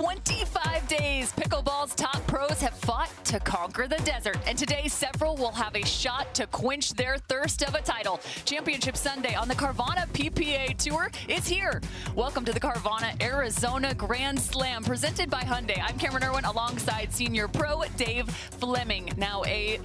25 days, pickleball's top pros have fought to conquer the desert. And today, several will have a shot to quench their thirst of a title. Championship Sunday on the Carvana PPA Tour is here. Welcome to the Carvana Arizona Grand Slam, presented by Hyundai. I'm Cameron Irwin alongside senior pro Dave Fleming. Now a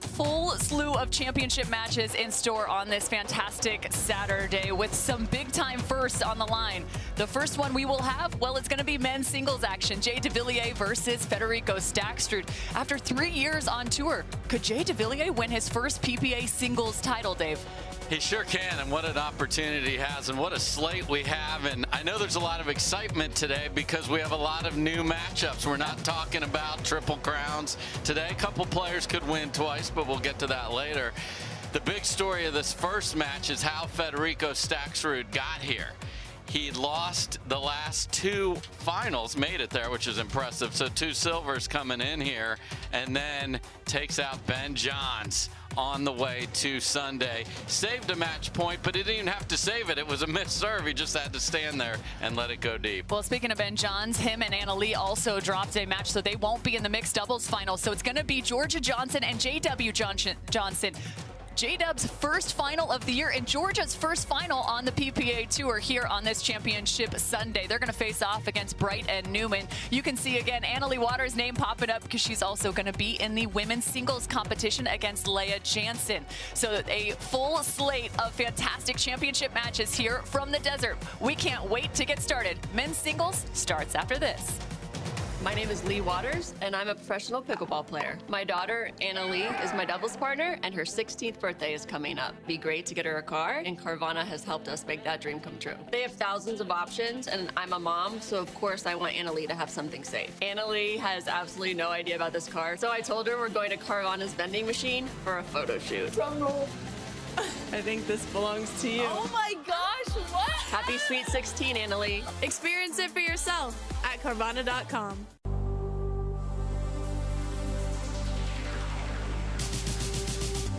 full slew of championship matches in store on this fantastic Saturday with some big-time firsts on the line. The first one we will have, well, it's going to be men's singles action. Devilliers versus Federico Staksrud. After 3 years on tour, could Devilliers win his first PPA singles title, Dave? He sure can, and what an opportunity he has, and what a slate we have. And I know there's a lot of excitement today because we have a lot of new matchups. We're not talking about triple crowns today. A couple players could win twice, but we'll get to that later. The big story of this first match is how Federico Staksrud got here. He lost the last two finals, made it there, which is impressive. So 2 silvers coming in here, and then takes out Ben Johns on the way to Sunday. Saved a match point, but he didn't even have to save it. It was a missed serve. He just had to stand there and let it go deep. Well, speaking of Ben Johns, him and Leigh also dropped a match, so they won't be in the mixed doubles final. So it's going to be Georgia Jansen and J.W. Johnson. J-Dub's first final of the year and Georgia's first final on the PPA Tour here on this Championship Sunday. They're going to face off against Wright and Newman. You can see again Leigh Waters' name popping up because she's also going to be in the women's singles competition against Leigh Jansen. So a full slate of fantastic championship matches here from the desert. We can't wait to get started. Men's singles starts after this. My name is Leigh Waters, and I'm a professional pickleball player. My daughter, Leigh, is my doubles partner, and her 16th birthday is coming up. It'd be great to get her a car, and Carvana has helped us make that dream come true. They have thousands of options, and I'm a mom, so of course I want Leigh to have something safe. Leigh has absolutely no idea about this car, so I told her we're going to Carvana's vending machine for a photo shoot. Drum roll. I think this belongs to you. Oh my gosh, what? Happy Sweet 16, Leigh. Experience it for yourself at Carvana.com.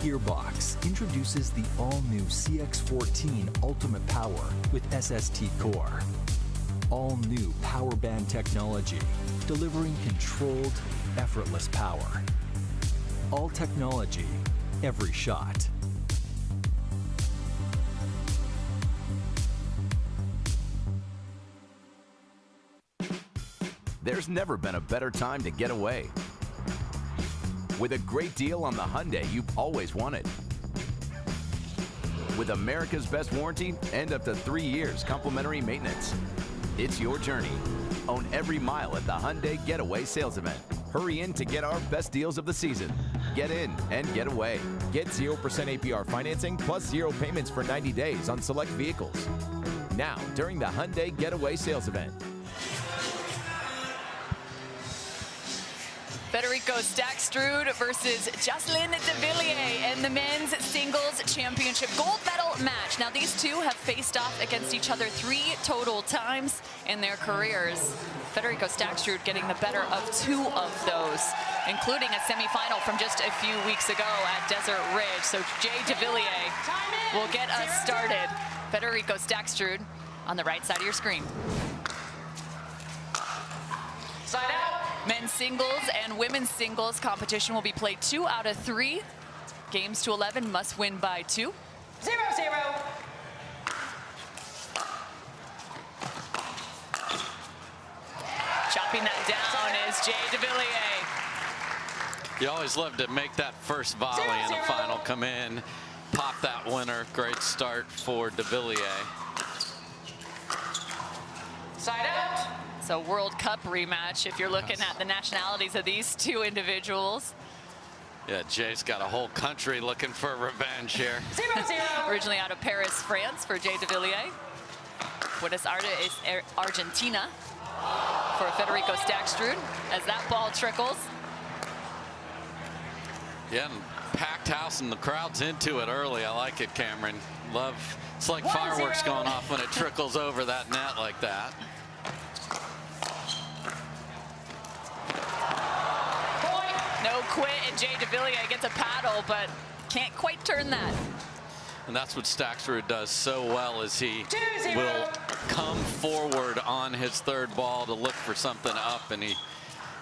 Gearbox introduces the all-new CX-14 Ultimate Power with SST Core. All-new power band technology, delivering controlled, effortless power. All technology, every shot. There's never been a better time to get away. With a great deal on the Hyundai you've always wanted. With America's best warranty and up to 3 years complimentary maintenance. It's your journey. Own every mile at the Hyundai Getaway Sales Event. Hurry in to get our best deals of the season. Get in and get away. Get 0% APR financing plus 0 payments for 90 days on select vehicles. Now, during the Hyundai Getaway Sales Event. Federico Staksrud versus Jocelyn Devilliers in the men's singles championship gold medal match. Now these two have faced off against each other 3 total times in their careers. Federico Staksrud getting the better of 2 of those, including a semifinal from just a few weeks ago at Desert Ridge. So Devilliers will get us started. Federico Staksrud on the right side of your screen. Side out. Men's singles and women's singles competition will be played 2 out of 3. Games to 11 must win by 2. 0-0. Chopping that down is Devilliers. You always love to make that first volley in the final come in, pop that winner. Great start for Devilliers. Side out. So World Cup rematch if you're looking at the nationalities of these 2 individuals. Yeah, Jay's got a whole country looking for revenge here. 0-0. Originally out of Paris, France for Devilliers. Buenos Aires is Argentina for Federico Staksrud as that ball trickles. Yeah, and packed house and the crowd's into it early. I like it, Cameron. Love, it's like fireworks going off when it trickles over that net like that. No quit, and Devilliers gets a paddle, but can't quite turn that. And that's what Staksrud does so well, is he will come forward on his third ball to look for something up, and he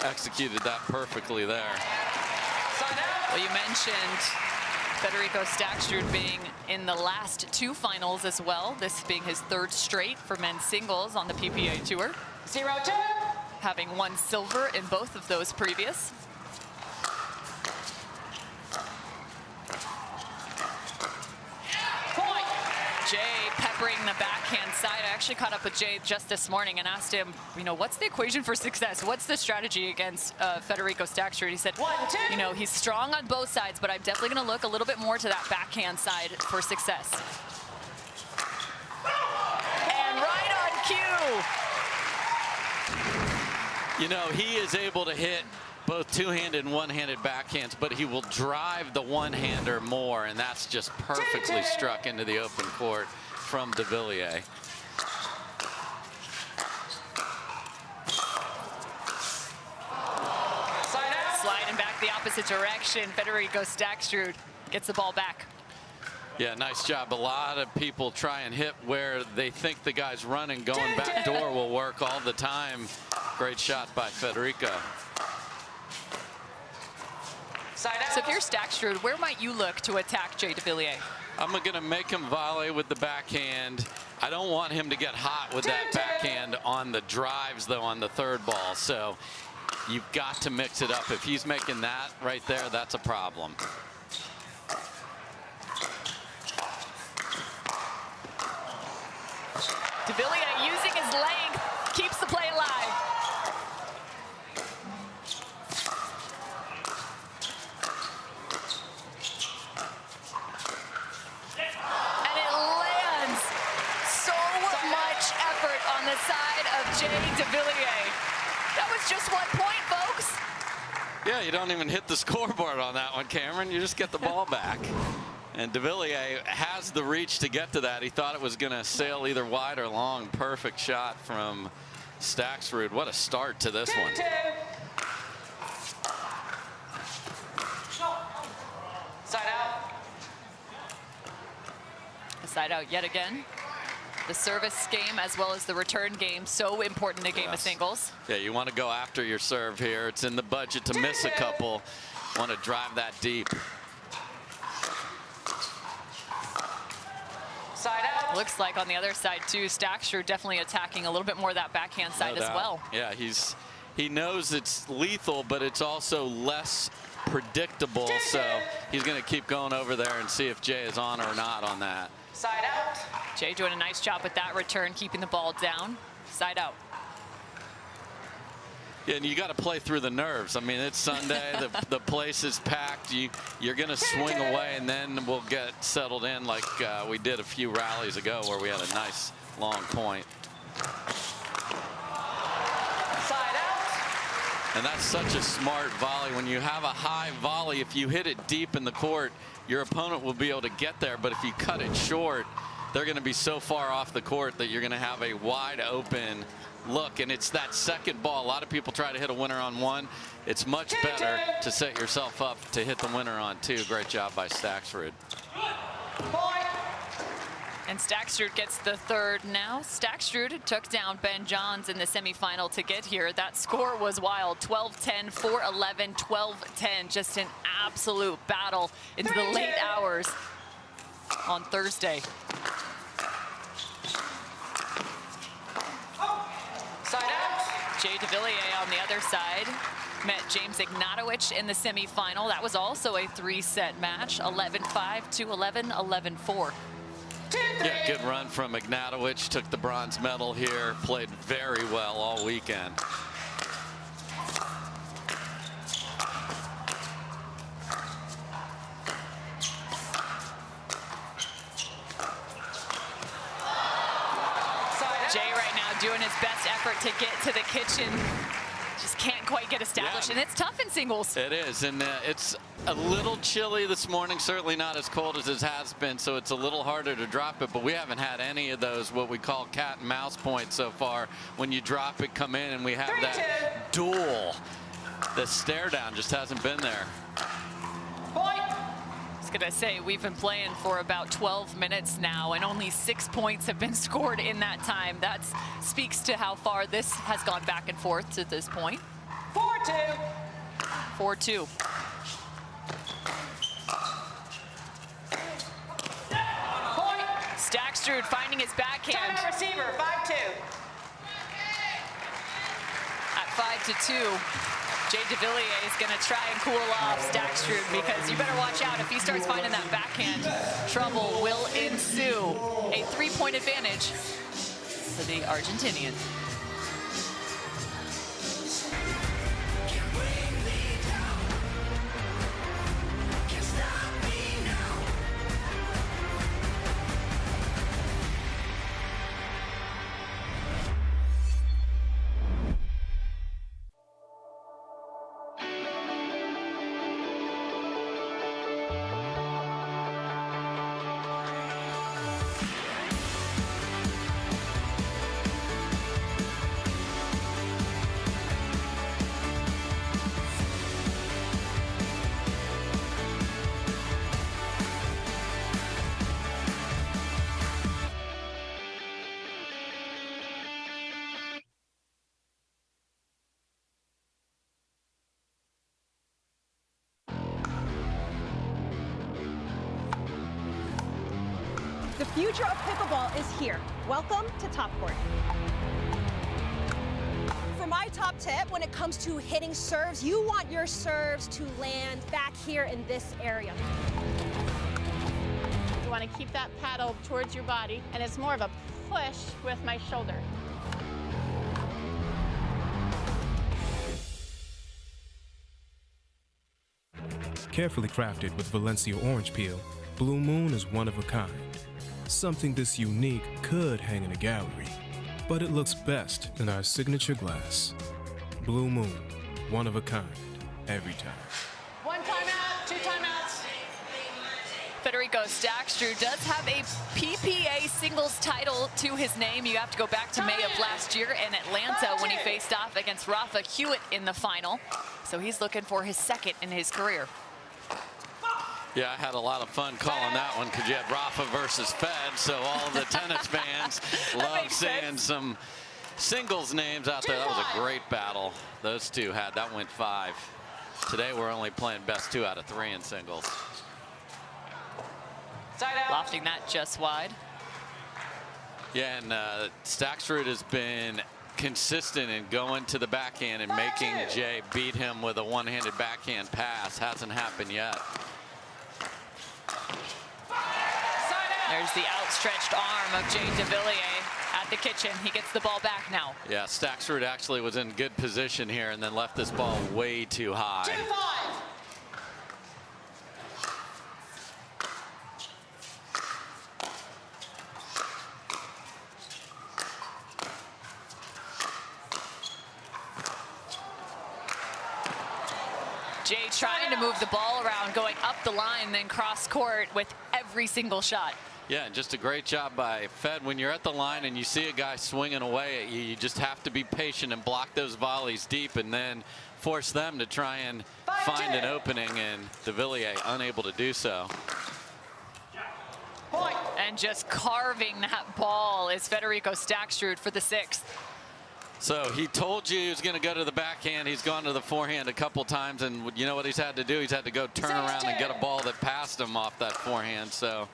executed that perfectly there. Well, you mentioned Federico Staksrud being in the last 2 finals as well, this being his 3rd straight for men's singles on the PPA Tour. 0-2. Having won silver in both of those previous. Jay peppering the backhand side. I actually caught up with Jay just this morning and asked him, you know, what's the equation for success? What's the strategy against Federico Staksrud? He said, you know, he's strong on both sides, but I'm definitely going to look a little bit more to that backhand side for success. And right on cue. You know, he is able to hit both two-handed and one-handed backhands, but he will drive the one-hander more, and that's just perfectly struck into the open court from Devilliers. Sliding back the opposite direction, Federico Staksrud gets the ball back. Yeah, nice job. A lot of people try and hit where they think the guy's running. Going back door will work all the time. Great shot by Federico. So if you're Staksrud, where might you look to attack Jay Devilliers? I'm going to make him volley with the backhand. I don't want him to get hot with that backhand on the drives, though, on the third ball. So you've got to mix it up. If he's making that right there, that's a problem. Devilliers using his length keeps the play alive. The side of Jay Devilliers. That was just 1 point, folks. Yeah, you don't even hit the scoreboard on that one, Cameron. You just get the ball back. And Devilliers has the reach to get to that. He thought it was going to sail either wide or long. Perfect shot from Staksrud. What a start to this one. Side out. A side out yet again. The service game as well as the return game, so important in a game of singles. Yeah, you want to go after your serve here. It's in the budget to miss a couple. Want to drive that deep. Side out. Looks like on the other side too, Staksrud definitely attacking a little bit more of that backhand side as well. Yeah, he knows it's lethal, but it's also less predictable. So he's going to keep going over there and see if Jay is on or not on that. Side out. Jay doing a nice job with that return, keeping the ball down. Side out. Yeah, and you got to play through the nerves. I mean, it's Sunday. the place is packed. You're going to swing away, and then we'll get settled in like we did a few rallies ago where we had a nice long point. Side out. And that's such a smart volley. When you have a high volley, if you hit it deep in the court, your opponent will be able to get there. But if you cut it short, they're going to be so far off the court that you're going to have a wide open look. And it's that second ball. A lot of people try to hit a winner on one. It's much better to set yourself up to hit the winner on two. Great job by Staksrud. And Staksrud gets the third now. Staksrud took down Ben Johns in the semifinal to get here. That score was wild. 12-10, 4-11, 12-10. Just an absolute battle into the late hours on Thursday. Side out. Jay Devilliers on the other side met James Ignatowicz in the semifinal. That was also a 3-set match. 11-5, 2-11, 11-4. Yeah, good run from Ignatowicz. Took the bronze medal here. Played very well all weekend. Jay right now doing his best effort to get to the kitchen. Just can't quite get established, and it's tough in singles. It is, and it's a little chilly this morning, certainly not as cold as it has been, so it's a little harder to drop it, but we haven't had any of those, what we call cat and mouse points so far. When you drop it, come in, and we have that duel. The stare down just hasn't been there. Point. It's gonna say, we've been playing for about 12 minutes now, and only 6 points have been scored in that time. That speaks to how far this has gone back and forth to this point. 4-2. 4-2. Point. Staksrud finding his backhand. Timeout receiver, 5-2. At 5-2. Jay Devilliers is going to try and cool off Staksrud, because you better watch out. If he starts finding that backhand, trouble will ensue. A 3-point advantage for the Argentinian. The future of pickleball is here. Welcome to Top Court. For my top tip, when it comes to hitting serves, you want your serves to land back here in this area. You want to keep that paddle towards your body, and it's more of a push with my shoulder. Carefully crafted with Valencia orange peel, Blue Moon is one of a kind. Something this unique could hang in a gallery, but it looks best in our signature glass. Blue Moon, one of a kind, every time. 1 timeout, 2 timeouts. Federico Staksrud does have a PPA singles title to his name. You have to go back to May of last year in Atlanta when he faced off against Rafa Hewitt in the final. So he's looking for his second in his career. Yeah, I had a lot of fun calling that one because you had Rafa versus Fed, so all of the tennis fans love seeing some singles names out there. That was a great battle those two had. That went 5. Today we're only playing best 2 out of 3 in singles. Side out. Lofting that just wide. Yeah, and Staksrud has been consistent in going to the backhand and making Jay beat him with a one-handed backhand pass. Hasn't happened yet. There's the outstretched arm of Jay Devilliers at the kitchen. He gets the ball back now. Yeah, Staksrud actually was in good position here and then left this ball way too high. 2-5. Jay trying to move the ball around, going up the line, then cross court with every single shot. Yeah, and just a great job by Fed. When you're at the line and you see a guy swinging away at you, you just have to be patient and block those volleys deep and then force them to try and find an opening, and Devilliers unable to do so. Point. And just carving that ball is Federico Staksrud for the 6th. So he told you he was going to go to the backhand. He's gone to the forehand a couple times, and you know what he's had to do? He's had to go turn around and get a ball that passed him off that forehand. So.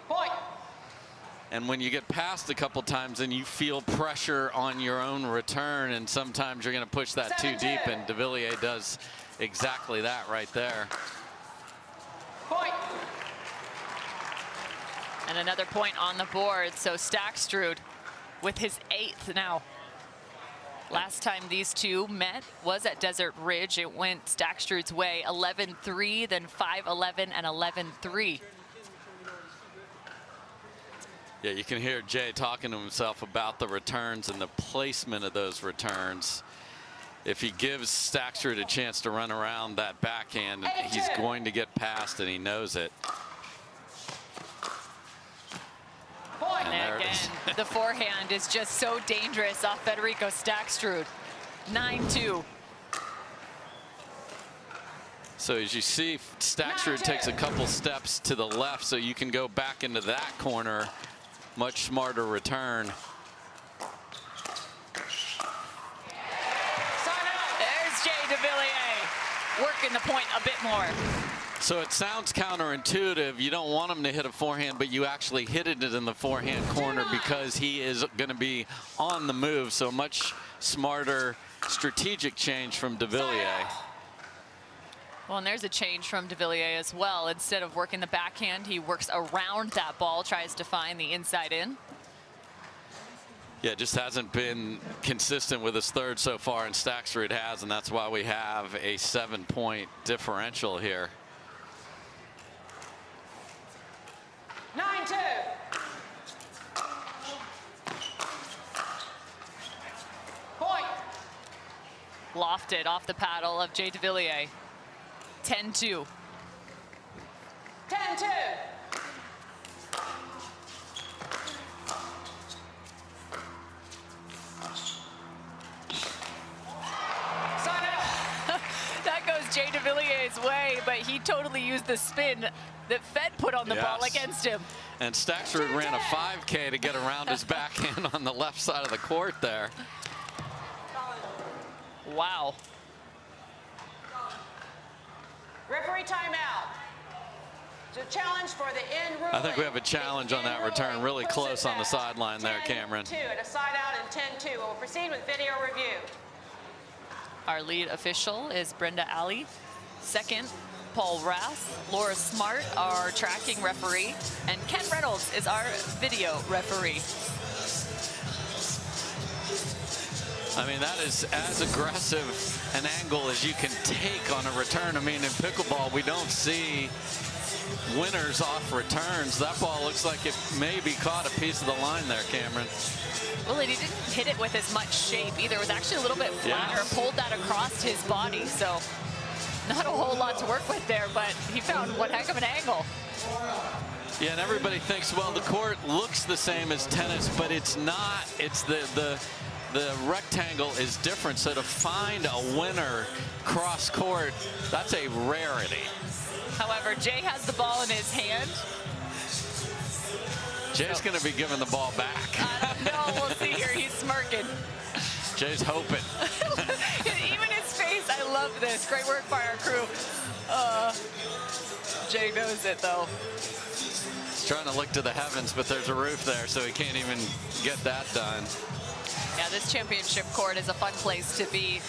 Point. And when you get passed a couple times and you feel pressure on your own return, and sometimes you're going to push that too deep, and Devilliers does exactly that right there. Point. And another point on the board. So Staksrud with his 8th now. Last time these two met was at Desert Ridge. It went Staksrud's way, 11-3, then 5-11 and 11-3. Yeah, you can hear Jay talking to himself about the returns and the placement of those returns. If he gives Staksrud a chance to run around that backhand, he's going to get past, and he knows it. And again, the forehand is just so dangerous off Federico Staksrud. 9-2. So as you see, Staksrud takes a couple steps to the left, so you can go back into that corner. Much smarter return. There's Jay Devilliers working the point a bit more. So it sounds counterintuitive. You don't want him to hit a forehand, but you actually hit it in the forehand corner because he is going to be on the move. So much smarter strategic change from Devilliers. Well, and there's a change from Devilliers as well. Instead of working the backhand, he works around that ball, tries to find the inside in. Yeah, just hasn't been consistent with his third so far, and Staksrud has, and that's why we have a 7-point differential here. 9-2. Point. Lofted off the paddle of Jay Devilliers. 10-2. 10-2. That goes Jay Devilliers' way, but he totally used the spin that Fed put on the ball against him. And Staksrud ran a 5K to get around his backhand on the left side of the court there. Wow. Referee timeout. It's a challenge for the end ruling. I think we have a challenge on that return, really close on the sideline there, Cameron. 10-2 and a side out and 10-2. We'll proceed with video review. Our lead official is Brenda Alley. Second, Paul Rass. Laura Smart, our tracking referee. And Ken Reynolds is our video referee. I mean, that is as aggressive an angle as you can take on a return. I mean, in pickleball, we don't see winners off returns. That ball looks like it maybe caught a piece of the line there, Cameron. Well, he didn't hit it with as much shape either. It was actually a little bit flatter, pulled that across his body. So not a whole lot to work with there, but he found one heck of an angle. Yeah, and everybody thinks, well, the court looks the same as tennis, but it's not. It's the rectangle is different. So to find a winner cross court, that's a rarity. However, Jay has the ball in his hand. Jay's going to be giving the ball back. No, we'll see here. He's smirking. Jay's hoping. Even his face, I love this. Great work by our crew. Jay knows it, though. He's trying to look to the heavens, but there's a roof there, so he can't even get that done. Yeah, this championship court is a fun place to be.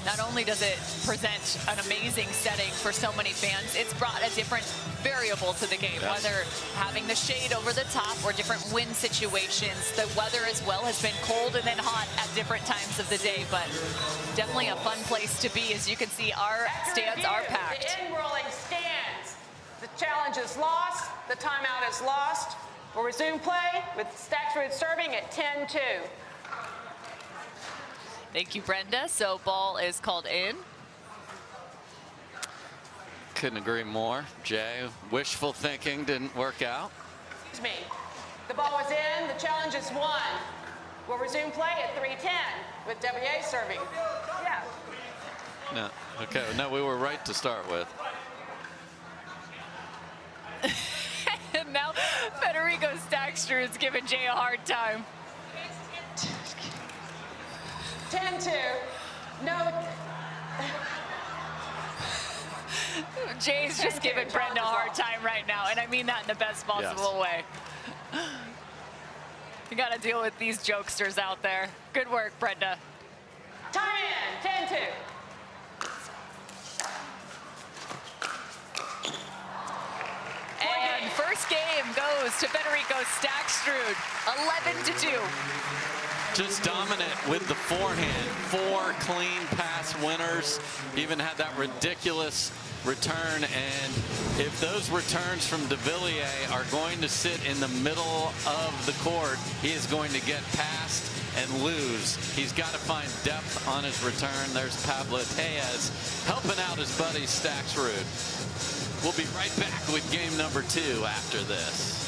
Not only does it present an amazing setting for so many fans, it's brought a different variable to the game, whether having the shade over the top or different wind situations. The weather as well has been cold and then hot at different times of the day, but definitely a fun place to be. As you can see, our stands are packed. The in-rolling stands. The challenge is lost. The timeout is lost. We'll resume play with Staksrud serving at 10-2. Thank you, Brenda. So ball is called in. Couldn't agree more. Jay, wishful thinking didn't work out. Excuse me. The ball was in. The challenge is won. We'll resume play at 3:10 with Devilliers serving. Yeah. No. Okay. No, we were right to start with. And now Federico Staksrud's giving Jay a hard time. 10-2. No. Jay's just giving Brenda a hard time right now, and I mean that in the best possible way. You got to deal with these jokesters out there. Good work, Brenda. Time in. 10-2. And first game goes to Federico Staksrud, 11-2. Just dominant with the forehand. 4 clean pass winners. Even had that ridiculous return. And if those returns from Devilliers are going to sit in the middle of the court, he is going to get past and lose. He's got to find depth on his return. There's Pablo Tellez helping out his buddy Staksrud. We'll be right back with game number 2 after this.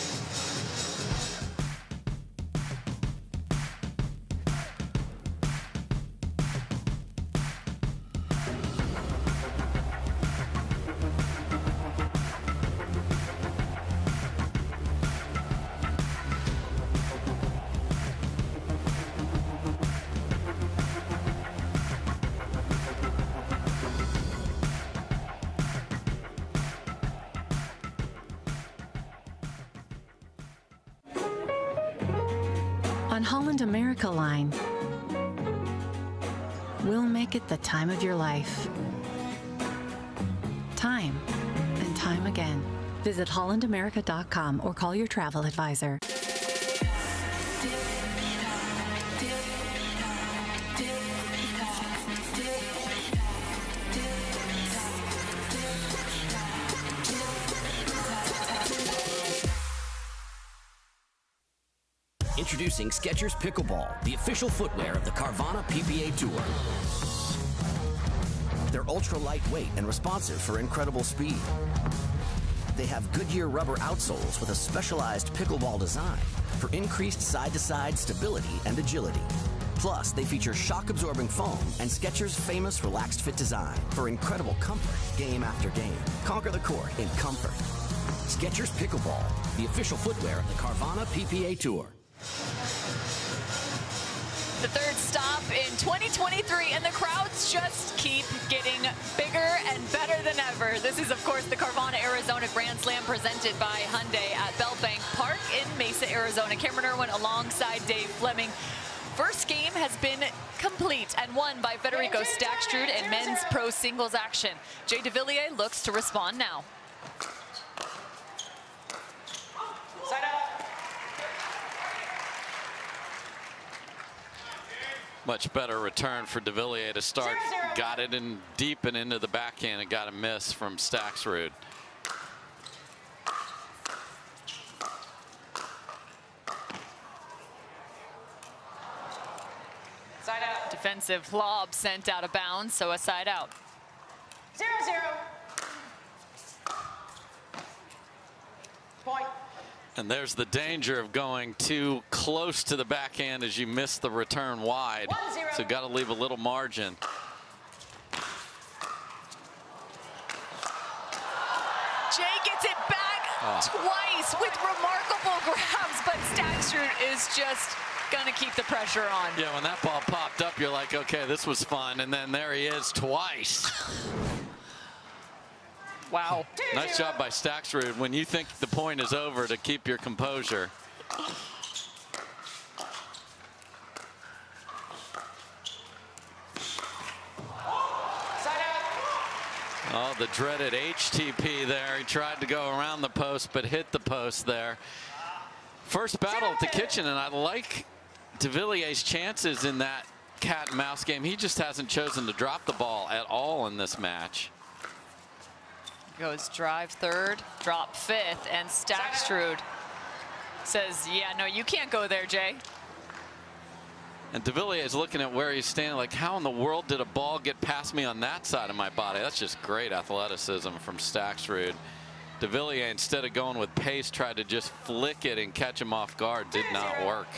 On Holland America Line, we'll make it the time of your life. Time and time again. Visit hollandamerica.com or call your travel advisor. Introducing Skechers Pickleball, the official footwear of the Carvana PPA Tour. They're ultra lightweight and responsive for incredible speed. They have Goodyear rubber outsoles with a specialized pickleball design for increased side-to-side stability and agility. Plus, they feature shock-absorbing foam and Skechers' famous relaxed fit design for incredible comfort game after game. Conquer the court in comfort. Skechers Pickleball, the official footwear of the Carvana PPA Tour. The third stop in 2023, and the crowds just keep getting bigger and better than ever. This is, of course, the Carvana Arizona Grand Slam presented by Hyundai at Bell Bank Park in Mesa, Arizona. Cameron Irwin alongside Dave Fleming. First game has been complete and won by Federico Staksrud in men's pro singles action. Jay Devilliers looks to respond now. Side out. Much better return for Devilliers to start. Got it in deep and into the backhand and got a miss from Staksrud. Side out. Defensive lob sent out of bounds, so a side out. 0-0. Point. And there's the danger of going too close to the backhand as you miss the return wide. 1-0. So got to leave a little margin. Jay gets it back twice with remarkable grabs, but Staksrud is just going to keep the pressure on. Yeah, when that ball popped up, you're like, okay, this was fun. And then there he is twice. Wow. Nice job by Staksrud when you think the point is over to keep your composure. Oh, the dreaded HTP there. He tried to go around the post, but hit the post there. First battle at the kitchen, and I like Devilliers' chances in that cat and mouse game. He just hasn't chosen to drop the ball at all in this match. Goes drive third, drop fifth, and Staksrud says, yeah, no, you can't go there, Jay. And Devilliers is looking at where he's standing like, how in the world did a ball get past me on that side of my body? That's just great athleticism from Staksrud. Devilliers, instead of going with pace, tried to just flick it and catch him off guard. Did not work.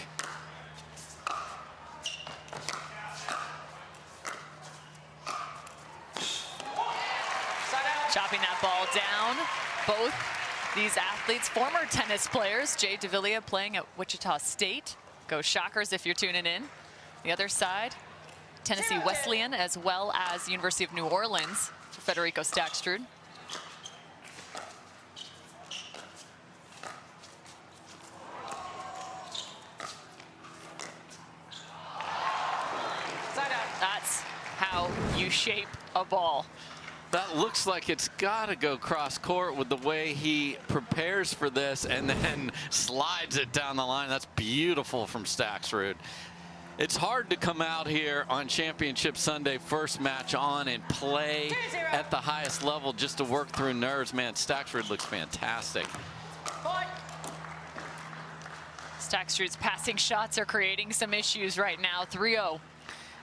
Chopping that ball down. Both these athletes, former tennis players. Jay Devilliers playing at Wichita State. Go Shockers if you're tuning in. The other side, Tennessee Wesleyan, as well as University of New Orleans for Federico Staksrud. That's how you shape a ball. That looks like it's got to go cross court with the way he prepares for this and then slides it down the line. That's beautiful from Staksrud. It's hard to come out here on Championship Sunday, first match on, and play at the highest level just to work through nerves. Man, Staksrud looks fantastic. Staksrud's passing shots are creating some issues right now. 3-0.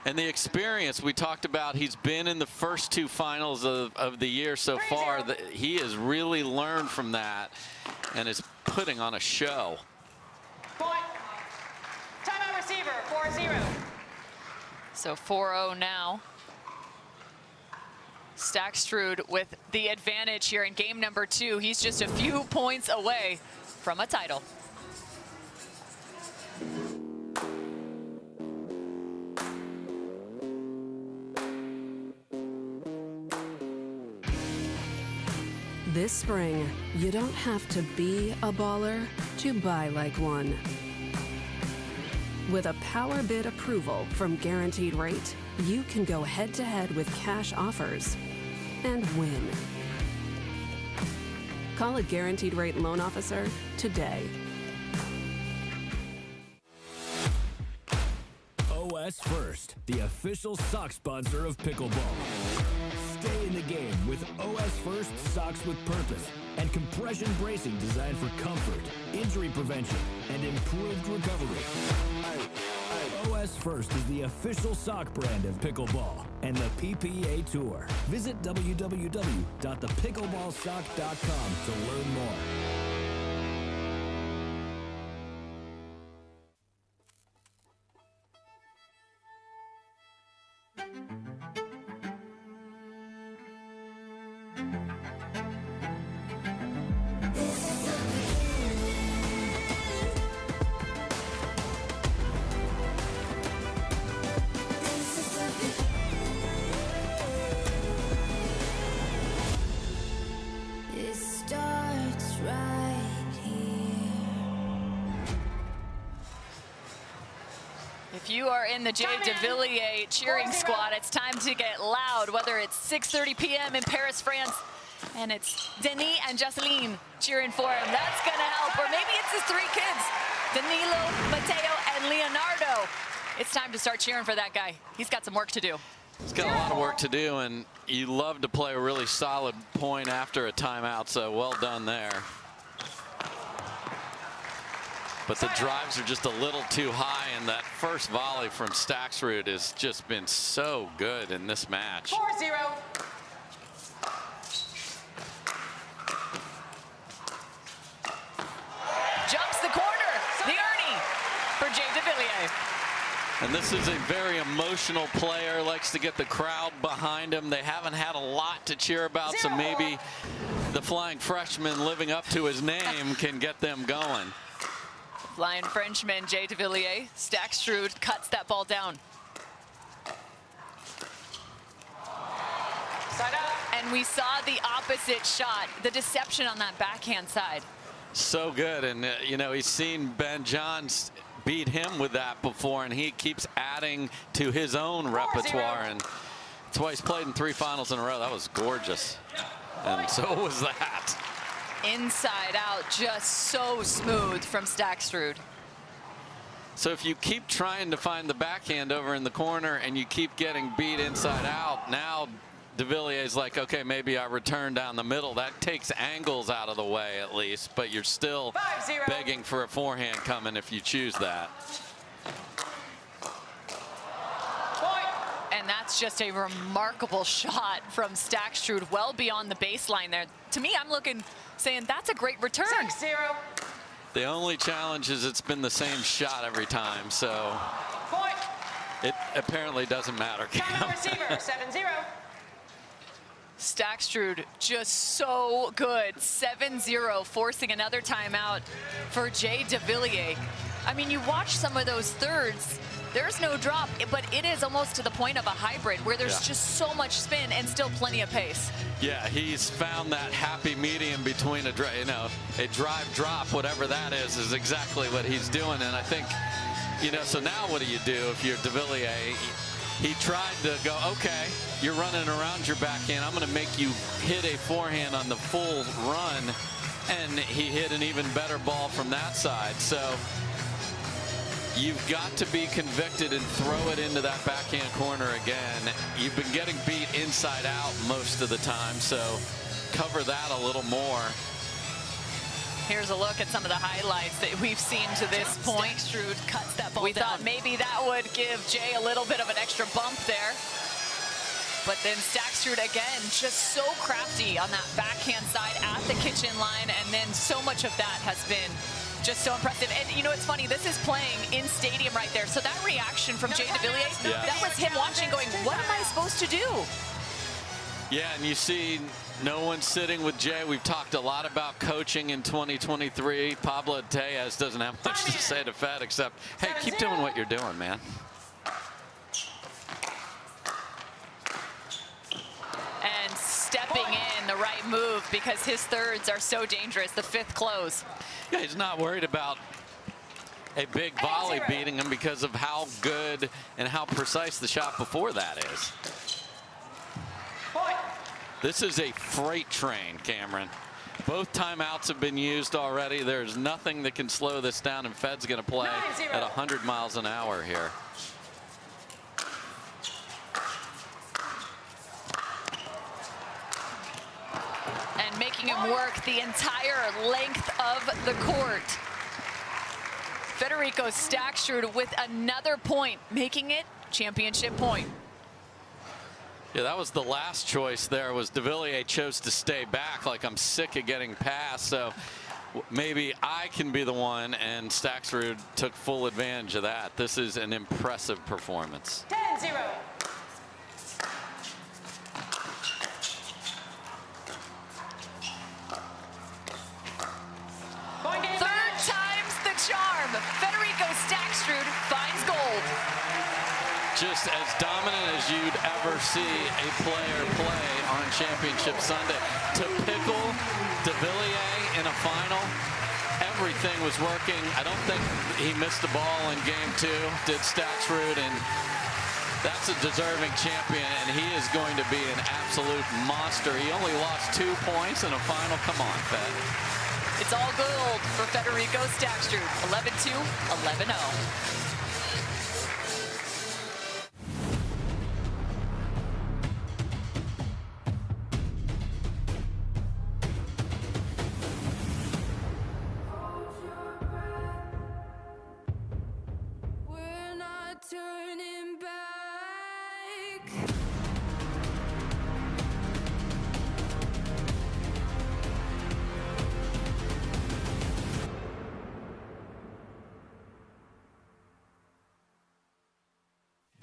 And the experience we talked about, he's been in the first two finals of the year so far. He has really learned from that and is putting on a show. Point. Timeout receiver, 4-0. So 4-0 now. Staksrud with the advantage here in game number 2. He's just a few points away from a title. This spring, you don't have to be a baller to buy like one. With a power bid approval from Guaranteed Rate, you can go head-to-head with cash offers and win. Call a Guaranteed Rate loan officer today. OS First, the official sock sponsor of pickleball. Stay in the game with OS First socks with purpose and compression bracing designed for comfort, injury prevention, and improved recovery. OS First is the official sock brand of pickleball and the PPA Tour. Visit www.thepickleballsock.com to learn more. If you are in the Devilliers cheering squad, it's time to get loud, whether it's 6:30 p.m. in Paris, France, and it's Denis and Jocelyn cheering for him. That's going to help. Or maybe it's his 3 kids, Danilo, Matteo, and Leonardo. It's time to start cheering for that guy. He's got some work to do. He's got a lot of work to do, and you love to play a really solid point after a timeout, so well done there. But the drives are just a little too high, and that first volley from Staksrud has just been so good in this match. 4-0. Jumps the corner, the Ernie for Devilliers. And this is a very emotional player, likes to get the crowd behind him. They haven't had a lot to cheer about, so maybe the flying freshman living up to his name can get them going. Flying Frenchman, Devilliers. Staksrud cuts that ball down. Side up. And we saw the opposite shot, the deception on that backhand side. So good, and you know, he's seen Ben Johns beat him with that before, and he keeps adding to his own repertoire, and that's why he's played in 3 finals in a row. That was gorgeous, and so was that. Inside out, just so smooth from Staksrud. So if you keep trying to find the backhand over in the corner and you keep getting beat inside out, now Devilliers is like, okay, maybe I return down the middle. That takes angles out of the way at least, but you're still 5-0. begging for a forehand coming if you choose that. And that's just a remarkable shot from Staksrud, well beyond the baseline there. To me, I'm looking, saying that's a great return. 6-0. The only challenge is it's been the same shot every time, so it apparently doesn't matter. Time receiver, 7-0. Staksrud just so good. 7-0, forcing another timeout for Devilliers. I mean, you watch some of those thirds, there's no drop, but it is almost to the point of a hybrid where there's just so much spin and still plenty of pace. Yeah, he's found that happy medium between a drive drop, whatever that is exactly what he's doing. And I think, so now what do you do if you're Devilliers? He tried to go, okay, you're running around your backhand. I'm going to make you hit a forehand on the full run. And he hit an even better ball from that side. So you've got to be convicted and throw it into that backhand corner again. You've been getting beat inside out most of the time, so cover that a little more. Here's a look at some of the highlights that we've seen to this point. Staksrud cuts that ball down. We thought maybe that would give Jay a little bit of an extra bump there. But then Staksrud again, just so crafty on that backhand side at the kitchen line, and then so much of that has been just so impressive. And it's funny, this is playing in stadium right there. So that reaction from Devilliers, that was him watching going, what am I supposed to do? Yeah, and you see no one sitting with Jay. We've talked a lot about coaching in 2023. Pablo Tejas doesn't have much to say to Fed except, hey, keep doing what you're doing, man. And stepping in the right move because his thirds are so dangerous, the 5th close. Yeah, he's not worried about a big volley beating him because of how good and how precise the shot before that is. This is a freight train, Cameron. Both timeouts have been used already. There's nothing that can slow this down, and Fed's going to play at 100 miles an hour here. And making him work the entire length of the court. Federico Staksrud with another point, making it championship point. Yeah, that was the last choice there. Was Devilliers chose to stay back, like I'm sick of getting past, so maybe I can be the one, and Staksrud took full advantage of that. This is an impressive performance. 10-0. Third time's the charm. Federico Staksrud finds gold. Just as dominant as you'd ever see a player play on Championship Sunday. To pickle Devilliers in a final, everything was working. I don't think he missed a ball in game 2, did Staksrud, and that's a deserving champion, and he is going to be an absolute monster. He only lost 2 points in a final. Come on, Fed. It's all gold for Federico Staksrud. 11-2, 11-0.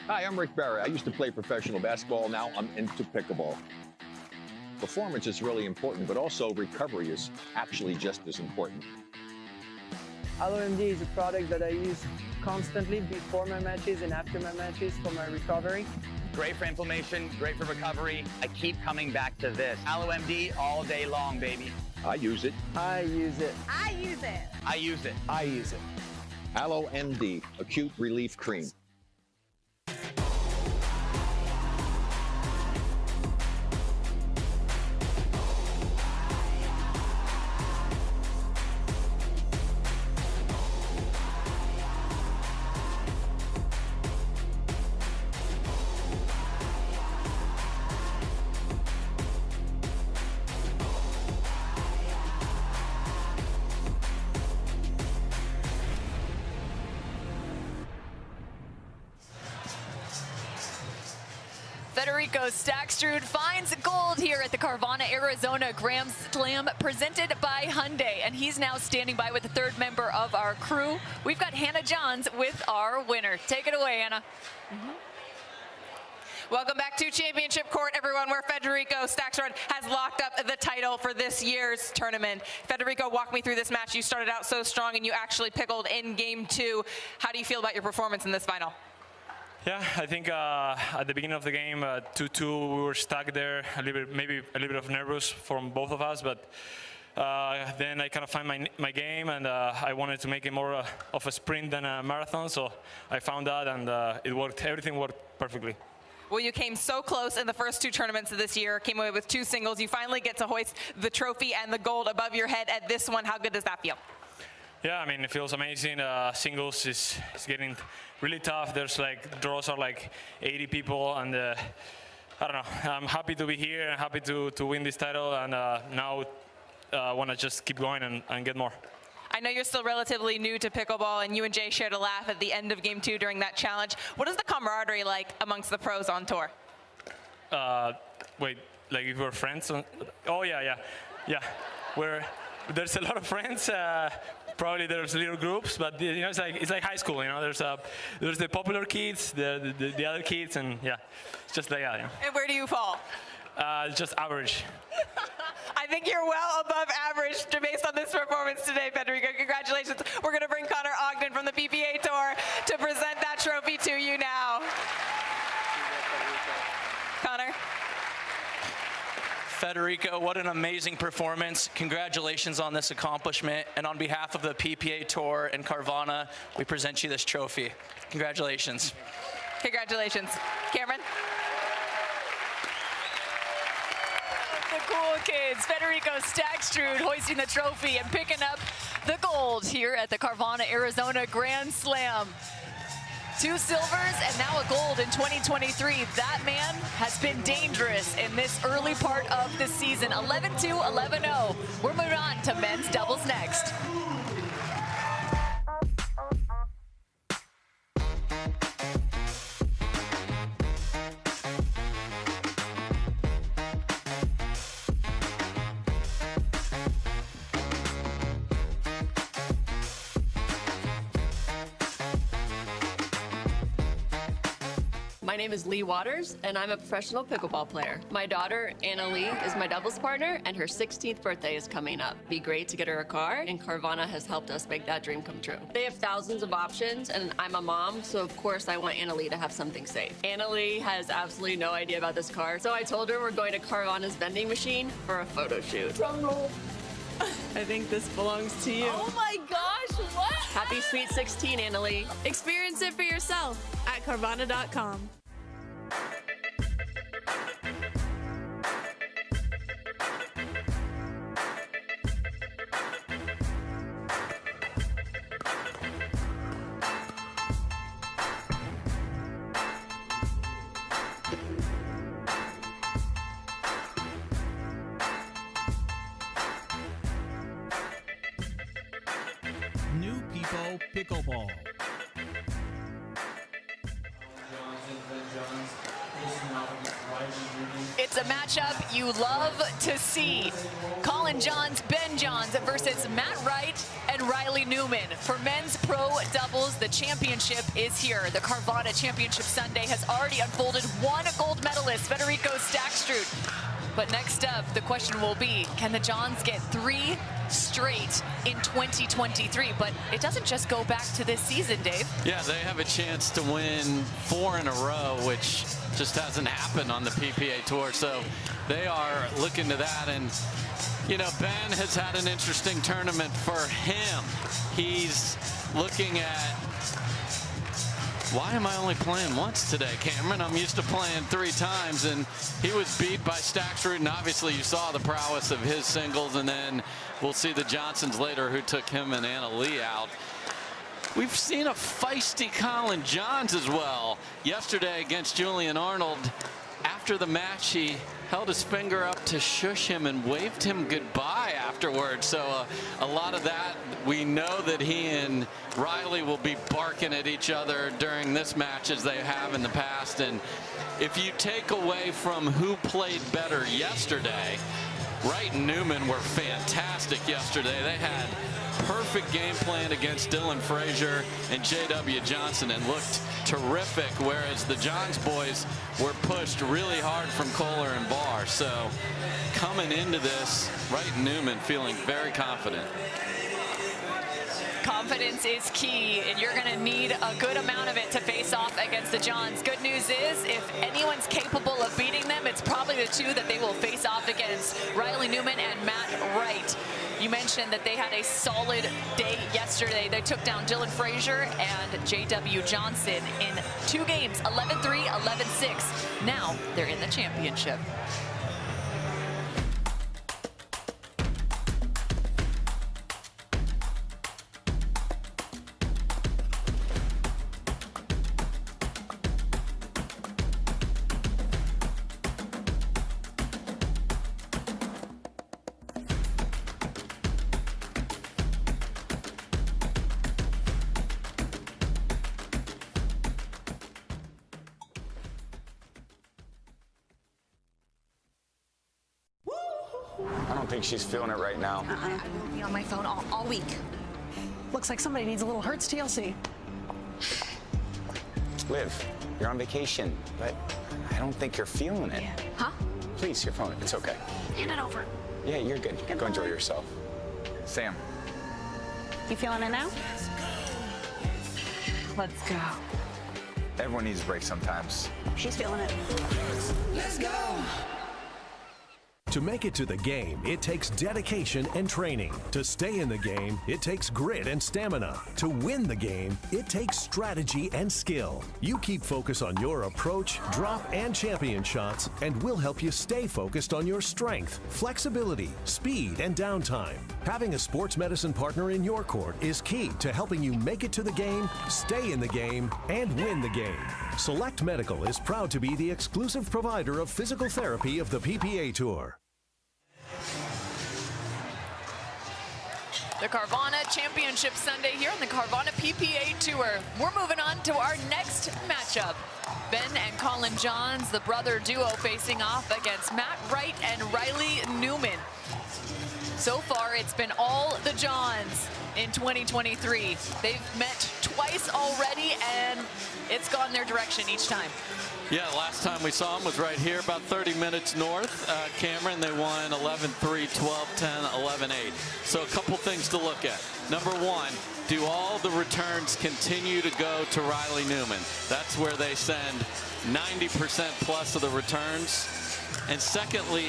Hi, I'm Rick Barry. I used to play professional basketball. Now I'm into pickleball. Performance is really important, but also recovery is actually just as important. AlloMD is a product that I use constantly before my matches and after my matches for my recovery. Great for inflammation, great for recovery. I keep coming back to this. AlloMD all day long, baby. I use it. I use it. I use it. I use it. I use it. AlloMD, Acute Relief Cream. Federico Staksrud finds gold here at the Carvana, Arizona Grand Slam presented by Hyundai. And he's now standing by with the third member of our crew. We've got Hannah Johns with our winner. Take it away, Hannah. Welcome back to Championship Court, everyone, where Federico Staksrud has locked up the title for this year's tournament. Federico, walk me through this match. You started out so strong and you actually pickled in game 2. How do you feel about your performance in this final? Yeah, I think at the beginning of the game, 2-2, we were stuck there, maybe a little bit of nervous from both of us, but then I kind of find my game, and I wanted to make it more of a sprint than a marathon, so I found that, and it worked. Everything worked perfectly. Well, you came so close in the first 2 tournaments of this year, came away with 2 singles. You finally get to hoist the trophy and the gold above your head at this one. How good does that feel? Yeah, I mean, it feels amazing. Singles is getting really tough. There's draws are 80 people, and I don't know. I'm happy to be here. I'm happy to win this title, and now I want to just keep going and get more. I know you're still relatively new to pickleball, and you and Jay shared a laugh at the end of game 2 during that challenge. What is the camaraderie like amongst the pros on tour? Wait, like if we're friends? Oh, yeah. There's a lot of friends. Probably there's little groups, but you know, it's like high school. You know, there's the popular kids, the other kids, and yeah, it's just like that. You know. And where do you fall? Just average. I think you're well above average based on this performance today, Federico. Congratulations. We're going to bring Connor Ogden from the PPA Tour to present that trophy to you now. Connor? Federico, what an amazing performance. Congratulations on this accomplishment. And on behalf of the PPA Tour and Carvana, we present you this trophy. Congratulations. Congratulations. Cameron? The cool kids, Federico Staksrud hoisting the trophy and picking up the gold here at the Carvana, Arizona Grand Slam. 2 silvers and now a gold in 2023. That man has been dangerous in this early part of the season. 11-2, 11-0. We're moving on to men's doubles next. My name is Leigh Waters, and I'm a professional pickleball player. My daughter, Leigh, is my doubles partner, and her 16th birthday is coming up. Be great to get her a car, and Carvana has helped us make that dream come true. They have thousands of options, and I'm a mom, so of course I want Leigh to have something safe. Leigh has absolutely no idea about this car, so I told her we're going to Carvana's vending machine for a photo shoot. Drum roll. I think this belongs to you. Oh my gosh, what? Happy Sweet 16, Leigh. Experience it for yourself at Carvana.com. New People Pickleball. It's a matchup you love to see. Colin Johns, Ben Johns versus Matt Wright and Riley Newman. For men's pro doubles, the championship is here. The Carvana Championship Sunday has already unfolded. 1 gold medalist, Federico Staksrud. But next up, the question will be, can the Johns get 3 straight in 2023? But it doesn't just go back to this season, Dave. Yeah, they have a chance to win 4 in a row, which just hasn't happened on the PPA Tour. So they are looking to that. And, you know, Ben has had an interesting tournament for him. He's looking at, why am I only playing once today, Cameron? I'm used to playing 3 times, and he was beat by Staksrud, and obviously you saw the prowess of his singles, and then we'll see the Jansens later who took him and Leigh out. We've seen a feisty Colin Johns as well yesterday against Julian Arnold. After the match, he held his finger up to shush him and waved him goodbye afterwards. So a lot of that, we know that he and Riley will be barking at each other during this match as they have in the past. And if you take away from who played better yesterday, Wright and Newman were fantastic yesterday. They had perfect game plan against Dylan Frazier and J.W. Jansen and looked terrific, whereas the Johns boys were pushed really hard from Kohler and Barr. So coming into this, Wright and Newman feeling very confident. Confidence is key, and you're going to need a good amount of it to face off against the Johns. Good news is, if anyone's capable of beating them, it's probably the 2 that they will face off against, Riley Newman and Matt Wright. You mentioned that they had a solid day yesterday. They took down Dylan Frazier and J.W. Jansen in 2 games, 11-3, 11-6. Now they're in the championship. I don't think she's feeling it right now. I won't be on my phone all week. Looks like somebody needs a little Hertz TLC. Liv, you're on vacation, but I don't think you're feeling it. Huh? Please, your phone. It's okay. Hand it over. Yeah, you're good. Go enjoy yourself. Sam. You feeling it now? Let's go. Everyone needs a break sometimes. She's feeling it. Let's go. To make it to the game, it takes dedication and training. To stay in the game, it takes grit and stamina. To win the game, it takes strategy and skill. You keep focus on your approach, drop, and champion shots, and we'll help you stay focused on your strength, flexibility, speed, and downtime. Having a sports medicine partner in your court is key to helping you make it to the game, stay in the game, and win the game. Select Medical is proud to be the exclusive provider of physical therapy of the PPA Tour. The Carvana Championship Sunday here on the Carvana PPA Tour. We're moving on to our next matchup. Ben and Colin Johns, the brother duo, facing off against Matt Wright and Riley Newman. So far, it's been all the Johns in 2023. They've met twice already, and it's gone their direction each time. Yeah, last time we saw them was right here, about 30 minutes north. Cameron, they won 11-3, 12-10, 11-8. So a couple things to look at. Number one, do all the returns continue to go to Riley Newman? That's where they send 90% plus of the returns. And secondly,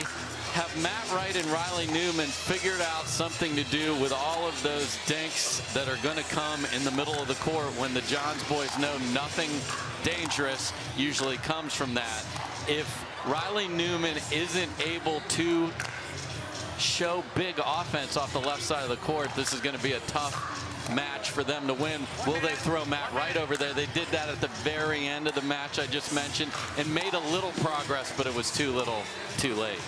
have Matt Wright and Riley Newman figured out something to do with all of those dinks that are going to come in the middle of the court when the Johns boys know nothing dangerous usually comes from that? If Riley Newman isn't able to show big offense off the left side of the court, this is going to be a tough match for them to win. Will they throw Matt Wright over there? They did that at the very end of the match I just mentioned and made a little progress, but it was too little, too late.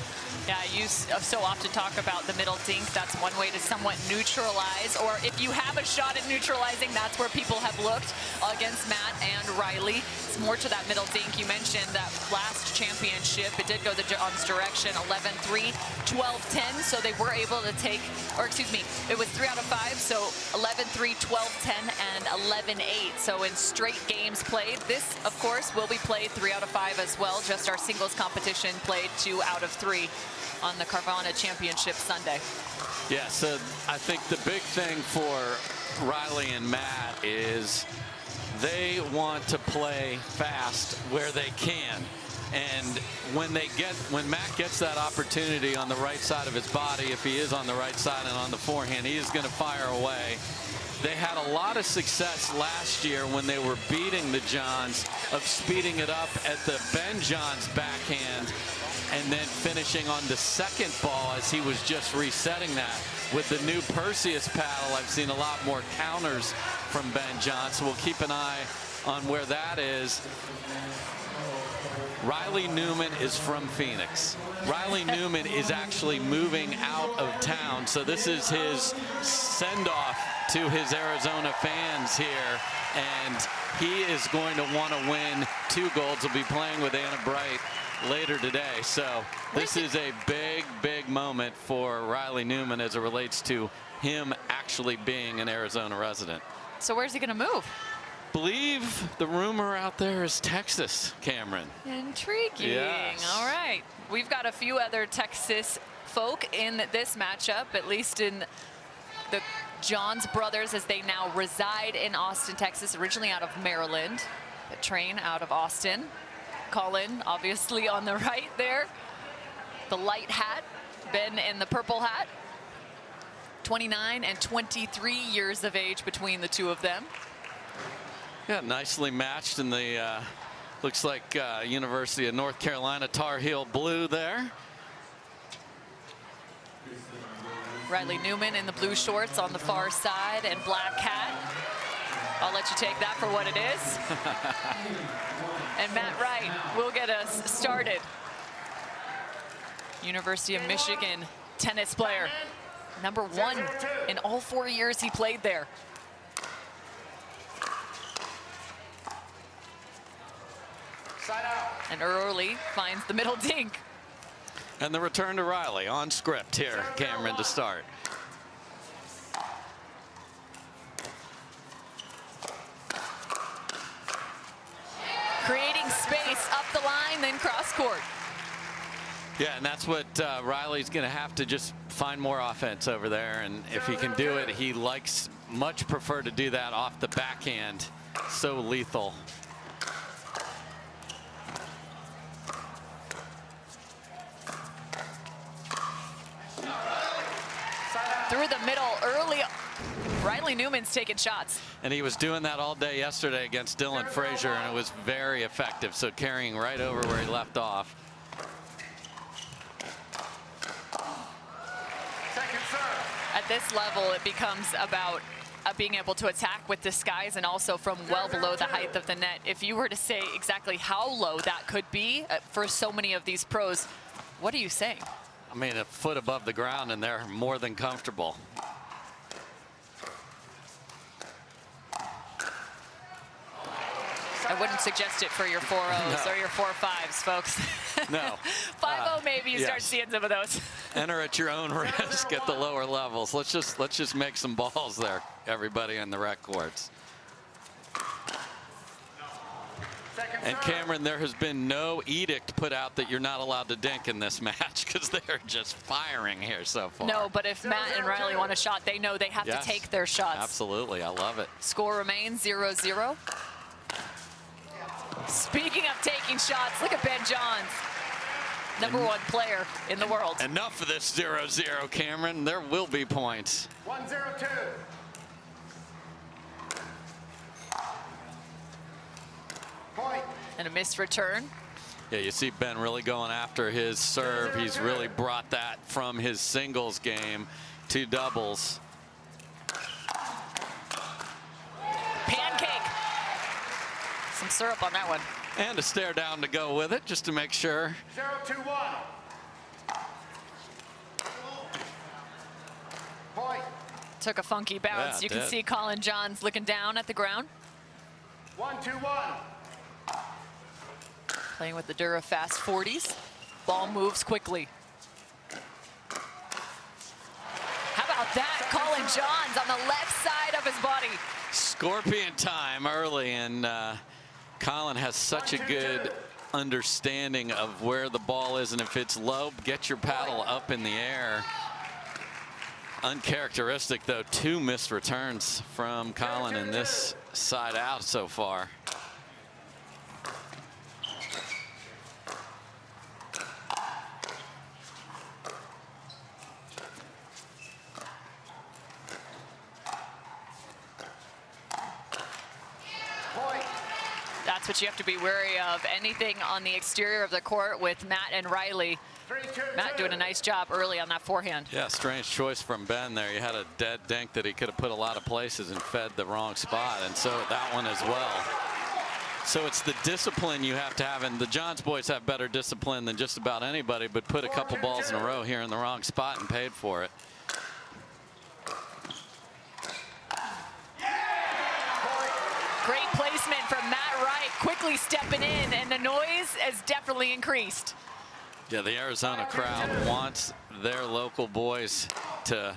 Yeah, you so often talk about the middle dink. That's one way to somewhat neutralize, or if you have a shot at neutralizing, that's where people have looked against Matt and Riley. It's more to that middle dink. You mentioned that last championship, it did go the Johns' direction, 11-3, 12-10, so they were able to take, or excuse me, it was 3 out of 5, so 11-3, 12-10, and 11-8. So in straight games played, this, of course, will be played 3 out of 5 as well. Just our singles competition played 2 out of 3. On the Carvana Championship Sunday. Yeah, so I think the big thing for Riley and Matt is they want to play fast where they can. And when Matt gets that opportunity on the right side of his body, if he is on the right side and on the forehand, he is going to fire away. They had a lot of success last year when they were beating the Johns of speeding it up at the Ben Johns backhand and then finishing on the second ball as he was just resetting that. With the new Perseus paddle, I've seen a lot more counters from Ben Johns, so we'll keep an eye on where that is. Riley Newman is from Phoenix. Riley Newman is actually moving out of town, so this is his send-off to his Arizona fans here, and he is going to want to win 2 golds. He'll be playing with Anna Bright later today, so this is a big, big moment for Riley Newman as it relates to him actually being an Arizona resident. So where's he going to move? Believe the rumor out there is Texas, Cameron. Intriguing. Yes. All right. We've got a few other Texas folk in this matchup, at least in the Johns brothers, as they now reside in Austin, Texas, originally out of Maryland, but train out of Austin. Colin, obviously, on the right there. The light hat. Ben in the purple hat. 29 and 23 years of age between the two of them. Yeah, nicely matched in the, looks like University of North Carolina Tar Heel blue there. Riley Newman in the blue shorts on the far side and black hat. I'll let you take that for what it is. And Matt Wright will get us started. University of Michigan tennis player. #1 in all 4 years he played there. And early finds the middle dink. And the return to Riley on script here, Cameron, to start. Creating space up the line, then cross court. Yeah, and that's what Riley's going to have to just find more offense over there. And if he can do it, he much prefer to do that off the backhand. So lethal. Through the middle early. Riley Newman's taking shots. And he was doing that all day yesterday against Dylan Frazier, and it was very effective. So carrying right over where he left off. At this level, it becomes about being able to attack with disguise and also from well below the height of the net. If you were to say exactly how low that could be for so many of these pros, what are you saying? I mean, a foot above the ground, and they're more than comfortable. I wouldn't suggest it for your 4-0s or your 4-5s, folks. No. 5-0 maybe you start yes. seeing some of those. Enter at your own risk at the lower levels. Let's just make some balls there, everybody in the rec courts. And Cameron, there has been no edict put out that you're not allowed to dink in this match because they're just firing here so far. No, but if Matt and Riley want a shot, they know they have to take their shots. Absolutely, I love it. Score remains 0-0. Speaking of taking shots, look at Ben Johns, #1 player in the world. Enough of this 0-0, Cameron. There will be points. 1-0-2. Point. And a missed return. Yeah, you see Ben really going after his serve. He's really brought that from his singles game to doubles. Pancake. Some syrup on that one. And a stare down to go with it, just to make sure. 0-2-1. Point. Took a funky bounce. Yeah, you can did. see Colin Johns looking down at the ground. 1-2-1. Playing with the Dura Fast 40s. Ball moves quickly. How about that? Colin Johns on the left side of his body. Scorpion time early, and Colin has such a good understanding of where the ball is, and if it's low, get your paddle up in the air. Uncharacteristic, though, 2 missed returns from Colin in this side out so far. That's what you have to be wary of. Anything on the exterior of the court with Matt and Riley. Matt doing a nice job early on that forehand. Yeah, strange choice from Ben there. He had a dead dink that he could have put a lot of places and fed the wrong spot, and so that one as well. So it's the discipline you have to have, and the Johns boys have better discipline than just about anybody, but put a couple balls in a row here in the wrong spot and paid for it. Great placement from Matt Wright, quickly stepping in, and the noise has definitely increased. Yeah, the Arizona crowd wants their local boys to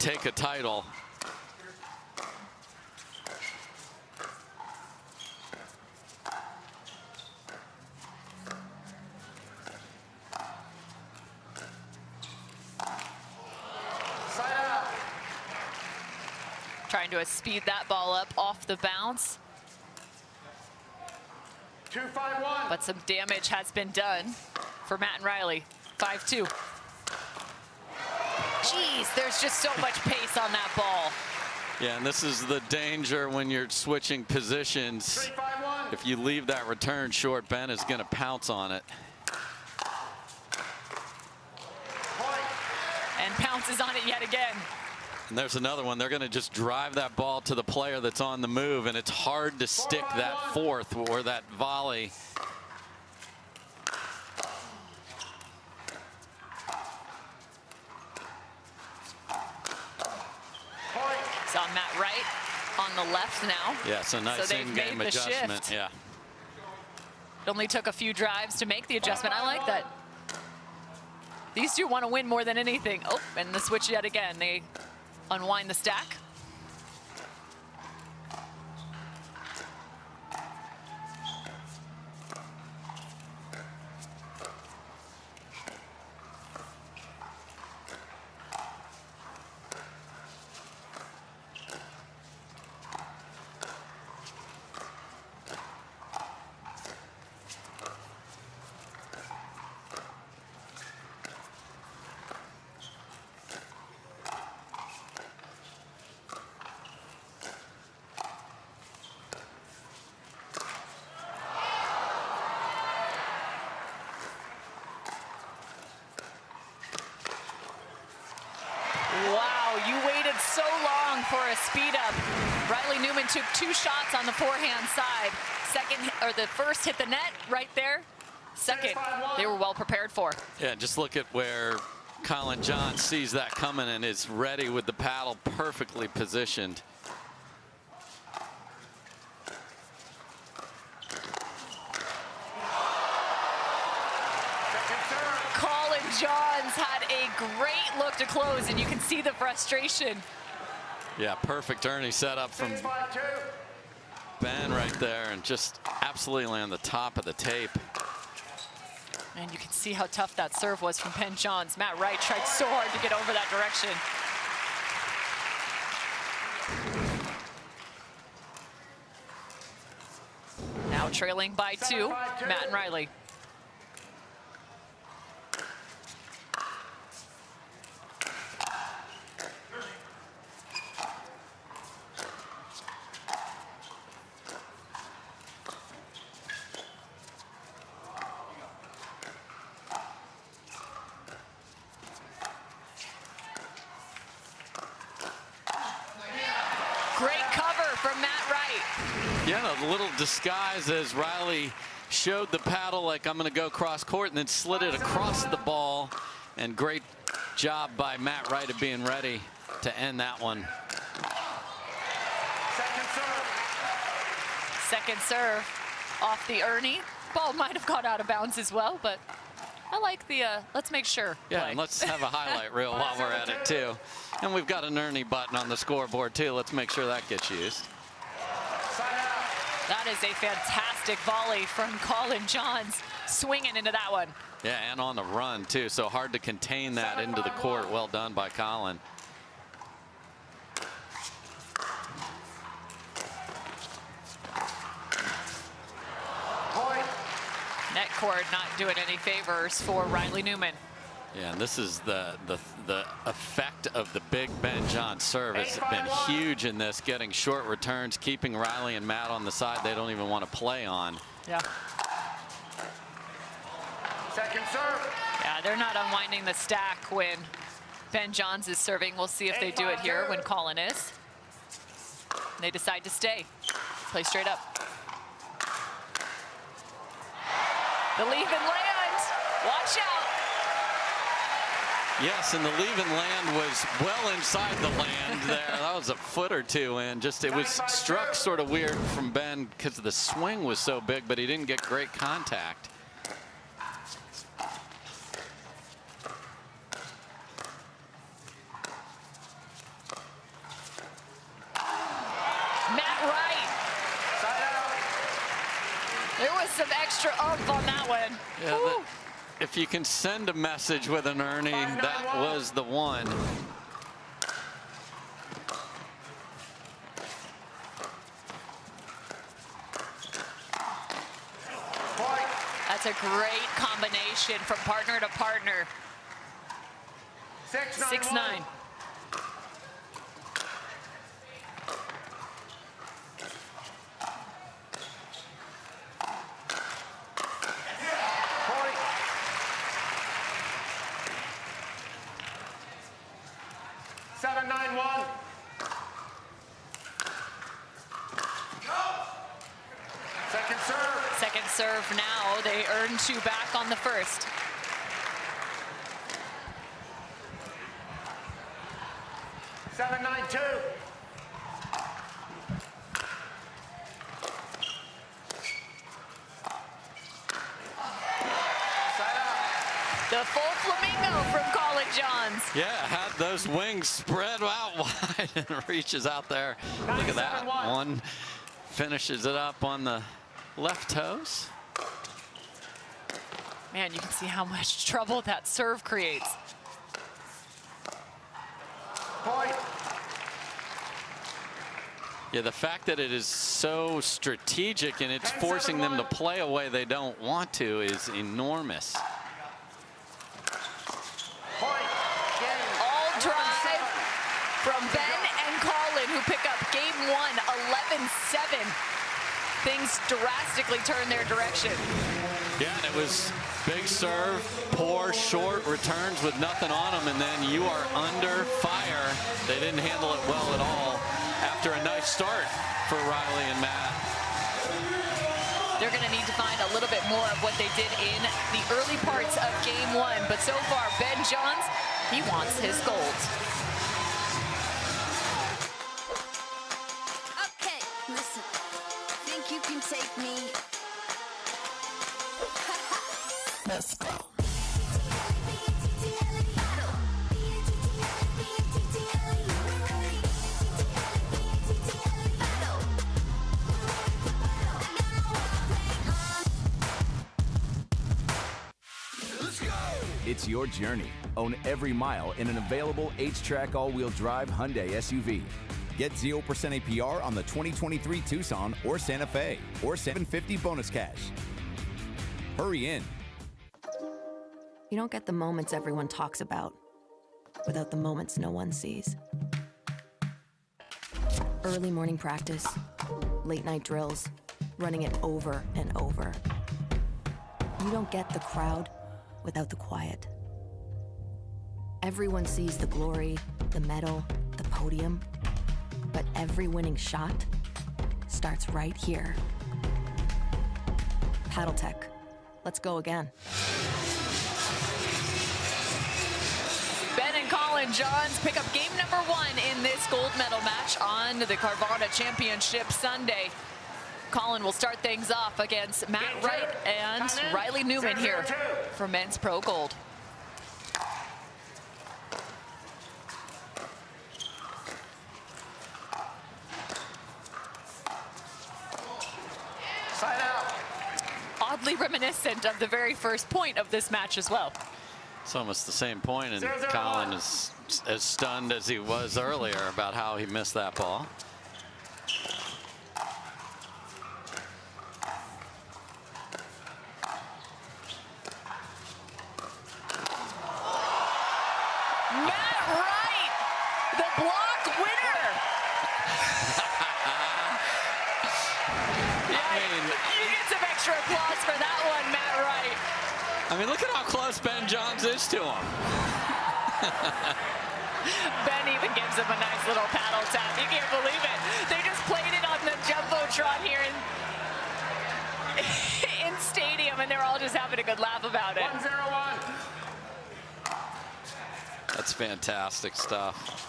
take a title. Trying to speed that ball up off the bounce. 2-5-1. But some damage has been done for Matt and Riley. 5-2. Jeez, there's just so much pace on that ball. Yeah, and this is the danger when you're switching positions. 3-5-1. If you leave that return short, Ben is going to pounce on it. And pounces on it yet again. And there's another one. They're going to just drive that ball to the player that's on the move, and it's hard to stick that fourth or that volley. Saw Matt Wright on the left now. Yeah, so nice in-game adjustment. Shift. Yeah. It only took a few drives to make the adjustment. I like that. These two want to win more than anything. Oh, and the switch yet again. They unwind the stack. so long for a speed up. Riley Newman took 2 shots on the forehand side. The first hit the net right there. Second, they were well prepared for. Yeah, just look at where Colin John sees that coming and is ready with the paddle perfectly positioned. Colin Johns had a great look to close, and you can see the frustration. Yeah, perfect Ernie setup from Ben right there, and just absolutely on the top of the tape. And you can see how tough that serve was from Ben Johns. Matt Wright tried so hard to get over that direction. Now trailing by 2, Matt and Riley. Yeah, a little disguise as Riley showed the paddle like I'm going to go cross court and then slid it across the ball. And great job by Matt Wright of being ready to end that one. Second serve off the Ernie. Ball might have gone out of bounds as well, but I like the let's make sure. Yeah, play. and let's have a highlight reel while we're at it too. And we've got an Ernie button on the scoreboard too. Let's make sure that gets used. That is a fantastic volley from Colin Johns, swinging into that one. Yeah, and on the run too, so hard to contain that into the court. Well done by Colin. Net court not doing any favors for Riley Newman. Yeah, and this is the effect of the big Ben Johns serve. It's been huge in this, getting short returns, keeping Riley and Matt on the side they don't even want to play on. Yeah. Second serve. Yeah, they're not unwinding the stack when Ben Johns is serving. We'll see if they do it here when Colin is. They decide to stay. Play straight up. The leave and land. Watch out. Yes, and the leave and land was well inside the land there. That was a foot or two in. Just it was struck sort of weird from Ben because the swing was so big, but he didn't get great contact. Matt Wright. There was some extra oomph on that one. Yeah, if you can send a message with an Ernie, that was the one. That's a great combination from partner to partner. 6-9. Serve now. They earn 2 back on the first. Seven, 9-2. The full flamingo from Colin Johns. Yeah, had those wings spread out wide and reaches out there. Look at that. One finishes it up on the left toes. Man, you can see how much trouble that serve creates. Point. Yeah, the fact that it is so strategic and it's forcing them to play a way they don't want to is enormous. All drive from Ben and Colin, who pick up game 1, 11-7. things drastically turn their direction. Yeah, and it was big serve, poor, short returns with nothing on them, and then you are under fire. They didn't handle it well at all after a nice start for Riley and Matt. They're going to need to find a little bit more of what they did in the early parts of game one. But so far, Ben Johns, he wants his gold. Okay, listen. Think you can take me? Let's go. It's your journey. Own every mile in an available H-Track all-wheel drive Hyundai SUV. Get 0% APR on the 2023 Tucson or Santa Fe or $750 bonus cash. Hurry in. You don't get the moments everyone talks about without the moments no one sees. Early morning practice, late night drills, running it over and over. You don't get the crowd without the quiet. Everyone sees the glory, the medal, the podium, but every winning shot starts right here. Paddle Tech. Let's go again. Ben and Colin Johns pick up game number 1 in this gold medal match on the Carvana Championship Sunday. Colin will start things off against Matt Wright and Riley Newman here for men's pro gold. Side out. Oddly reminiscent of the very first point of this match as well. It's almost the same point, and Colin is as stunned as he was earlier about how he missed that ball. Matt Wright, the block winner. You get some extra applause for that one, Matt Wright. I mean, look at how close Ben Johns is to him. Ben even gives him a nice little paddle tap. You can't believe it. They just played it on the Jumbotron here in stadium, and they're all just having a good laugh about it. 1-0-1. That's fantastic stuff.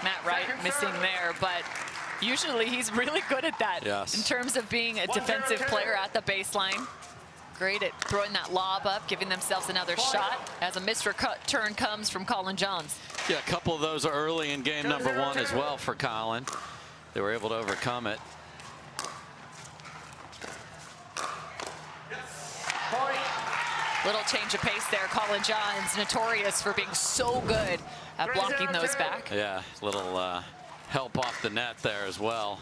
Matt Wright missing there, but usually he's really good at that. Yes. In terms of being a defensive player at the baseline. Great at throwing that lob up, giving themselves another shot as a missed return comes from Colin Johns. Yeah, a couple of those early in game number 1 as well for Colin. They were able to overcome it. Little change of pace there. Colin Johns, notorious for being so good at blocking those back. Yeah, little help off the net there as well.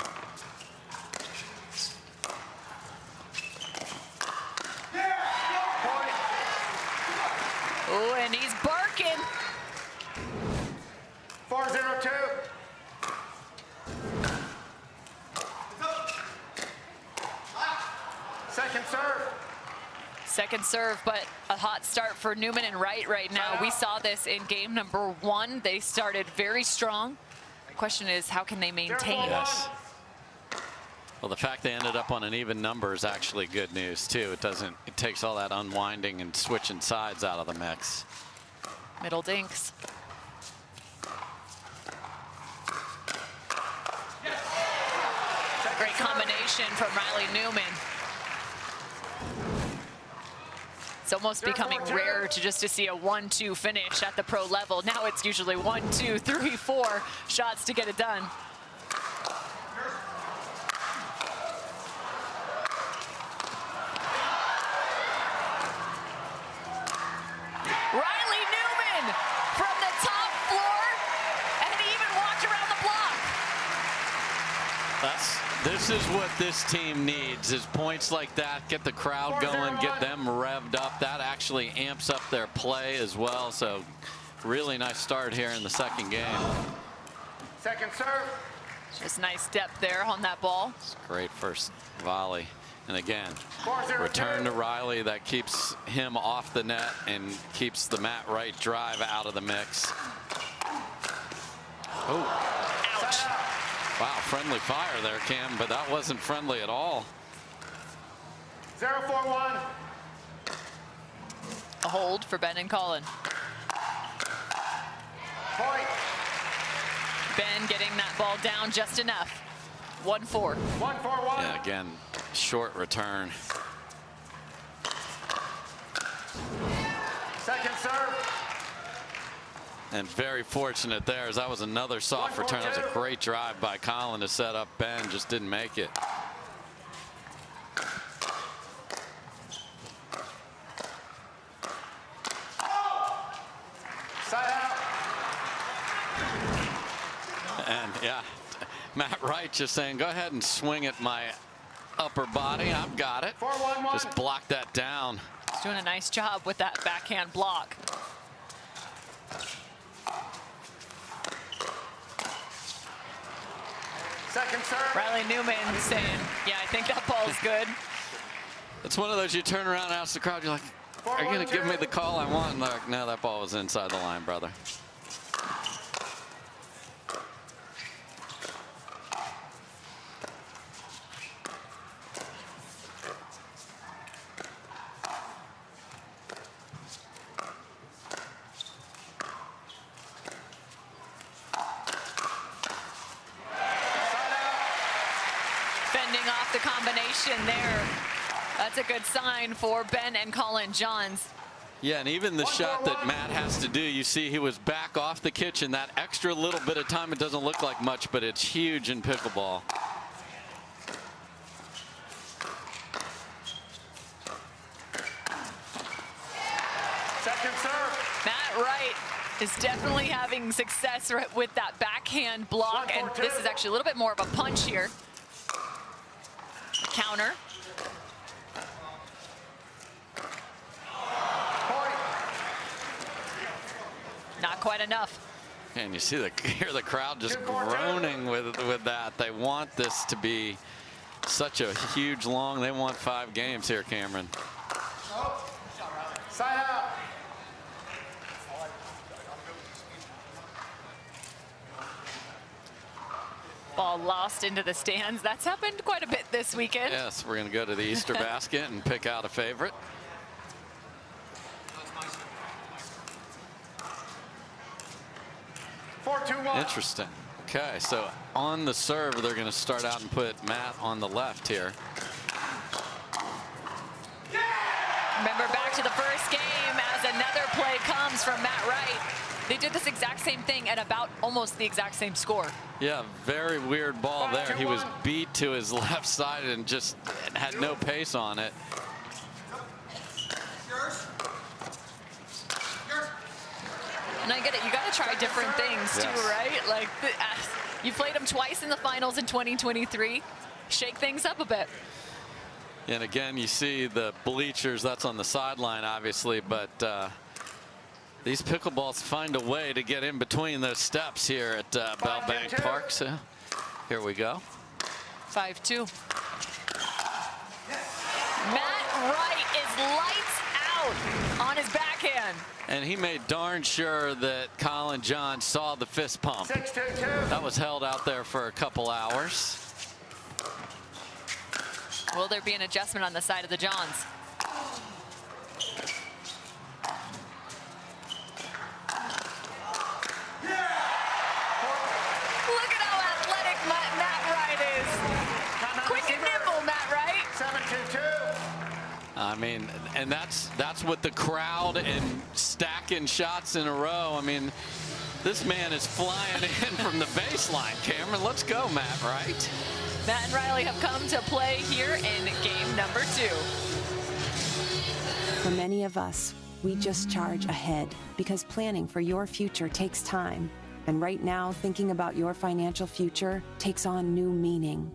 Oh, and he's barking. 4-0-2. Second serve. Second serve, but a hot start for Newman and Wright right now. We saw this in game number 1. They started very strong. The question is, how can they maintain? Yes. Well, the fact they ended up on an even number is actually good news too. It takes all that unwinding and switching sides out of the mix. Middle dinks. Great combination from Riley Newman. It's almost becoming rare to see a 1-2 finish at the pro level. Now it's usually 1, 2, 3, 4 shots to get it done. Riley Newman from the top floor, and he even walked around the block. This is what this team needs, is points like that, get the crowd going, get them revved up. That actually amps up their play as well. So Really nice start here in the second game. Second serve. Just nice depth there on that ball. Great first volley. And again, 4-0-2. return to Riley. That keeps him off the net and keeps the Matt Wright drive out of the mix. Oh. Ouch. Wow, friendly fire there, Cam, but that wasn't friendly at all. 0-4-1. A hold for Ben and Colin. Point. Ben getting that ball down just enough. 1-4. 1-4-1. Yeah, again, short return. Second serve. And very fortunate there, as that was another soft return. That was a great drive by Colin to set up Ben, just didn't make it. Side out. And yeah, Matt Wright just saying, go ahead and swing at my upper body. I've got it. 4-1-1. Just block that down. He's doing a nice job with that backhand block. Second serve. Riley Newman saying, yeah, I think that ball's good. It's one of those you turn around and ask the crowd, you're like, are you going to give me the call I want? And they're like, no, that ball was inside the line, brother. Fending off the combination there. That's a good sign for Ben and Colin Johns. Yeah, and even the shot that Matt has to do, you see he was back off the kitchen. That extra little bit of time, it doesn't look like much, but it's huge in pickleball. Second serve. Matt Wright is definitely having success with that backhand block, and this is actually a little bit more of a punch here. Counter. Not quite enough. And you see hear the crowd just groaning with that. They want this to be such a huge long. They want 5 games here, Cameron. Side out. Ball lost into the stands. That's happened quite a bit this weekend. Yes, we're going to go to the Easter basket and pick out a favorite. Interesting. Okay, so on the serve, they're going to start out and put Matt on the left here. Remember back to the first game as another play comes from Matt Wright. They did this exact same thing at about almost the exact same score. Yeah, very weird ball there. He was beat to his left side and just had no pace on it. And I get it, you got to try different things too, Yes. right? Like, you played them twice in the finals in 2023. Shake things up a bit. And again, you see the bleachers, that's on the sideline, obviously, but these pickleballs find a way to get in between those steps here at Bellbank Park. So here we go. 5-2. Matt Wright is lights out on his backhand. And he made darn sure that Colin John saw the fist pump. 6-2-2. That was held out there for a couple hours. Will there be an adjustment on the side of the Johns? Look at how athletic Matt Wright is. Quick and nimble, Matt Wright. 7-2-2. I mean, and that's what the crowd and stacking shots in a row. I mean, this man is flying in from the baseline, Cameron. Let's go, Matt Wright. Matt and Riley have come to play here in game number 2. For many of us, we just charge ahead because planning for your future takes time. And right now, thinking about your financial future takes on new meaning.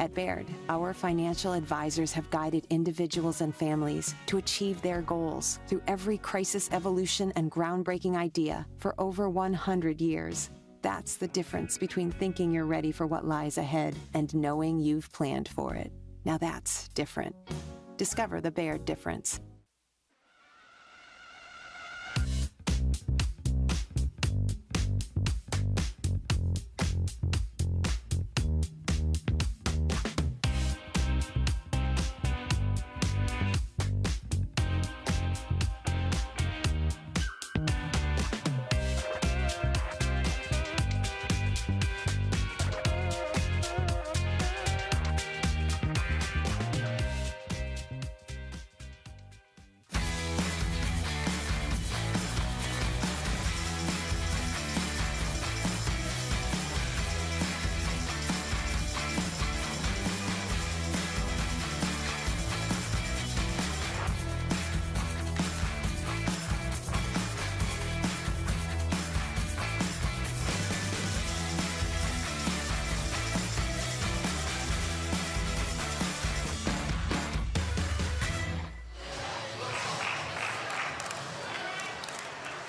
At Baird, our financial advisors have guided individuals and families to achieve their goals through every crisis evolution and groundbreaking idea for over 100 years. That's the difference between thinking you're ready for what lies ahead and knowing you've planned for it. Now that's different. Discover the Baird difference.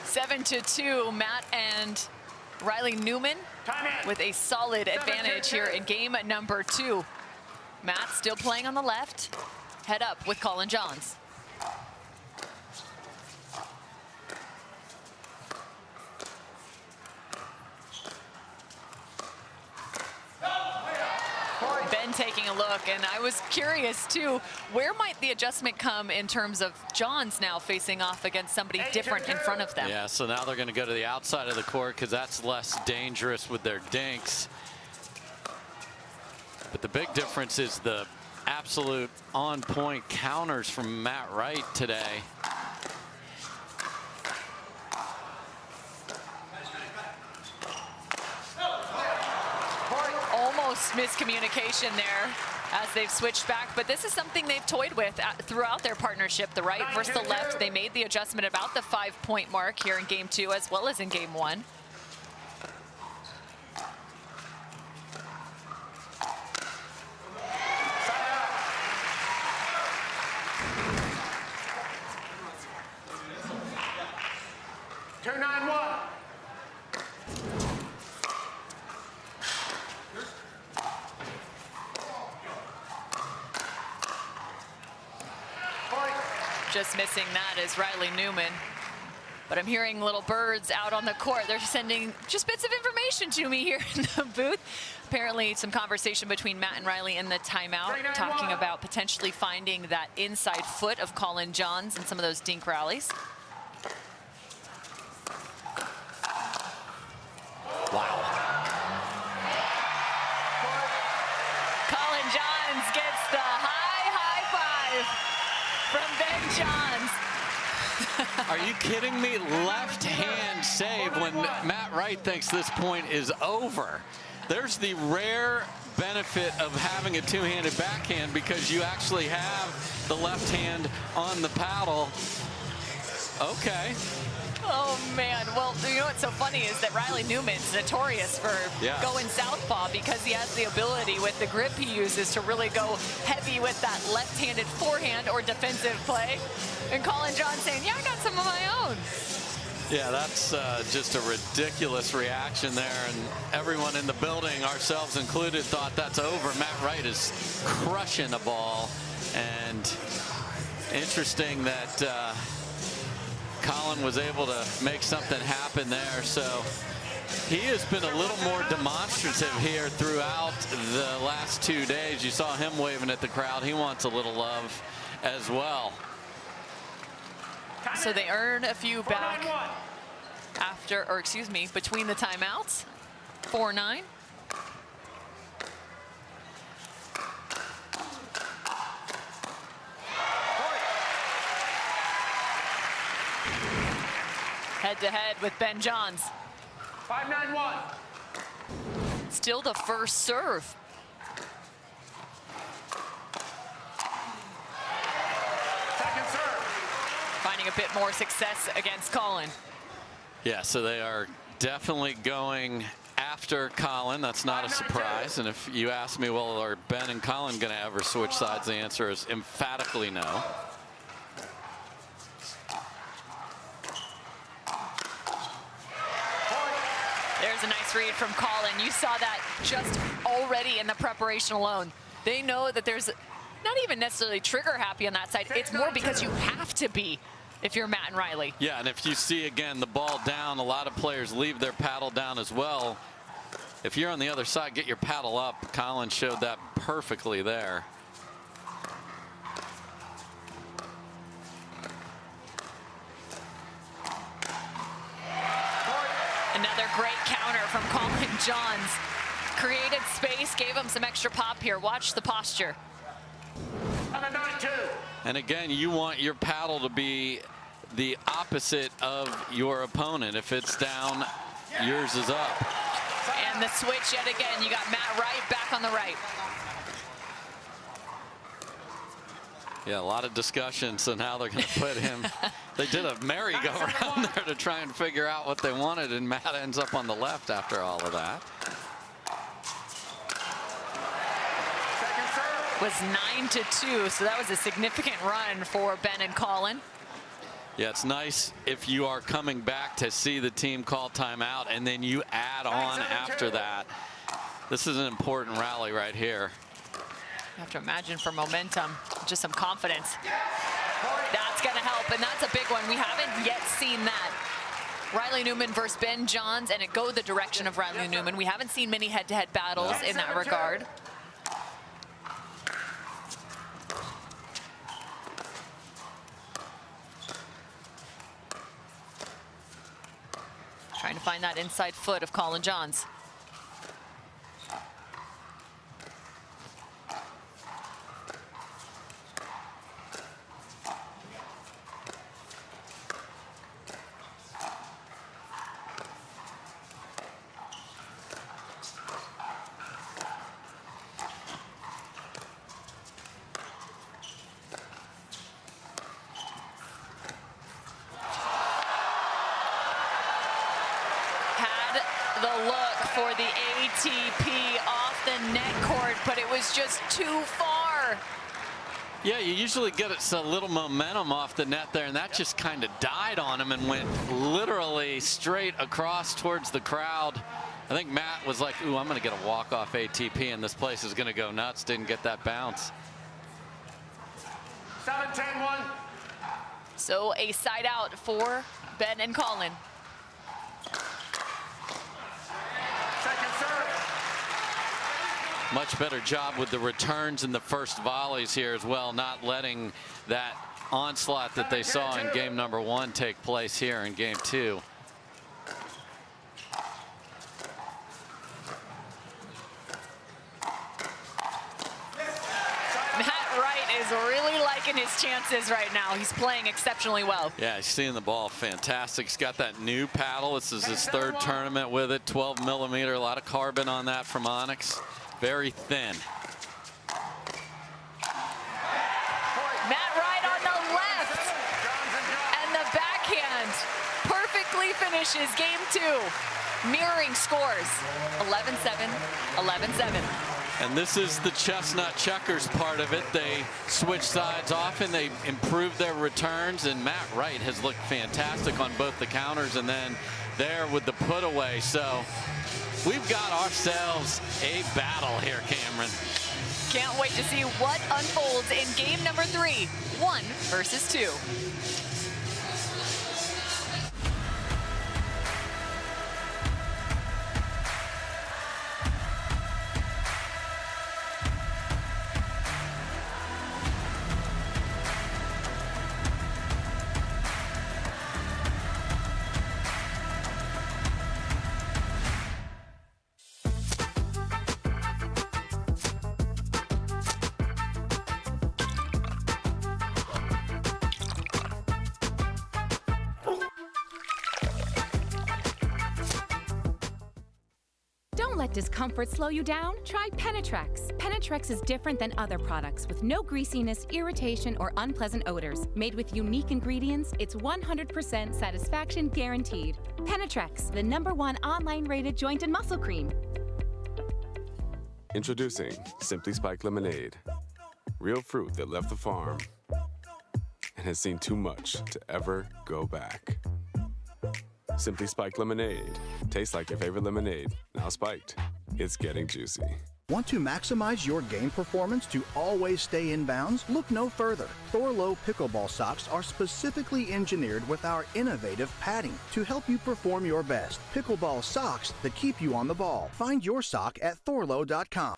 Seven to 2, Matt and Riley Newman with a solid advantage here in game number 2. Matt still playing on the left, head up with Colin Johns. Ben taking a look, and I was curious too, where might the adjustment come in terms of Johns now facing off against somebody different in front of them? Yeah, so now they're going to go to the outside of the court because that's less dangerous with their dinks. But the big difference is the absolute on-point counters from Matt Wright today. Almost miscommunication there as they've switched back, but this is something they've toyed with throughout their partnership. The right versus the left, they made the adjustment about the 5-point mark here in game 2 as well as in game 1. Just missing that is Riley Newman. But I'm hearing little birds out on the court. They're sending just bits of information to me here in the booth. Apparently some conversation between Matt and Riley in the timeout, talking about potentially finding that inside foot of Colin Johns in some of those dink rallies. Wow. Colin Johns gets the high five from Ben Johns. Are you kidding me? Left hand save when Matt Wright thinks this point is over. There's the rare benefit of having a two-handed backhand because you actually have the left hand on the paddle. Okay. Oh man, well, you know what's so funny is that Riley Newman's notorious for going southpaw because he has the ability with the grip he uses to really go heavy with that left-handed forehand or defensive play. And Colin Johns saying, yeah, I got some of my own. Yeah, that's just a ridiculous reaction there, and everyone in the building, ourselves included, thought that's over. Matt Wright is crushing the ball, and interesting that Colin was able to make something happen there. So he has been a little more demonstrative here throughout the last 2 days. You saw him waving at the crowd. He wants a little love as well. So they earn a few back after, or excuse me, between the timeouts. 4-9. Head-to-head with Ben Johns. 5-9-1. Still the first serve. Second serve. Finding a bit more success against Colin. Yeah, so they are definitely going after Colin. That's not a surprise. And if you ask me, well, are Ben and Colin going to ever switch sides? The answer is emphatically no. There's a nice read from Colin. You saw that just already in the preparation alone. They know that there's not even necessarily trigger happy on that side. It's more because you have to be if you're Matt and Riley. Yeah, and if you see, again, the ball down, a lot of players leave their paddle down as well. If you're on the other side, get your paddle up. Colin showed that perfectly there. Another great counter from Colin Johns. Created space, gave him some extra pop here. Watch the posture. And again, you want your paddle to be the opposite of your opponent. If it's down, yours is up. And the switch yet again. You got Matt Wright back on the right. Yeah, a lot of discussions on how they're going to put him. They did a merry-go-round there to try and figure out what they wanted, and Matt ends up on the left after all of that. Was 9-2, so that was a significant run for Ben and Colin. Yeah, it's nice if you are coming back to see the team call timeout and then you add on after that. This is an important rally right here. You have to imagine for momentum, just some confidence. That's going to help, and that's a big one. We haven't yet seen that. Riley Newman versus Ben Johns, and it go the direction of Riley Newman. We haven't seen many head-to-head battles in that regard. Trying to find that inside foot of Colin Johns. The look for the ATP off the net court, but it was just too far. Yeah, you usually get a little momentum off the net there, and that just kind of died on him and went literally straight across towards the crowd. I think Matt was like, ooh, I'm going to get a walk-off ATP, and this place is going to go nuts. Didn't get that bounce. 7-10-1. So a side out for Ben and Colin. Much better job with the returns in the first volleys here as well, not letting that onslaught that they saw in game number 1 take place here in game 2. Matt Wright is really liking his chances right now. He's playing exceptionally well. Yeah, he's seeing the ball fantastic. He's got that new paddle. This is his 3rd tournament with it, 12 millimeter, a lot of carbon on that from Onyx. Very thin. Matt Wright on the left. And the backhand perfectly finishes game 2. Mirroring scores. 11-7, 11-7. And this is the chestnut checkers part of it. They switch sides often. They improve their returns. And Matt Wright has looked fantastic on both the counters and then there with the put away. So we've got ourselves a battle here, Cameron. Can't wait to see what unfolds in game number 3, 1 versus 2. Don't let discomfort slow you down. Try Penetrex. Penetrex is different than other products with no greasiness, irritation, or unpleasant odors. Made with unique ingredients, it's 100% satisfaction guaranteed. Penetrex, the #1 online rated joint and muscle cream. Introducing Simply Spiked Lemonade. Real fruit that left the farm and has seen too much to ever go back. Simply Spiked Lemonade. Tastes like your favorite lemonade. Now spiked. It's getting juicy. Want to maximize your game performance to always stay in bounds? Look no further. Thorlo pickleball socks are specifically engineered with our innovative padding to help you perform your best. Pickleball socks that keep you on the ball. Find your sock at thorlo.com.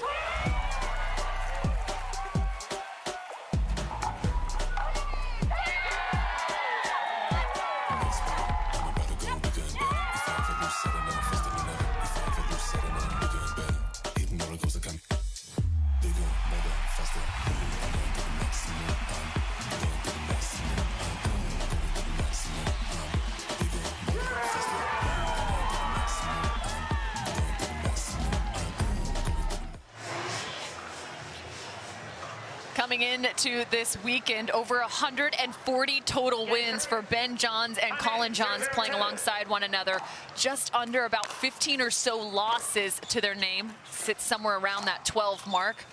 Coming into this weekend, over 140 total wins for Ben Johns and Colin Johns playing alongside one another. Just under about 15 or so losses to their name. Sits somewhere around that 12 mark.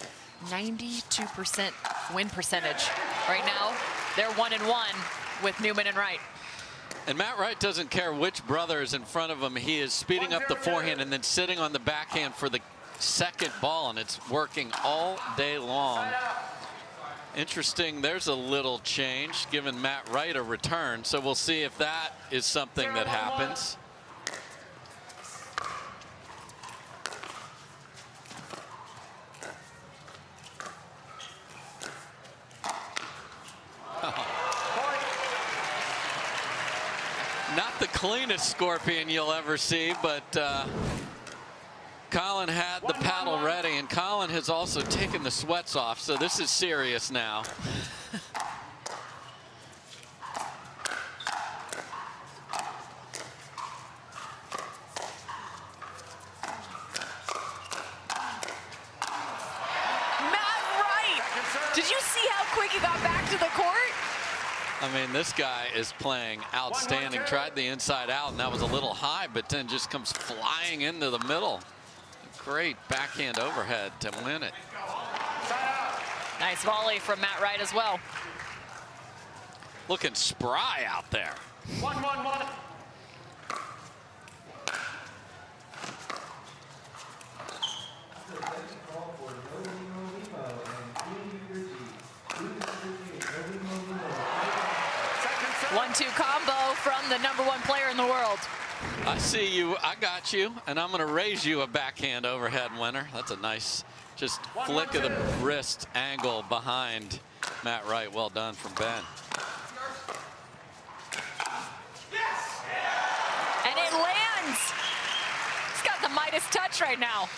92% win percentage. Right now, they're 1-1 with Newman and Wright. And Matt Wright doesn't care which brother is in front of him. He is speeding up the forehand and then sitting on the backhand for the second ball, and it's working all day long. Interesting, there's a little change, giving Matt Wright a return, so we'll see if that is something that happens. Not the cleanest scorpion you'll ever see, but Colin had the paddle ready, and Colin has also taken the sweats off, so this is serious now. Matt Wright! Did you see how quick he got back to the court? I mean, this guy is playing outstanding. Tried the inside out, and that was a little high, but then just comes flying into the middle. Great backhand overhead to win it. Nice volley from Matt Wright as well. Looking spry out there. 1-1-1. One-two combo from the #1 player in the world. I see you, I got you, and I'm going to raise you a backhand overhead winner. That's a nice, just flick of the wrist angle behind Matt Wright. Well done from Ben. And it lands. He's got the Midas touch right now.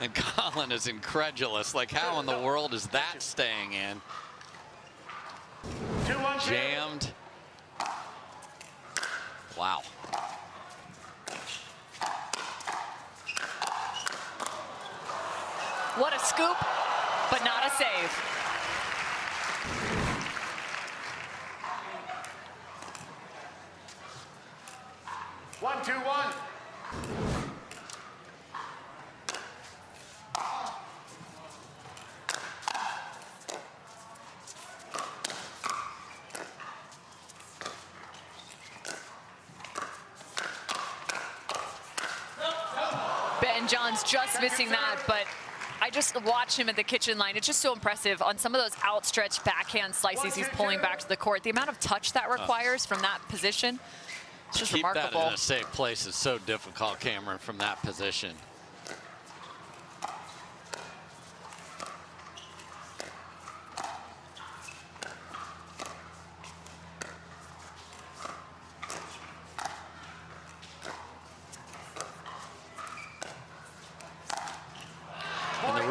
And Colin is incredulous. Like, how in the world is that staying in? Jammed. Wow. What a scoop, but not a save. One, two, one. Ben Johns just missing that, but I just watch him at the kitchen line. It's just so impressive on some of those outstretched backhand slices he's pulling back to the court. The amount of touch that requires from that position, it's just Keep remarkable. that in a safe place is so difficult, Cameron, from that position.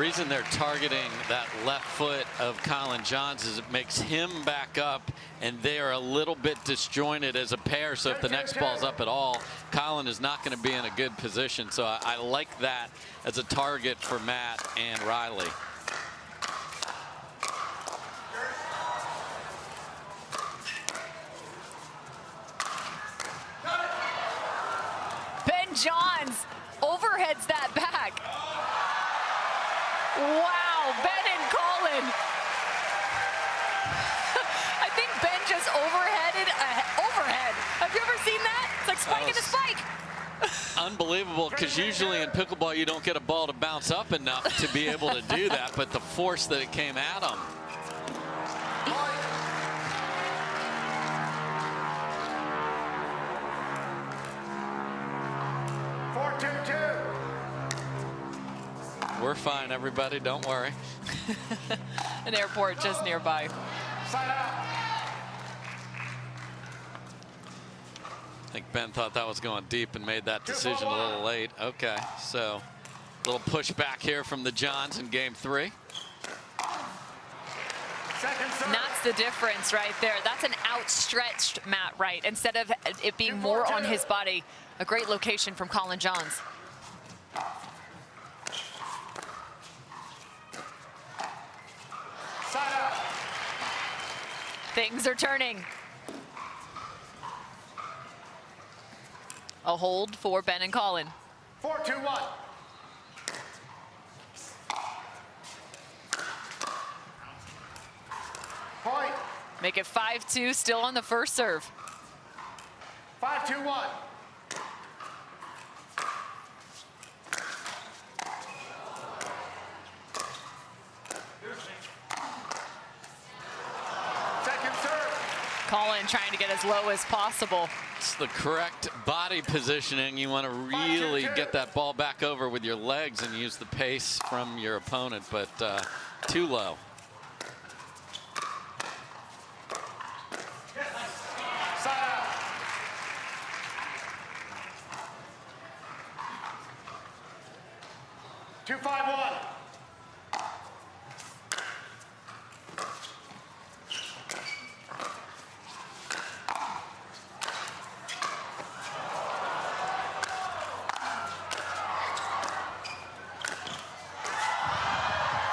reason they're targeting that left foot of Colin Johns is it makes him back up, and they are a little bit disjointed as a pair. So if the next ball's up at all, Colin is not going to be in a good position. So I like that as a target for Matt and Riley. Ben Johns overheads that back. Wow, Ben and Colin. I think Ben just overheaded overhead. Have you ever seen that? It's like spiking a spike. Unbelievable, because usually in pickleball you don't get a ball to bounce up enough to be able to do that, but the force that it came at him. 4-2-2. We're fine, everybody. Don't worry. An airport just nearby. Side out. I think Ben thought that was going deep and made that decision a little late. Okay, so a little pushback here from the Johns in game 3. And that's the difference right there. That's an outstretched Matt Wright instead of it being more on his body. A great location from Colin Johns. Side out. Things are turning. A hold for Ben and Colin. 4-2-1. Point. Make it 5-2, still on the first serve. 5-2-1. Second serve. Colin trying to get as low as possible. It's the correct body positioning. You want to really get that ball back over with your legs and use the pace from your opponent, but too low. Side out. Two, 5-1.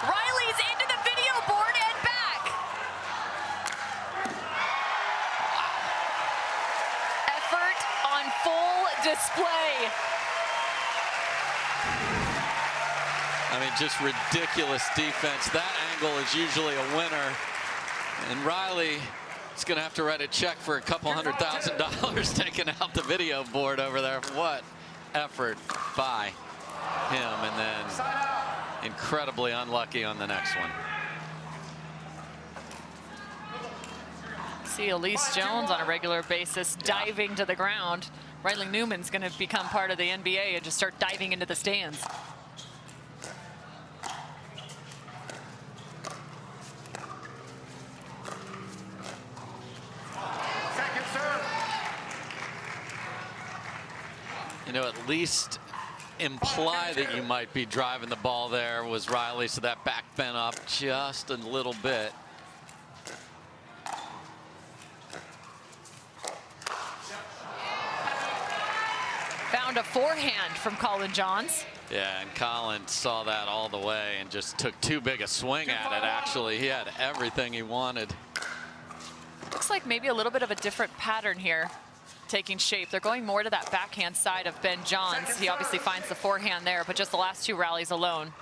Riley's into the video board and back. Effort on full display. I mean, just ridiculous defense. That angle is usually a winner. And Riley is going to have to write a check for a couple $100,000 taking out the video board over there. What effort by him. And then incredibly unlucky on the next one. See Elise Jones on a regular basis diving to the ground. Riley Newman's going to become part of the NBA and just start diving into the stands. Second serve. You know, at least imply that you might be driving the ball there was Riley, so that back bent up just a little bit. Found a forehand from Colin Johns. Yeah, and Colin saw that all the way and just took too big a swing at it, actually. He had everything he wanted. Looks like maybe a little bit of a different pattern here taking shape. They're going more to that backhand side of Ben Johns. He obviously finds the forehand there, but just the last two rallies alone.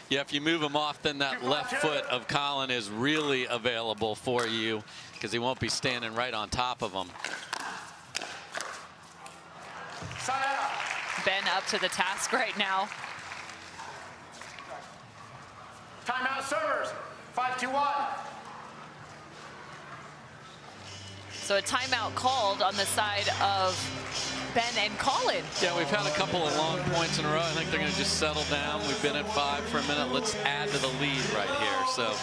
Yeah, if you move him off, then that left foot of Colin is really available for you because he won't be standing right on top of him. Ben up to the task right now. Timeout servers. 5-2-1. So a timeout called on the side of Ben and Colin. Yeah, we've had a couple of long points in a row. I think they're going to just settle down. We've been at 5 for a minute. Let's add to the lead right here. So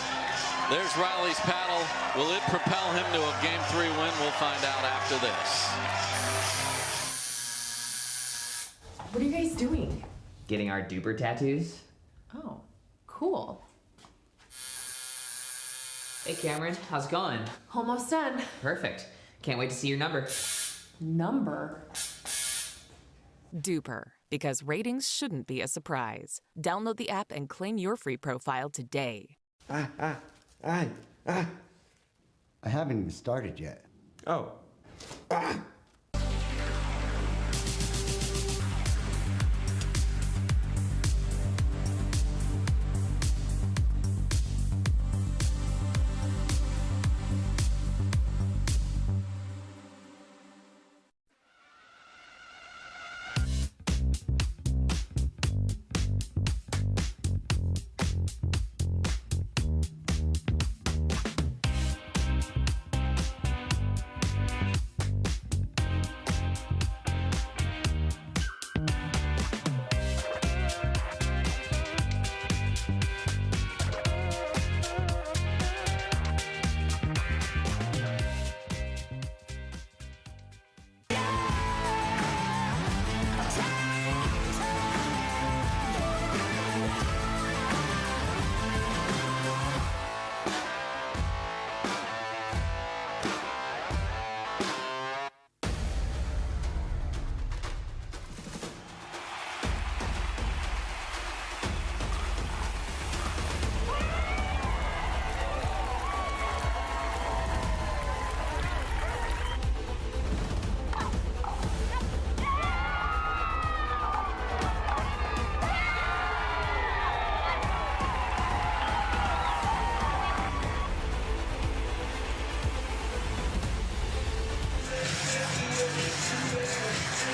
there's Riley's paddle. Will it propel him to a Game 3 win? We'll find out after this. What are you guys doing? Getting our duper tattoos. Oh, cool. Cool. Hey Cameron, how's it going? Almost done. Perfect. Can't wait to see your number. Number? Duper, because ratings shouldn't be a surprise. Download the app and claim your free profile today. I haven't even started yet. Oh.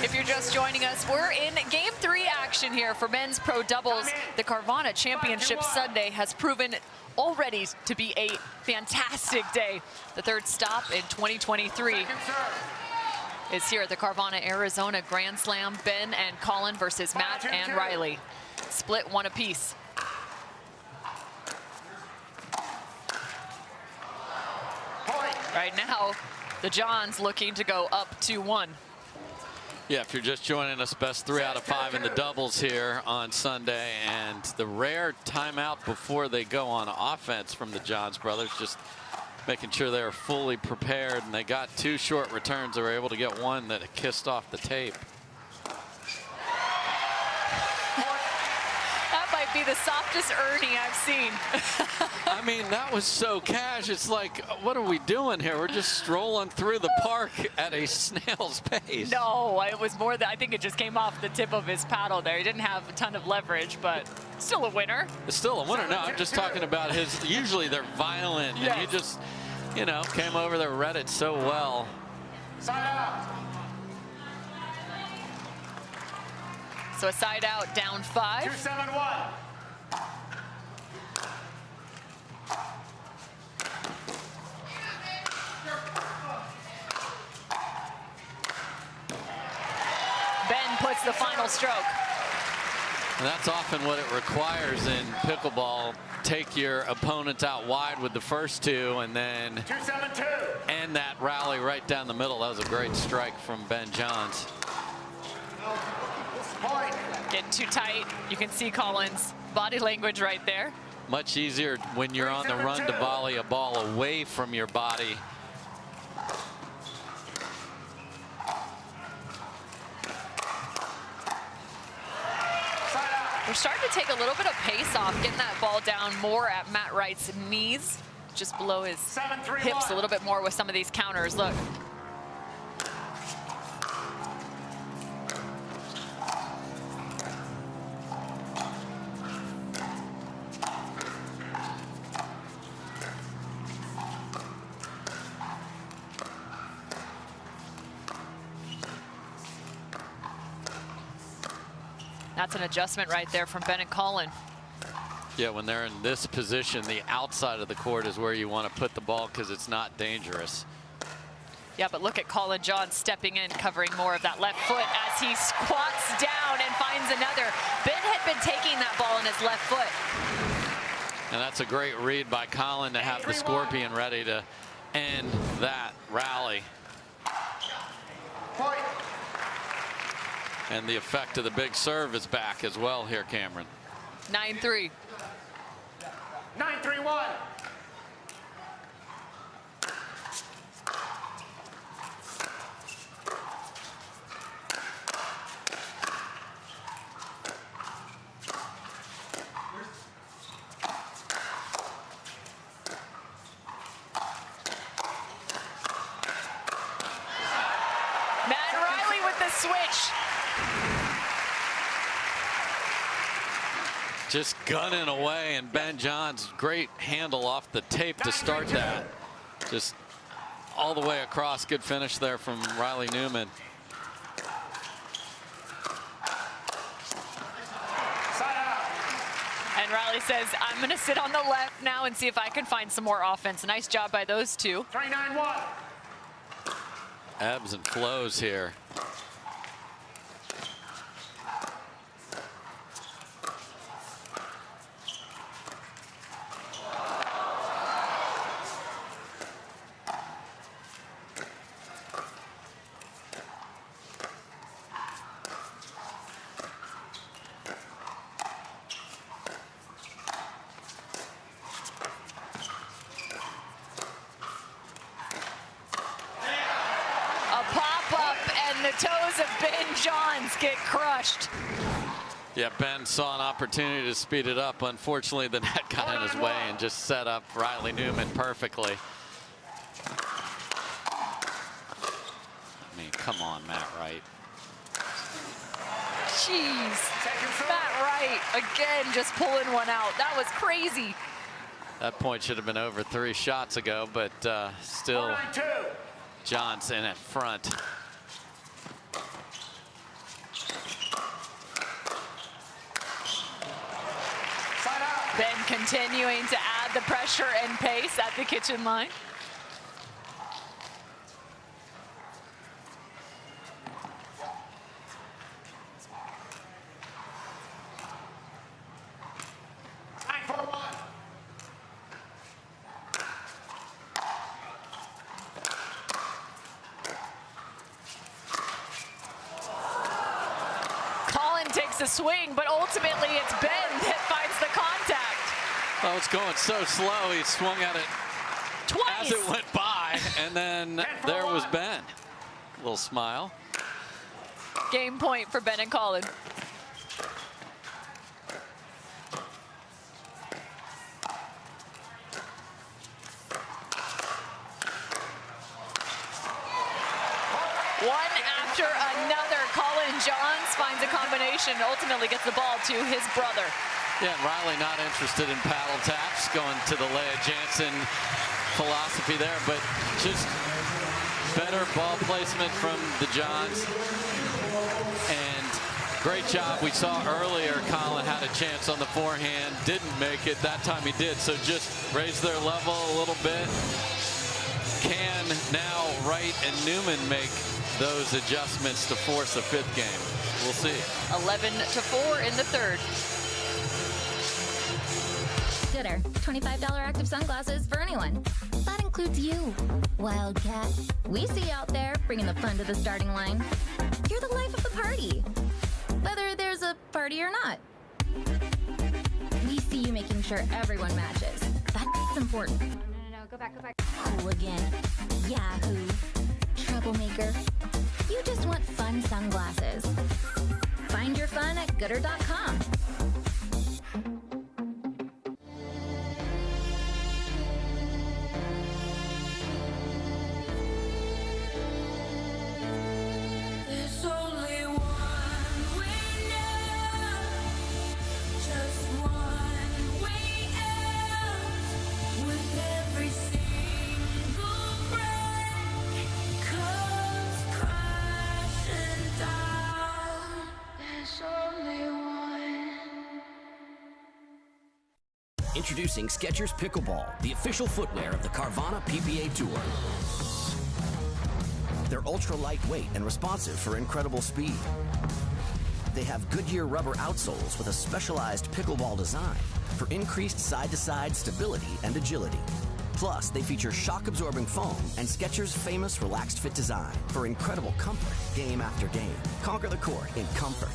If you're just joining us, we're in Game 3 action here for men's pro doubles. The Carvana Championship Sunday has proven already to be a fantastic day. The third stop in 2023 is here at the Carvana Arizona Grand Slam. Ben and Colin versus Matt and Riley. Split one apiece. Right now, the Johns looking to go up 2-1. Yeah, if you're just joining us, best 3 out of 5 in the doubles here on Sunday, and the rare timeout before they go on offense from the Johns brothers, just making sure they're fully prepared, and they got 2 short returns. They were able to get one that kissed off the tape. That might be the softest Ernie I've seen. I mean, that was so cash. It's like, what are we doing here? We're just strolling through the park at a snail's pace. No, it was more than, I think it just came off the tip of his paddle there. He didn't have a ton of leverage, but still a winner. It's still a winner. No, I'm just talking about his, usually they're violent, and he just, you know, came over there, read it so well. Side out. So a side out, down 5. 2-7-1. Ben puts the final stroke. And that's often what it requires in pickleball. Take your opponents out wide with the first 2 and then 2-7-2. end that rally right down the middle. That was a great strike from Ben Johns. Point. Getting too tight. You can see Colin's body language right there. Much easier when you're on the run to volley a ball away from your body. We're starting to take a little bit of pace off, getting that ball down more at Matt Wright's knees, just below his hips a little bit more with some of these counters. Look. That's an adjustment right there from Ben and Colin. Yeah, when they're in this position, the outside of the court is where you want to put the ball because it's not dangerous. Yeah, but look at Colin John stepping in, covering more of that left foot as he squats down and finds another. Ben had been taking that ball in his left foot. And that's a great read by Colin to have the Scorpion ready to end that rally. Point. And the effect of the big serve is back as well here, Cameron. 9-3. 9-3-1. Switch. Just gunning away, and Ben John's great handle off the tape to start that. Just all the way across. Good finish there from Riley Newman. And Riley says, I'm going to sit on the left now and see if I can find some more offense. Nice job by those two. 3-9-1. Ebbs and flows here. Get crushed. Yeah, Ben saw an opportunity to speed it up. Unfortunately, the net got in his way and just set up Riley Newman perfectly. I mean, come on, Matt Wright. Jeez. Matt Wright, again, just pulling one out. That was crazy. That point should have been over 3 shots ago, but still Jansen at front. Ben continuing to add the pressure and pace at the kitchen line. Colin takes a swing, but ultimately it's Ben that finds the contact. Oh, it's going so slow. He swung at it twice as it went by, and then there was Ben. A little smile. Game point for Ben and Colin. One after another. Colin Johns finds a combination, ultimately gets the ball to his brother. Yeah, and Riley not interested in paddle taps, going to the Leigh Jansen philosophy there, but just better ball placement from the Johns. And great job. We saw earlier Colin had a chance on the forehand, didn't make it. That time he did, so just raise their level a little bit. Can now Wright and Newman make those adjustments to force a 5th game? We'll see. 11-4 in the 3rd. Gooder, $25 active sunglasses for anyone. That includes you, Wildcat. We see you out there bringing the fun to the starting line. You're the life of the party, whether there's a party or not. We see you making sure everyone matches. That's important. No, go back. Hooligan, Yahoo, troublemaker. You just want fun sunglasses. Find your fun at Gooder.com. Introducing Skechers Pickleball, the official footwear of the Carvana PPA Tour. They're ultra lightweight and responsive for incredible speed. They have Goodyear rubber outsoles with a specialized pickleball design for increased side-to-side stability and agility. Plus, they feature shock-absorbing foam and Skechers' famous relaxed fit design for incredible comfort game after game. Conquer the court in comfort.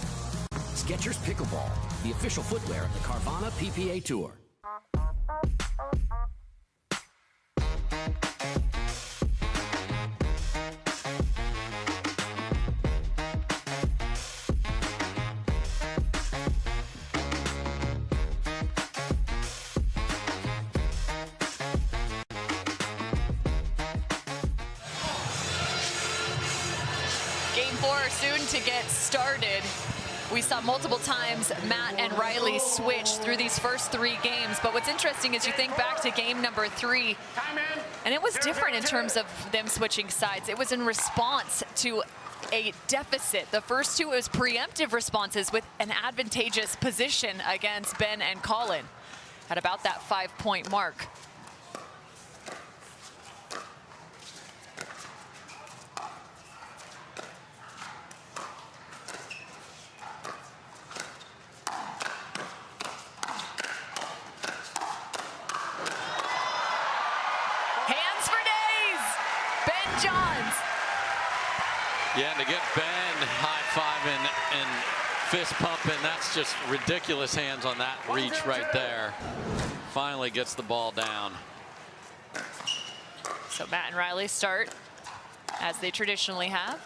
Skechers Pickleball, the official footwear of the Carvana PPA Tour. 4 soon to get started. We saw multiple times Matt and Riley switch through these first 3 games. But what's interesting is you think back to game number 3, and it was different in terms of them switching sides. It was in response to a deficit. The first 2 was preemptive responses with an advantageous position against Ben and Colin at about that 5-point mark. Yeah, and to get Ben high-fiving and fist pumping, that's just ridiculous hands on that reach right there. Finally gets the ball down. So Matt and Riley start as they traditionally have.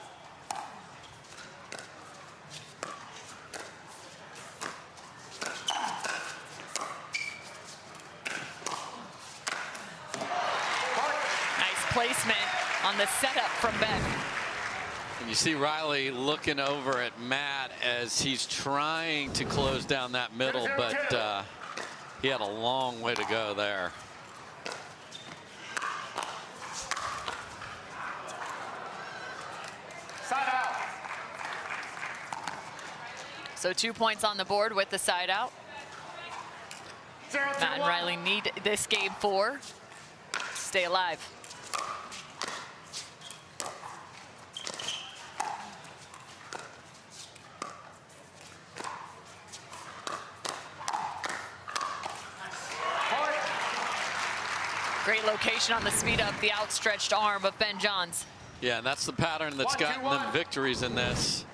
Nice placement on the setup from Ben. And you see Riley looking over at Matt as he's trying to close down that middle, but he had a long way to go there. Side out. So 2 points on the board with the side out. Matt and Riley need this game 4 to stay alive. Great location on the speed up, the outstretched arm of Ben Johns. Yeah, and that's the pattern that's gotten them victories in this.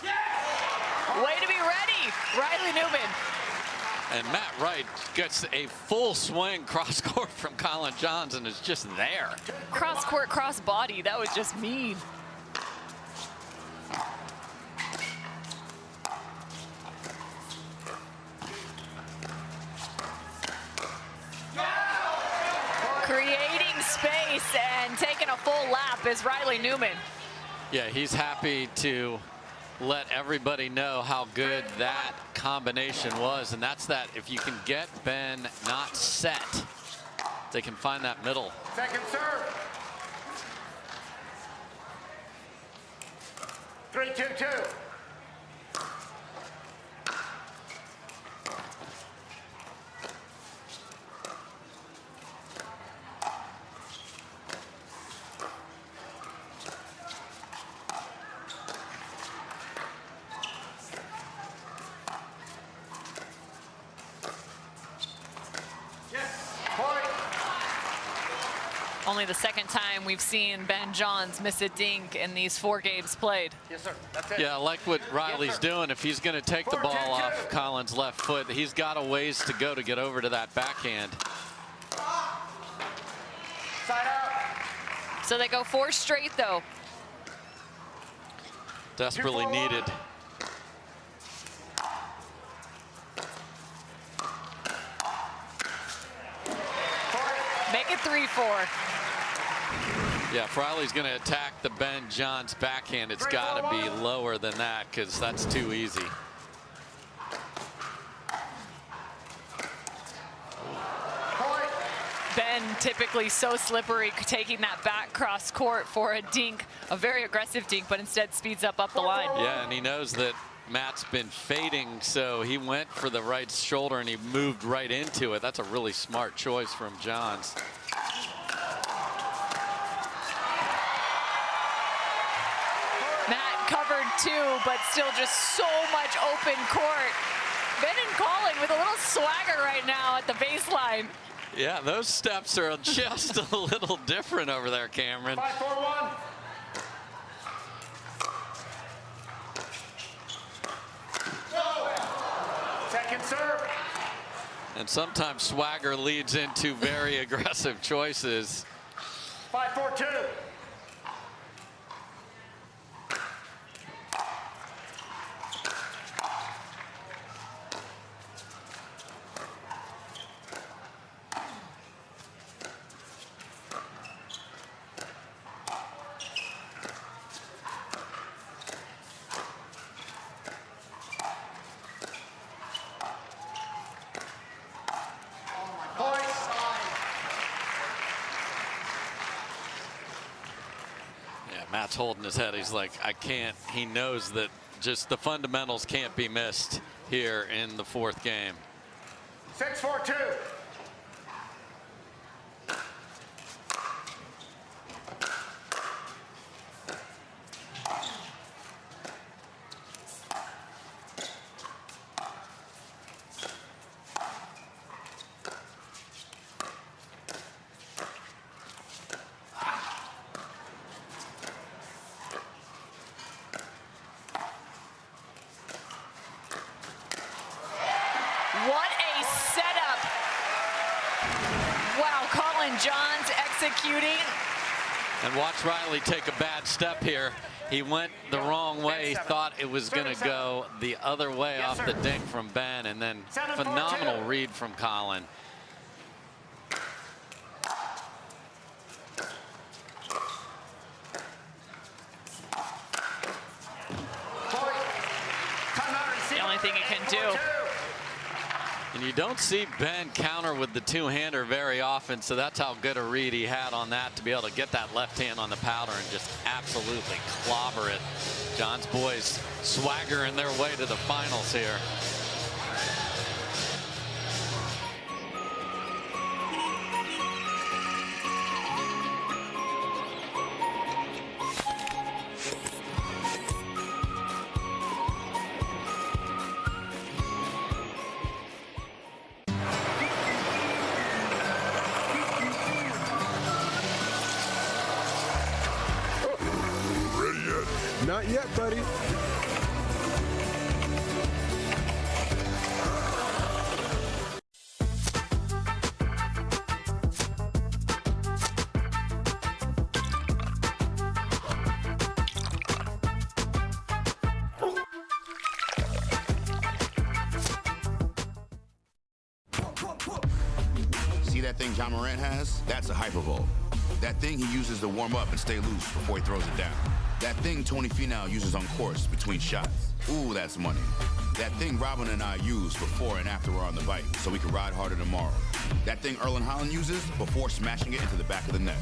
Way to be ready, Riley Newman. And Matt Wright gets a full swing cross court from Colin Johns and is just there. Cross court, cross body, that was just mean. Creating space and taking a full lap is Riley Newman. Yeah, he's happy to let everybody know how good that combination was. And that's that if you can get Ben not set, they can find that middle. Second serve. 3-2-2. Only the second time we've seen Ben Johns miss a dink in these 4 games played. Yes, sir. That's it. Yeah, I like what Riley's doing. If he's going to take the ball off Colin's left foot, he's got a ways to go to get over to that backhand. Side out. So they go 4 straight, though. Desperately needed. Make it 3-4. Yeah, if Riley's going to attack the Ben Johns backhand, it's got to be lower than that because that's too easy. Ben typically so slippery, taking that back cross court for a dink, a very aggressive dink, but instead speeds up the line. Yeah, and he knows that Matt's been fading, so he went for the right shoulder and he moved right into it. That's a really smart choice from Johns. Matt covered 2, but still just so much open court. Ben and Colin with a little swagger right now at the baseline. Yeah, those steps are just a little different over there, Cameron. 5-4-1. Second serve. And sometimes swagger leads into very aggressive choices. 5-4-2. Matt's holding his head. He's like, I can't. He knows that just the fundamentals can't be missed here in the fourth game. 6-4-2. What a setup. Wow, Colin Johns executing. And watch Riley take a bad step here. He went the wrong way. He thought it was going to go the other way off the dink from Ben, and then phenomenal read from Colin. The only thing he can do. And you don't see Ben counter with the two-hander very often, so that's how good a read he had on that to be able to get that left hand on the powder and just absolutely clobber it. John's boys swaggering their way to the finals here. Not yet, buddy. See that thing John Morant has? That's a hyperbole. That thing he uses to warm up and stay loose before he throws it down. That thing Tony Finau uses on course between shots. Ooh, that's money. That thing Robin and I use before and after we're on the bike so we can ride harder tomorrow. That thing Erlen Haaland uses before smashing it into the back of the net.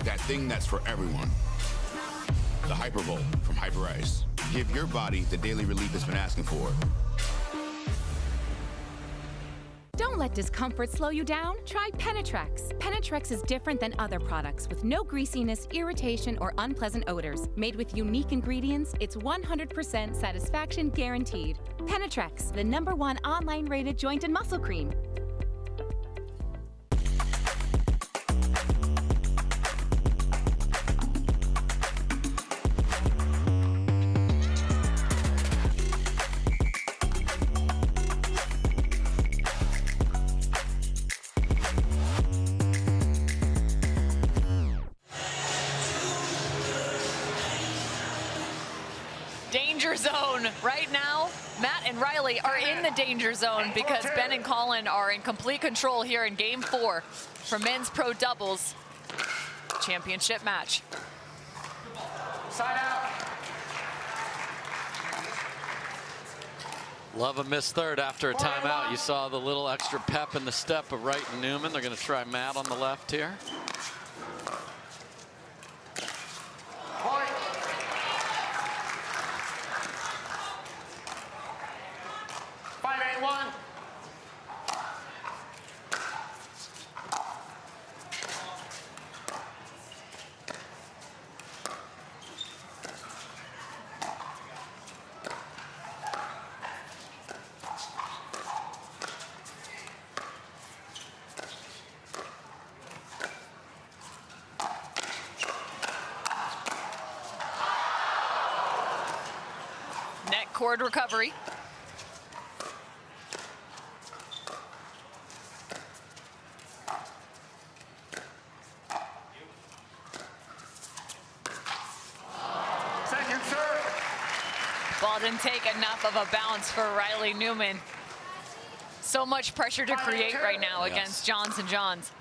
That thing that's for everyone. The Hypervolt from Hyper Ice. Give your body the daily relief it's been asking for. Don't let discomfort slow you down. Try Penetrex. Penetrex is different than other products with no greasiness, irritation, or unpleasant odors. Made with unique ingredients, it's 100% satisfaction guaranteed. Penetrex, the #1 online rated joint and muscle cream. Danger zone right now. Matt and Riley are in the danger zone because Ben and Colin are in complete control here in game 4 for men's pro doubles championship match. Side out. Love a missed third after a timeout. You saw the little extra pep in the step of Wright and Newman. They're going to try Matt on the left here. Point. One. Net cord recovery. Ball didn't take enough of a bounce for Riley Newman. So much pressure to create right now against Johns and Johns.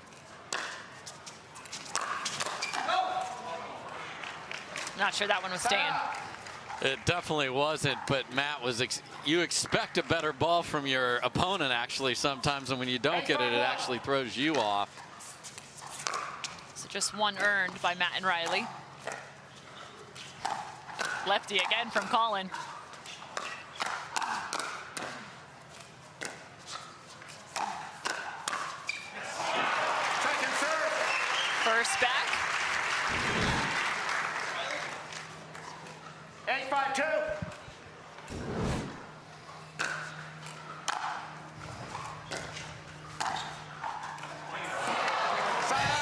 Not sure that one was staying. It definitely wasn't, but Matt was, you expect a better ball from your opponent actually sometimes, and when you don't get it, it actually throws you off. So just one earned by Matt and Riley. Lefty again from Colin. Second serve. First back. 8-5-2.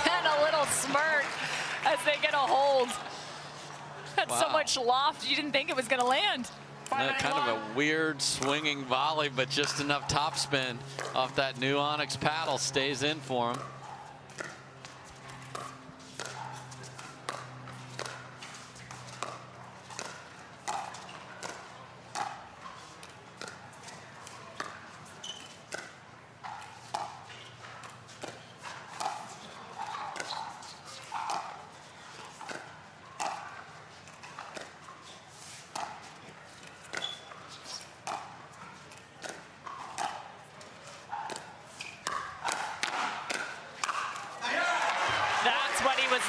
And a little smirk as they get a hold. Had so much loft, you didn't think it was going to land. Kind of a weird swinging volley, but just enough topspin off that new Onyx paddle stays in for him.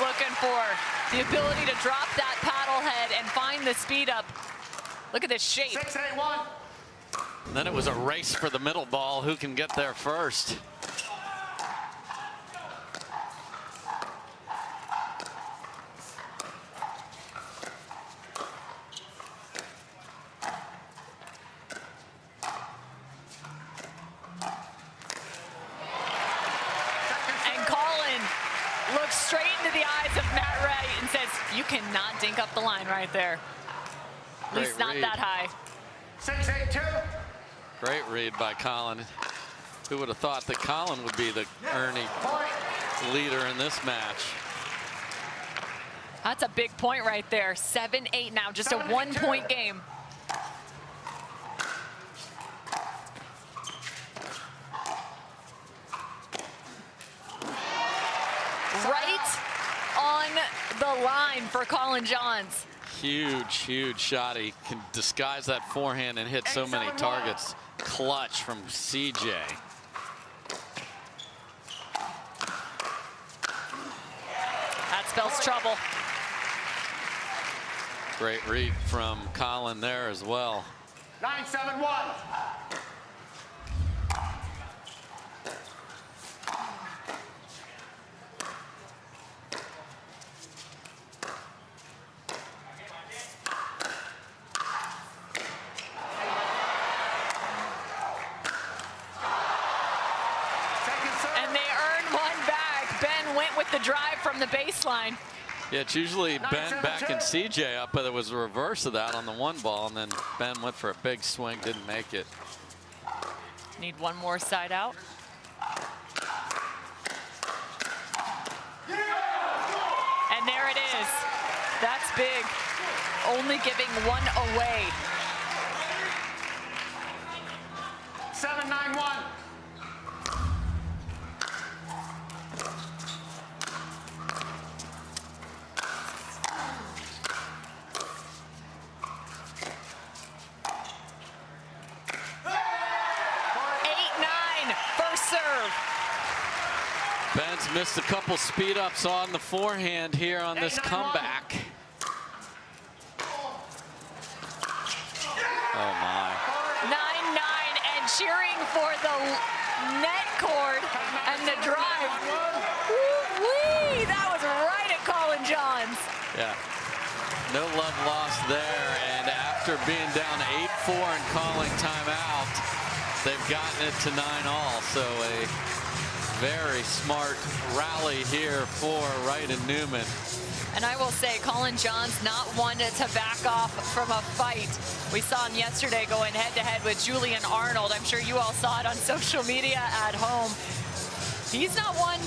Looking for the ability to drop that paddle head and find the speed up. Look at this shape. 6-8-1. And then it was a race for the middle ball. Who can get there first? Straight into the eyes of Matt Wright and says, you cannot dink up the line right there. At least not that high. 6-8-2. Great read by Colin. Who would have thought that Colin would be the Ernie leader in this match? That's a big point right there. 7-8 now, just a 1-point game. Right on the line for Colin Johns. Huge, huge shot. He can disguise that forehand and hit so many targets. Clutch from CJ. That spells trouble. Great read from Colin there as well. 9-7-1. The drive from the baseline. Yeah, it's usually Ben backing CJ up, but it was a reverse of that on the one ball, and then Ben went for a big swing, didn't make it. Need one more side out. And there it is. That's big. Only giving one away. 7-9-1. Ben's missed a couple speed ups on the forehand here on this comeback. Oh my. 9-9 and cheering for the net cord and the drive. Woo-wee! That was right at Colin Johns. Yeah. No love lost there, and after being down 8-4 and calling timeout, they've gotten it to 9-all. So a very smart rally here for Wright and Newman. And I will say, Colin Johns not one to back off from a fight. We saw him yesterday going head-to-head with Julian Arnold. I'm sure you all saw it on social media at home. He's not one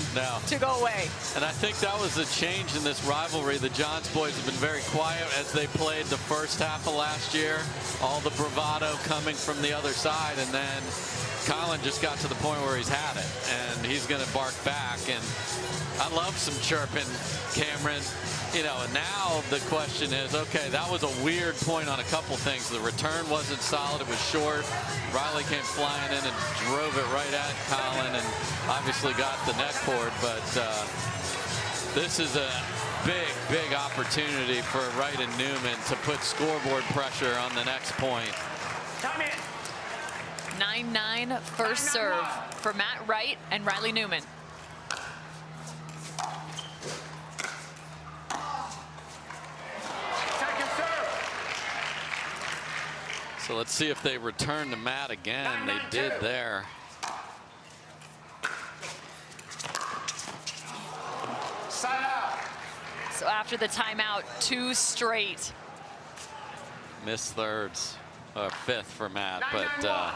to go away. And I think that was a change in this rivalry. The Johns boys have been very quiet as they played the first half of last year. All the bravado coming from the other side, and then Colin just got to the point where he's had it, and he's going to bark back. And I love some chirping, Cameron. You know, and now the question is, okay, that was a weird point on a couple things. The return wasn't solid. It was short. Riley came flying in and drove it right at Colin and obviously got the net cord. But this is a big opportunity for Wright and Newman to put scoreboard pressure on the next point. 9-9 first serve for Matt Wright and Riley Newman. So let's see if they return to Matt again. They did there. So after the timeout, 2 straight. Missed thirds, or 5th for Matt, but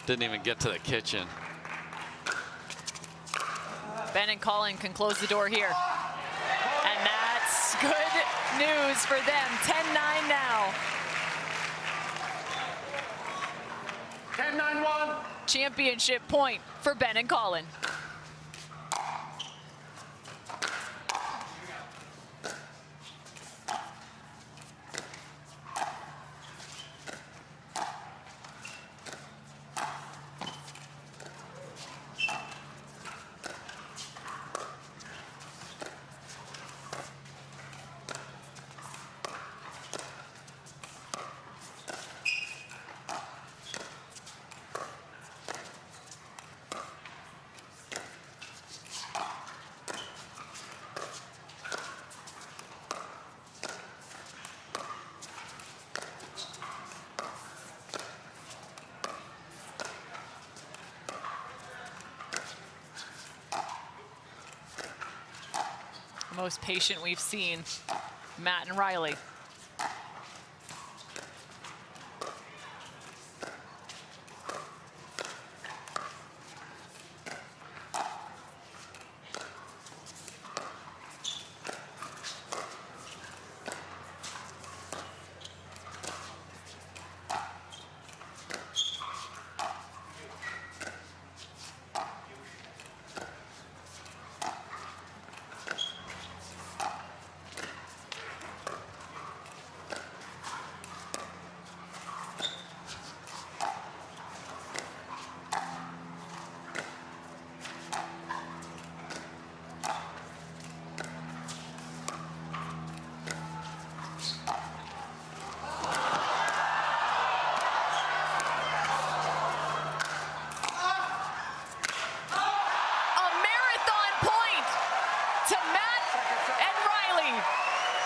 didn't even get to the kitchen. Ben and Colin can close the door here. And that's good news for them. 10-9 now. 10-9-1. Championship point for Ben and Colin. Most patient we've seen, Matt and Riley.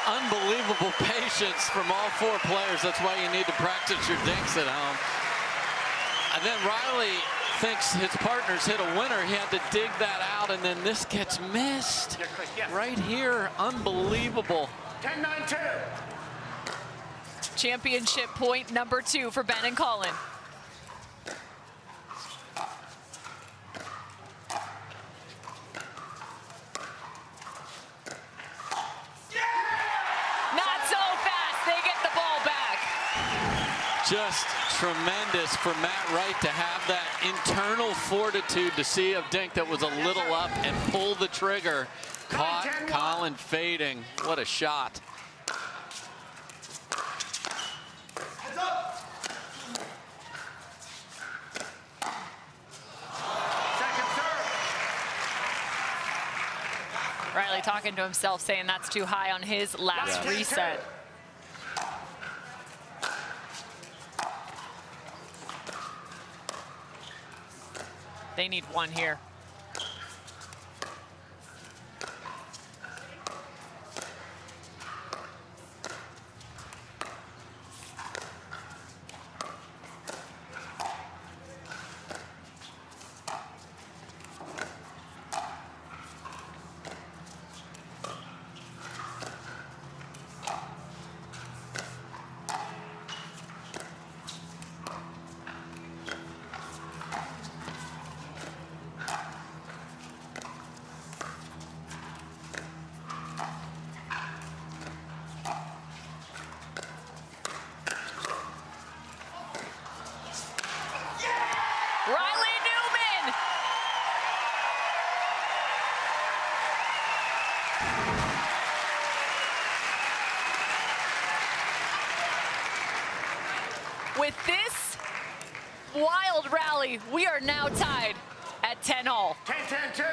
Unbelievable patience from all 4 players. That's why you need to practice your dinks at home. And then Riley thinks his partner's hit a winner. He had to dig that out, and then this gets missed right here. Unbelievable. 10-9-2. Championship point number 2 for Ben and Colin. Just tremendous for Matt Wright to have that internal fortitude to see a dink that was a little up and pull the trigger. Caught Colin fading. What a shot. Riley talking to himself, saying that's too high on his last reset. They need 1 here. With this wild rally, we are now tied at 10-all. 10-10-2.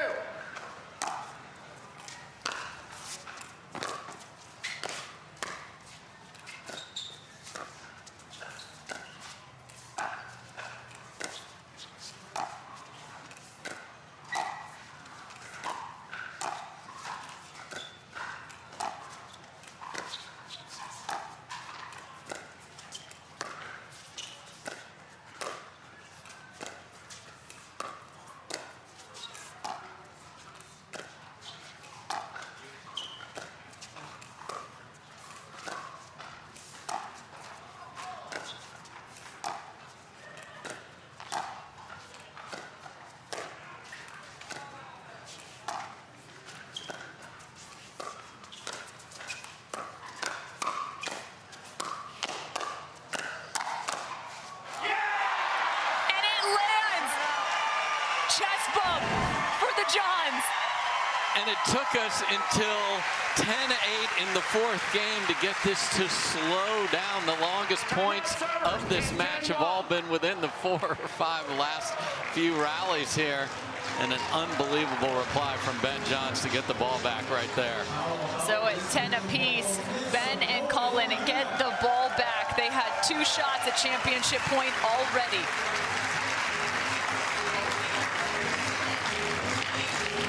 chest bump for the Johns. And it took us until 10-8 in the fourth game to get this to slow down. The longest points of this match have all been within the 4 or 5 last few rallies here. And an unbelievable reply from Ben Johns to get the ball back right there. So at 10 apiece, Ben and Colin get the ball back. They had 2 shots at championship point already.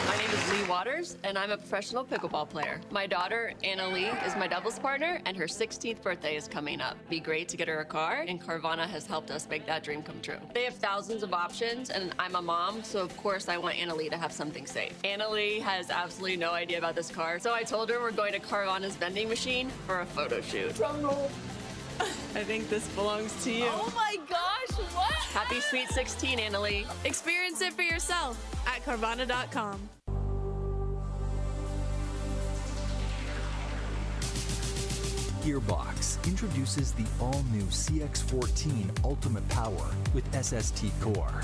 My name is Leigh Waters, and I'm a professional pickleball player. My daughter, Anna Leigh, is my doubles partner, and her 16th birthday is coming up. Be great to get her a car, and Carvana has helped us make that dream come true. They have thousands of options, and I'm a mom, so of course I want Anna Leigh to have something safe. Anna Leigh has absolutely no idea about this car, so I told her we're going to Carvana's vending machine for a photo shoot. Drum roll. I think this belongs to you. Oh my gosh, what? Happy Sweet 16, Anna Leigh. Experience it for yourself at Carvana.com. Gearbox introduces the all-new CX-14 Ultimate Power with SST Core.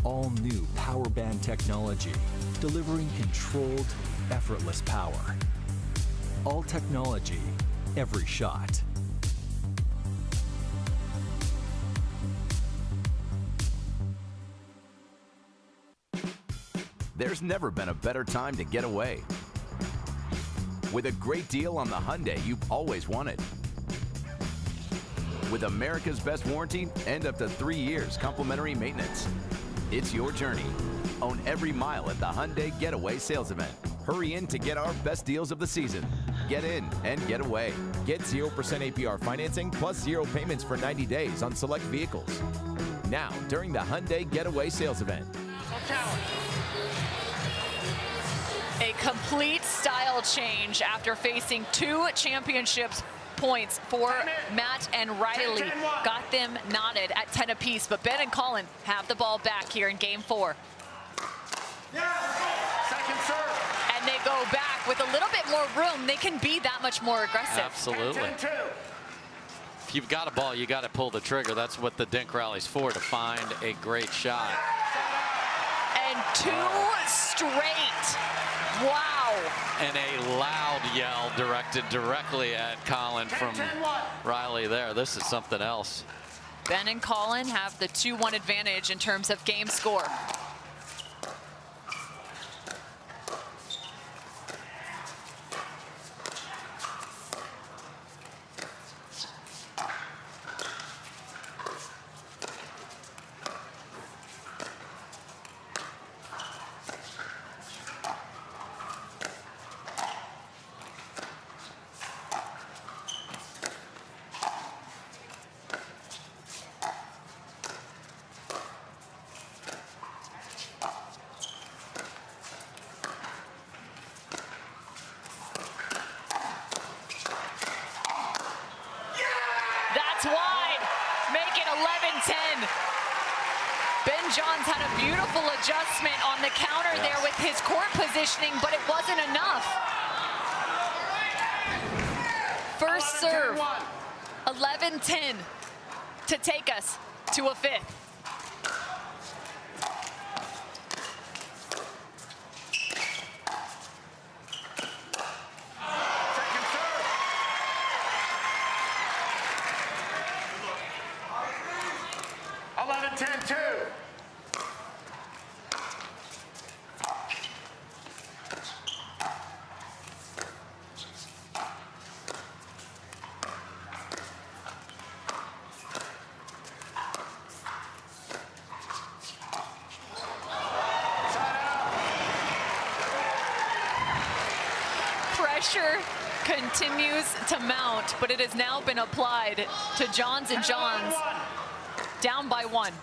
All-new power band technology, delivering controlled, effortless power. All technology, every shot. There's never been a better time to get away. With a great deal on the Hyundai you've always wanted. With America's best warranty and up to 3 years complimentary maintenance. It's your journey. Own every mile at the Hyundai Getaway Sales Event. Hurry in to get our best deals of the season. Get in and get away. Get 0% APR financing plus 0 payments for 90 days on select vehicles. Now, during the Hyundai Getaway Sales Event. A complete style change after facing 2 championships points for Matt and Riley. Got them knotted at 10 apiece, but Ben and Colin have the ball back here in game 4. Second serve. And they go back with a little bit more room. They can be that much more aggressive. Absolutely. If you've got a ball, you got to pull the trigger. That's what the dink rally's for, to find a great shot. And 2 straight. Wow. And a loud yell directed directly at Colin from Riley there. This is something else. Ben and Colin have the 2-1 advantage in terms of game score. Wide, make it 11-10. Ben Johns had a beautiful adjustment on the counter there with his court positioning, but it wasn't enough. First serve, 11-10 to take us to a 5th. Pressure continues to mount, but it has now been applied to Johns and Johns, down by 1.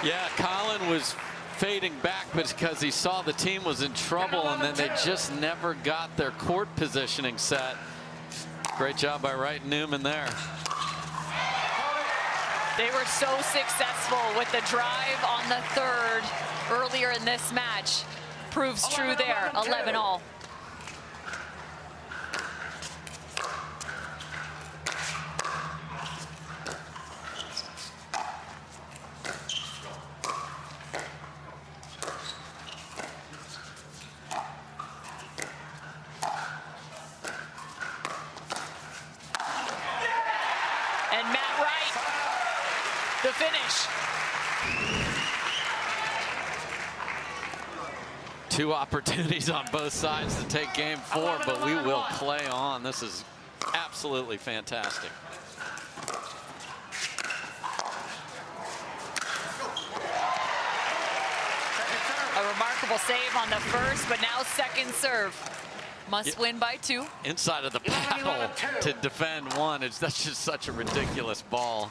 Yeah, Colin was fading back because he saw the team was in trouble, and then they just never got their court positioning set. Great job by Wright and Newman there. They were so successful with the drive on the third earlier in this match. Proves true there, 11-all. The finish. 2 opportunities on both sides to take game 4, but we will play on. This is absolutely fantastic. A remarkable save on the first, but now second serve. Must win by 2. Inside of the paddle to defend 1. That's just such a ridiculous ball.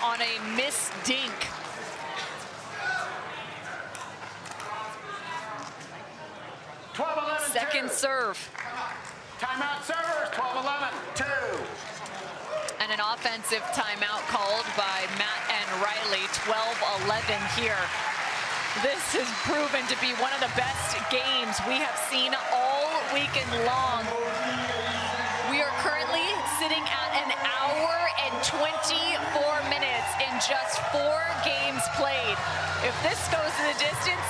On a miss dink. Second serve. Timeout servers, 12-11, 2. And an offensive timeout called by Matt and Riley, 12-11 here. This has proven to be one of the best games we have seen all weekend long. We are currently sitting at an hour and 24 minutes in just 4 games played. If this goes to the distance,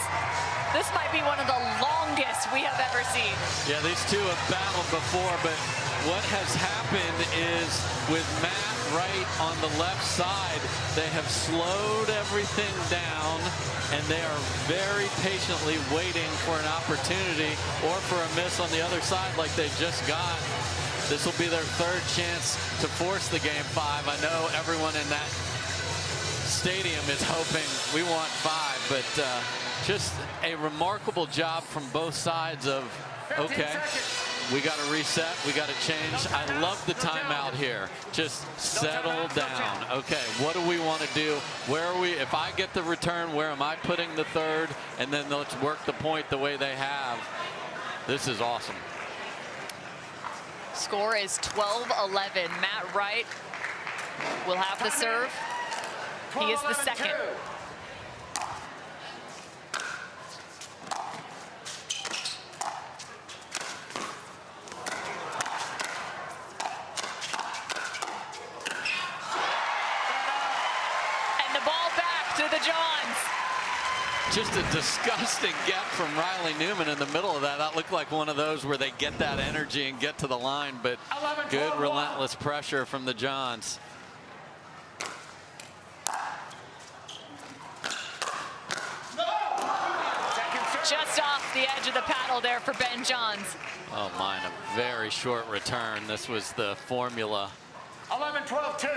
this might be one of the longest we have ever seen. Yeah, these two have battled before, but what has happened is with Matt Wright on the left side, they have slowed everything down, and they are very patiently waiting for an opportunity or for a miss on the other side like they just got. This will be their 3rd chance to force the game 5. I know everyone in that stadium is hoping we want 5, but just a remarkable job from both sides of, okay, we got to reset, we got to change. I love the timeout here. Just settle down. Okay, what do we want to do? Where are we? If I get the return, where am I putting the 3rd? And then let's work the point the way they have. This is awesome. Score is 12-11. Matt Wright will have the serve. He is the second. And the ball back to the Johns. Just a disgusting get from Riley Newman in the middle of that. That looked like one of those where they get that energy and get to the line, but good relentless pressure from the Johns. Just off the edge of the paddle there for Ben Johns. Oh, mine, a very short return. This was the formula. 11-12-2.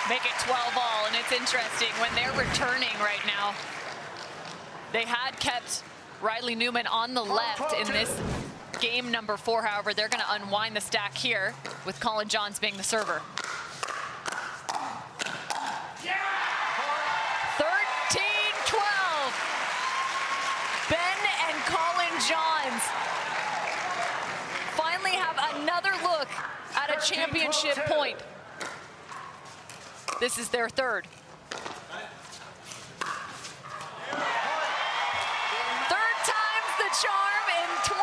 Make it 12-all, and it's interesting when they're returning right now. They had kept Riley Newman on the left in this game number 4. However, they're going to unwind the stack here with Colin Johns being the server. 13-12. Ben and Colin Johns finally have another look at a championship point. This is their 3rd. 3rd time's the charm in 23.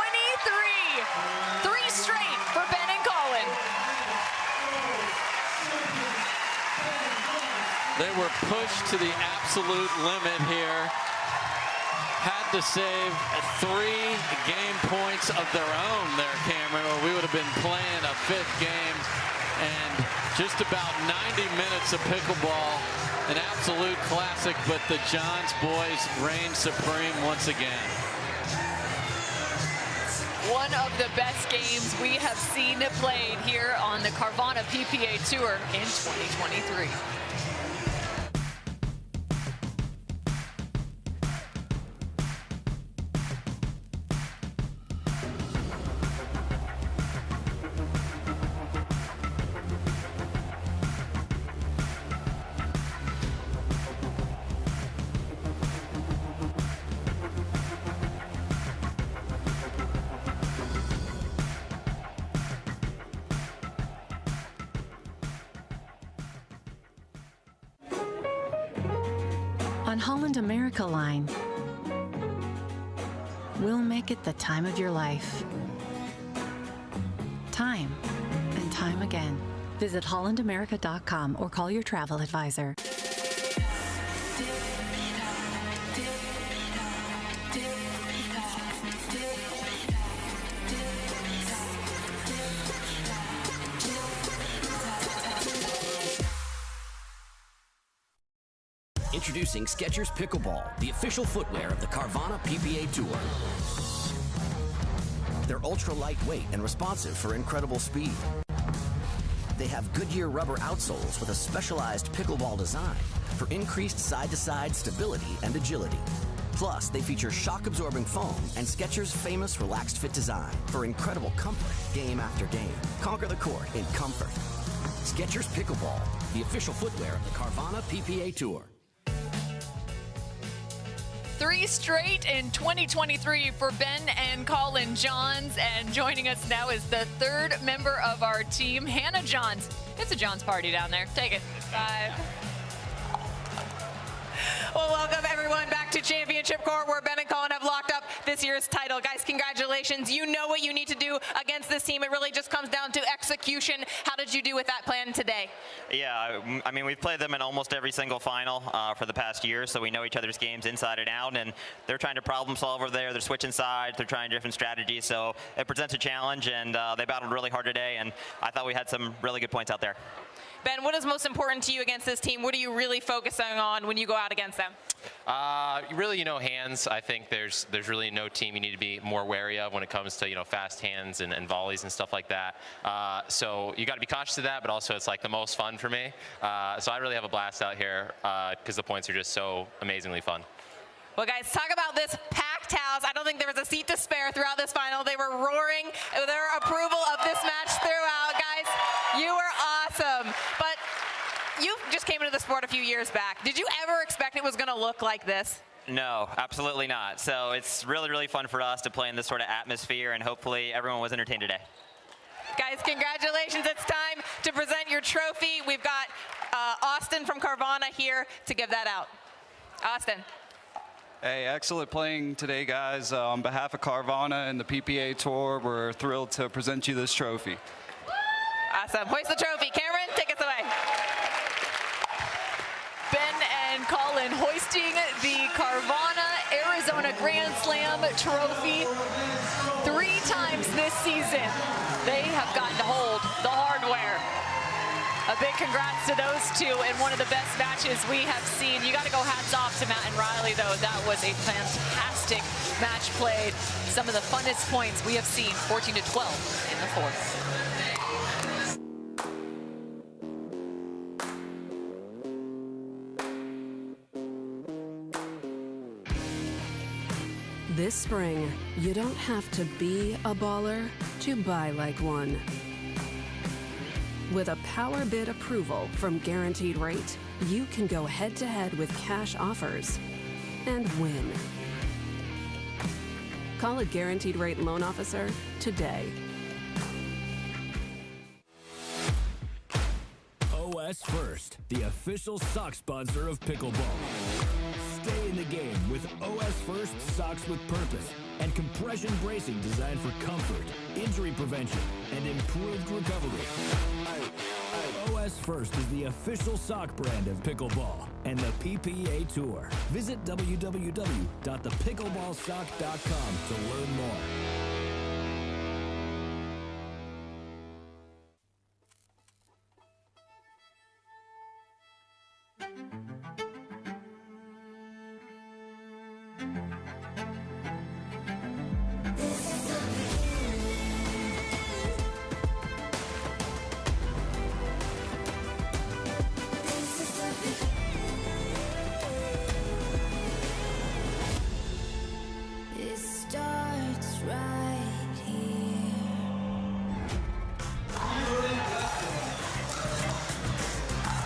3 straight for Ben and Colin. They were pushed to the absolute limit here. Had to save 3 game points of their own there, Cameron, or we would have been playing a 5th game. And just about 90 minutes of pickleball, an absolute classic, but the Johns boys reign supreme once again. One of the best games we have seen played here on the Carvana PPA Tour in 2023. On Holland America Line, we'll make it the time of your life. Time and time again. Visit hollandamerica.com or call your travel advisor. Introducing Skechers Pickleball, the official footwear of the Carvana PPA Tour. They're ultra lightweight and responsive for incredible speed. They have Goodyear rubber outsoles with a specialized pickleball design for increased side-to-side stability and agility. Plus, they feature shock-absorbing foam and Skechers' famous relaxed fit design for incredible comfort game after game. Conquer the court in comfort. Skechers Pickleball, the official footwear of the Carvana PPA Tour. 3 straight in 2023 for Ben and Colin Johns. And joining us now is the 3rd member of our team, Hannah Johns. It's a Johns party down there. Take it. Bye. Well, welcome everyone back to Championship Court, where Ben and Colin have locked up this year's title. Guys, congratulations. You know what you need to do against this team. It really just comes down to execution. How did you do with that plan today? Yeah, I mean, we've played them in almost every single final for the past year, so we know each other's games inside and out, and they're trying to problem solve over there. They're switching sides. They're trying different strategies, so it presents a challenge, and they battled really hard today, and I thought we had some really good points out there. Ben, what is most important to you against this team? What are you really focusing on when you go out against them? Really, hands. I think there's really no team you need to be more wary of when it comes to, fast hands and volleys and stuff like that. So you got to be cautious of that, but also it's like the most fun for me. So I really have a blast out here because the points are just so amazingly fun. Well, guys, talk about this packed house. I don't think there was a seat to spare throughout this final. They were roaring their approval of this match throughout. Guys, you were awesome. But you just came into the sport a few years back. Did you ever expect it was going to look like this? No, absolutely not. So it's really, really fun for us to play in this sort of atmosphere, and hopefully everyone was entertained today. Guys, congratulations. It's time to present your trophy. We've got Austin from Carvana here to give that out. Austin. Hey, excellent playing today, guys. On behalf of Carvana and the PPA Tour, we're thrilled to present you this trophy. Awesome. Hoist the trophy. Cameron, take us away. Ben and Colin hoisting the Carvana Arizona Grand Slam trophy 3 times this season. They have gotten to hold the hardware. A big congrats to those two in one of the best matches we have seen. You got to go hats off to Matt and Riley, though. That was a fantastic match played. Some of the funnest points we have seen, 14-12 in the 4th. This spring, you don't have to be a baller to buy like one. With a power bid approval from Guaranteed Rate, you can go head-to-head with cash offers and win. Call a Guaranteed Rate loan officer today. OS First, the official sock sponsor of pickleball. Stay in the game with OS First socks with purpose and compression bracing designed for comfort, injury prevention, and improved recovery. OS First is the official sock brand of pickleball and the PPA Tour. Visit www.thepickleballsock.com to learn more.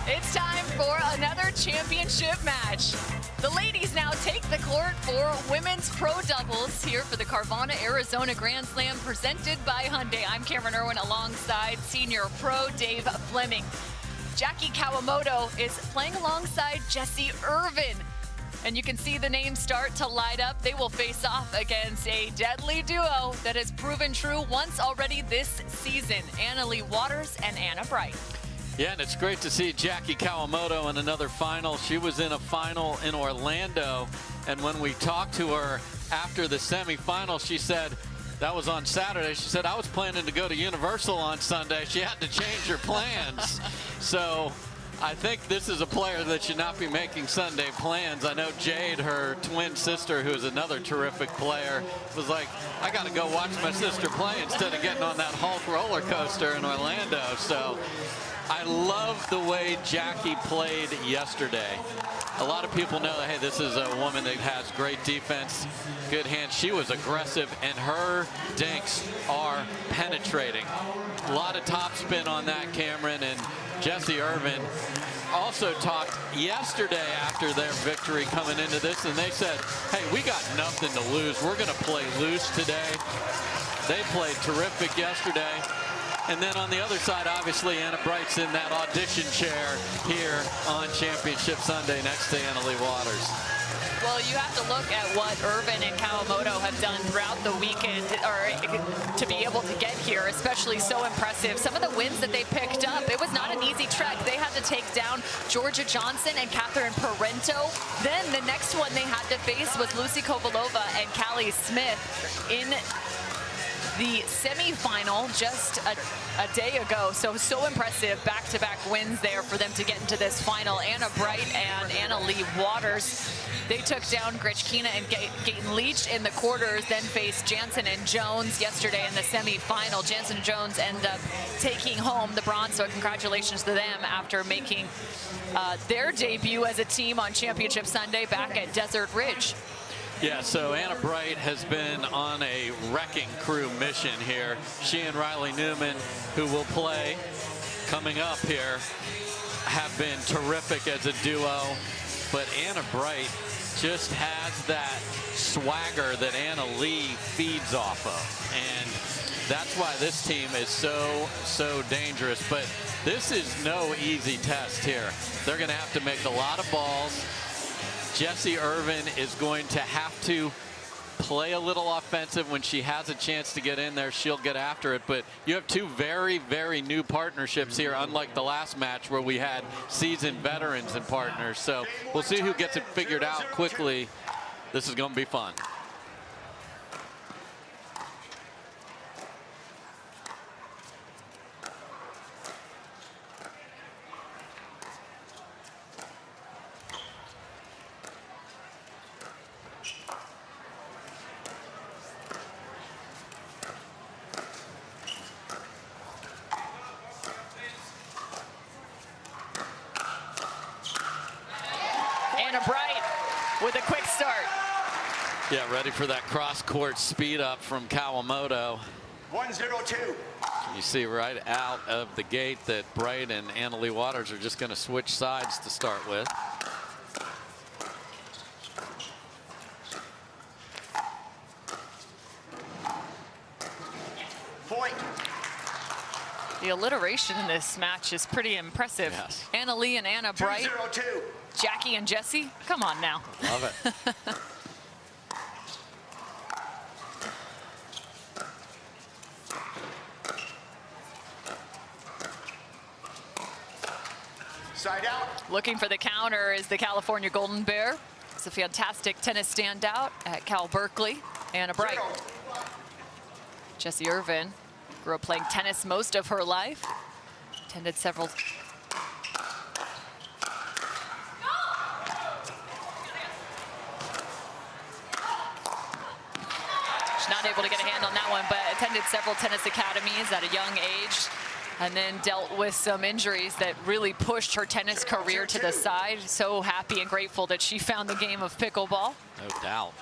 It's time for another championship match. The ladies now take the court for women's pro doubles here for the Carvana Arizona Grand Slam presented by Hyundai. I'm Cameron Irwin alongside senior pro Dave Fleming. Jackie Kawamoto is playing alongside Jessie Irvine. And you can see the names start to light up. They will face off against a deadly duo that has proven true once already this season. Leigh Waters and Anna Wright. Yeah, and it's great to see Jackie Kawamoto in another final. She was in a final in Orlando, and when we talked to her after the semifinal, she said, that was on Saturday, she said, I was planning to go to Universal on Sunday. She had to change her plans. So I think this is a player that should not be making Sunday plans. I know Jade, her twin sister, who is another terrific player, was like, I got to go watch my sister play instead of getting on that Hulk roller coaster in Orlando. So I love the way Jackie played yesterday. A lot of people know that, hey, this is a woman that has great defense, good hands. She was aggressive, and her dinks are penetrating. A lot of top spin on that, Cameron, and Jessie Irvine also talked yesterday after their victory coming into this, and they said, hey, we got nothing to lose. We're going to play loose today. They played terrific yesterday. And then on the other side, obviously, Anna Wright's in that audition chair here on Championship Sunday next to Leigh Waters. Well, you have to look at what Irvine and Kawamoto have done throughout the weekend or to be able to get here, especially so impressive. Some of the wins that they picked up, it was not an easy trek. They had to take down Georgia Jansen and Catherine Parento. Then the next one they had to face was Lucy Kovalova and Callie Smith in the semifinal just a day ago. So impressive back-to-back wins there for them to get into this final. Anna Wright and Leigh Waters, they took down Gretchkina and Gaten Leach in the quarters, then faced Jansen and Jones yesterday in the semifinal. Jansen and Jones end up taking home the bronze, so congratulations to them after making their debut as a team on Championship Sunday back at Desert Ridge. Yeah, so Anna Wright has been on a wrecking crew mission here. She and Riley Newman, who will play coming up here, have been terrific as a duo. But Anna Wright just has that swagger that Anna Leigh feeds off of. And that's why this team is so dangerous. But this is no easy test here. They're going to have to make a lot of balls. Jessie Irvine is going to have to play a little offensive. When she has a chance to get in there, she'll get after it. But you have two very, very new partnerships here, unlike the last match where we had seasoned veterans and partners. So we'll see who gets it figured out quickly. This is going to be fun. With a quick start. Yeah, ready for that cross-court speed up from Kawamoto. 102. You see right out of the gate that Wright and Leigh Waters are just going to switch sides to start with. Point. The alliteration in this match is pretty impressive. Yes. Anna Leigh and Anna Wright. 202. Jackie and Jessie, come on now. Love it. Side out. Looking for the counter is the California Golden Bear. It's a fantastic tennis standout at Cal Berkeley. Anna Wright. Jessie Irvine grew up playing tennis most of her life. Attended several. She's not able to get a hand on that one, but attended several tennis academies at a young age, and then dealt with some injuries that really pushed her tennis career to the side. So happy and grateful that she found the game of pickleball. No doubt.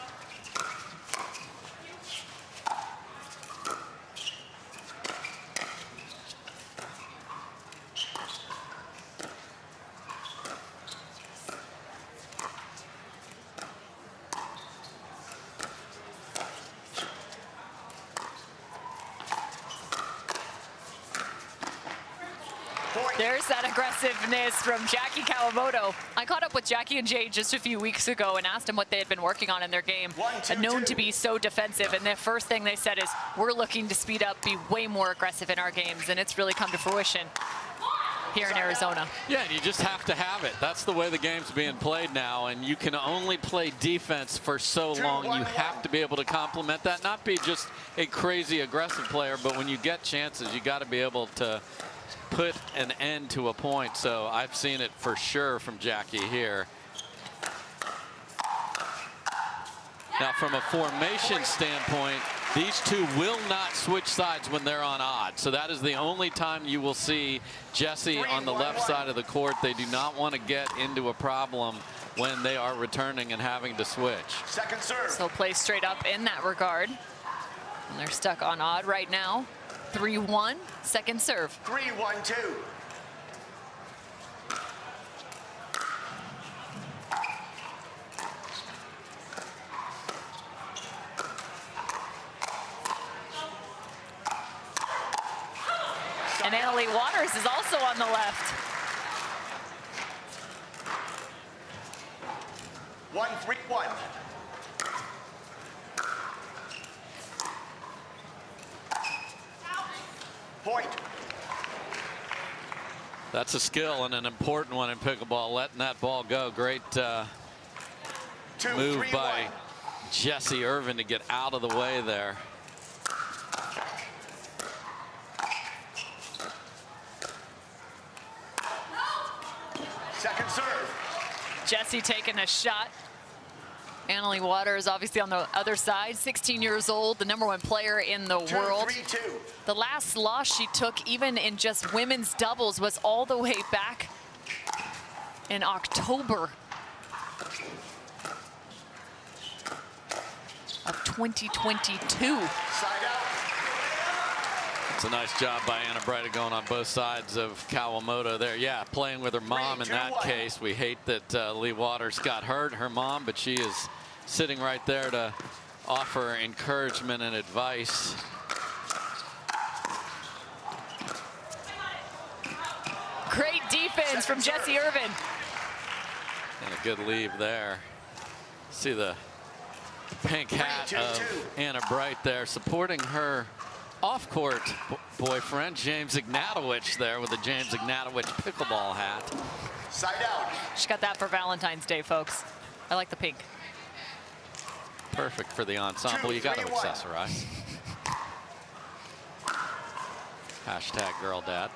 There's that aggressiveness from Jackie Kawamoto. I caught up with Jackie and Jay just a few weeks ago and asked them what they had been working on in their game. Known to be so defensive, and the first thing they said is, we're looking to speed up, be way more aggressive in our games, and it's really come to fruition here in Arizona. Yeah, and you just have to have it. That's the way the game's being played now, and you can only play defense for so long. You have to be able to complement that, not be just a crazy aggressive player, but when you get chances, you got to be able to put an end to a point. So I've seen it for sure from Jackie here. Now, from a formation standpoint, these two will not switch sides when they're on odd. So that is the only time you will see Jessie on the left side of the court. They do not want to get into a problem when they are returning and having to switch. Second serve. So play straight up in that regard. And they're stuck on odd right now. 3-1, second serve. 3-1-2. And Leigh Waters is also on the left. 1-3-1. Point. That's a skill and an important one in pickleball, letting that ball go. Great move by Jessie Irvine to get out of the way there. Second serve. Jessie taking a shot. Leigh Waters obviously on the other side, 16 years old, the #1 player in the world. 2-3-2. The last loss she took, even in just women's doubles, was all the way back in October of 2022. Side out. It's a nice job by Anna Wright going on both sides of Kawamoto there. Yeah, playing with her mom in that case. We hate that Leigh Waters got hurt, her mom, but she is sitting right there to offer encouragement and advice. Great defense from Jessie Irvine. And a good leave there. See the pink hat of Anna Wright there, supporting her off-court boyfriend, James Ignatowicz, there with the James Ignatowicz pickleball hat. Side out. She got that for Valentine's Day, folks. I like the pink. Perfect for the ensemble. You got to accessorize. Hashtag girl dad.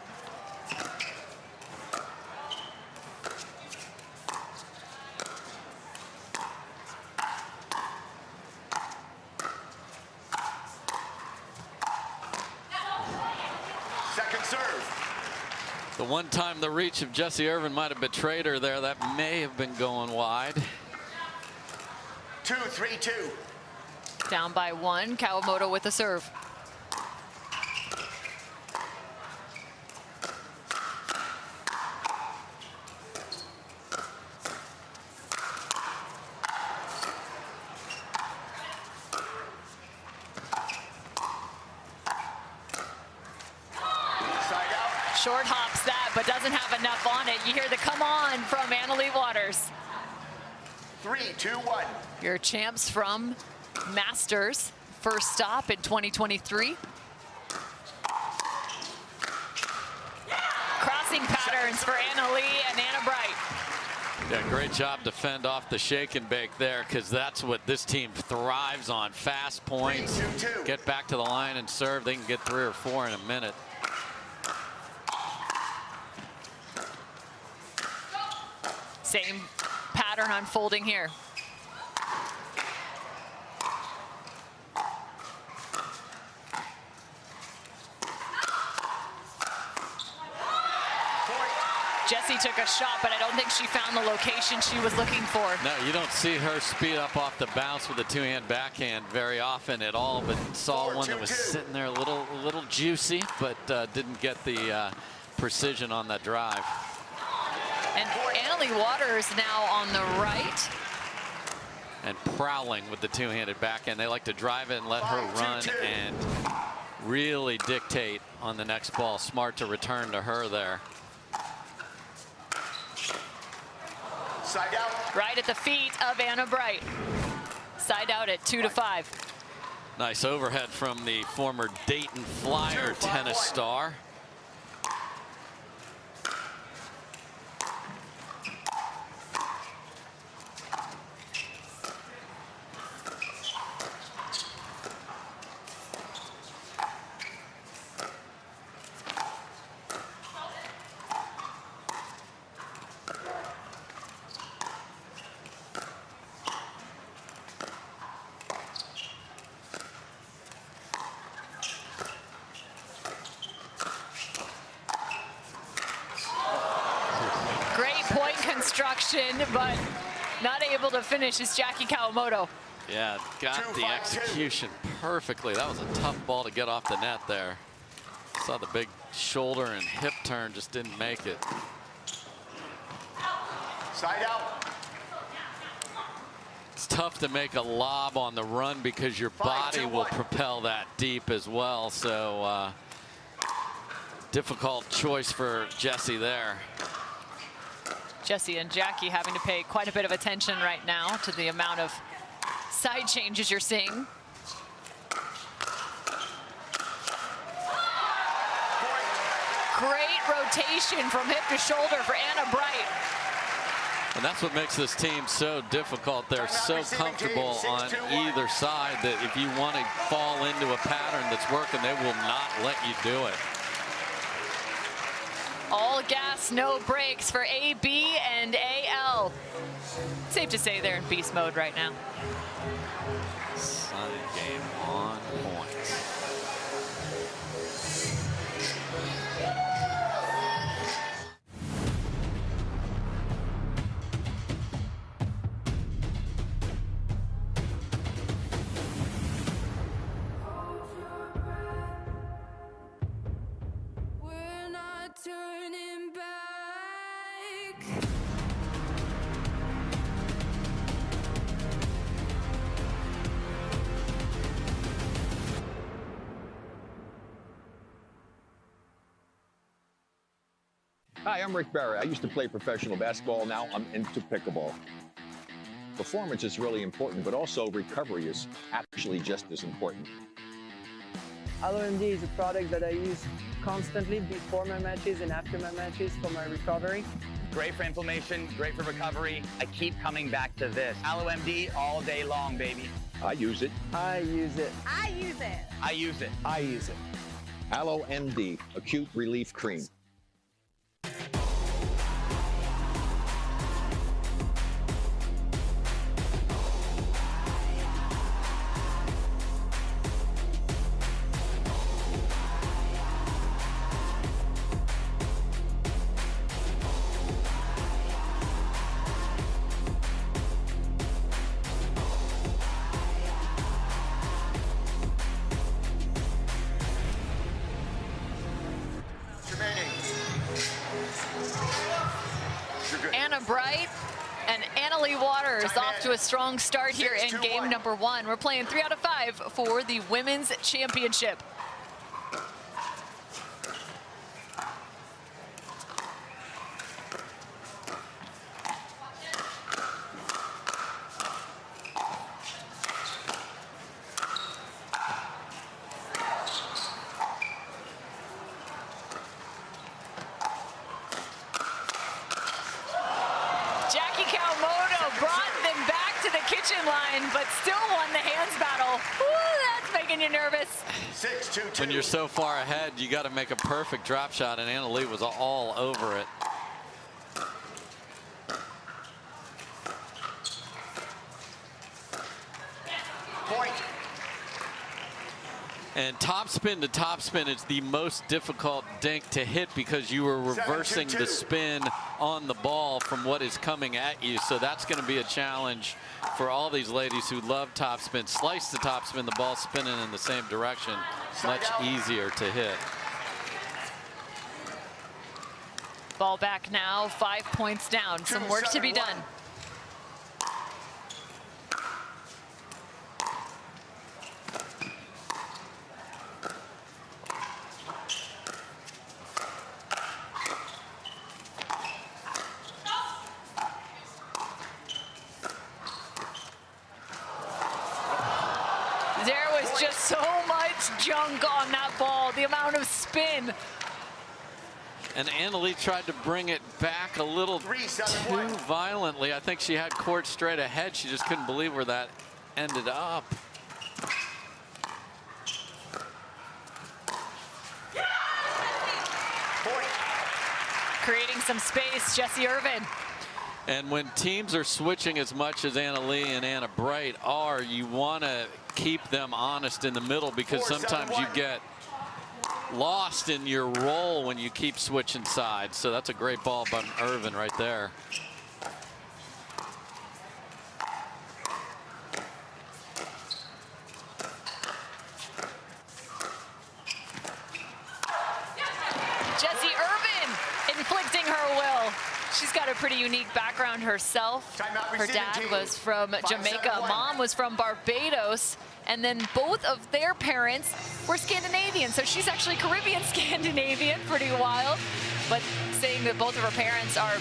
Second serve. The one time the reach of Jessie Irvine might have betrayed her there, that may have been going wide. 2-3-2. Down by 1, Kawamoto with the serve. Short hops that, but doesn't have enough on it. You hear the come on from Leigh Waters. 3-2-1. Your champs from Masters. First stop in 2023. Crossing chasing patterns for Anna Leigh and Anna Wright. Yeah, great job to fend off the shake and bake there, because that's what this team thrives on. Fast points, get back to the line and serve. They can get 3 or 4 in a minute. Same pattern unfolding here. Jessie took a shot, but I don't think she found the location she was looking for. No, you don't see her speed up off the bounce with a 2-hand backhand very often at all, but saw one that was sitting there a little juicy, but didn't get the precision on that drive. And Anna Leigh Waters now on the right. And prowling with the 2-handed backhand. They like to drive it and let her run and really dictate on the next ball. Smart to return to her there. Side out. Right at the feet of Anna Wright. Side out at 2-5. Nice overhead from the former Dayton Flyer tennis star. But not able to finish is Jackie Kawamoto. Yeah, got the execution perfectly. That was a tough ball to get off the net there. Saw the big shoulder and hip turn, just didn't make it. Side out. It's tough to make a lob on the run because your body will propel that deep as well. So difficult choice for Jessie there. Jessie and Jackie having to pay quite a bit of attention right now to the amount of side changes you're seeing. Great rotation from hip to shoulder for Anna Wright. And that's what makes this team so difficult. They're so comfortable on either side that if you want to fall into a pattern that's working, they will not let you do it. All gas, no brakes for AB and AL. Safe to say they're in beast mode right now. Sun game on point. Turning back. Hi, I'm Rick Barry. I used to play professional basketball. Now I'm into pickleball. Performance is really important, but also recovery is actually just as important. LMD is a product that I use constantly before my matches and after my matches for my recovery. Great for inflammation, great for recovery. I keep coming back to this. AlloMD all day long, baby. I use it. I use it. I use it. I use it. I use it. AlloMD, Acute Relief Cream. Off to a strong start here in game number 1. We're playing 3 out of 5 for the Women's Championship. but still won the hands battle. Ooh, that's making you nervous. 6-2-2. When you're so far ahead, you got to make a perfect drop shot, and Anna Leigh was all over it. Point. And topspin to topspin is the most difficult dink to hit because you were reversing the spin on the ball from what is coming at you. So that's going to be a challenge for all these ladies who love topspin. Slice to topspin, the ball spinning in the same direction. Much easier to hit. Ball back now, 5 points down. Some work to be done. There was just so much junk on that ball, the amount of spin. And Anna Leigh tried to bring it back a little too violently. I think she had court straight ahead. She just couldn't believe where that ended up. Creating some space, Jessie Irvine. And when teams are switching as much as Anna Leigh and Anna Wright are, you want to keep them honest in the middle because sometimes you get lost in your role when you keep switching sides. So that's a great ball by Irvine right there. Jessie Irvine inflicting her will. She's got a pretty unique background herself. Her dad was from Jamaica, mom was from Barbados, and then both of their parents were Scandinavian. So she's actually Caribbean Scandinavian, pretty wild. But saying that both of her parents are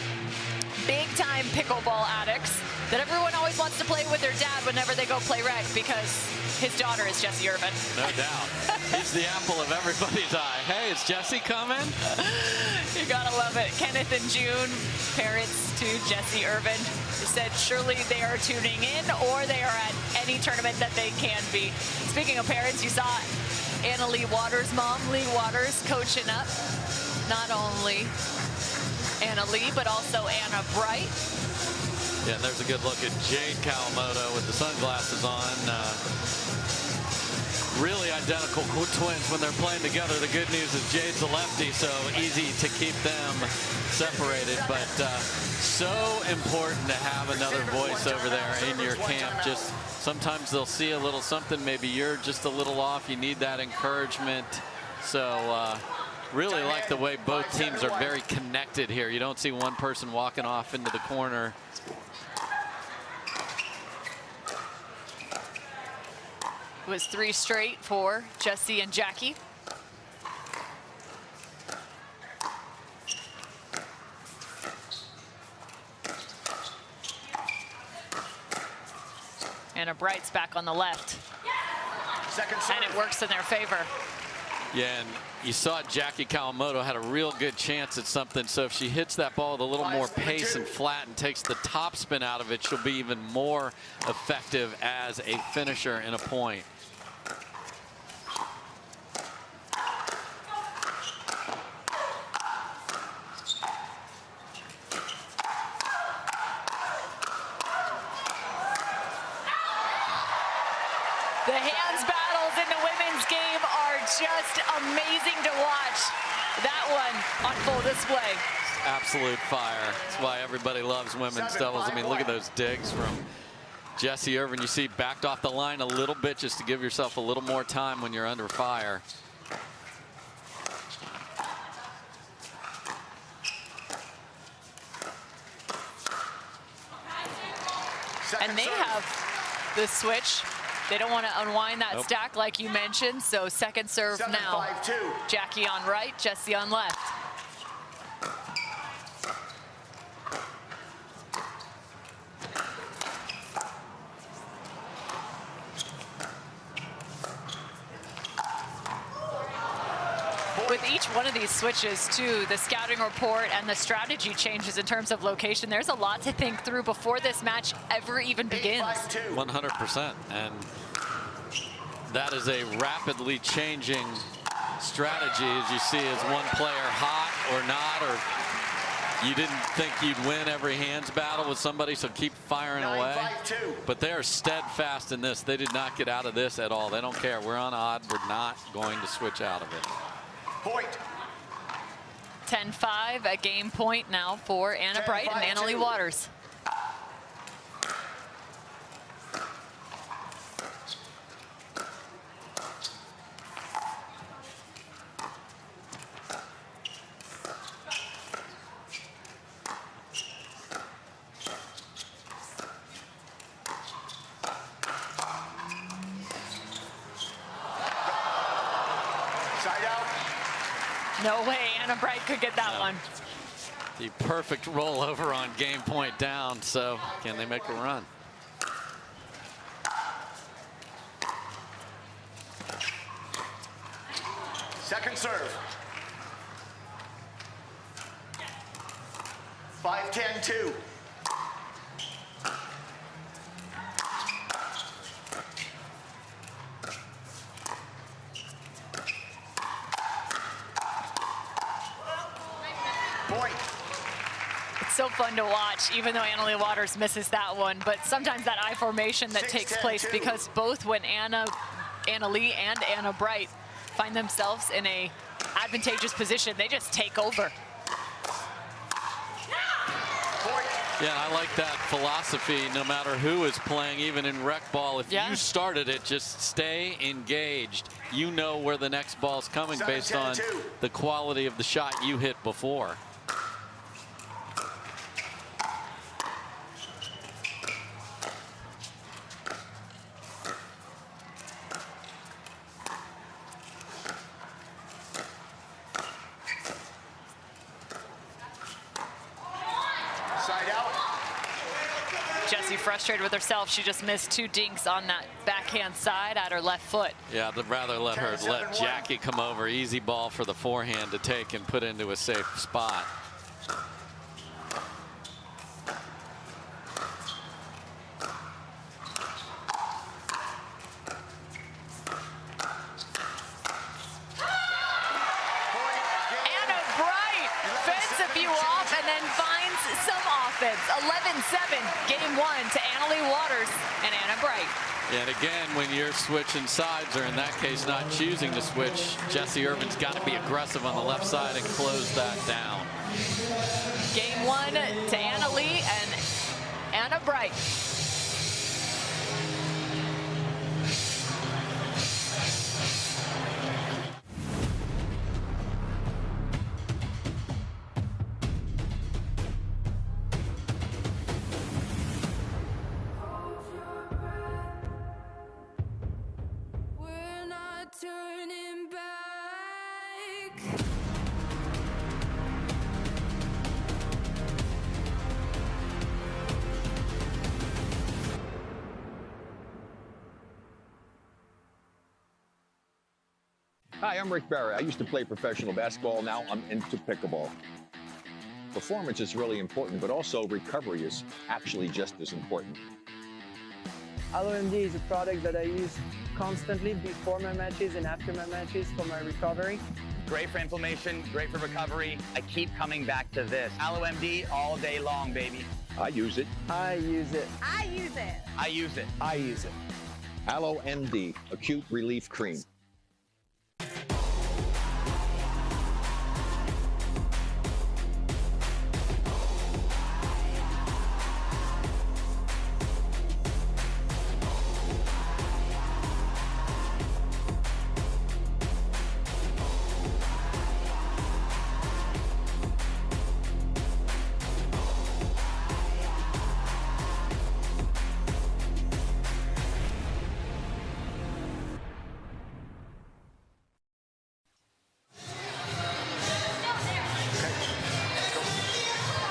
big-time pickleball addicts, that everyone always wants to play with their dad whenever they go play rec because his daughter is Jessie Irvine. No doubt. He's the apple of everybody's eye. Hey, is Jessie coming? You gotta love it. Kenneth and June, parents to Jessie Irvine, said surely they are tuning in or they are at any tournament that they can be. Speaking of parents, you saw Anna Leigh Waters' mom, Leigh Waters, coaching up not only Anna Leigh, but also Anna Wright. Yeah, there's a good look at Jade Kawamoto with the sunglasses on. Really identical twins when they're playing together. The good news is Jade's a lefty, so easy to keep them separated. But so important to have another voice over there in your camp. Just sometimes they'll see a little something. Maybe you're just a little off. You need that encouragement. So really like the way both teams are very connected here. You don't see one person walking off into the corner. It was 3 straight for Jessie and Jackie. Anna Wright's back on the left. And it works in their favor. Yeah, and you saw Jackie Kawamoto had a real good chance at something. So if she hits that ball with a little more pace and flat and takes the top spin out of it, she'll be even more effective as a finisher in a point. The hands battles in the women's game are just amazing to watch. That one on full display. Absolute fire. That's why everybody loves women's doubles. I mean, look at those digs from Jessie Irvine. You see backed off the line a little bit just to give yourself a little more time when you're under fire. And they have the switch. They don't want to unwind that stack like you mentioned. So second serve now. Jackie on right, Jessie on left. with each one of these switches too, the scouting report and the strategy changes in terms of location, there's a lot to think through before this match ever even begins. 100%. And that is a rapidly changing strategy, as you see, is one player hot or not, or you didn't think you'd win every hands battle with somebody, so keep firing away. But they are steadfast in this. They did not get out of this at all. They don't care. We're on odd. We're not going to switch out of it. Point. 10-5, a game point now for Anna Wright and Leigh Waters. No way Anna Wright could get that one. The perfect rollover on game point down, so can they make a run? Second serve. 5-10-2. It's so fun to watch, even though Leigh Waters misses that one. But sometimes that I formation that takes place, because both when Leigh and Anna Wright find themselves in a advantageous position, they just take over. Yeah, I like that philosophy. No matter who is playing, even in rec ball, if you started it, just stay engaged. You know where the next ball's coming based on the quality of the shot you hit before. Frustrated with herself. She just missed 2 dinks on that backhand side at her left foot. Yeah, I'd rather let Jackie come over. Easy ball for the forehand to take and put into a safe spot. Anna Wright fends a few off and then finds some offense. 11-7, game 1 to Leigh Waters and Anna Wright. And again, when you're switching sides, or in that case not choosing to switch, Jessie Irvine's got to be aggressive on the left side and close that down. Game 1 to Leigh and Anna Wright. Turning back. Hi, I'm Rick Barry. I used to play professional basketball. Now I'm into pickleball. Performance is really important, but also recovery is actually just as important. LMD is a product that I use constantly before my matches and after my matches for my recovery. Great for inflammation, great for recovery. I keep coming back to this. AlloMD all day long, baby. I use it. I use it. I use it. I use it. I use it. AlloMD Acute Relief Cream.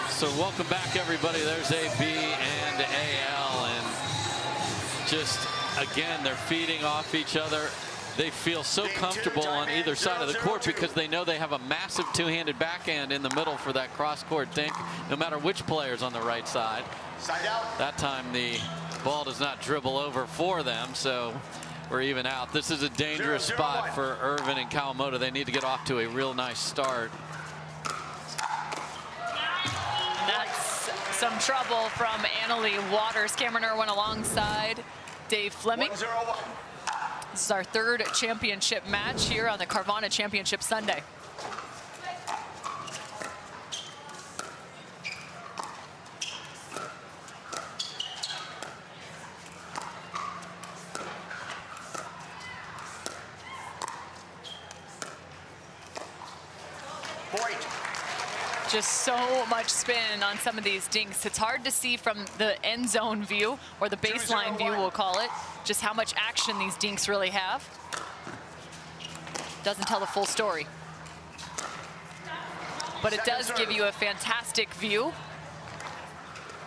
So welcome back, everybody. There's AB and AL, and just again, they're feeding off each other. they feel so comfortable on either side of the court because they know they have a massive two-handed backhand in the middle for that cross-court dink, no matter which player's on the right side. Side out. That time the ball does not dribble over for them, so we're even out. This is a dangerous spot for Irvine and Kawamoto. They need to get off to a real nice start. That's some trouble from Annalie Waters. Cameron Irwin alongside Dave Fleming. 1-0-1. This is our third championship match here on the Carvana Championship Sunday. Point. Just so much spin on some of these dinks. It's hard to see from the end zone view, or the baseline view we'll call it, just how much action these dinks really have. Doesn't tell the full story. But it does give you a fantastic view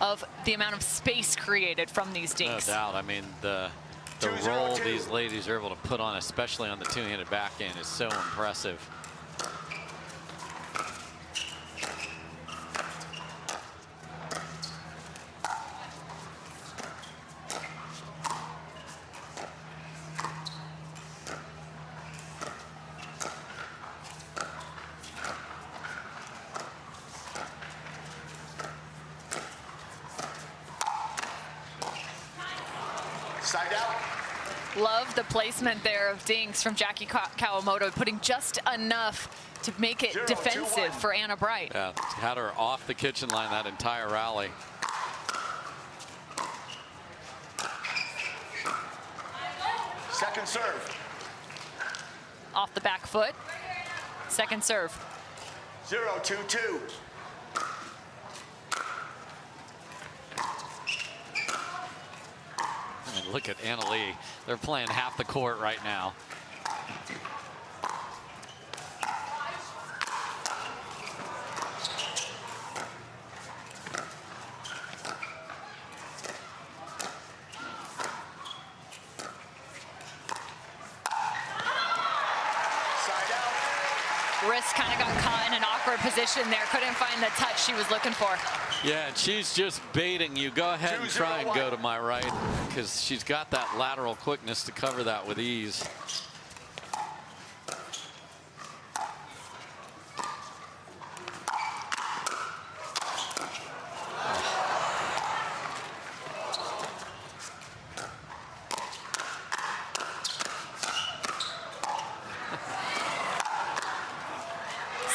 of the amount of space created from these dinks. No doubt. I mean, the roll these ladies are able to put on, especially on the two-handed backhand, is so impressive. Side out. Love the placement there of dinks from Jackie Kawamoto, putting just enough to make it defensive for Anna Bright. Yeah, had her off the kitchen line that entire rally. Second serve. Off the back foot. Second serve. 0-2-2. And look at Anna Leigh. They're playing half the court right now. Wrist kind of got caught in an awkward position there. Couldn't find the touch she was looking for. Yeah, and she's just baiting you. Go ahead and try and go to my right, because she's got that lateral quickness to cover that with ease.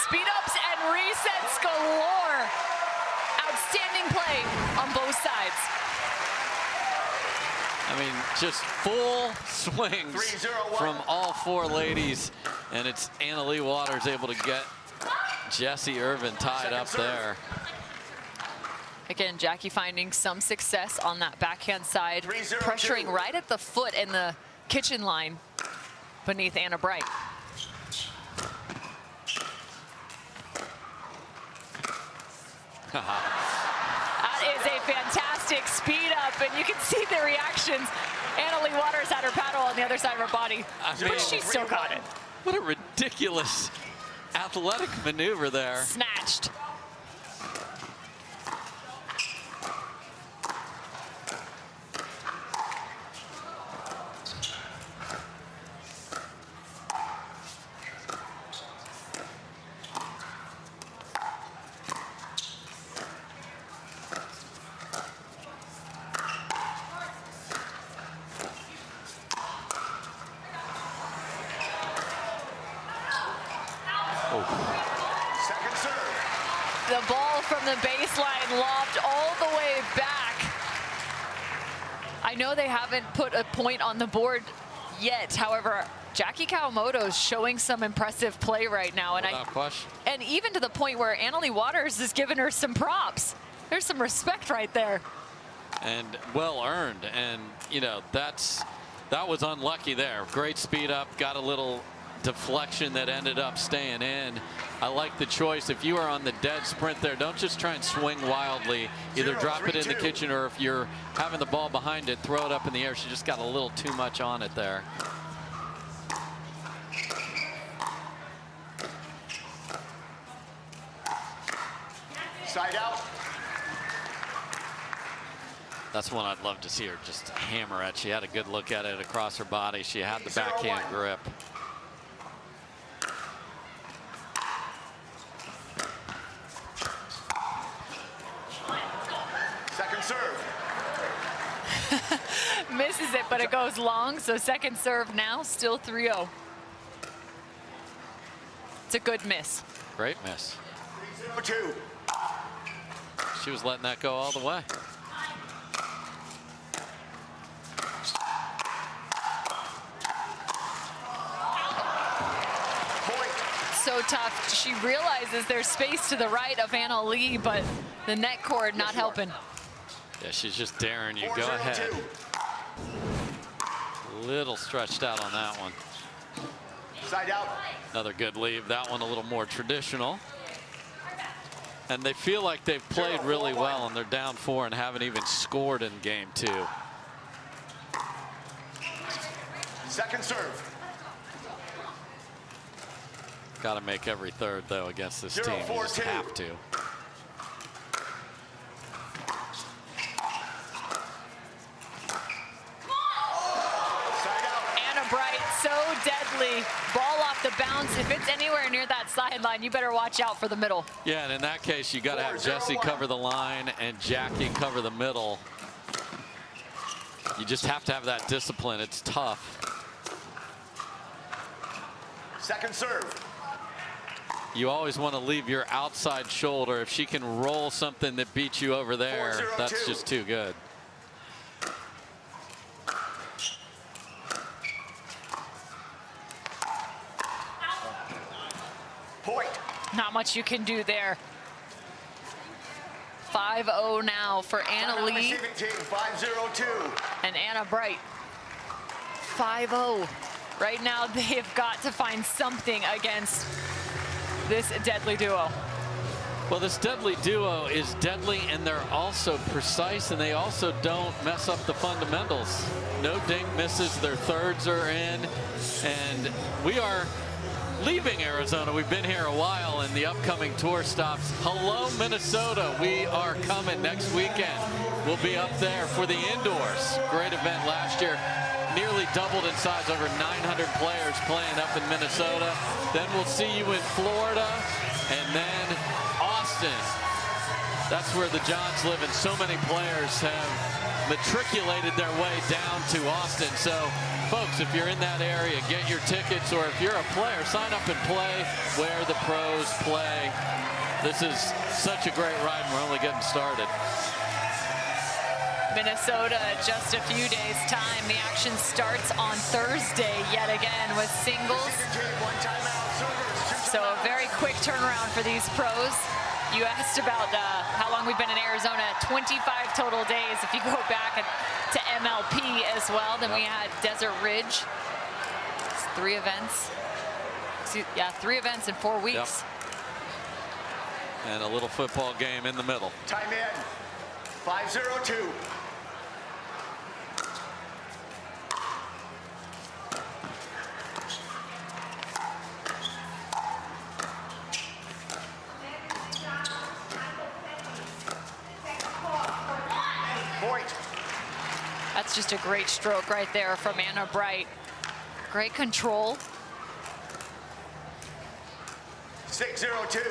Speed-ups and resets galore. Outstanding play on both sides. I mean, just full swings from all four ladies, and it's Anna Leigh Waters able to get Jessie Irvine tied up there. Again, Jackie finding some success on that backhand side, pressuring right at the foot in the kitchen line beneath Anna Bright. That is a fantastic speed up, and you can see the reactions. Anna Leigh Waters had her paddle on the other side of her body, but she still got it. What a ridiculous athletic maneuver there. Snatched. Second serve. The ball from the baseline lobbed all the way back. I know they haven't put a point on the board yet. However, Jackie Kawamoto is showing some impressive play right now. And Without question. And even to the point where Anna Leigh Waters is giving her some props. There's some respect right there. And well earned. And, you know, that was unlucky there. Great speed up, got a little deflection that ended up staying in. I like the choice. If you are on the dead sprint there, don't just try and swing wildly. Either drop it in the kitchen, or if you're having the ball behind it, throw it up in the air. She just got a little too much on it there. Side out. That's one I'd love to see her just hammer at. She had a good look at it across her body. She had the backhand grip. Second serve. Misses it, but it goes long, so second serve now, still 3-0. It's a good miss. Great miss. 3-0-2. She was letting that go all the way. So tough. She realizes there's space to the right of Leigh, but the net cord not helping. Yeah, she's just daring you. Go ahead. Little stretched out on that one. Side out. Another good leave. That one a little more traditional. And they feel like they've played really well, and they're down 4 and haven't even scored in game 2. Second serve. Got to make every third, though, against this team. You just have to. So deadly. Ball off the bounce. If it's anywhere near that sideline, you better watch out for the middle. Yeah, and in that case, you got to have Jessie cover the line and Jackie cover the middle. You just have to have that discipline. It's tough. Second serve. You always want to leave your outside shoulder. If she can roll something that beats you over there, that's just too good. Point. Not much you can do there. 5-0 now for Leigh. 5-0-2. And Anna Bright. 5-0. Right now, they have got to find something against this deadly duo. Well, this deadly duo is deadly, and they're also precise, and they also don't mess up the fundamentals. No dink misses. Their thirds are in, and we are leaving Arizona. We've been here a while, and the upcoming tour stops. Hello, Minnesota. We are coming next weekend. We'll be up there for the indoors. Great event last year. Nearly doubled in size, over 900 players playing up in Minnesota. Then we'll see you in Florida, and then Austin. That's where the Johns live, and so many players have matriculated their way down to Austin. So, folks, if you're in that area, get your tickets, or if you're a player, sign up and play where the pros play. This is such a great ride, and we're only getting started. Minnesota, just a few days' time. The action starts on Thursday yet again with singles. So a very quick turnaround for these pros. You asked about how long we've been in Arizona. 25 total days. If you go back to MLP as well, then we had Desert Ridge. It's 3 events. Yeah, 3 events in 4 weeks. Yep. And a little football game in the middle. Time in. 5-0-2. That's just a great stroke right there from Anna Bright. Great control. 6-0-2.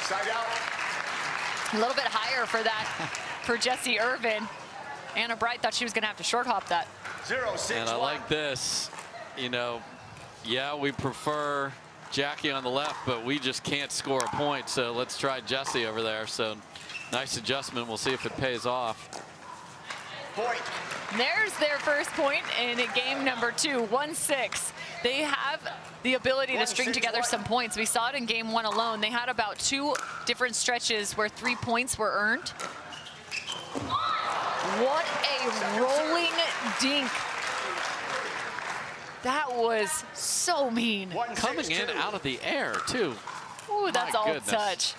Side out. A little bit higher for that for Jessie Irvine. Anna Bright thought she was going to have to short hop that. 0-6-1. And I like this. You know, yeah, we prefer Jackie on the left, but we just can't score a point. So let's try Jessie over there. So nice adjustment. We'll see if it pays off. Point. There's their first point in game number 2, 1-6. They have the ability to string together some points. We saw it in game 1 alone. They had about 2 different stretches where 3 points were earned. What a rolling dink. That was so mean. Coming in out of the air, too. Ooh, that's all goodness. touch.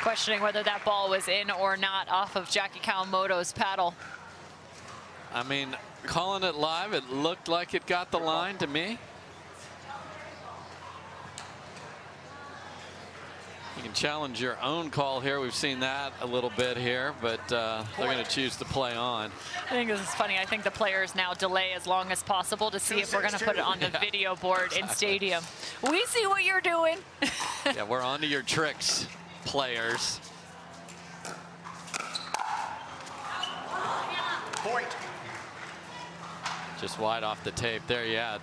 Questioning whether that ball was in or not off of Jackie Kawamoto's paddle. I mean, calling it live, it looked like it got the line to me. You can challenge your own call here. We've seen that a little bit here, but they're going to choose to play on. I think this is funny. I think the players now delay as long as possible to see if we're going to put it on the video board in stadium. We see what you're doing. Yeah, we're on to your tricks, players. Point. Just wide off the tape there. Yeah,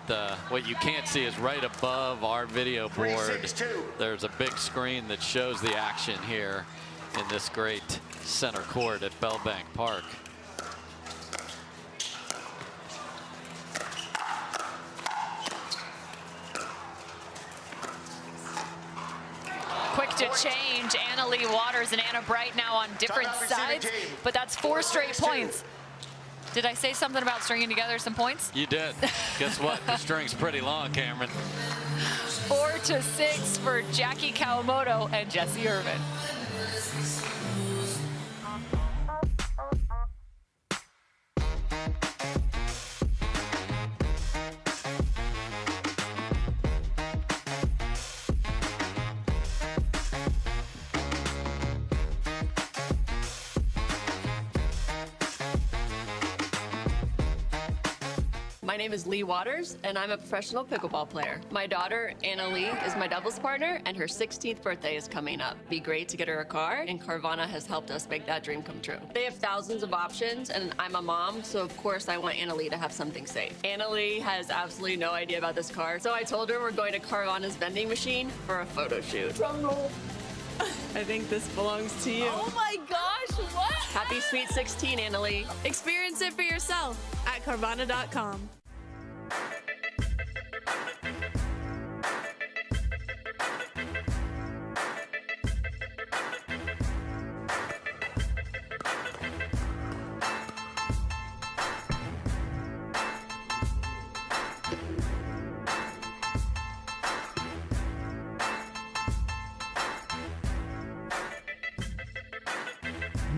what you can't see is right above our video board. There's a big screen that shows the action here in this great center court at Bellbank Park. Quick to change. Leigh Waters and Anna Bright now on different sides, but that's 4 straight points. Did I say something about stringing together some points? You did. Guess what? The string's pretty long, Cameron. 4-6 for Jackie Kawamoto and Jessie Irvine. My name is Leigh Waters, and I'm a professional pickleball player. My daughter, Leigh, is my doubles partner, and her 16th birthday is coming up. Be great to get her a car, and Carvana has helped us make that dream come true. They have thousands of options, and I'm a mom, so of course I want Leigh to have something safe. Leigh has absolutely no idea about this car, so I told her we're going to Carvana's vending machine for a photo shoot. Drum roll. I think this belongs to you. Oh my gosh, what? Happy Sweet 16, Leigh. Experience it for yourself at Carvana.com.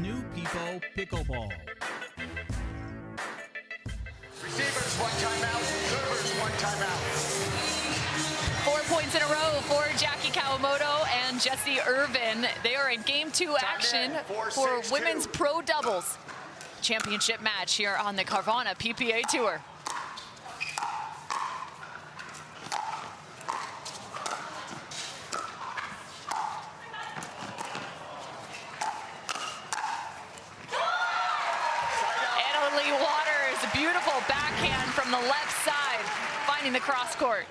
New People Pickleball. Receivers, 1 timeout. Servers, 1 timeout. 4 points in a row for Jackie Kawamoto and Jessie Irvine. They are in Game 2 action for Women's Pro Doubles Championship match here on the Carvana PPA Tour. Leigh Waters, a beautiful backhand from the left side, finding the cross court.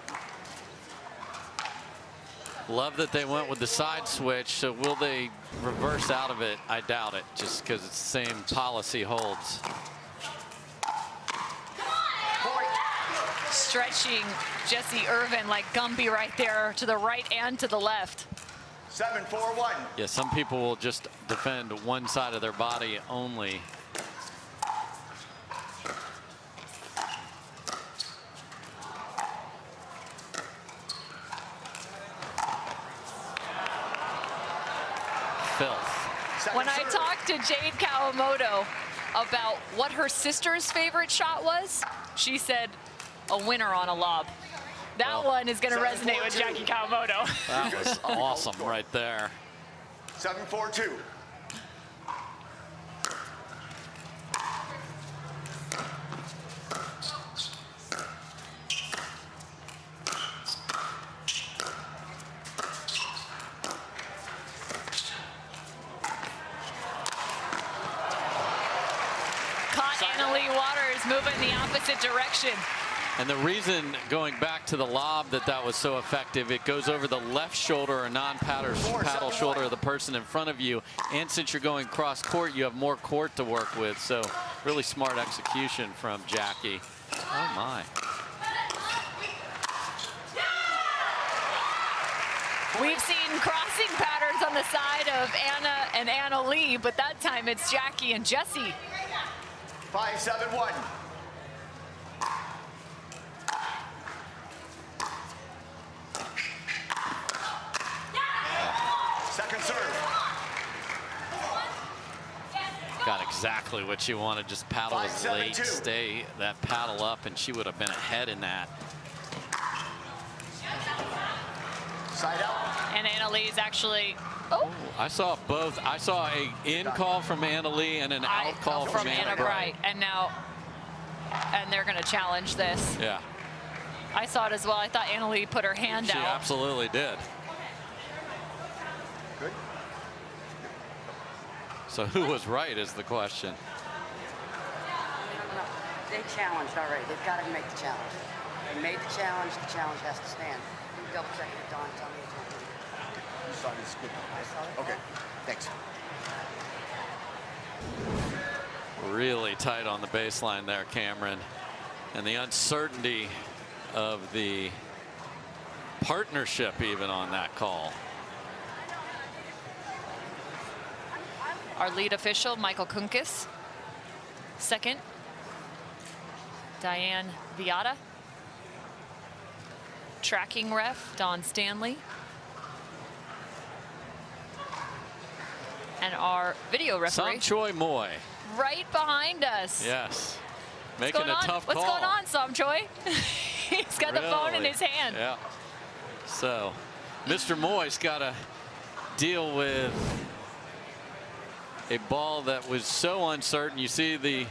Love that they went with the side switch. So will they reverse out of it? I doubt it, just because it's the same policy holds. Stretching Jessie Irvine like Gumby right there to the right and to the left. 7-4-1. Yeah, some people will just defend one side of their body only. When I talked to Jade Kawamoto about what her sister's favorite shot was, she said a winner on a lob. That one is going to resonate with Jackie Kawamoto. That was awesome right there. 7-4-2. Leigh Waters moving the opposite direction. And the reason, going back to the lob, that was so effective, it goes over the left shoulder or non-paddle shoulder of the person in front of you. And since you're going cross court, you have more court to work with. So really smart execution from Jackie. Oh my. We've seen crossing patterns on the side of Anna and Anna-Leigh, but that time it's Jackie and Jessie. 5-7-1. Second serve. Got exactly what she wanted. Just paddle was late, stay that paddle up, and she would have been ahead in that. Side out. And Anna-Leigh is actually, I saw both. I saw a in call from Anna-Leigh and an out call from Anna Bright. And now, and they're going to challenge this. Yeah. I saw it as well. I thought Anna-Leigh put her hand She out. absolutely did. Good. So who was right is the question. They challenged already. They've got to make the challenge. They made the challenge has to stand. You double check it, Don. Tell me it's not good. You saw this good. I saw it. Okay, thanks. Really tight on the baseline there, Cameron. And the uncertainty of the partnership even on that call. Our lead official, Michael Kunkis. Second, Diane Viata. Tracking ref, Don Stanley. And our video referee, Choi Moy. right behind us. Yes. Making a tough call. What's going on, Som Choi? He's got the phone in his hand. Yeah. So, Mr. Moy's got to deal with a ball that was so uncertain. You see the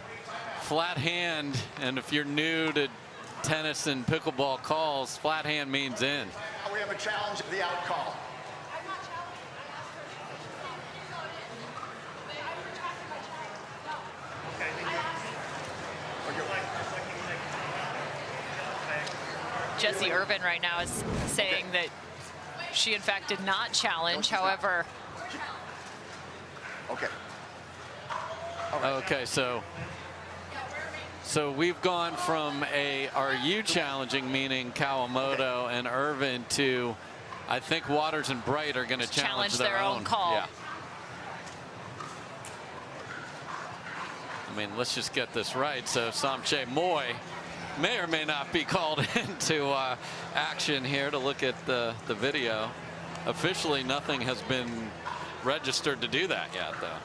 flat hand, and if you're new to tennis and pickleball calls, flat hand means in. We have a challenge of the out call. Jessie Irvine right now is saying that she in fact did not challenge. However, okay, so we've gone from are you challenging, meaning Kawamoto and Irvine, to I think Waters and Bright are going to challenge their own call. Yeah. I mean, let's just get this right. So Somche Moy may or may not be called into action here to look at the video. Officially, nothing has been registered to do that yet, though.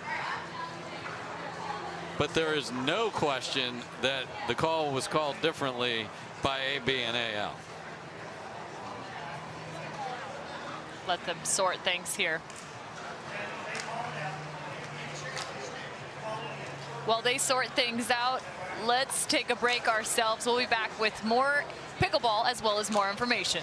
But there is no question that the call was called differently by AB and AL. let them sort things here. While they sort things out, let's take a break ourselves. We'll be back with more pickleball as well as more information.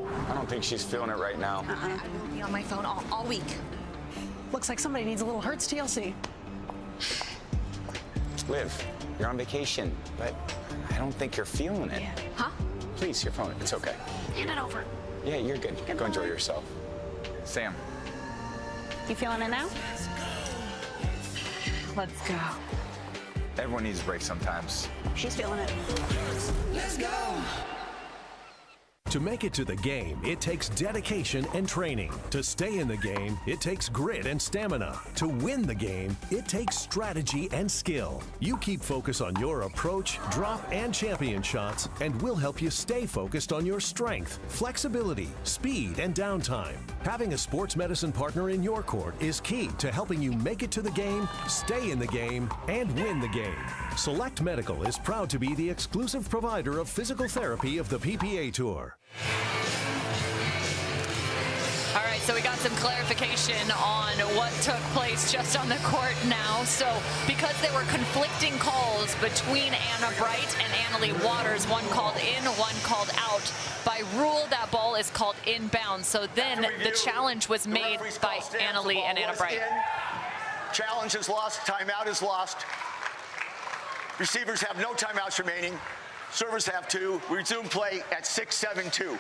I don't think she's feeling it right now. I will be on my phone all week. Looks like somebody needs a little Hertz TLC. Liv, you're on vacation, but I don't think you're feeling it. Huh? Please, your phone. It's okay. Hand it over. Yeah, you're good. Go enjoy yourself. Sam. You feeling it now? Let's go. Everyone needs a break sometimes. She's feeling it. Let's go. To make it to the game, it takes dedication and training. To stay in the game, it takes grit and stamina. To win the game, it takes strategy and skill. You keep focus on your approach, drop, and champion shots, and we'll help you stay focused on your strength, flexibility, speed, and downtime. Having a sports medicine partner in your court is key to helping you make it to the game, stay in the game, and win the game. Select Medical is proud to be the exclusive provider of physical therapy of the PPA Tour. All right, So we got some clarification on what took place just on the court now. So because there were conflicting calls between Anna Wright and Anna-Leigh Waters, one called in, one called out, by rule that ball is called inbound. So then the challenge was made by Anna-Leigh and Anna Wright. Challenge is lost, timeout is lost. Receivers have no timeouts remaining. Servers have 2. We resume play at 6-7-2.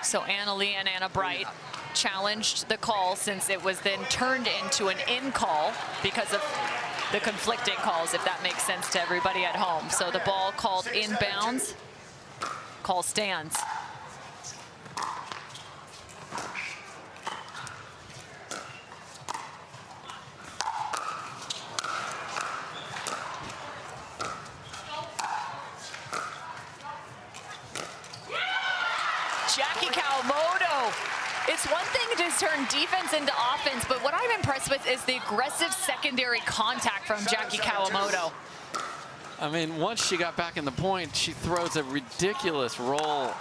So Anna-Leigh and Anna Wright challenged the call since it was then turned into an in call because of the conflicting calls, if that makes sense to everybody at home. So the ball called inbounds, call stands. Jackie Kawamoto. It's one thing to turn defense into offense, but what I'm impressed with is the aggressive secondary contact from Jackie Kawamoto. I mean, once she got back in the point, she throws a ridiculous roll.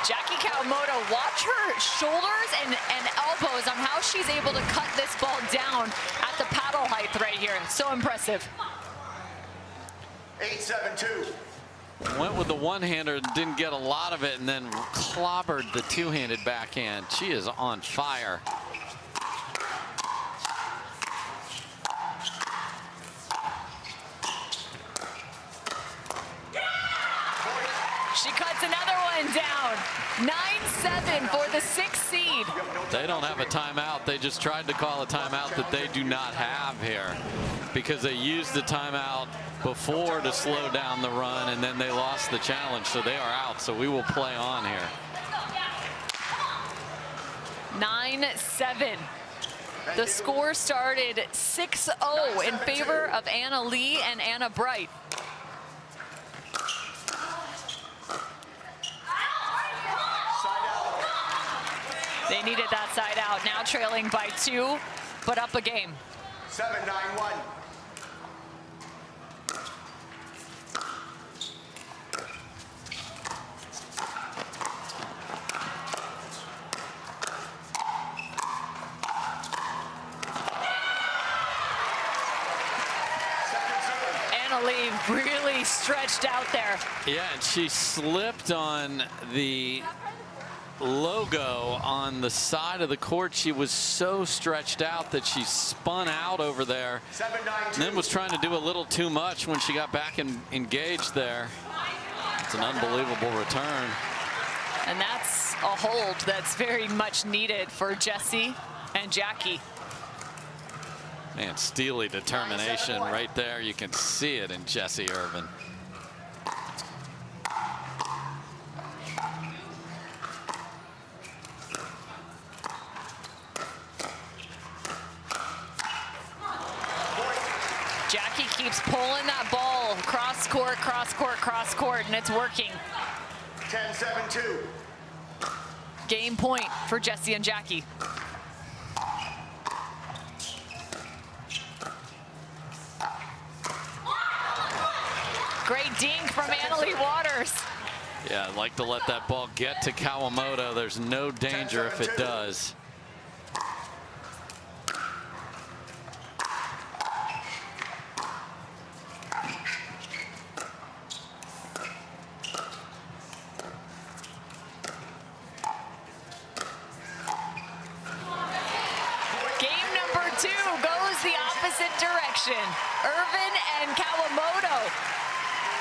Jackie Kawamoto, watch her shoulders and elbows on how she's able to cut this ball down at the paddle height right here. So impressive. 8-7-2. Went with the one-hander, didn't get a lot of it, and then clobbered the two-handed backhand. She is on fire. She cuts another one down. 9-7 for the 6th seed. They don't have a timeout. They just tried to call a timeout that they do not have here because they used the timeout before to slow down the run, and then they lost the challenge, so they are out. So we will play on here. 9-7. The score started 6-0 in favor of Anna-Leigh and Anna Wright. They needed that side out. Now trailing by 2, but up a game. 7-9-1. Anna-Leigh really stretched out there. Yeah, and she slipped on the logo on the side of the court. She was so stretched out that she spun out over there and then was trying to do a little too much when she got back and engaged there. It's an unbelievable return. And that's a hold that's very much needed for Jessie and Jackie. Man, steely determination right there. You can see it in Jessie Irvine. Jackie keeps pulling that ball cross court, cross court, cross court, and it's working. 10-7-2. Game point for Jessie and Jackie. Great dink from Anna-Leigh Waters. Yeah, I'd like to let that ball get to Kawamoto. There's no danger if it does. Direction. Irvine and Kawamoto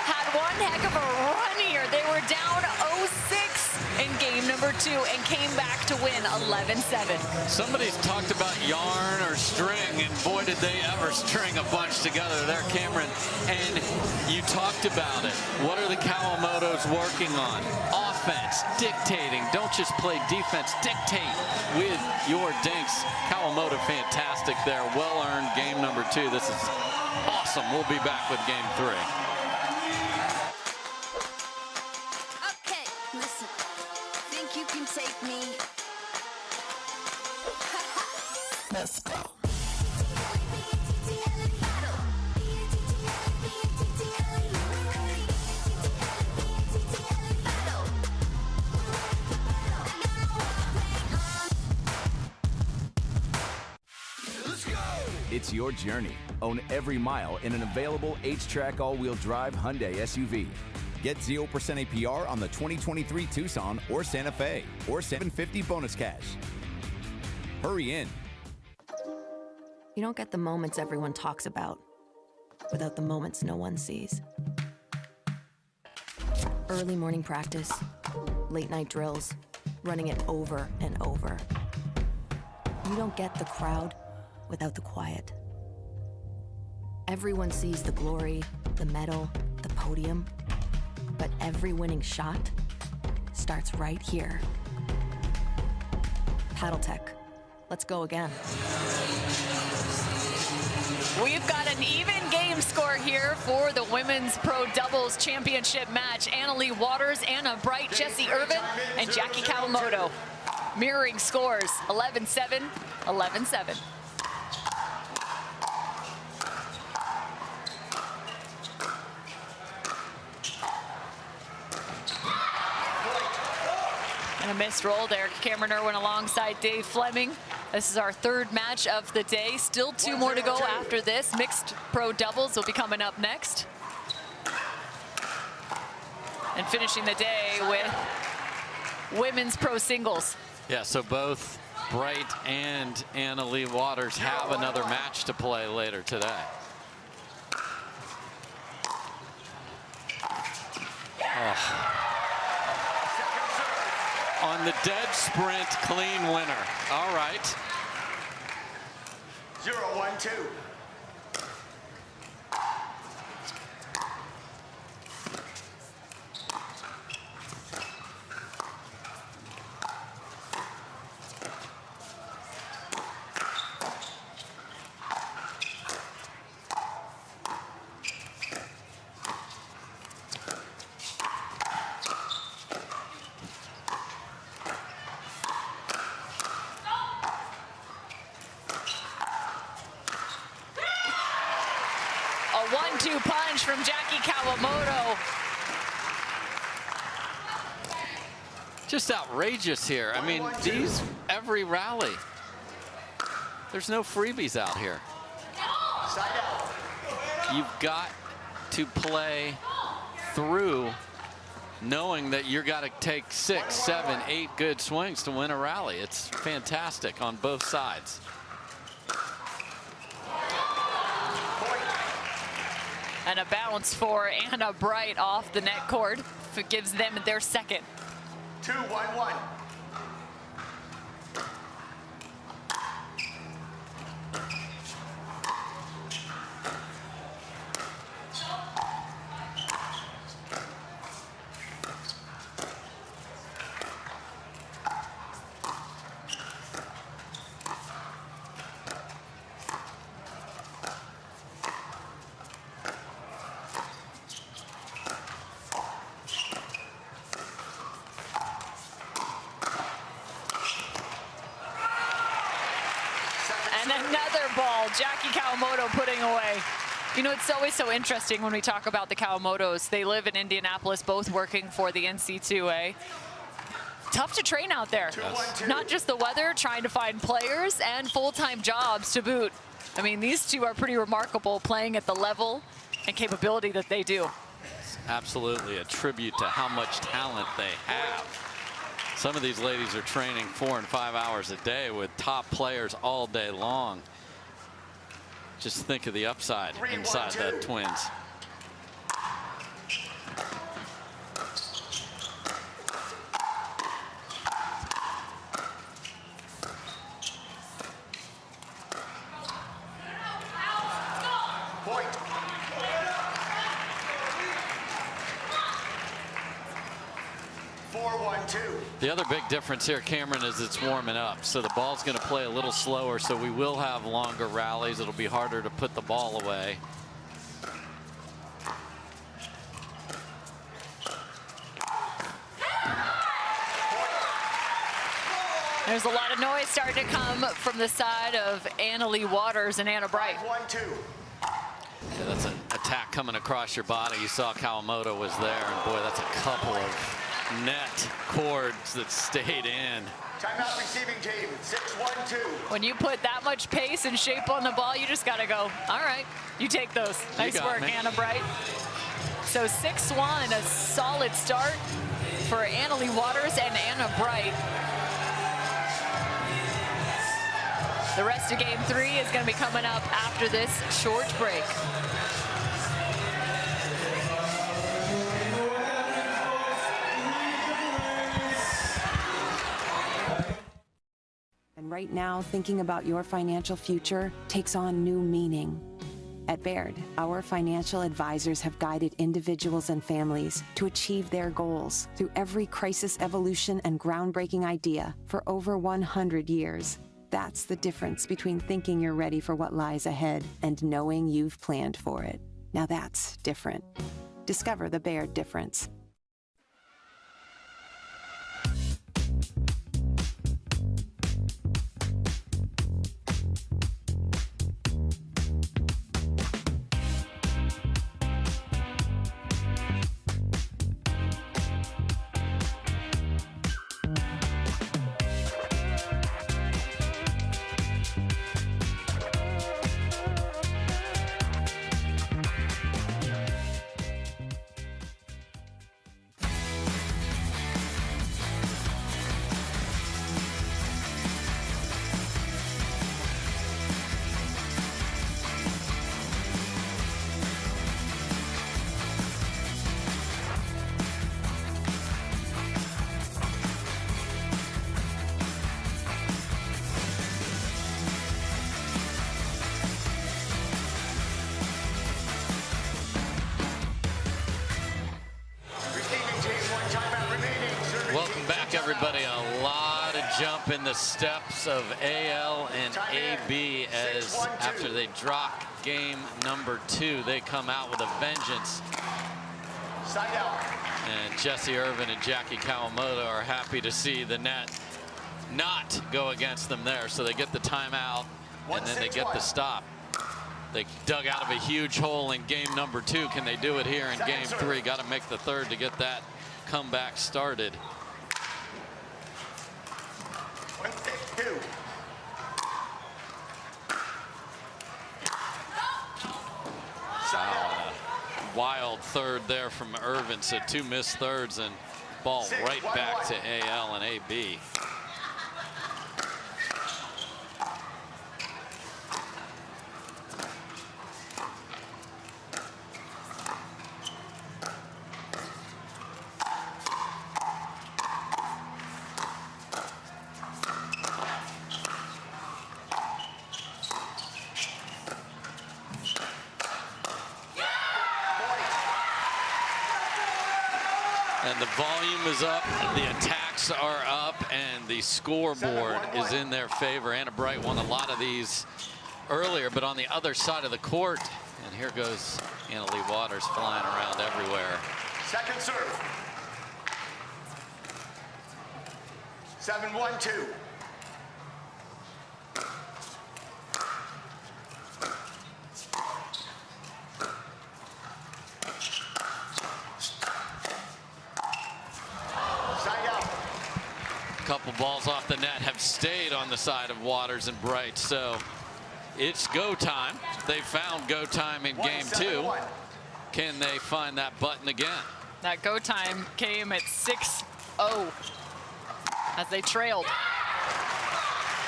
had one heck of a run here. They were down 0-6 in game number 2 and came back to win 11-7. Somebody's talked about yarn or string, and boy, did they ever string a bunch together there, Cameron. And you talked about it. What are the Kawamotos working on? Offense, dictating. Don't just play defense. Dictate with your dinks. Kawamoto, fantastic there. Well-earned game number 2. This is awesome. We'll be back with game 3. Okay, listen. Think you can take me? Let's go. It's your journey. Own every mile in an available H-Track all-wheel drive Hyundai SUV. Get 0% APR on the 2023 Tucson or Santa Fe, or $750 bonus cash. Hurry in. You don't get the moments everyone talks about without the moments no one sees. Early morning practice, late night drills, running it over and over. You don't get the crowd without the quiet. Everyone sees the glory, the medal, the podium, but every winning shot starts right here. Paddle Tech. Let's go again. We've got an even game score here for the Women's Pro Doubles Championship match. Leigh Waters, Wright, Jessie Irvine, and Jackie Kawamoto. Mirroring scores, 11-7, 11-7. And a missed roll there. Cameron Irwin alongside Dave Fleming. This is our 3rd match of the day. Still 2 more to go after this. Mixed pro doubles will be coming up next. And finishing the day with women's pro singles. Yeah, so both Wright and Leigh Waters have another match to play later today. Oh. On the dead sprint, clean winner. All right. 0-1-2. A 1-2 punch from Jackie Kawamoto. Just outrageous here. I mean, these every rally. There's no freebies out here. You've got to play through knowing that you've got to take 6, 7, 8 good swings to win a rally. It's fantastic on both sides. And a bounce for Wright off the net cord. It gives them their 2nd. 2-1-1. And another ball, Jackie Kawamoto putting away. You know, it's always so interesting when we talk about the Kawamotos. They live in Indianapolis, both working for the NC2A. Tough to train out there. Yes. Not just the weather, trying to find players and full-time jobs to boot. I mean, these two are pretty remarkable playing at the level and capability that they do. Absolutely a tribute to how much talent they have. Some of these ladies are training 4 and 5 hours a day with top players all day long. Just think of the upside inside the Twins. 4-1-2. The other big difference here, Cameron, is it's warming up. So the ball's going to play a little slower, so we will have longer rallies. It'll be harder to put the ball away. There's a lot of noise starting to come from the side of Leigh Waters and Anna Bright. 1-2. Yeah, that's an attack coming across your body. You saw Kawamoto was there, and boy, that's a couple of net cords that stayed in. Timeout receiving team, 6-1-2. When you put that much pace and shape on the ball, you just got to go, all right, you take those. Nice work, Anna Bright. So 6-1, a solid start for Leigh Waters and Anna Bright. The rest of game 3 is going to be coming up after this short break. And right now, thinking about your financial future takes on new meaning. At Baird, our financial advisors have guided individuals and families to achieve their goals through every crisis evolution and groundbreaking idea for over 100 years. That's the difference between thinking you're ready for what lies ahead and knowing you've planned for it. Now that's different. Discover the Baird difference. Everybody, a lot of jump in the steps of AL and AB as after they drop game number 2, they come out with a vengeance. And Jesse Irvine and Jackie Kawamoto are happy to see the net not go against them there. So they get the timeout and then they get the stop. They dug out of a huge hole in game number 2. Can they do it here in game 3? Got to make the third to get that comeback started. 1-6-2. Wild third there from Irvine, so 2 missed thirds and ball right back to AL and AB. And the volume is up, the attacks are up, and the scoreboard is in their favor. Anna Bright won a lot of these earlier, but on the other side of the court. And here goes Leigh Waters flying around everywhere. Second serve. 7-1-2. Couple balls off the net have stayed on the side of Waters and Bright, so it's go time. They found go time in game 2. Can they find that button again? That go time came at 6-0 as they trailed.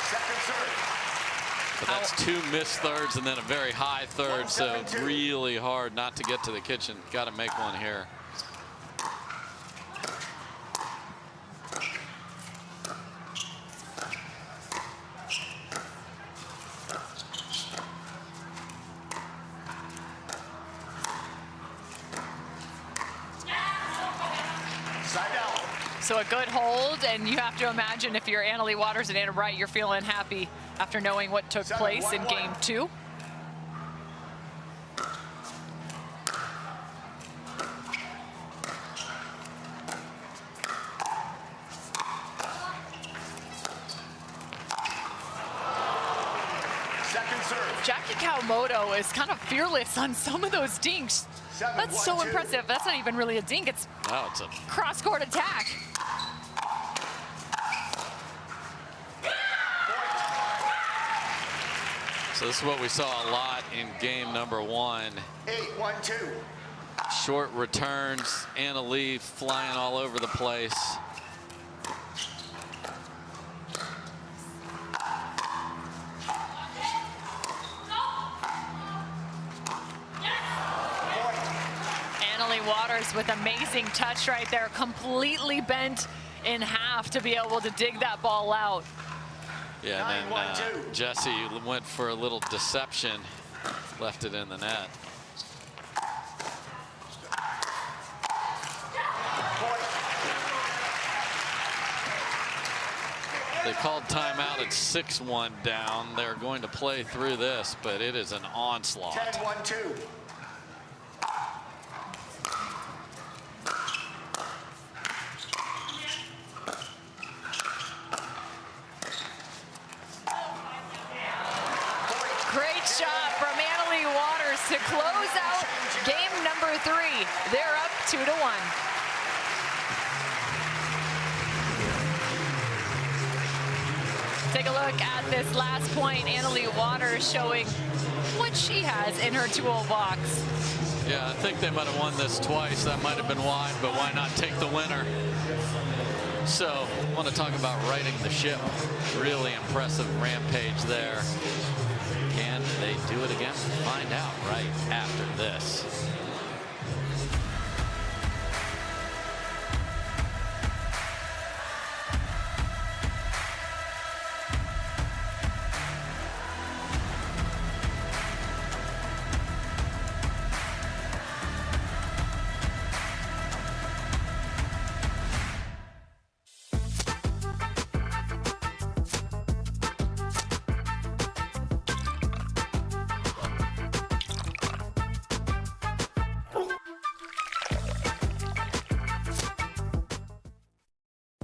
Second serve. But that's 2 missed thirds and then a very high third, so really hard not to get to the kitchen. Got to make one here. So a good hold, and you have to imagine if you're Anna Leigh Waters and Anna Wright, you're feeling happy after knowing what took place in game 2. Jackie Kawamoto is kind of fearless on some of those dinks. That's so impressive. That's not even really a dink. It's a cross-court attack. So this is what we saw a lot in game number 1. 8-1-2. Short returns. Anna Leigh flying all over the place. Waters with amazing touch right there, completely bent in half to be able to dig that ball out. Yeah, and then Jesse went for a little deception, left it in the net. They called timeout at 6-1 down. They're going to play through this, but it is an onslaught. 10-1-2. To close out game number 3. They're up 2-1. Take a look at this last point. Anna Leigh Waters showing what she has in her toolbox. Yeah, I think they might have won this twice. That might have been wide, but why not take the winner? So, I want to talk about righting the ship. Really impressive rampage there. Can they do it again? Find out right after this.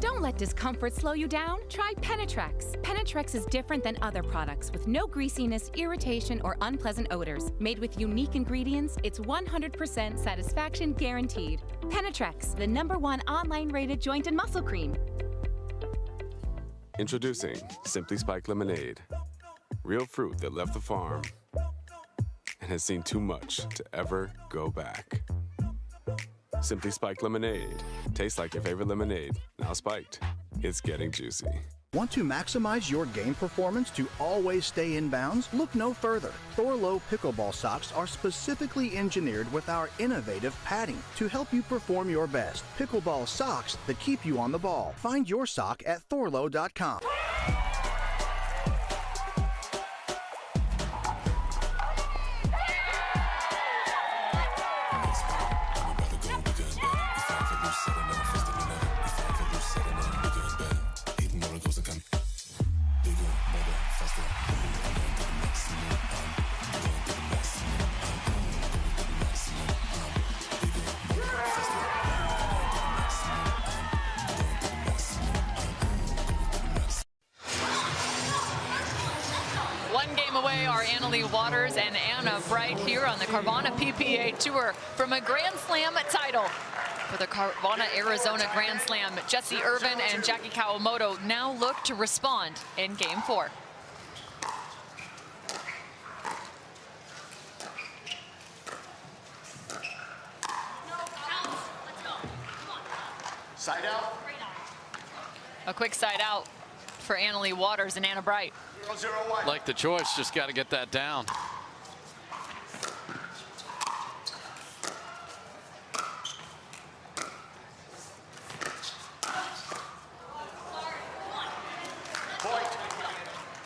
Don't let discomfort slow you down. Try Penetrex. Penetrex is different than other products with no greasiness, irritation, or unpleasant odors. Made with unique ingredients, it's 100% satisfaction guaranteed. Penetrex, the #1 online rated joint and muscle cream. Introducing Simply Spiked Lemonade. Real fruit that left the farm and has seen too much to ever go back. Simply Spiked Lemonade. Tastes like your favorite lemonade, now spiked. It's getting juicy. Want to maximize your game performance to always stay in bounds? Look no further. Thorlo pickleball socks are specifically engineered with our innovative padding to help you perform your best. Pickleball socks that keep you on the ball. Find your sock at thorlo.com. Anna Leigh Waters and Anna Wright here on the Carvana PPA Tour from a Grand Slam title. For the Carvana Arizona Grand Slam, Jesse Irvine and Jackie Kawamoto now look to respond in Game 4. Side out. A quick side out for Anna Leigh Waters and Anna Wright. 0-0-1. Like the choice, just got to get that down.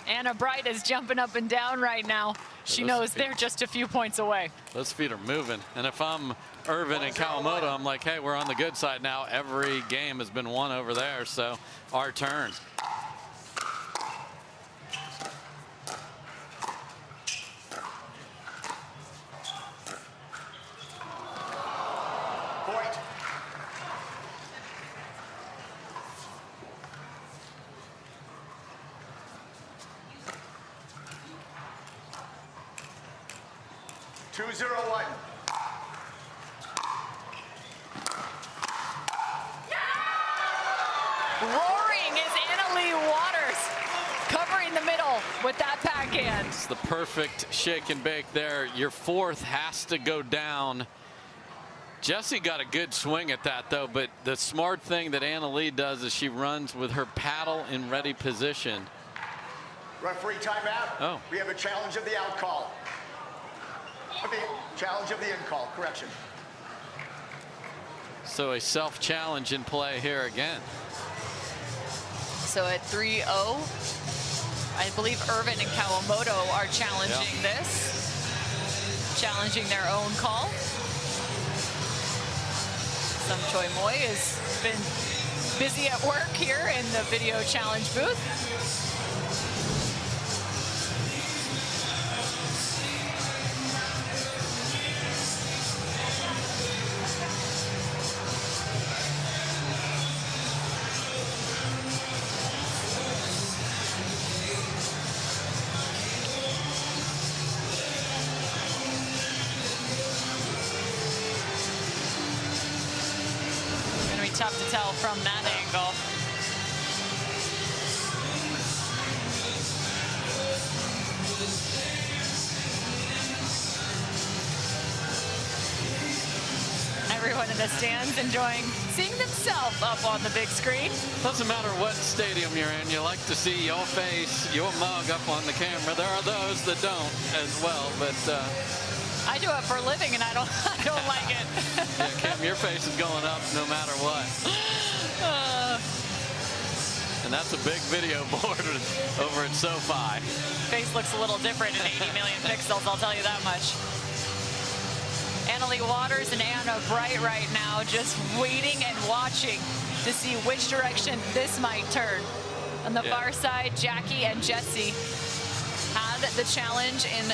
Anna Wright is jumping up and down right now. She knows they're just a few points away. Those feet are moving. And if I'm Irvine and Kawamoto, I'm like, hey, we're on the good side now. Every game has been won over there, so our turn. Point. Two 0-1. Roaring is Leigh Waters, covering the middle with that backhand. It's the perfect shake and bake there. Your fourth has to go down. Jessie got a good swing at that, though, but the smart thing that Leigh does is she runs with her paddle in ready position. Referee timeout. Oh. We have a challenge of the out call. Challenge of the in call. Correction. So a self-challenge in play here again. So at 3-0, I believe Irvine and Kawamoto are challenging this, challenging their own call. Some Choi Moy has been busy at work here in the video challenge booth. Tough to tell from that angle. Everyone in the stands enjoying seeing themselves up on the big screen. Doesn't matter what stadium you're in, you like to see your face, your mug up on the camera. There are those that don't as well, but I do it for a living, and I don't like it. Yeah, Kim, your face is going up no matter what. And that's a big video board over at SoFi. Face looks a little different in 80 million pixels, I'll tell you that much. Leigh Waters and Anna Wright right now just waiting and watching to see which direction this might turn. On the far side, Jackie and Jessie had the challenge in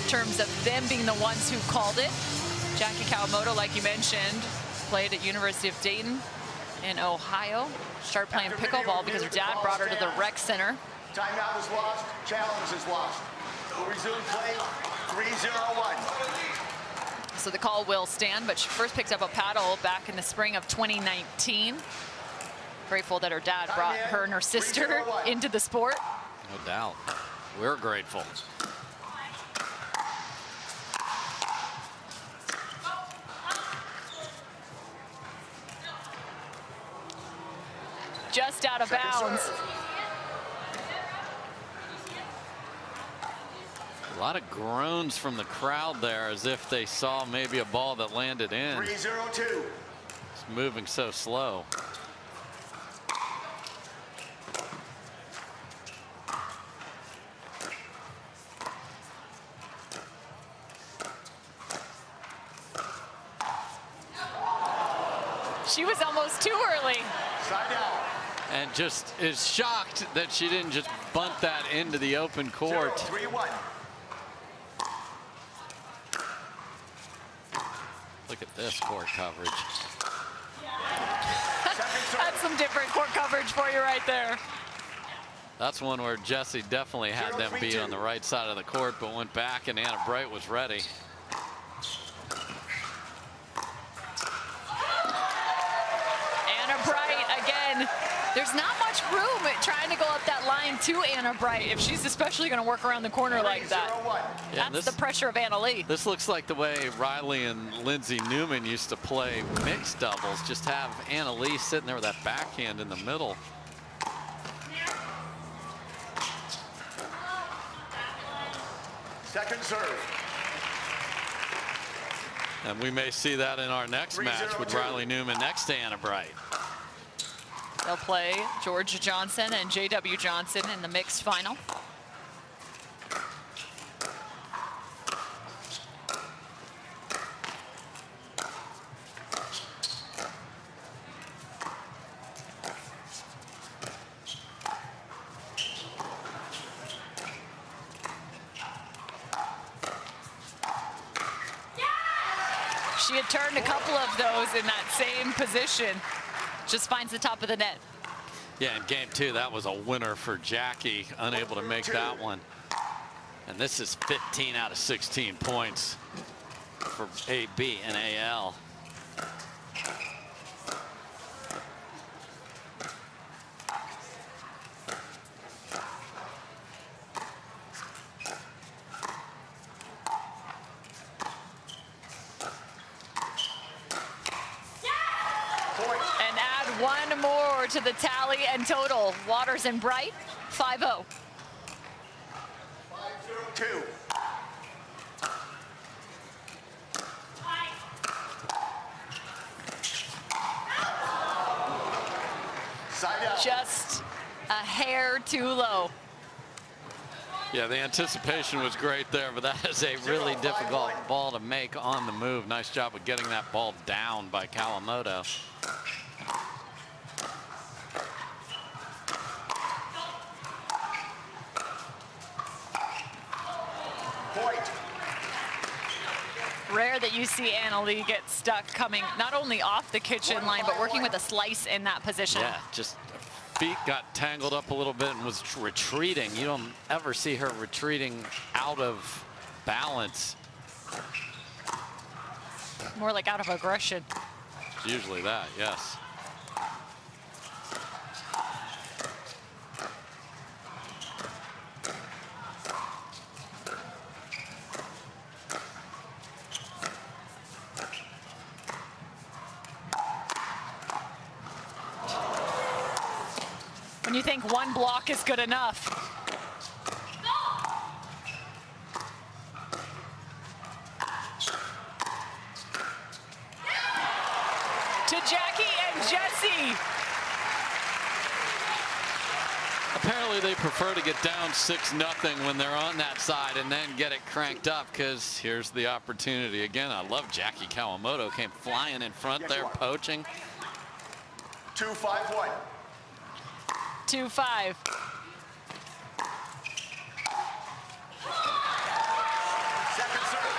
terms of them being the ones who called it. Jackie Kawamoto, like you mentioned, played at University of Dayton in Ohio. Started playing pickleball because her dad brought her to the rec center. Timeout is lost. Challenge is lost. We'll resume play. 3-0-1. So the call will stand, but she first picked up a paddle back in the spring of 2019. Grateful that her dad brought her and her sister into the sport. No doubt. We're grateful. Just out of bounds. A lot of groans from the crowd there as if they saw maybe a ball that landed in. 3-0-2. It's moving so slow. She was almost too early. Side out. And just is shocked that she didn't just bunt that into the open court. 3-1. Look at this court coverage. That's some different court coverage for you right there. That's one where Jessie definitely had them beat on the right side of the court, but went back and Anna Wright was ready. Anna Wright again. There's not much room trying to go up that line to Anna Wright if she's especially going to work around the corner like that. Yeah, That's the pressure of Leigh. This looks like the way Riley and Lindsay Newman used to play mixed doubles. Just have Leigh sitting there with that backhand in the middle. Second serve. And we may see that in our next match with Riley Newman next to Anna Wright. They'll play Georgia Johnson and J.W. Johnson in the mixed final. had turned a couple of those in that same position. Just finds the top of the net. Yeah, in game 2, that was a winner for Jackie, unable to make that one. And this is 15 out of 16 points for AB and AL. And add one more to the tally and total. Waters and Wright, 5-0. 5-0-2. Side out. Just a hair too low. Yeah, the anticipation was great there, but that is a really difficult ball to make on the move. Nice job of getting that ball down by Kawamoto. Point. Rare that you see Leigh get stuck coming not only off the kitchen line, but working with a slice in that position. Yeah, just feet got tangled up a little bit and was retreating. You don't ever see her retreating out of balance. More like out of aggression. It's usually that, yes. When you think one block is good enough. To Jackie and Jesse. Apparently they prefer to get down 6-0 when they're on that side and then get it cranked up, because here's the opportunity. Again, I love Jackie Kawamoto. Came flying in front there, poaching. 2-5-1. 2-5. Second serve.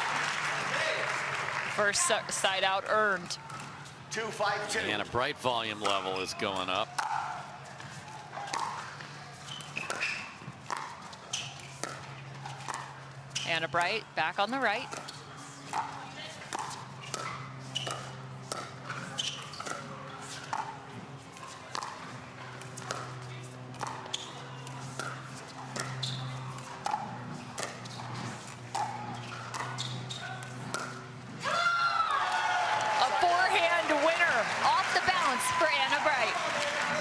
First side out earned. 2-5-2. And a bright volume level is going up. Anna Bright back on the right.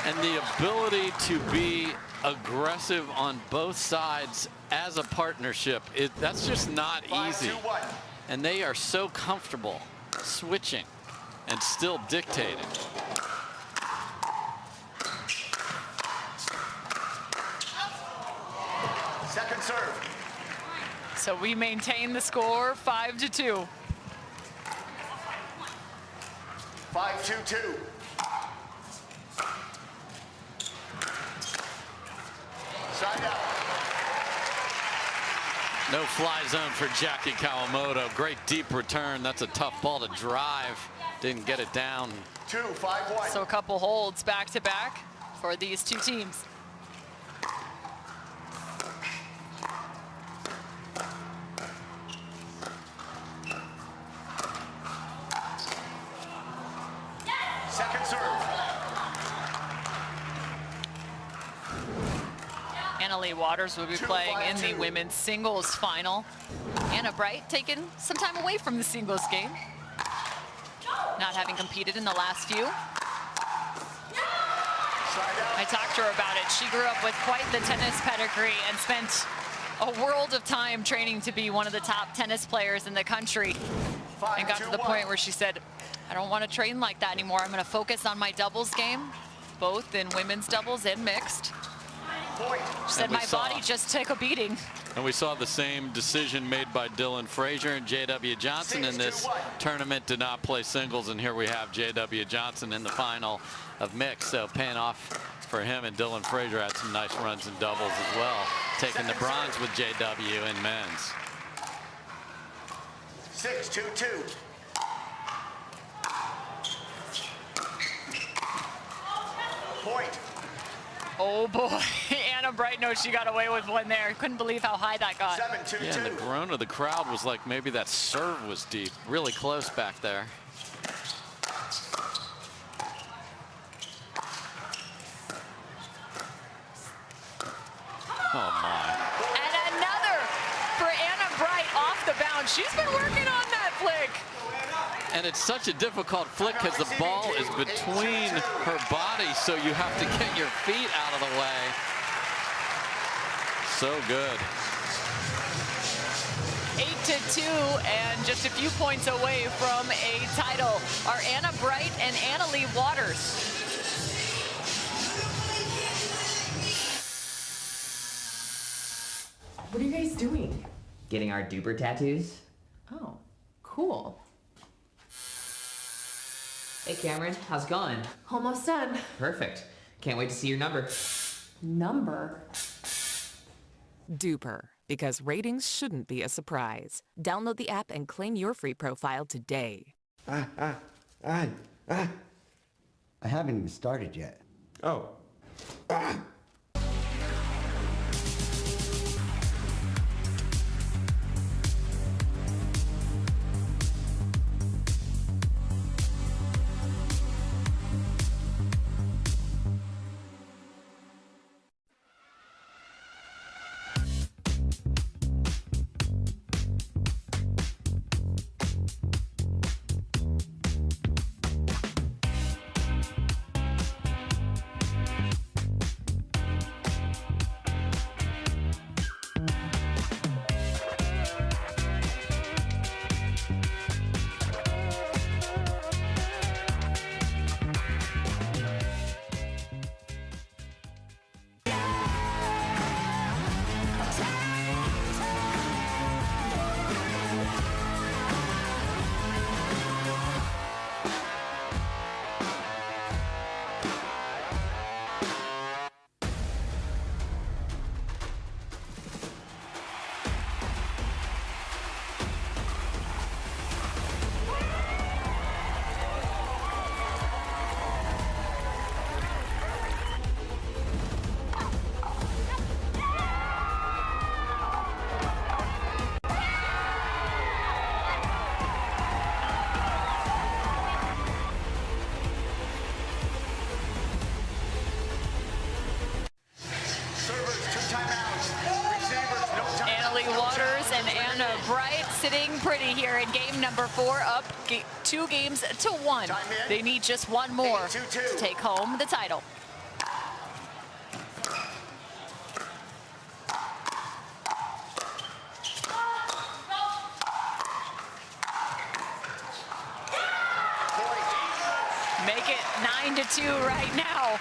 And the ability to be aggressive on both sides as a partnership, that's just not easy. 5-2-1. And they are so comfortable switching and still dictating. Second serve. So we maintain the score 5-2. 5-2-2. Side out. No fly zone for Jackie Kawamoto. Great deep return. That's a tough ball to drive. Didn't get it down. 2-5-1. So a couple holds back to back for these two teams. Second serve. Leigh Waters will be playing in the women's singles final. Anna Bright taking some time away from the singles game, not having competed in the last few. I talked to her about it. She grew up with quite the tennis pedigree and spent a world of time training to be one of the top tennis players in the country, and got to the point where she said, I don't want to train like that anymore. I'm going to focus on my doubles game, both in women's doubles and mixed. She said, my body just took a beating. And we saw the same decision made by Dylan Frazier and J.W. Johnson in this tournament to not play singles. And here we have J.W. Johnson in the final of mixed. So paying off for him, and Dylan Frazier had some nice runs in doubles as well, taking the bronze with J.W. in men's. 6-2-2. point. Oh boy, Anna Wright knows she got away with one there. Couldn't believe how high that got. 7-2-2. Yeah, and the groan of the crowd was like maybe that serve was deep. Really close back there. Oh my. And another for Anna Wright off the bounce. She's been working on that flick. And it's such a difficult flick because the ball is between her body, so you have to get your feet out of the way. So good. 8-2, and just a few points away from a title are Anna Wright and Anna-Leigh Waters. What are you guys doing? Getting our duper tattoos. Oh, cool. Hey Cameron, how's it going? Almost done. Perfect. Can't wait to see your number. Number? Duper, because ratings shouldn't be a surprise. Download the app and claim your free profile today. I haven't even started yet. Oh. Sitting pretty here in game number 4, up 2 games to 1. They need just one more to take home the title. Make it 9-2 right now.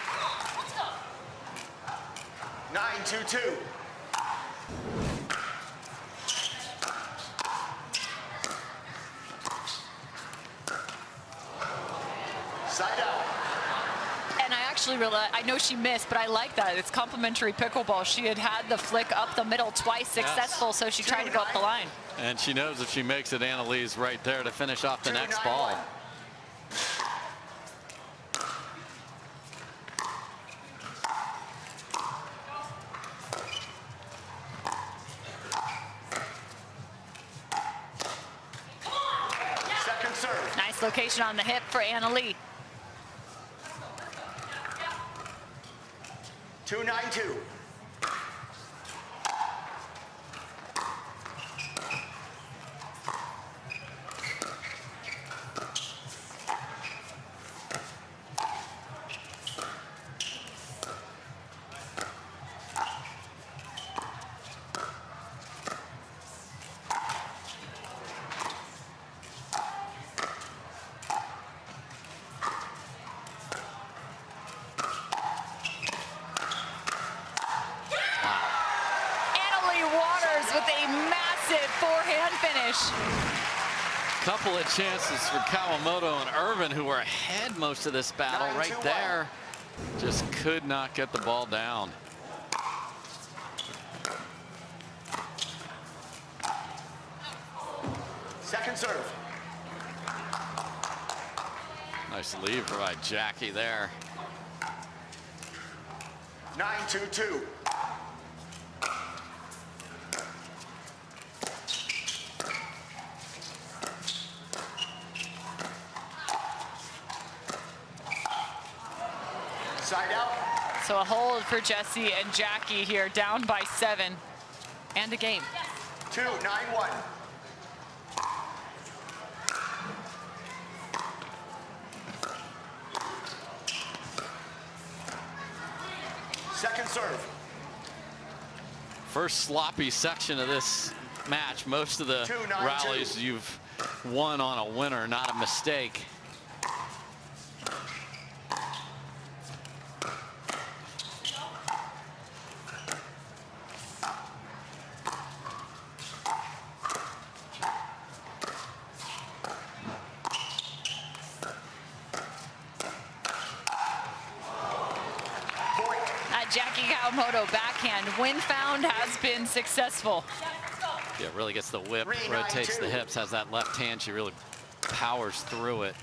9-2-2. And I actually realized, I know she missed, but I like that. It's complimentary pickleball. She had the flick up the middle twice successful, so she tried to go up the line. And she knows if she makes it, Anna-Leigh's right there to finish off the next ball. Second serve. Nice location on the hip for Anna-Leigh. 2-9-2. With a massive forehand finish. Couple of chances for Kawamoto and Irvine, who were ahead most of this battle right there. Just could not get the ball down. Second serve. Nice lead by Jackie there. 9-2-2. Side out. So a hold for Jesse and Jackie here, down by 7 and a game. 2-9-1. Second serve. First sloppy section of this match. Most of the 2-9-2. rallies you've won on a winner, not a mistake. Jackie Kawamoto backhand. Win found has been successful. Yeah, really gets the whip, rotates the hips, has that left hand. She really powers through it.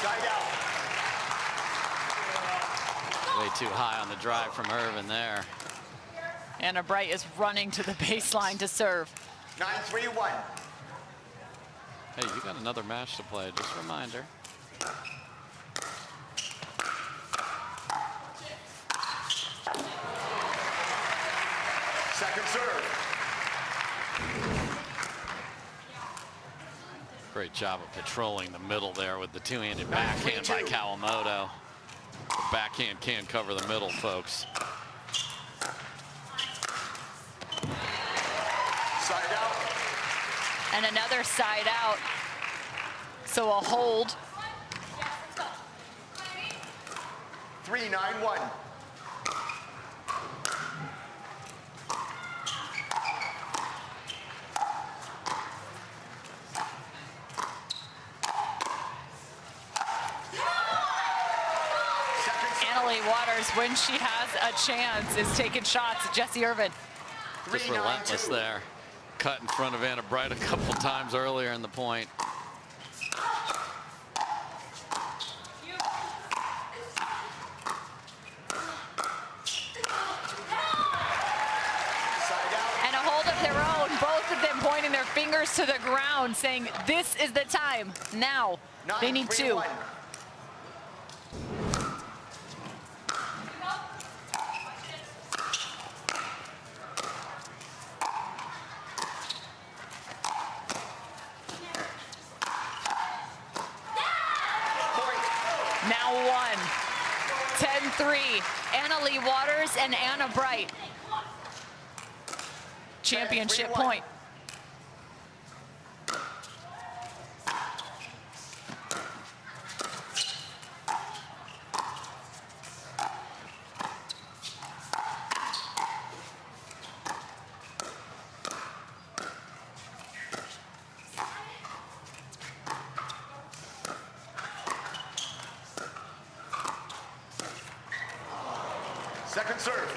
Side out. Way too high on the drive from Irvine there. Anna Wright is running to the baseline to serve. 9-3-1. Hey, you got another match to play, just a reminder. Second serve. Great job of patrolling the middle there with the two-handed backhand by Kawamoto. The backhand can cover the middle, folks. Side out. And another side out. So a hold. 3-9-1. Leigh Waters, when she has a chance, is taking shots at Jesse Irvine. Just relentless there. Cut in front of Anna Wright a couple times earlier in the point. And a hold of their own, both of them pointing their fingers to the ground, saying this is the time. Now, they need 2. Now 1. 10-3. Leigh Waters and Anna Wright. Championship point. Second serve.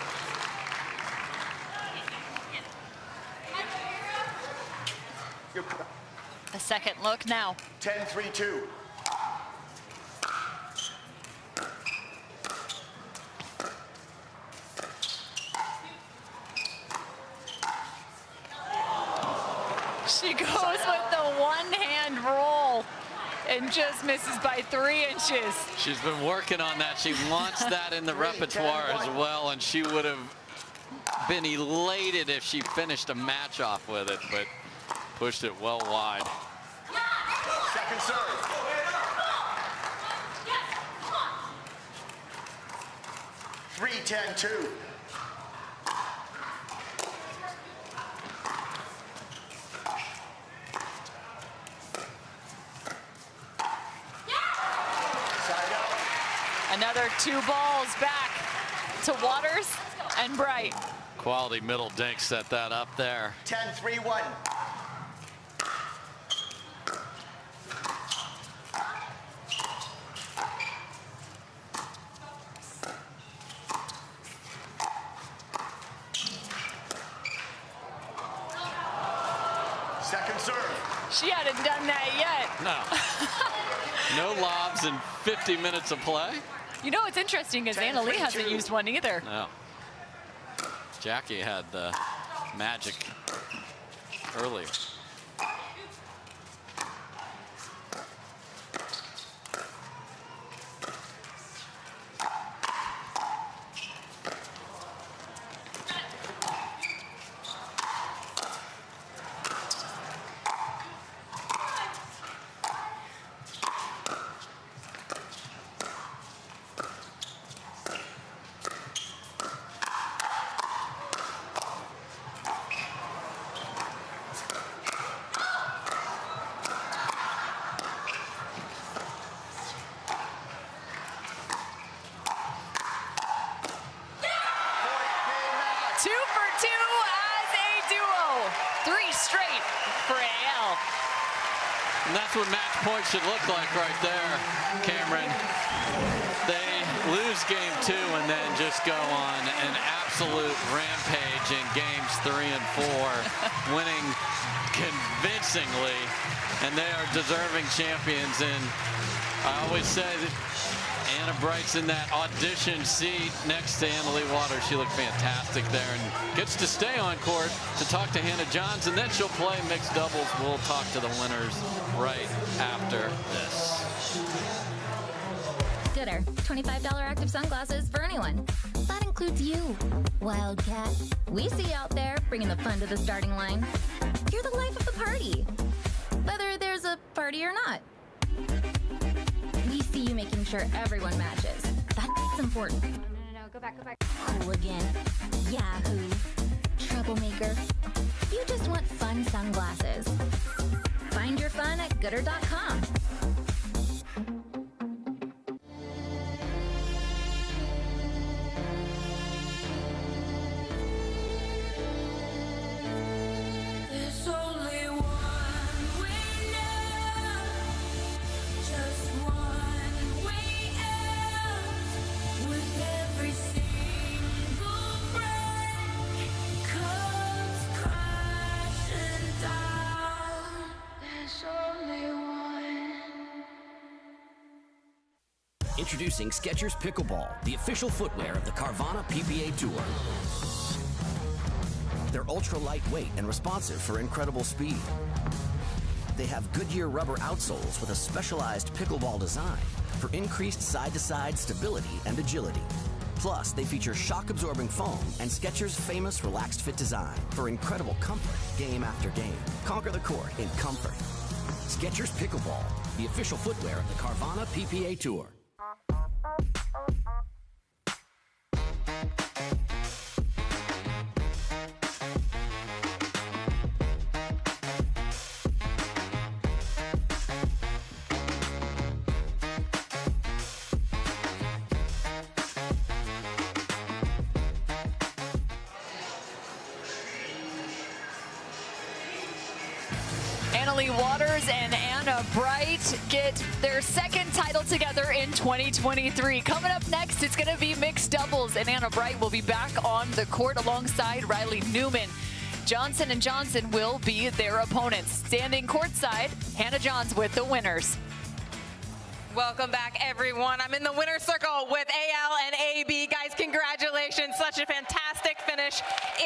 A second look now. 10-3-2. She goes with the one-hand roll and just misses by 3 inches. She's been working on that. She wants that in the repertoire as well, and she would have been elated if she finished a match off with it, but pushed it well wide. Second serve. Three, 10-2. Another 2 balls back to Waters and Wright. Quality middle dink set that up there. 10-3-1. Second serve. She hadn't done that yet. No. No lobs in 50 minutes of play. You know what's interesting is Anna Leigh hasn't used one either. No. Jackie had the magic earlier. And that's what match point should look like right there, Cameron. They lose game 2 and then just go on an absolute rampage in games 3 and 4, winning convincingly, and they are deserving champions. And I always say that Anna Bright's in that audition seat next to Anna Leigh Waters. She looked fantastic there and gets to stay on court to talk to Hannah Johns, and then she'll play mixed doubles. We'll talk to the winners right after this. Gooder, $25 active sunglasses for anyone. That includes you, Wildcat. We see you out there bringing the fun to the starting line. You're the life of the party, whether there's a party or not. We see you making sure everyone matches. That's important. No, go back. Hooligan, Yahoo, troublemaker. You just want fun sunglasses. Find your fun at gooder.com. Introducing Skechers Pickleball, the official footwear of the Carvana PPA Tour. They're ultra lightweight and responsive for incredible speed. They have Goodyear rubber outsoles with a specialized pickleball design for increased side-to-side stability and agility. Plus, they feature shock-absorbing foam and Skechers' famous relaxed fit design for incredible comfort game after game. Conquer the court in comfort. Skechers Pickleball, the official footwear of the Carvana PPA Tour. Anna Leigh Waters and Anna Bright get their second title together in 2023. Coming up next, it's going to be mixed doubles, and Anna Bright will be back on the court alongside Riley Newman. Jansen and Johnson will be their opponents. Standing courtside, Hannah Johns with the winners. Welcome back, everyone. I'm in the winner's circle with AL and AB. Guys, congratulations. Such a fantastic finish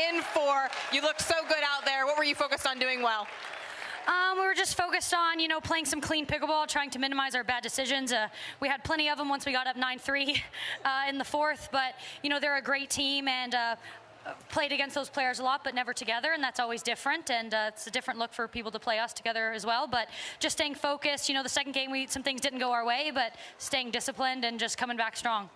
in 4. You looked so good out there. What were you focused on doing well? We were just focused on, playing some clean pickleball, trying to minimize our bad decisions. We had plenty of them once we got up 9-3 in the 4th, but, they're a great team and played against those players a lot, but never together, and that's always different, and it's a different look for people to play us together as well, but just staying focused. The second game, some things didn't go our way, but staying disciplined and just coming back strong.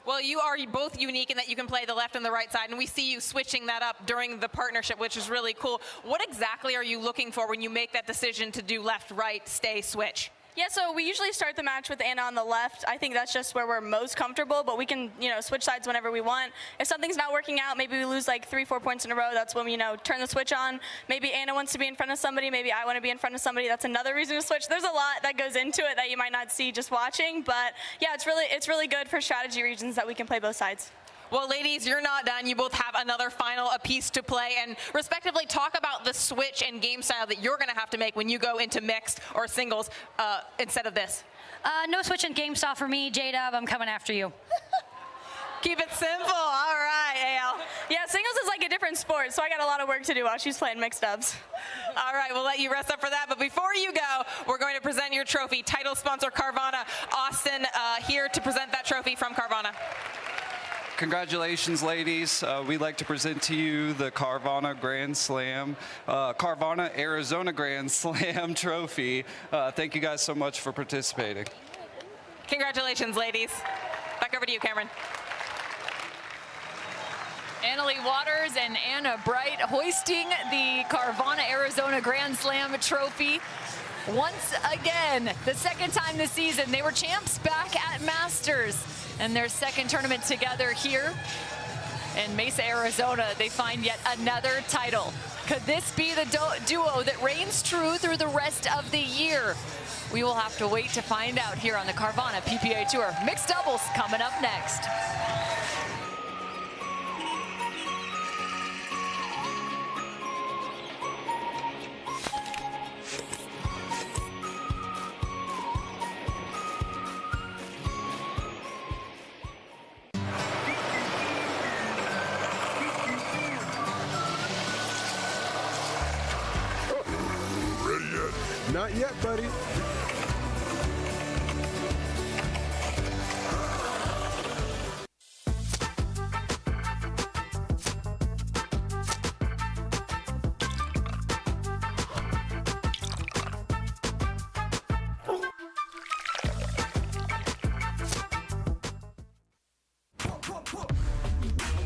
Well, you are both unique in that you can play the left and the right side, and we see you switching that up during the partnership, which is really cool. What exactly are you looking for when you make that decision to do left, right, stay, switch? Yeah, so we usually start the match with Anna on the left. I think that's just where we're most comfortable, but we can, switch sides whenever we want. If something's not working out, maybe we lose like 3-4 points in a row, that's when we, turn the switch on. Maybe Anna wants to be in front of somebody, maybe I want to be in front of somebody. That's another reason to switch. There's a lot that goes into it that you might not see just watching, but yeah, it's really good for strategy reasons that we can play both sides. Well, ladies, you're not done. You both have another final apiece to play, and respectively talk about the switch and game style that you're going to have to make when you go into mixed or singles instead of this. No switching game style for me, J-Dub. I'm coming after you. Keep it simple. All right, AL. Yeah, singles is like a different sport, so I got a lot of work to do while she's playing mixed dubs. All right, we'll let you rest up for that. But before you go, we're going to present your trophy. Title sponsor Carvana. Austin here to present that trophy from Carvana. Congratulations, ladies. We'd like to present to you the Carvana Grand Slam, Carvana Arizona Grand Slam trophy. Thank you guys so much for participating. Congratulations, ladies. Back over to you, Cameron. Leigh Waters and Anna Bright hoisting the Carvana Arizona Grand Slam trophy. Once again, the second time this season, they were champs back at Masters, and their second tournament together here in Mesa, Arizona. They find yet another title. Could this be the duo that reigns true through the rest of the year? We will have to wait to find out here on the Carvana PPA Tour. Mixed doubles coming up next. Not yet, buddy.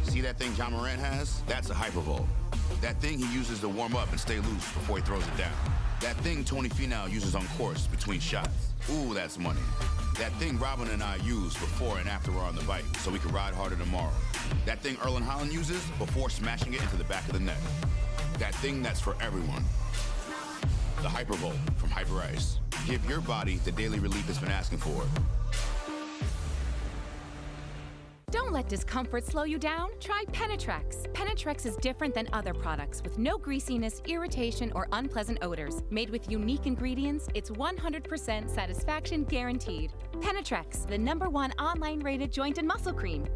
See that thing John Morant has? That's a hypervolt. That thing he uses to warm up and stay loose before he throws it down. That thing Tony Finau uses on course between shots. Ooh, that's money. That thing Robin and I use before and after we're on the bike so we can ride harder tomorrow. That thing Erlen Haaland uses before smashing it into the back of the net. That thing that's for everyone. The Hypervolt from Hyper Ice. Give your body the daily relief it's been asking for. Don't let discomfort slow you down. Try Penetrex. Penetrex is different than other products with no greasiness, irritation, or unpleasant odors. Made with unique ingredients, it's 100% satisfaction guaranteed. Penetrex, the #1 online rated joint and muscle cream.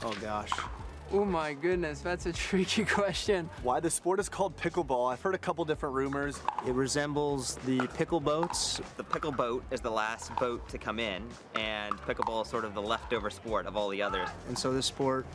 Oh gosh. Oh my goodness, that's a tricky question. Why the sport is called pickleball? I've heard a couple different rumors. It resembles the pickle boats. The pickle boat is the last boat to come in, and pickleball is sort of the leftover sport of all the others. And so this sport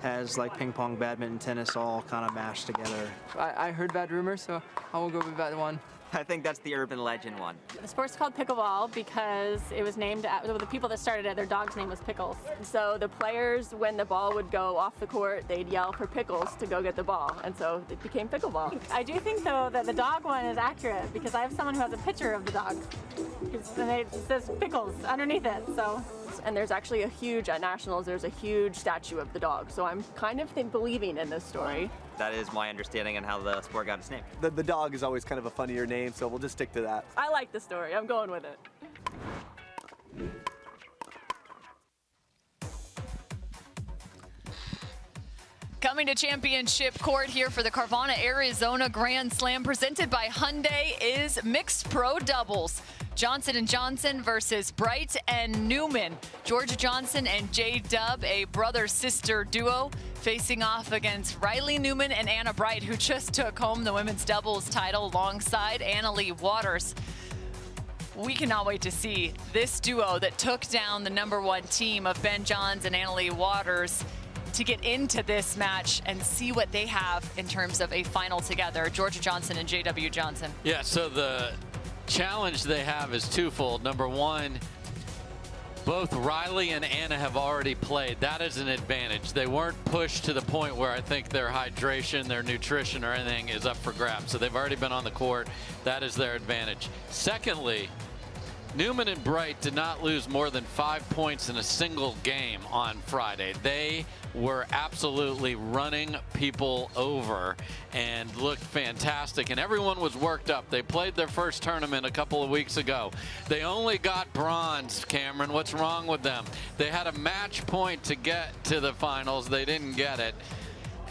has like ping pong, badminton, tennis all kind of mashed together. I heard bad rumors, so I will go with that one. I think that's the urban legend one. The sport's called pickleball because it was named after the people that started it. Their dog's name was Pickles. And so the players, when the ball would go off the court, they'd yell for Pickles to go get the ball. And so it became pickleball. I do think, though, that the dog one is accurate because I have someone who has a picture of the dog. And it says Pickles underneath it. So, and there's actually a huge, at Nationals, there's a huge statue of the dog. So I'm kind of believing in this story. That is my understanding on how the sport got its name. The dog is always kind of a funnier name, so we'll just stick to that. I like the story. I'm going with it. Coming to championship court here for the Carvana Arizona Grand Slam presented by Hyundai is mixed pro doubles. Johnson and Jansen versus Wright and Newman. Georgia Johnson and J-Dub, a brother-sister duo, facing off against Riley Newman and Anna Bright, who just took home the women's doubles title alongside Leigh Waters. We cannot wait to see this duo that took down the #1 team of Ben Johns and Leigh Waters to get into this match and see what they have in terms of a final together. Georgia Johnson and J.W. Johnson. Yeah, so the challenge they have is twofold. Number one, both Riley and Anna have already played. That is an advantage. They weren't pushed to the point where I think their hydration, their nutrition, or anything is up for grabs. So they've already been on the court. That is their advantage. Secondly, Newman and Wright did not lose more than 5 points in a single game on Friday. They were absolutely running people over and looked fantastic, and everyone was worked up. They played their first tournament a couple of weeks ago. They only got bronze, Cameron. What's wrong with them? They had a match point to get to the finals. They didn't get it.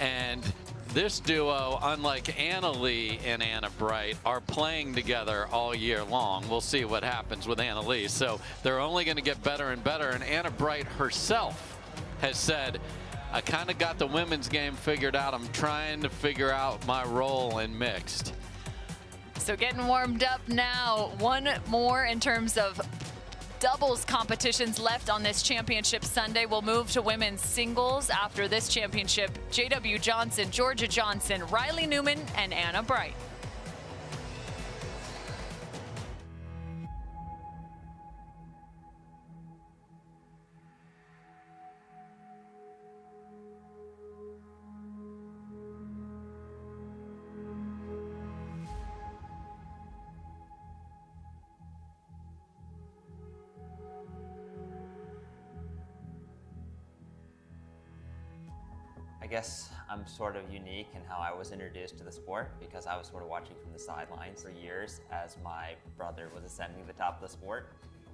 And this duo, unlike Leigh and Anna Bright, are playing together all year long. We'll see what happens with Leigh. So they're only going to get better and better. And Anna Bright herself has said, I kind of got the women's game figured out. I'm trying to figure out my role in mixed. So getting warmed up now. One more in terms of doubles competitions left on this championship Sunday. We'll move to women's singles after this championship. J.W. Jansen, Georgia Johnson, Riley Newman, and Anna Bright. I guess I'm sort of unique in how I was introduced to the sport because I was sort of watching from the sidelines for years as my brother was ascending to the top of the sport.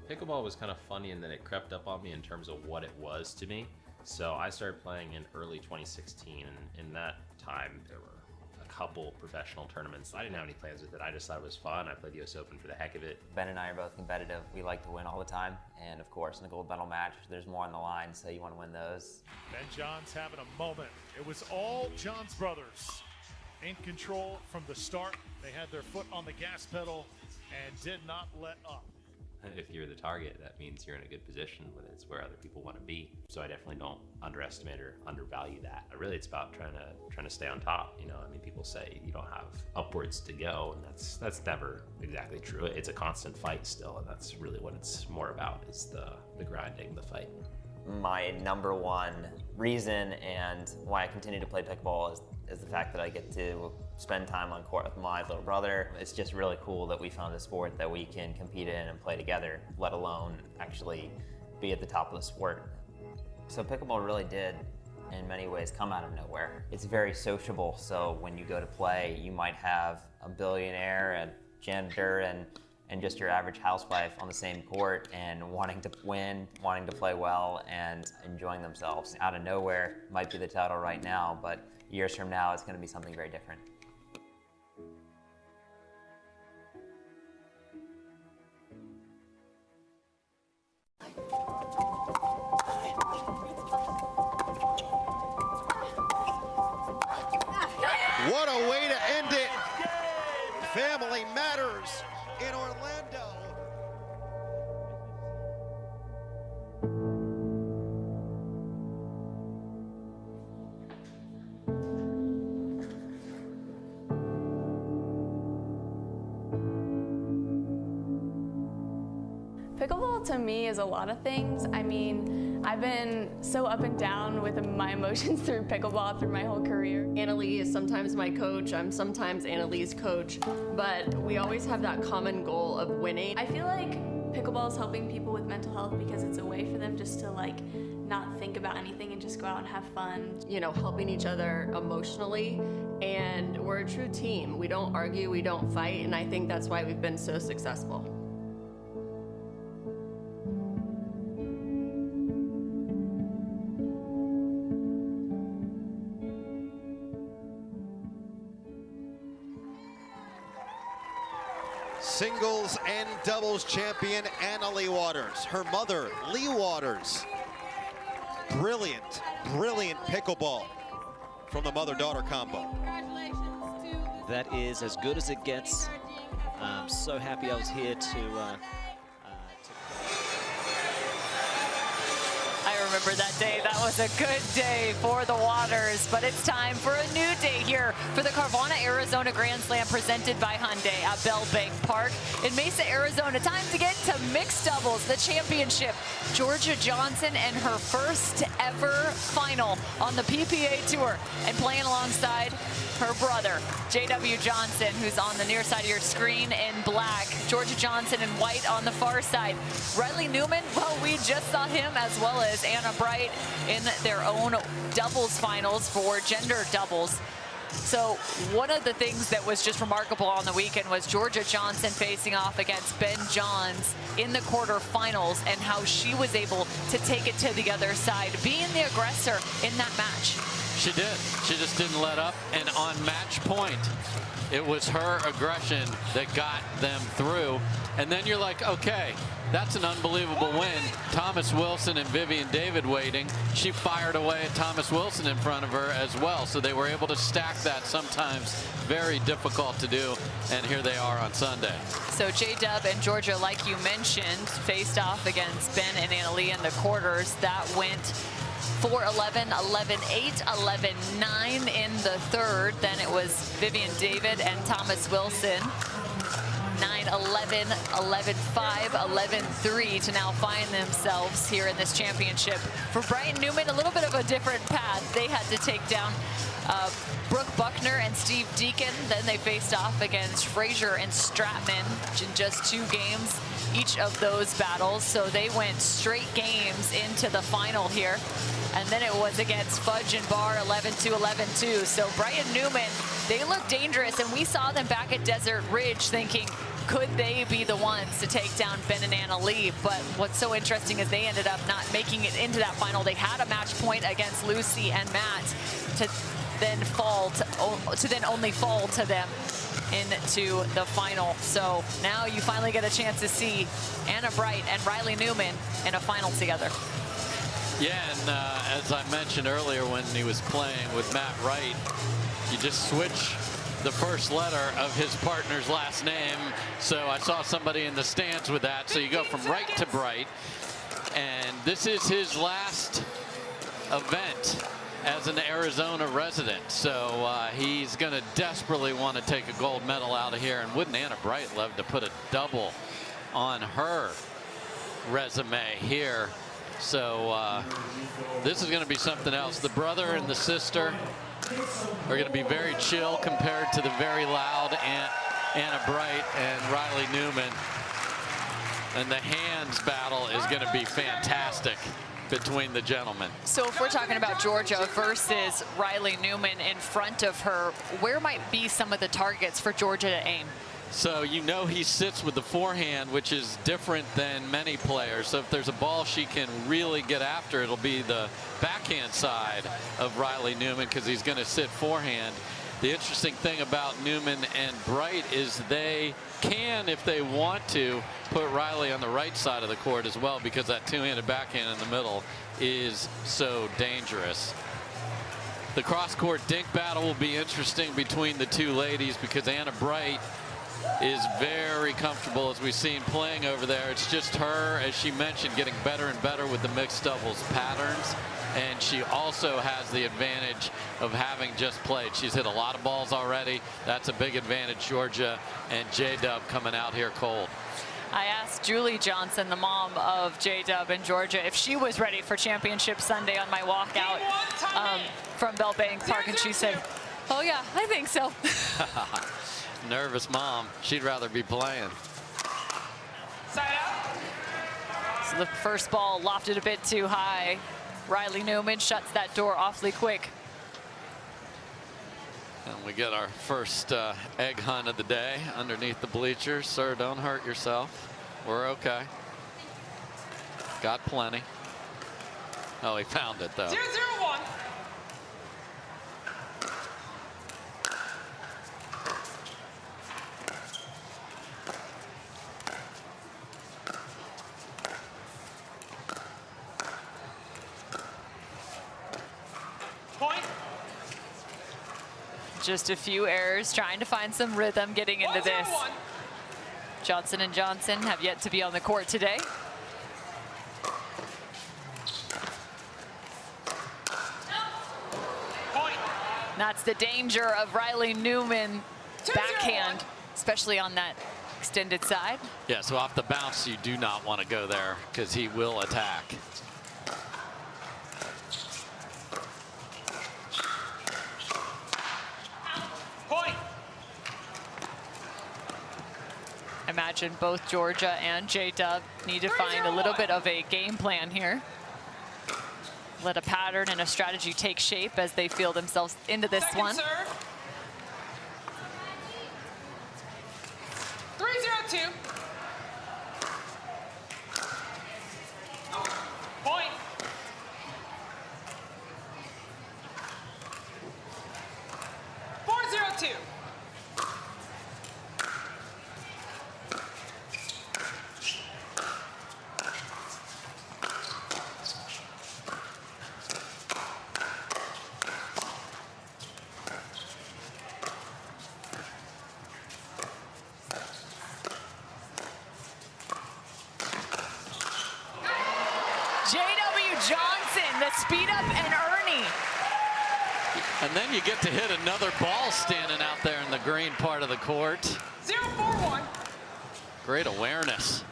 Pickleball was kind of funny in that it crept up on me in terms of what it was to me. So I started playing in early 2016, and in that time there were a couple professional tournaments. I didn't have any plans with it. I just thought it was fun. I played the US Open for the heck of it. Ben and I are both competitive. We like to win all the time. And of course, in the gold medal match, there's more on the line, so you want to win those. Ben Johns having a moment. It was all Johns brothers in control from the start. They had their foot on the gas pedal and did not let up. If you're the target, that means you're in a good position when it's where other people want to be. So I definitely don't underestimate or undervalue that. Really, it's about trying to stay on top. You know, I mean, people say you don't have upwards to go, and that's never exactly true. It's a constant fight still, and that's really what it's more about, is the grinding, the fight. My number one reason and why I continue to play pickleball is the fact that I get to spend time on court with my little brother. It's just really cool that we found a sport that we can compete in and play together, let alone actually be at the top of the sport. So pickleball really did, in many ways, come out of nowhere. It's very sociable, so when you go to play, you might have a billionaire, a janitor, and just your average housewife on the same court and wanting to win, wanting to play well, and enjoying themselves. Out of nowhere might be the title right now, but years from now, it's going to be something very different. What a way to end it. Family matters in Orlando. Pickleball to me is a lot of things. I mean, I've been so up and down with my emotions through pickleball through my whole career. Leigh is sometimes my coach, I'm sometimes Lee's coach, but we always have that common goal of winning. I feel like pickleball is helping people with mental health because it's a way for them just to like not think about anything and just go out and have fun. You know, helping each other emotionally, and we're a true team. We don't argue, we don't fight, and I think that's why we've been so successful. Singles and doubles champion Leigh Waters. Her mother, Leigh Waters. Brilliant, brilliant pickleball from the mother-daughter combo. That is as good as it gets. I'm so happy I was here to I remember that day. That was a good day for the Waters, but it's time for a new day here for the Carvana Arizona Grand Slam presented by Hyundai at Bell Bank Park in Mesa, Arizona. Time to get to mixed doubles, the championship. Georgia Jansen and her first ever final on the PPA Tour, and playing alongside her brother, J.W. Jansen, who's on the near side of your screen in black. Georgia Jansen in white on the far side. Riley Newman, well, we just saw him, as well as Anna Wright in their own doubles finals for gender doubles. So one of the things that was just remarkable on the weekend was Georgia Jansen facing off against Ben Johns in the quarterfinals, and how she was able to take it to the other side, being the aggressor in that match. She did. She just didn't let up. And on match point, it was her aggression that got them through. And then you're like, okay, that's an unbelievable win. Thomas Wilson and Vivian David waiting. She fired away at Thomas Wilson in front of her as well. So they were able to stack that, sometimes very difficult to do. And here they are on Sunday. So J-Dub and Georgia, like you mentioned, faced off against Ben and Anna Leigh in the quarters. That went 4-11, 11-8, 11-9 in the third. Then it was Vivian David and Thomas Wilson. 9-11, 11-5, 11-3 to now find themselves here in this championship. For Brian Newman, a little bit of a different path. They had to take down Brooke Buckner and Steve Deacon. Then they faced off against Frazier and Stratman in just 2 games each of those battles. So they went straight games into the final here. And then it was against Fudge and Barr, 11-2, 11-2. So Brian Newman, they look dangerous, and we saw them back at Desert Ridge thinking, could they be the ones to take down Ben and Anna Leigh? But what's so interesting is they ended up not making it into that final. They had a match point against Lucy and Matt to then only fall to them into the final. So now you finally get a chance to see Anna Bright and Riley Newman in a final together. Yeah, and as I mentioned earlier when he was playing with Matt Wright, you just switch the first letter of his partner's last name. So I saw somebody in the stands with that. So you go from Wright to Bright. And this is his last event as an Arizona resident. So he's going to desperately want to take a gold medal out of here. And wouldn't Anna Bright love to put a double on her resume here? So this is going to be something else. The brother and the sister are going to be very chill compared to the very loud Anna Bright and Riley Newman. And the hands battle is going to be fantastic between the gentlemen. So if we're talking about Georgia versus Riley Newman in front of her, where might be some of the targets for Georgia to aim? So you know he sits with the forehand, which is different than many players. So if there's a ball she can really get after, it'll be the backhand side of Riley Newman, because he's going to sit forehand. The interesting thing about Newman and Bright is they can, if they want to, put Riley on the right side of the court as well, because that two-handed backhand in the middle is so dangerous. The cross-court dink battle will be interesting between the two ladies, because Anna Bright is very comfortable, as we've seen playing over there. It's just her, as she mentioned, getting better and better with the mixed doubles patterns. And she also has the advantage of having just played. She's hit a lot of balls already. That's a big advantage. Georgia and J-Dub coming out here cold. I asked Julie Johnson, the mom of J-Dub and Georgia, if she was ready for Championship Sunday on my walk out from Bell Bank Park, and she said, oh yeah, I think so. Nervous mom. She'd rather be playing. So the first ball lofted a bit too high. Riley Newman shuts that door awfully quick. And we get our first egg hunt of the day underneath the bleachers. Sir, don't hurt yourself. We're okay. Got plenty. Oh, he found it though. 0-0-1. Just a few errors, trying to find some rhythm getting into this. Johnson and Johnson have yet to be on the court today. That's the danger of Riley Newman backhand, especially on that extended side. Yeah, so off the bounce, you do not want to go there because he will attack. Point. Imagine both Georgia and J-Dub need to find a little bit of a game plan here. Let a pattern and a strategy take shape as they feel themselves into this one. Serve. 3-0-2. Point. .402. Jansen, the speed up and Ernie. And then you get to hit another ball standing out there in the green part of the court. 0-4-1. Great awareness.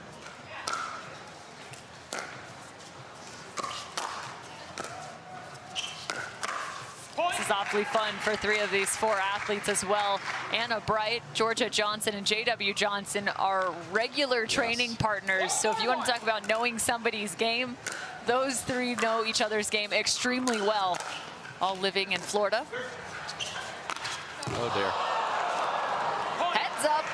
This is awfully fun for 3 of these 4 athletes as well. Anna Wright, Georgia Jansen, and J.W. Jansen are regular training partners. So if you want to talk about knowing somebody's game, those 3 know each other's game extremely well, all living in Florida. Oh, dear. Heads up.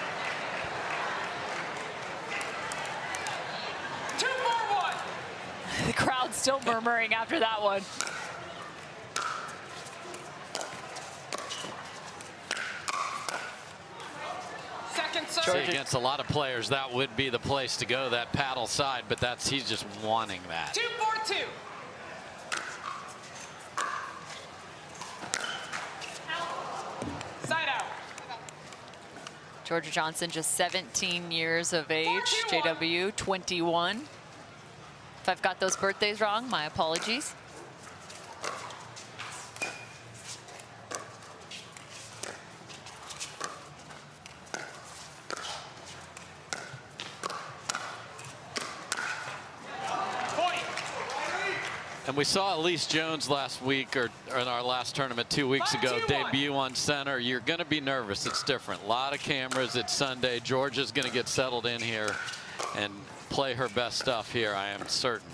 2-4-1. The crowd's still murmuring after that one. See, against a lot of players, that would be the place to go, that paddle side, but he's just wanting that. 2-4-2. Side out. Georgia Jansen, just 17 years of age. JW, 21. If I've got those birthdays wrong, my apologies. And we saw Elise Jones last week, or in our last tournament 2 weeks ago, debut on center. You're going to be nervous. It's different. A lot of cameras. It's Sunday. Georgia's going to get settled in here and play her best stuff here, I am certain.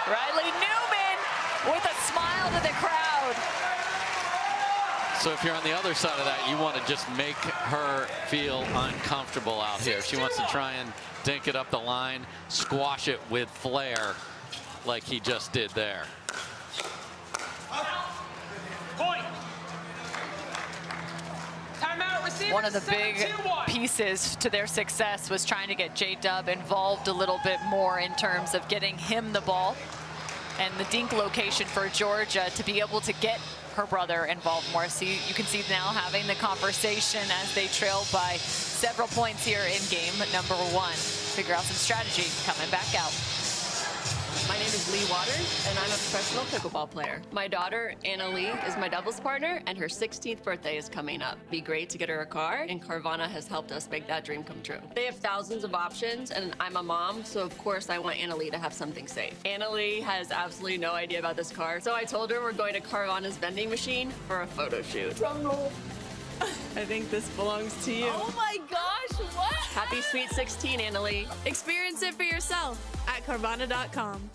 Riley Newman with a smile to the crowd. So if you're on the other side of that, you want to just make her feel uncomfortable out here. She wants to try and dink it up the line, squash it with flair like he just did there. Point. Timeout, receiver. One of the big pieces to their success was trying to get J-Dub involved a little bit more in terms of getting him the ball. And the dink location for Georgia to be able to get her brother involved more. So you can see now having the conversation as they trail by several points here in game number 1. Figure out some strategy coming back out. My name is Leigh Waters, and I'm a professional pickleball player. My daughter, Anna Leigh, is my doubles partner, and her 16th birthday is coming up. Be great to get her a car, and Carvana has helped us make that dream come true. They have thousands of options, and I'm a mom, so of course I want Anna Leigh to have something safe. Anna Leigh has absolutely no idea about this car, so I told her we're going to Carvana's vending machine for a photo shoot. Drum roll. I think this belongs to you. Oh my gosh, what? Happy Sweet 16, Anna Leigh. Experience it for yourself at Carvana.com.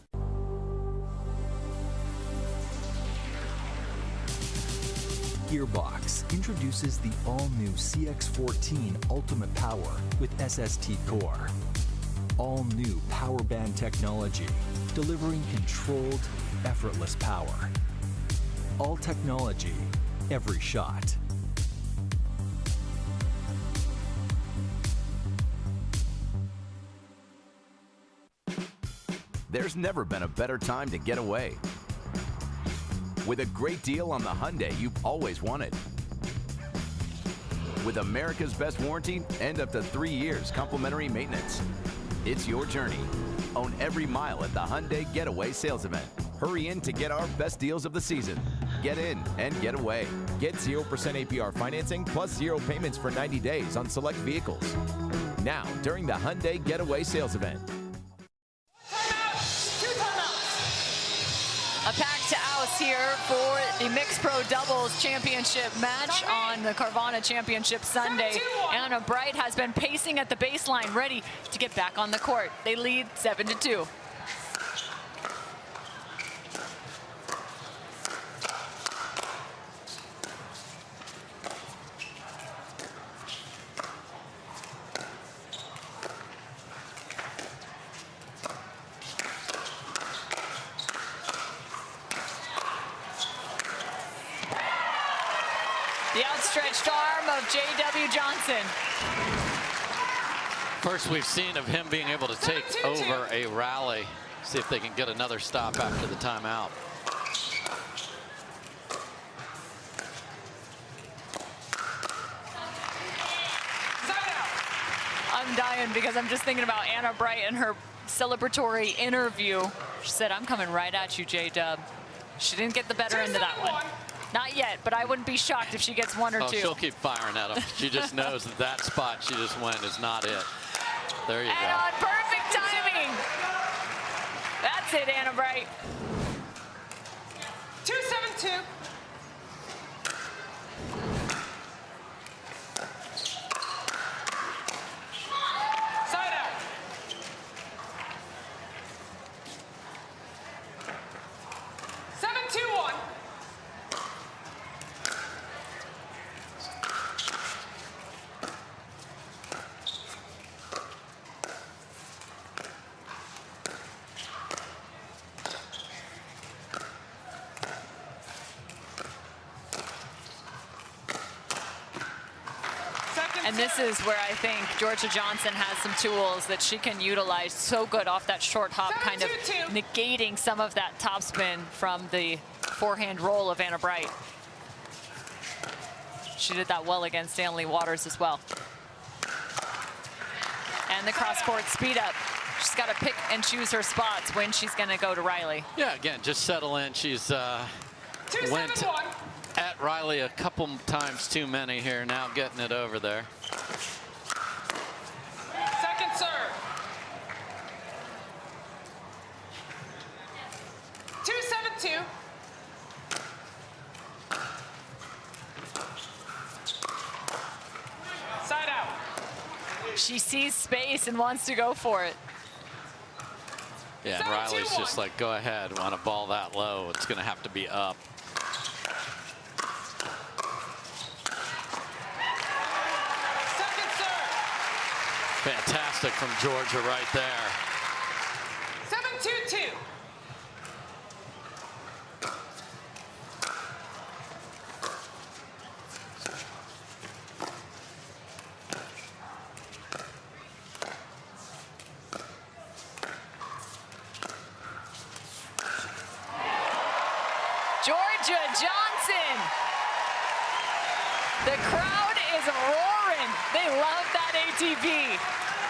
Gearbox introduces the all-new CX-14 Ultimate Power with SST Core. All-new power band technology, delivering controlled, effortless power. All technology, every shot. There's never been a better time to get away. With a great deal on the Hyundai you've always wanted. With America's best warranty and up to 3 years complimentary maintenance. It's your journey. Own every mile at the Hyundai Getaway Sales Event. Hurry in to get our best deals of the season. Get in and get away. Get 0% APR financing plus 0 payments for 90 days on select vehicles. Now, during the Hyundai Getaway Sales Event. A packed house here for the Mixed Pro Doubles Championship match on the Carvana Championship Sunday. Anna Wright has been pacing at the baseline, ready to get back on the court. They lead 7-2. The outstretched arm of J.W. Jansen. First we've seen of him being able to take over a rally. See if they can get another stop after the timeout. I'm dying because I'm just thinking about Anna Wright and her celebratory interview. She said, "I'm coming right at you, J-Dub." She didn't get the better end of that one. Not yet, but I wouldn't be shocked if she gets one or two. She'll keep firing at him. She just knows that that spot she just went is not it. There you and go. On perfect timing. That's it, Anna Wright. 2-7-2. Side out. Seven, 2-1. And this is where I think Georgia Johnson has some tools that she can utilize so good off that short hop, kind of negating some of that topspin from the forehand roll of Anna Wright. She did that well against Stanley Waters as well. And the cross-court speed up. She's got to pick and choose her spots when she's going to go to Riley. Yeah, again, just settle in. She's went at Riley a couple times too many here. Now getting it over there. Second serve. 2-7-2. Side out. She sees space and wants to go for it. Yeah, and Riley's just like, go ahead. Want a ball that low, it's going to have to be up. Second serve. Fantastic from Georgia right there. 7-2-2. Georgia Johnson. The crowd is roaring. They love that ATV.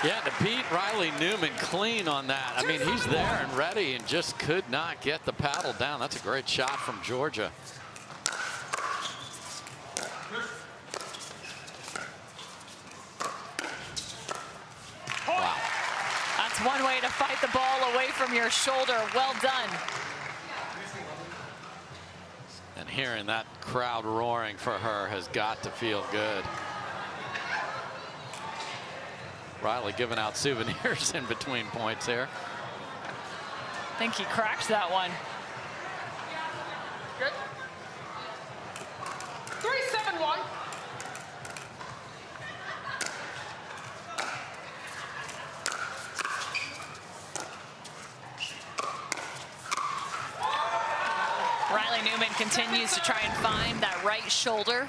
Yeah, to beat Riley Newman clean on that. I mean, he's there and ready and just could not get the paddle down. That's a great shot from Georgia. Wow. That's one way to fight the ball away from your shoulder. Well done. And hearing that crowd roaring for her has got to feel good. Riley giving out souvenirs in between points here. I think he cracked that one. Good. 3-7-1. Riley Newman continues to try and find that right shoulder.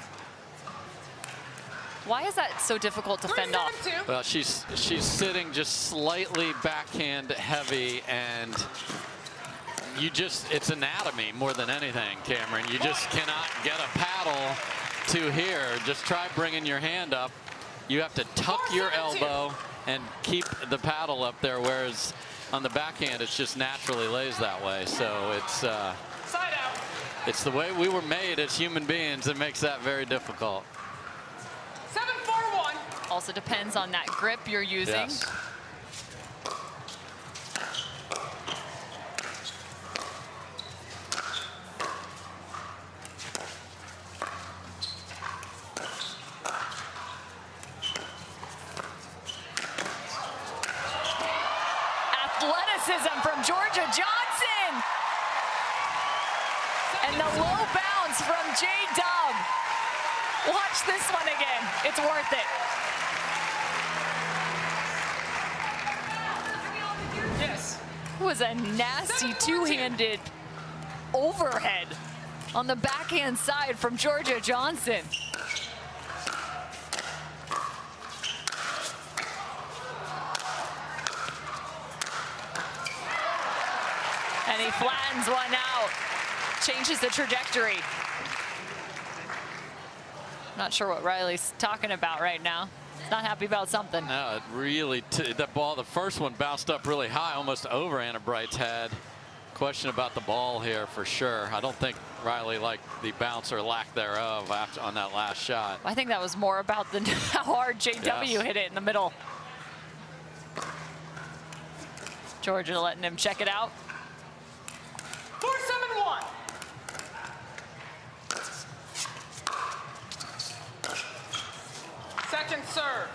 Why is that so difficult to fend off? Well, she's sitting just slightly backhand heavy, and you just, it's anatomy more than anything, Cameron. You just cannot get a paddle to here. Just try bringing your hand up. you have to tuck your elbow and keep the paddle up there, whereas on the backhand, it's just naturally lays that way. So it's the way we were made as human beings that makes that very difficult. 7-4-1. Also depends on that grip you're using. Yes. Athleticism from Georgia Jansen. And the low bounce from J-Dub. Watch this one again. It's worth it. Yes. It was a nasty two-handed overhead on the backhand side from Georgia Jansen. And he flattens one out, changes the trajectory. Not sure what Riley's talking about right now. Not happy about something. No, it really, that ball, the first one bounced up really high, almost over Anna Bright's head. Question about the ball here for sure. I don't think Riley liked the bounce or lack thereof after, on that last shot. I think that was more about how hard JW hit it in the middle. Georgia letting him check it out. 4-7-1. Second serve.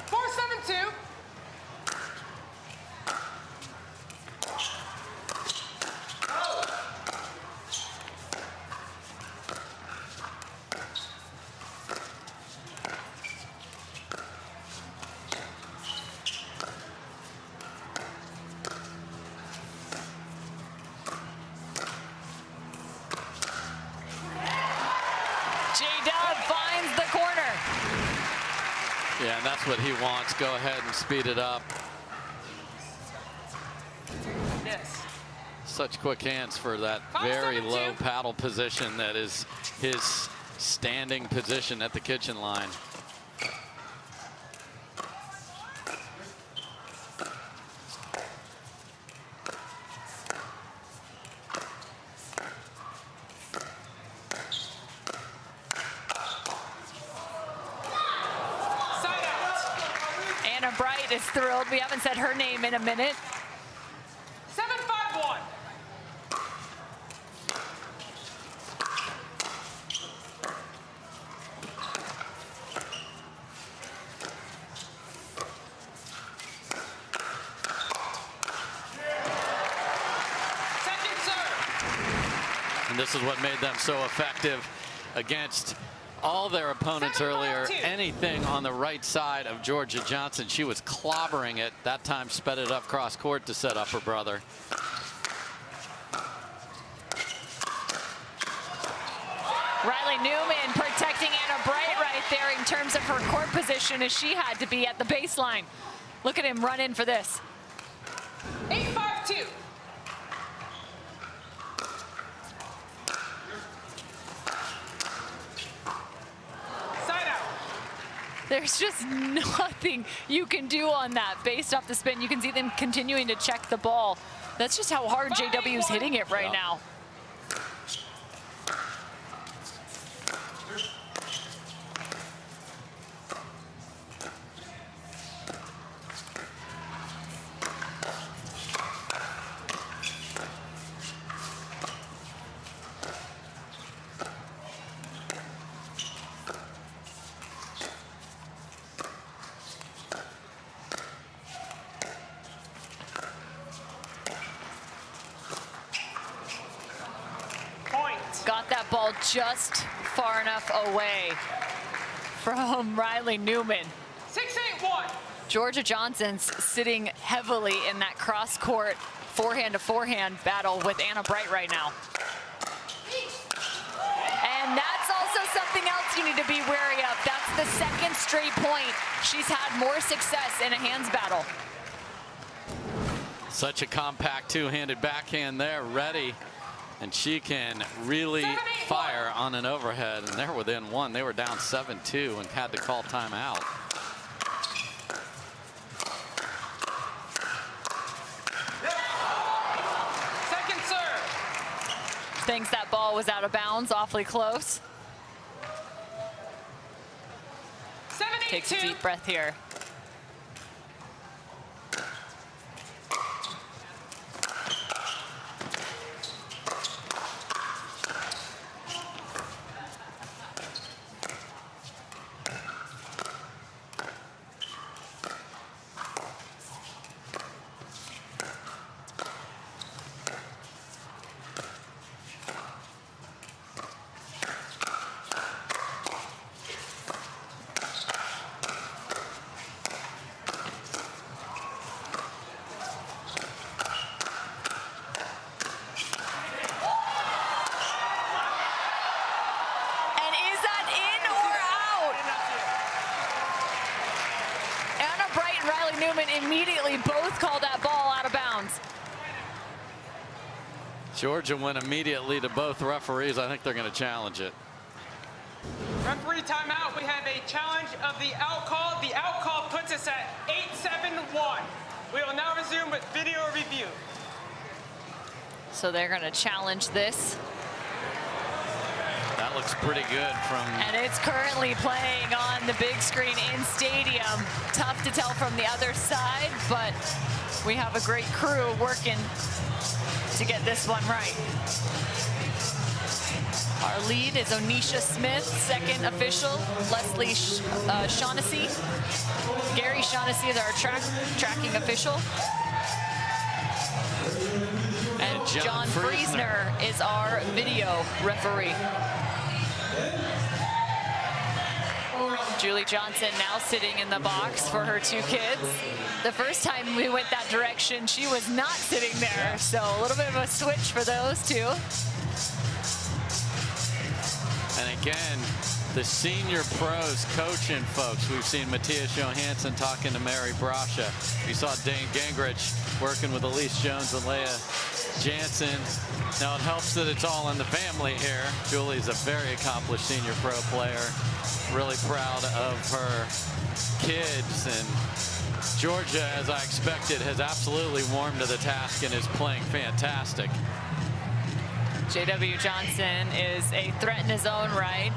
4-7-2. Yeah, and that's what he wants. Go ahead and speed it up. Yes. Such quick hands for that very low paddle position that is his standing position at the kitchen line. Is thrilled. We haven't said her name in a minute. 7-5-1. Second serve. And this is what made them so effective against all their opponents earlier. Anything on the right side of Georgia Jansen, she was clobbering it. That time sped it up cross court to set up her brother. Riley Newman protecting Anna Bright right there in terms of her court position as she had to be at the baseline. Look at him run in for this. 8-5-2. There's just nothing you can do on that based off the spin. You can see them continuing to check the ball. That's just how hard JW is hitting it right now. Got that ball just far enough away from Riley Newman. 6-8-1. Georgia Jansen's sitting heavily in that cross-court forehand-to-forehand battle with Anna Bright right now. And that's also something else you need to be wary of. That's the second straight point she's had more success in a hands battle. Such a compact two-handed backhand there, ready And she can really fire on an overhead, and they're within one. They were down 7-2 and had to call timeout. Second serve. Thinks that ball was out of bounds, awfully close. Takes a deep breath here. Newman immediately both called that ball out of bounds. Georgia went immediately to both referees. I think they're going to challenge it. Referee timeout. We have a challenge of the out call. The out call puts us at 8-7-1. We will now resume with video review. So they're going to challenge this. That looks pretty good from... And it's currently playing on the big screen in stadium. Tough to tell from the other side, but we have a great crew working to get this one right. Our lead is Onisha Smith, second official, Leslie Shaughnessy. Gary Shaughnessy is our tracking official. And John Friesner is our video referee. Julie Johnson now sitting in the box for her two kids. The first time we went that direction, she was not sitting there. So a little bit of a switch for those two. And again, the senior pros coaching folks. We've seen Matthias Johansson talking to Mary Brasha. We saw Dane Gingrich working with Elise Jones and Leigh Jansen. Now it helps that it's all in the family here. Julie's a very accomplished senior pro player. Really proud of her kids. And Georgia, as I expected, has absolutely warmed to the task and is playing fantastic. J.W. Johnson is a threat in his own right.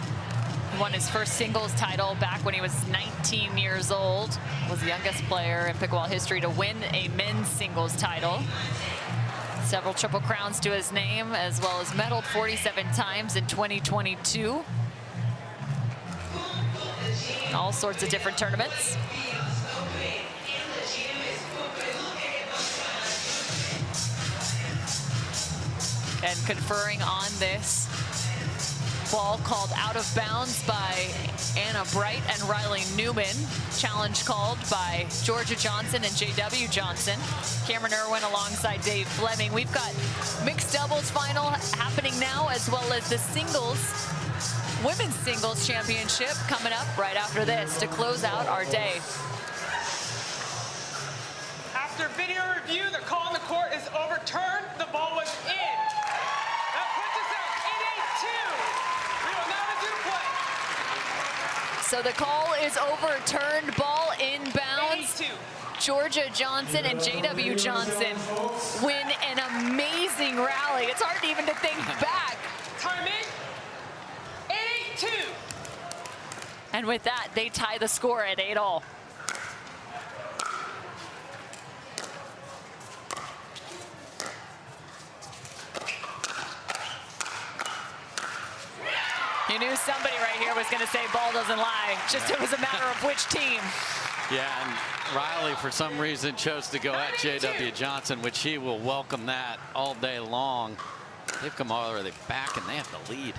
He won his first singles title back when he was 19 years old. Was the youngest player in pickleball history to win a men's singles title. Several triple crowns to his name, as well as medaled 47 times in 2022. All sorts of different tournaments. And conferring on this ball called out of bounds by Anna Bright and Riley Newman. Challenge called by Georgia Johnson and J.W. Johnson. Cameron Irwin alongside Dave Fleming. We've got mixed doubles final happening now, as well as the singles, women's singles championship coming up right after this to close out our day. After video review, the call on the court is overturned. The ball was in. That puts us at 8-8-2. We will now resume play. So the call is overturned, ball inbounds. 8-2. Georgia Johnson and J.W. Johnson win an amazing rally. It's hard even to think back. Timing, 8-2. And with that, they tie the score at 8-all. You knew somebody right here was going to say ball doesn't lie. Just it was a matter of which team. Yeah, and Riley, for some reason, chose to go at J.W. Johnson, which he will welcome that all day long. They've come all the way back, and they have the lead.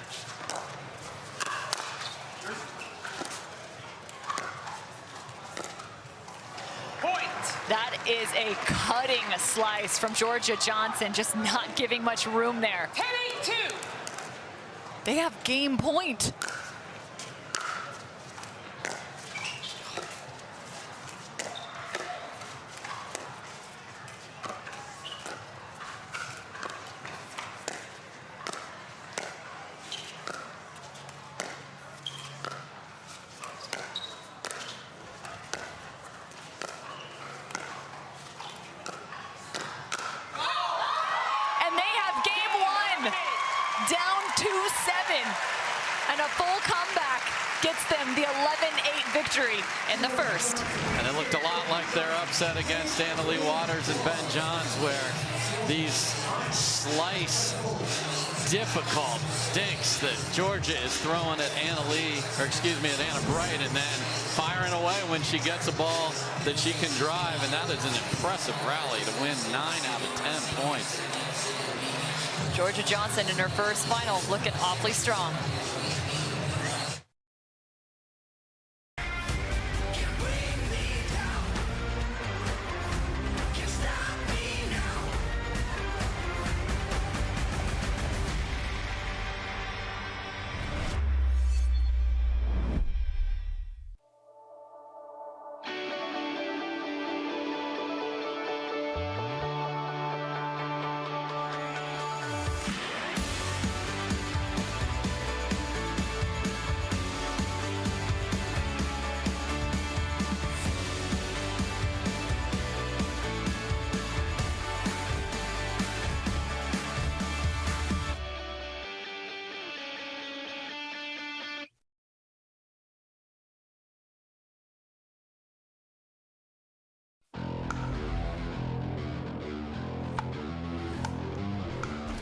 Point. That is a cutting slice from Georgia Johnson, just not giving much room there. 10-8-2. They have game point. And a full comeback gets them the 11-8 victory in the first. And it looked a lot like their upset against Anna-Leigh Waters and Ben Johns, where these slice difficult dinks that Georgia is throwing at Anna-Leigh, or excuse me, at Anna Bright, and then firing away when she gets a ball that she can drive. And that is an impressive rally to win 9 out of 10 points. Georgia Jansen in her first final looking awfully strong.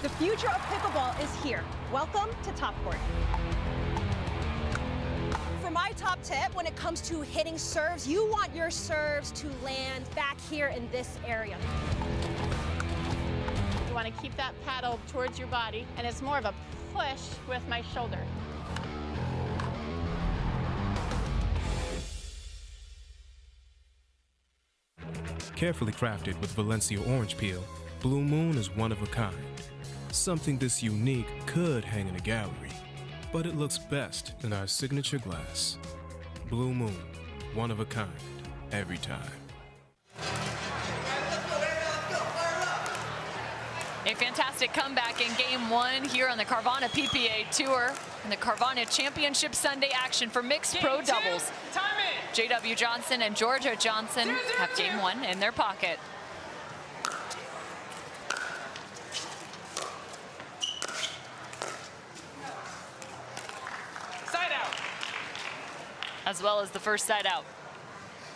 The future of pickleball is here. Welcome to Top Court. For my top tip, when it comes to hitting serves, you want your serves to land back here in this area. You want to keep that paddle towards your body, and it's more of a push with my shoulder. Carefully crafted with Valencia orange peel, Blue Moon is one of a kind. Something this unique could hang in a gallery, but it looks best in our signature glass. Blue Moon, one of a kind, every time. A fantastic comeback in game one here on the Carvana PPA Tour and the Carvana Championship Sunday action for mixed pro doubles. J.W. Jansen and Georgia Jansen have game one in their pocket. Side out. As well as the first side out.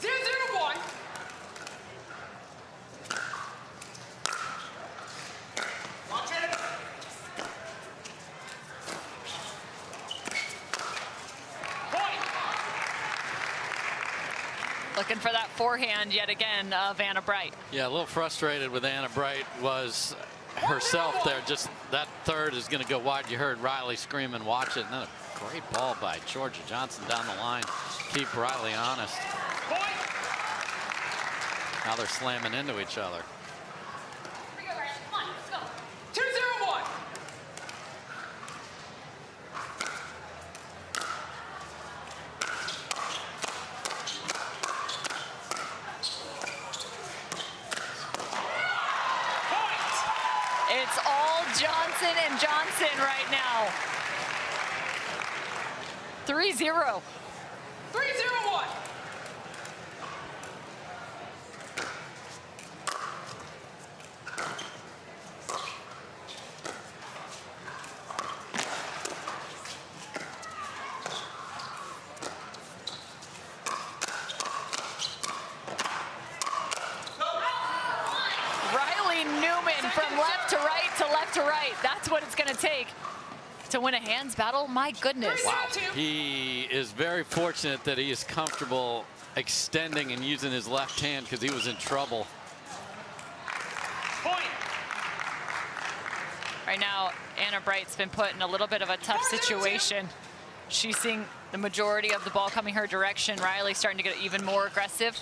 0-0-1. Looking for that forehand yet again of Anna Bright. Yeah, a little frustrated with Anna Bright was herself there. Just that third is going to go wide. You heard Riley screaming, watch it. And then a great ball by Georgia Jansen down the line. Keep Riley honest. Now they're slamming into each other. 2-0-1. It's all Jansen and Jansen right now. 3-0. 3-0-1. Newman from left to right to left to right. That's what it's going to take to win a hands battle. My goodness. Wow. He is very fortunate that he is comfortable extending and using his left hand because he was in trouble. Right now, Anna Bright's been put in a little bit of a tough situation. She's seeing the majority of the ball coming her direction. Riley starting to get even more aggressive.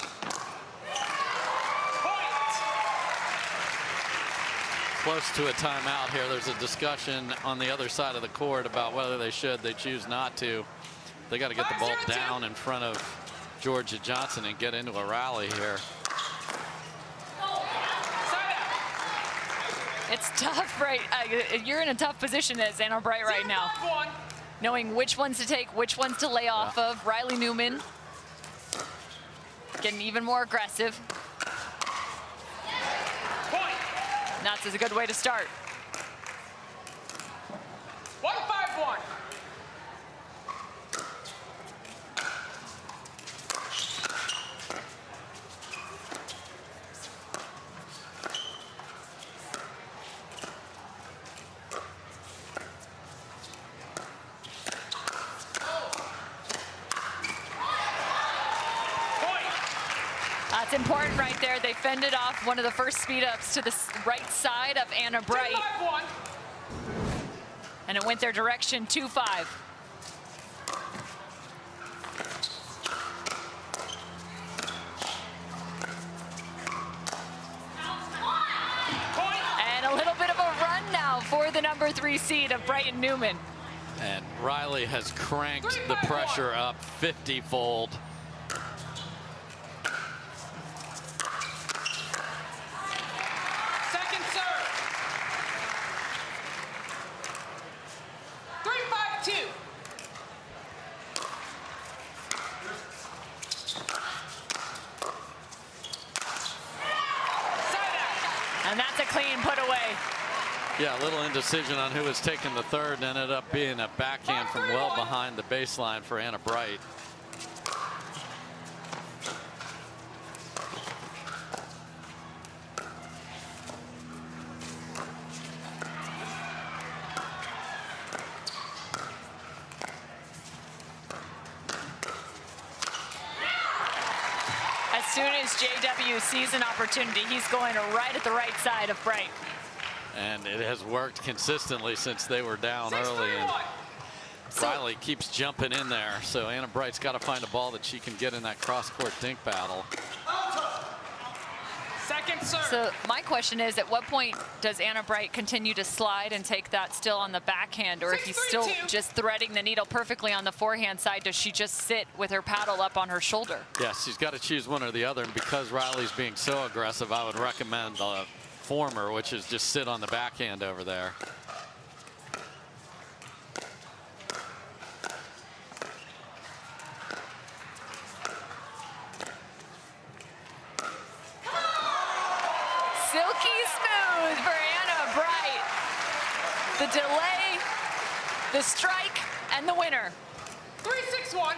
Close to a timeout here. There's a discussion on the other side of the court about whether they should. They choose not to. They got to get the ball down in front of Georgia Jansen and get into a rally here. It's tough, right? You're in a tough position as Anna Bright right now, knowing which ones to take, which ones to lay off of. Riley Newman getting even more aggressive. That's a good way to start. 1-5-1. That's important right there. They fended off one of the first speed ups to the right side of Anna Wright. 2-5-1. And it went their direction, 2-5. And a little bit of a run now for the number 3 seed of Brighton Newman. And Riley has cranked the pressure up 50-fold. Second serve. 3-5-2. And that's a clean put away. Yeah, a little indecision on who was taking the third, and ended up being a backhand from well behind the baseline for Anna Wright. As soon as JW sees an opportunity, he's going right at the right side of Wright. And it has worked consistently since they were down early. And Riley keeps jumping in there. So Anna Wright's got to find a ball that she can get in that cross-court dink battle. Second serve. So my question is, at what point does Anna Wright continue to slide and take that still on the backhand? Or if he's still just threading the needle perfectly on the forehand side, does she just sit with her paddle up on her shoulder? Yes, she's got to choose one or the other. And because Riley's being so aggressive, I would recommend the former, which is just sit on the backhand over there. Silky smooth for Anna Wright. The delay, the strike, and the winner. 3-6-1.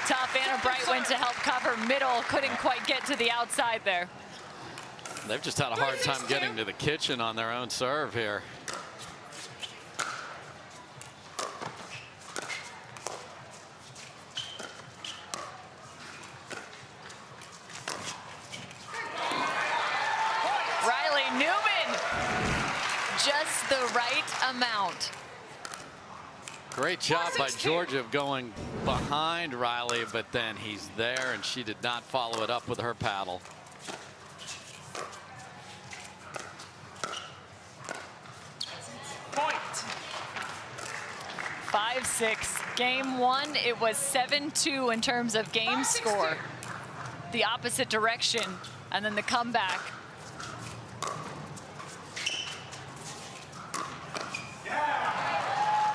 Tough. Anna Wright went to help cover middle, couldn't quite get to the outside there. They've just had a hard time getting to the kitchen on their own serve here. Riley Newman, just the right amount. Great job by Georgia of going behind Riley, but then he's there, and she did not follow it up with her paddle. Point. 5-6. Game 1, it was 7-2 in terms of game score. The opposite direction, and then the comeback.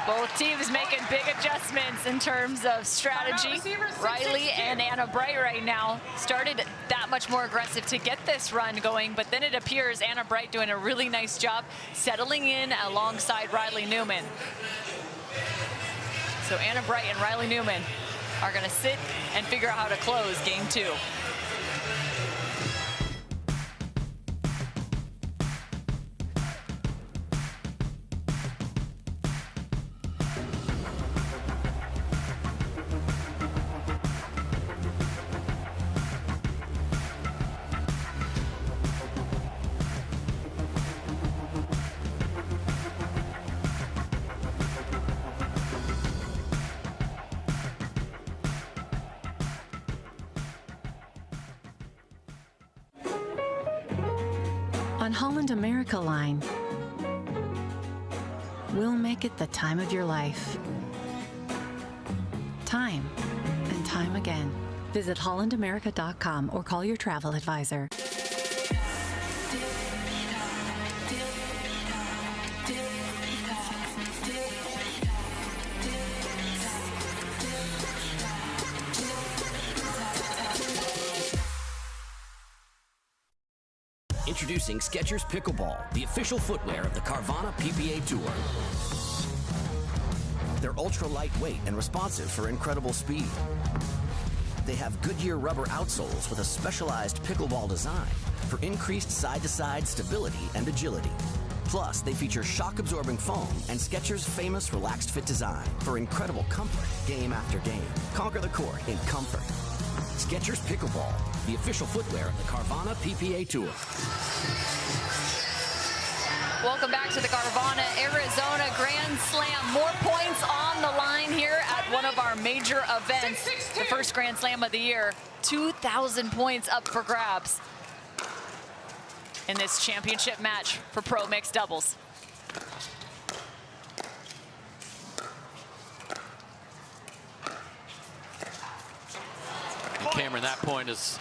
Both teams making big adjustments in terms of strategy. Riley and Anna Wright right now started that much more aggressive to get this run going, but then it appears Anna Wright doing a really nice job settling in alongside Riley Newman. So Anna Wright and Riley Newman are going to sit and figure out how to close game 2. On Holland America Line, we'll make it the time of your life. Time and time again. Visit hollandamerica.com or call your travel advisor. Introducing Skechers Pickleball, the official footwear of the Carvana PPA Tour. They're ultra lightweight and responsive for incredible speed. They have Goodyear rubber outsoles with a specialized pickleball design for increased side-to-side stability and agility. Plus, they feature shock-absorbing foam and Skechers' famous relaxed fit design for incredible comfort game after game. Conquer the court in comfort. Skechers Pickleball, the official footwear of the Carvana PPA Tour. Welcome back to the Carvana Arizona Grand Slam. More points on the line here at one of our major events. The first Grand Slam of the year. 2,000 points up for grabs in this championship match for pro mixed doubles. And Cameron, that point is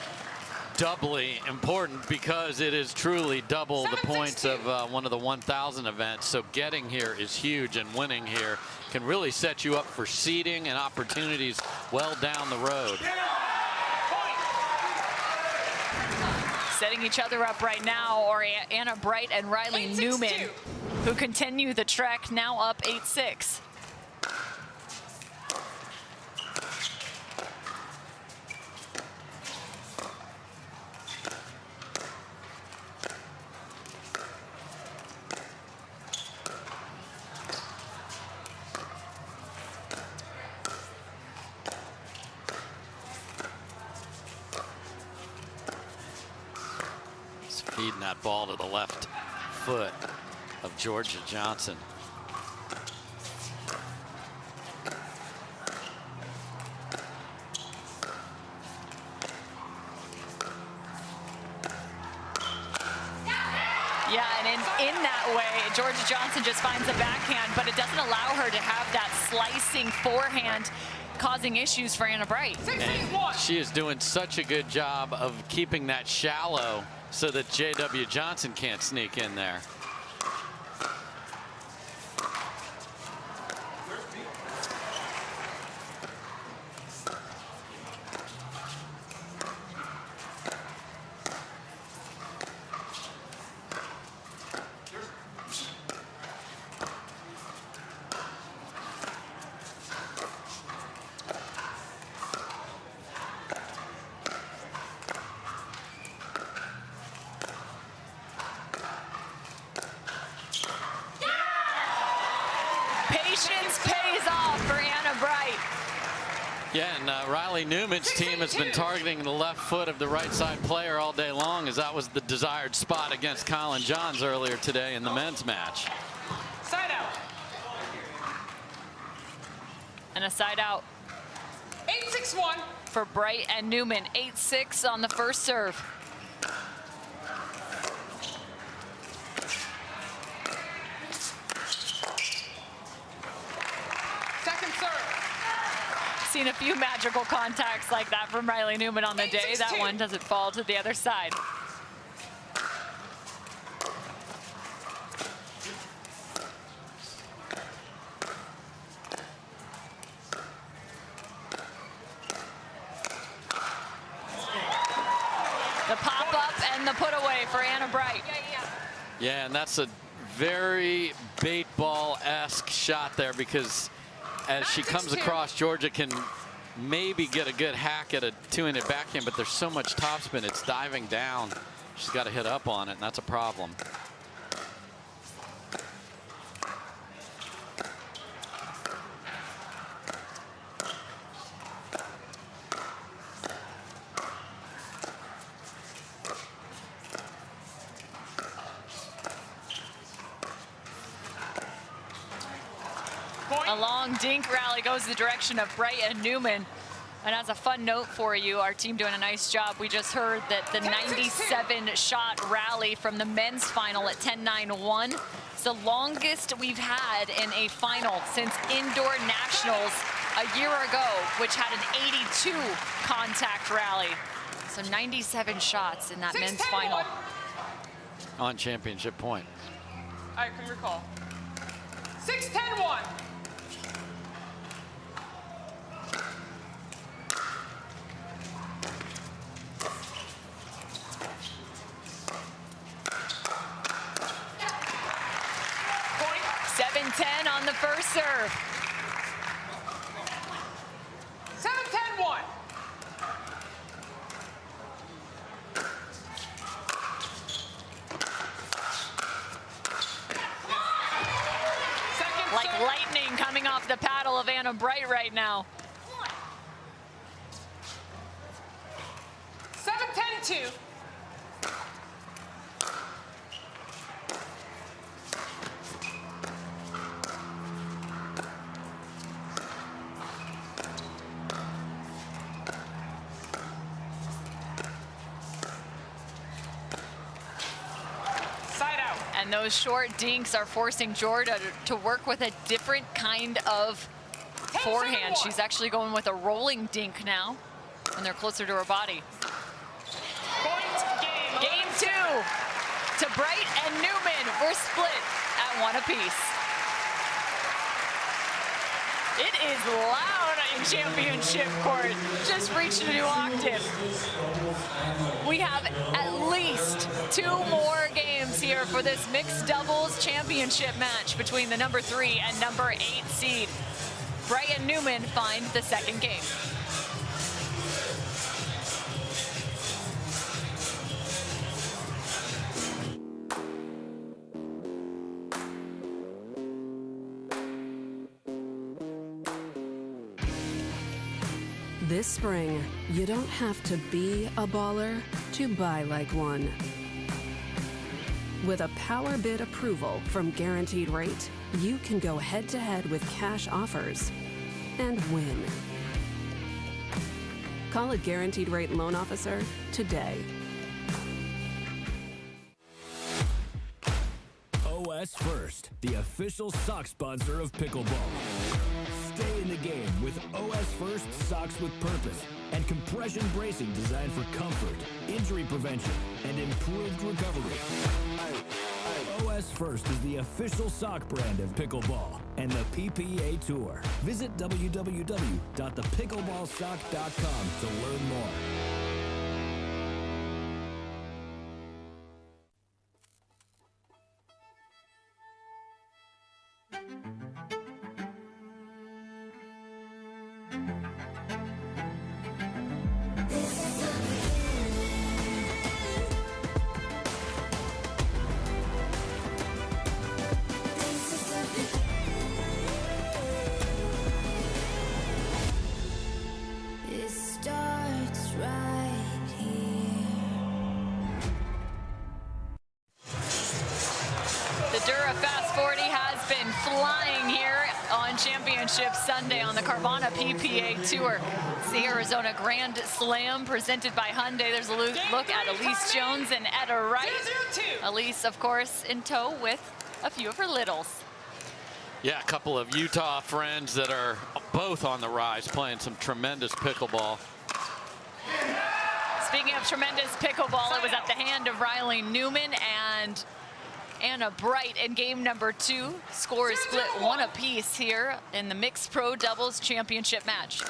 doubly important because it is truly double the points of one of the 1,000 events. So getting here is huge, and winning here can really set you up for seeding and opportunities well down the road. Setting each other up right now are Anna Wright and Riley Newman, who continue the trek, now up 8-6. Feeding that ball to the left foot of Georgia Jansen. Yeah, and in that way, Georgia Jansen just finds the backhand, but it doesn't allow her to have that slicing forehand, causing issues for Anna Wright. And she is doing such a good job of keeping that shallow so that J.W. Jansen can't sneak in there. Patience pays off for Anna Wright. Yeah, and Riley Newman's team has been targeting the left foot of the right side player all day long, as that was the desired spot against Colin Johns earlier today in the men's match. Side out. And a side out 8-6-1 for Bright and Newman. 8-6 on the first serve. Second serve. Seen a few magical contacts like that from Riley Newman on the day. That one doesn't fall to the other side. The pop-up and the put-away for Anna Wright. Yeah, and that's a very bait ball-esque shot there, because as she comes across, Georgia can maybe get a good hack at a two-handed backhand, but there's so much topspin, it's diving down. She's got to hit up on it, and that's a problem. A long dink rally goes the direction of Bright and Newman. And as a fun note for you, our team doing a nice job. We just heard that the 97-shot rally from the men's final at 10-9-1 is the longest we've had in a final since indoor nationals a year ago, which had an 82 contact rally. So 97 shots in that men's final. On championship point. I can recall. 6-10-1. On the first serve. 7-10-1. of Anna Wright right now. 7-10-2. And those short dinks are forcing Jorda to work with a different kind of forehand. She's actually going with a rolling dink now when they're closer to her body. Game 2 to Wright and Newman. We're split at 1 apiece. It is loud in championship court. Just reached a new octave. We have at least 2 more games here for this mixed doubles championship match between the number 3 and number 8 seed. Wright and Newman find the second game. This spring, you don't have to be a baller to buy like one. With a power bid approval from Guaranteed Rate, you can go head-to-head with cash offers and win. Call a Guaranteed Rate loan officer today. OS First, the official sock sponsor of pickleball. Stay in the game with OS First socks with purpose and compression bracing designed for comfort, injury prevention, and improved recovery. OS First is the official sock brand of pickleball and the PPA Tour. Visit www.thepickleballsock.com to learn more. Championship Sunday on the Carvana PPA Tour. It's the Arizona Grand Slam presented by Hyundai. There's a look at Elise Jones and Etta Wright. Elise, of course, in tow with a few of her littles. Yeah, a couple of Utah friends that are both on the rise, playing some tremendous pickleball. Speaking of tremendous pickleball, it was at the hand of Riley Newman and Anna Wright in game number 2. Score is split 1 apiece here in the mixed pro doubles championship match.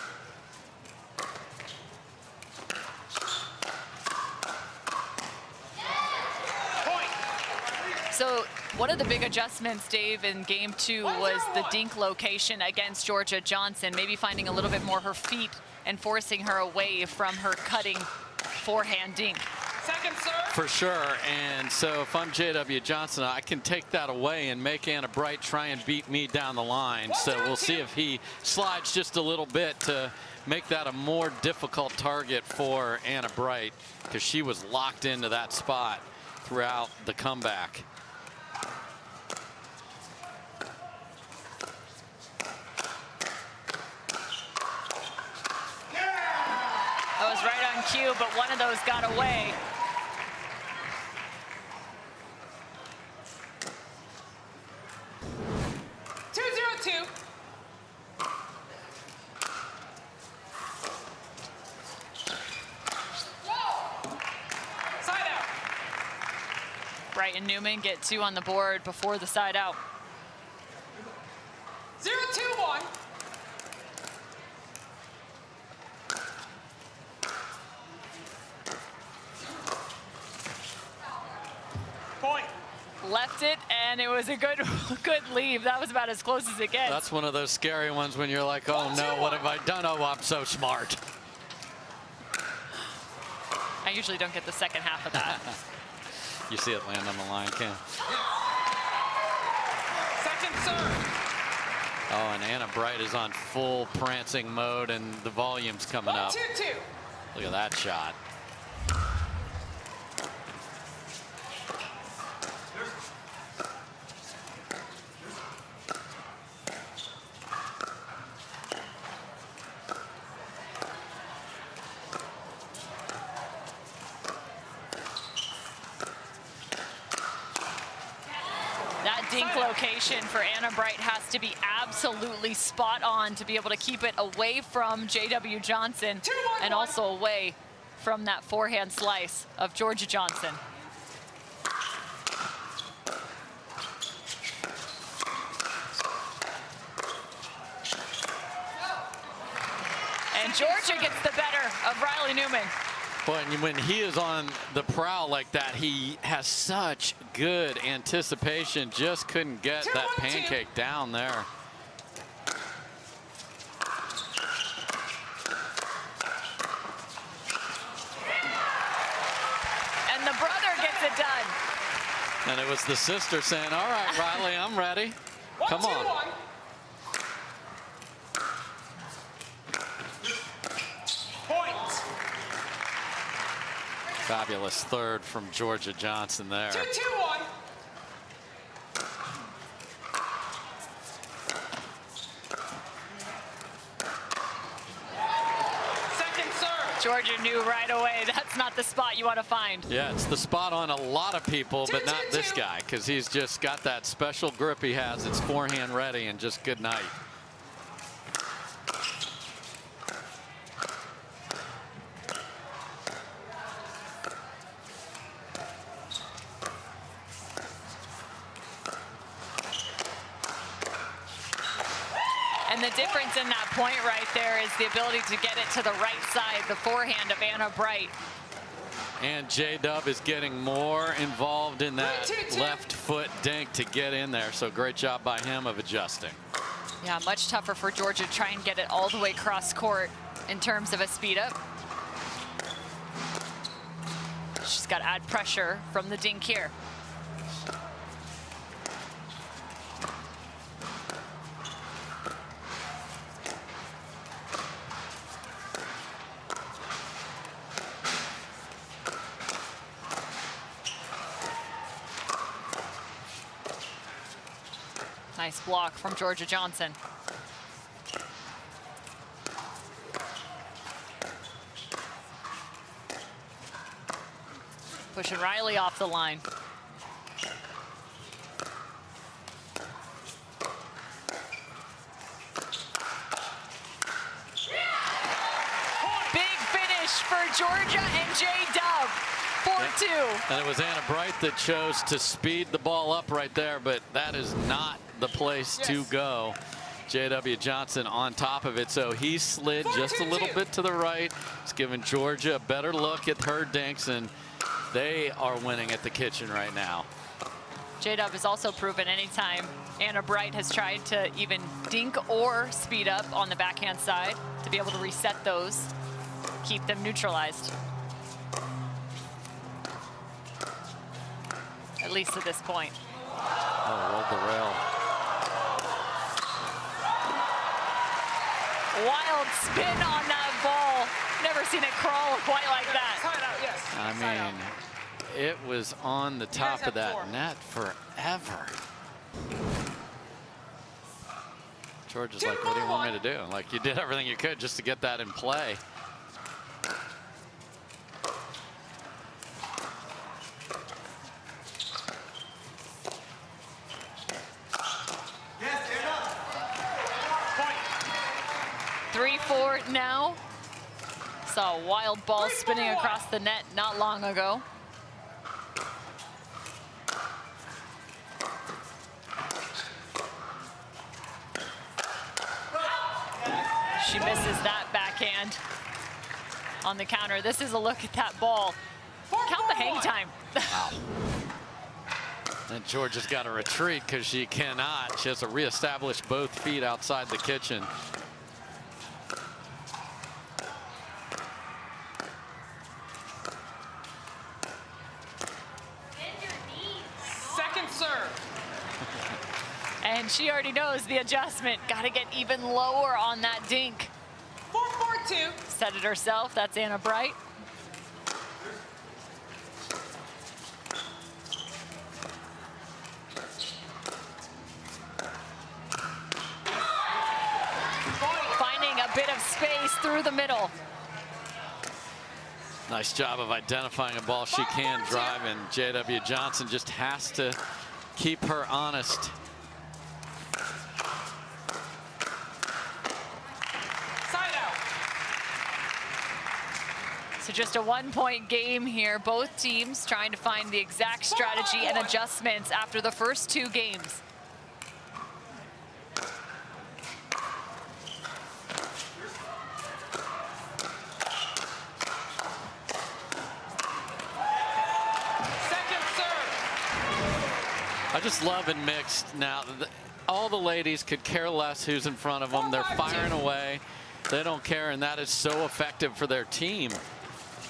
So one of the big adjustments, Dave, in game 2 was the dink location against Georgia Jansen, maybe finding a little bit more her feet and forcing her away from her cutting forehand dink. Second serve. For sure, and so if I'm J.W. Johnson, I can take that away and make Anna Wright try and beat me down the line. So we'll see if he slides just a little bit to make that a more difficult target for Anna Wright, because she was locked into that spot throughout the comeback. That was right on cue, but one of those got away. Wright and Newman get 2 on the board before the side out. 0-2-1. Point. Left it, and it was a good leave. That was about as close as it gets. That's one of those scary ones when you're like, oh no, what have I done? Oh, I'm so smart. I usually don't get the second half of that. You see it land on the line, Cam. Second serve. Oh, and Anna Bright is on full prancing mode, and the volume's coming up. 1-2-2. Look at that shot. Dink location for Anna Bright has to be absolutely spot on to be able to keep it away from J.W. Jansen and also away from that forehand slice of Georgia Jansen. And Georgia gets the better of Riley Newman. Boy, and when he is on the prowl like that, he has such good anticipation. Just couldn't get that pancake down there. And the brother gets it done. And it was the sister saying, all right, Riley, I'm ready. Come on. Fabulous third from Georgia Jansen there. 2-2-1. Second serve. Georgia knew right away that's not the spot you want to find. Yeah, it's the spot on a lot of people, but not this guy, because he's just got that special grip he has. It's forehand ready and just good night. And the difference in that point right there is the ability to get it to the right side, the forehand of Anna Bright. And J-Dub is getting more involved in that left foot dink to get in there. So great job by him of adjusting. Yeah, much tougher for Georgia to try and get it all the way cross court in terms of a speed up. She's got to add pressure from the dink here. Nice block from Georgia Jansen. Pushing Riley off the line. Big finish for Georgia and J-Dub. 4-2. And it was Anna Bright that chose to speed the ball up right there, but that is not the place to go. J.W. Jansen on top of it, so he slid just a little bit to the right. It's giving Georgia a better look at her dinks, and they are winning at the kitchen right now. J-Dub has also proven anytime Anna Bright has tried to even dink or speed up on the backhand side to be able to reset those, keep them neutralized. At least at this point. Oh, rolled the rail. Wild spin on that ball. Never seen it crawl quite like that. I mean, it was on the top of that net forever. George is like, what do you want me to do? Like, you did everything you could just to get that in play. Now saw a wild ball spinning across the net not long ago. She misses that backhand on the counter. This is a look at that ball. Count the hang time. Wow. And Georgia's got to retreat because she cannot. She has to reestablish both feet outside the kitchen. And And she already knows the adjustment. Got to get even lower on that dink. 4-4-2. Said it herself. That's Anna Wright. Finding a bit of space through the middle. Nice job of identifying a ball she can drive, and J.W. Jansen just has to keep her honest. So just a 1-point game here. Both teams trying to find the exact strategy and adjustments after the first 2 games. I just love in mixed now. All the ladies could care less who's in front of them. They're firing away. They don't care, and that is so effective for their team.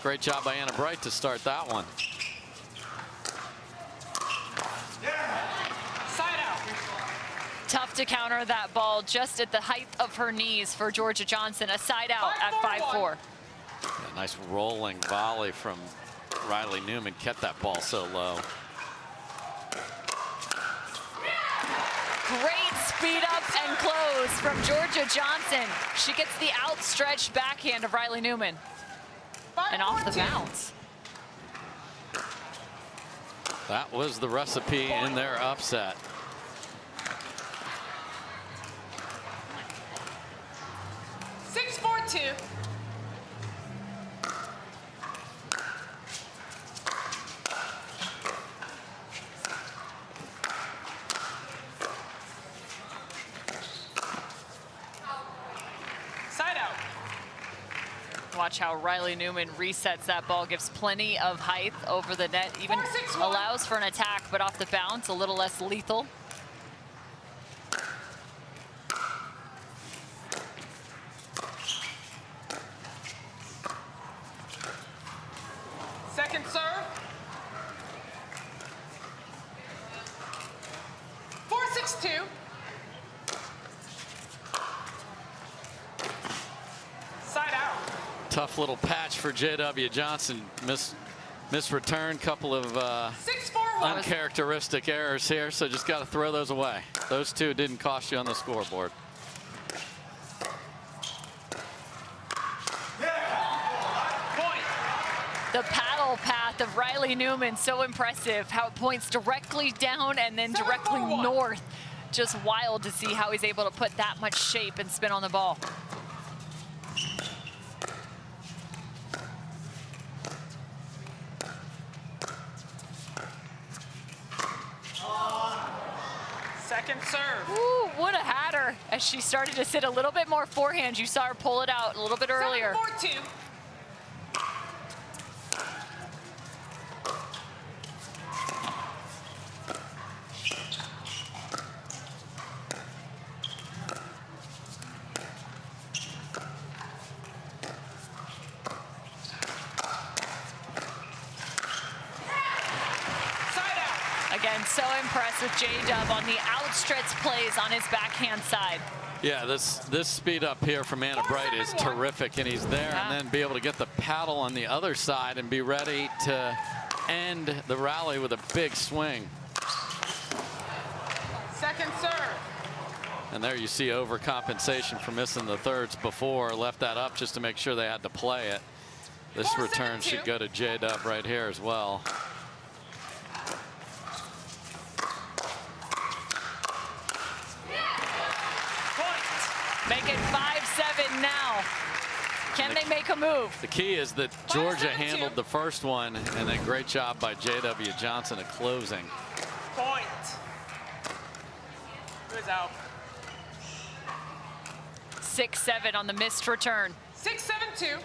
Great job by Anna Wright to start that one. Side out. Tough to counter that ball just at the height of her knees for Georgia Jansen. A side out at 5-4. A nice rolling volley from Riley Newman. Kept that ball so low. Great speed up and close from Georgia Jansen. She gets the outstretched backhand of Riley Newman. And off the bounce. That was the recipe in their upset. Six, 4-2. Watch how Riley Newman resets that ball, gives plenty of height over the net, even allows for an attack, but off the bounce, a little less lethal. Second serve. 4-6-2. Side out. Tough little patch for J.W. Jansen. Miss return, couple of uncharacteristic errors here, so just got to throw those away. Those 2 didn't cost you on the scoreboard. The paddle path of Riley Newman, so impressive. How it points directly down and then directly north. Just wild to see how he's able to put that much shape and spin on the ball. Second serve. Ooh, would have had her as she started to sit a little bit more forehand. You saw her pull it out a little bit earlier. 7-4-2. Again, so impressed with J-Dub on the outstretched plays on his backhand side. Yeah, this speed up here from Anna Wright is terrific, and he's there, and then be able to get the paddle on the other side and be ready to end the rally with a big swing. Second serve. And there you see overcompensation for missing the thirds before. Left that up just to make sure they had to play it. This return should go to J-Dub right here as well. Make it 5-7 now. Can they make a move? The key is that Georgia handled the first one, and then great job by J.W. Jansen at closing. Point. Who's out? 6-7 on the missed return. 6-7-2.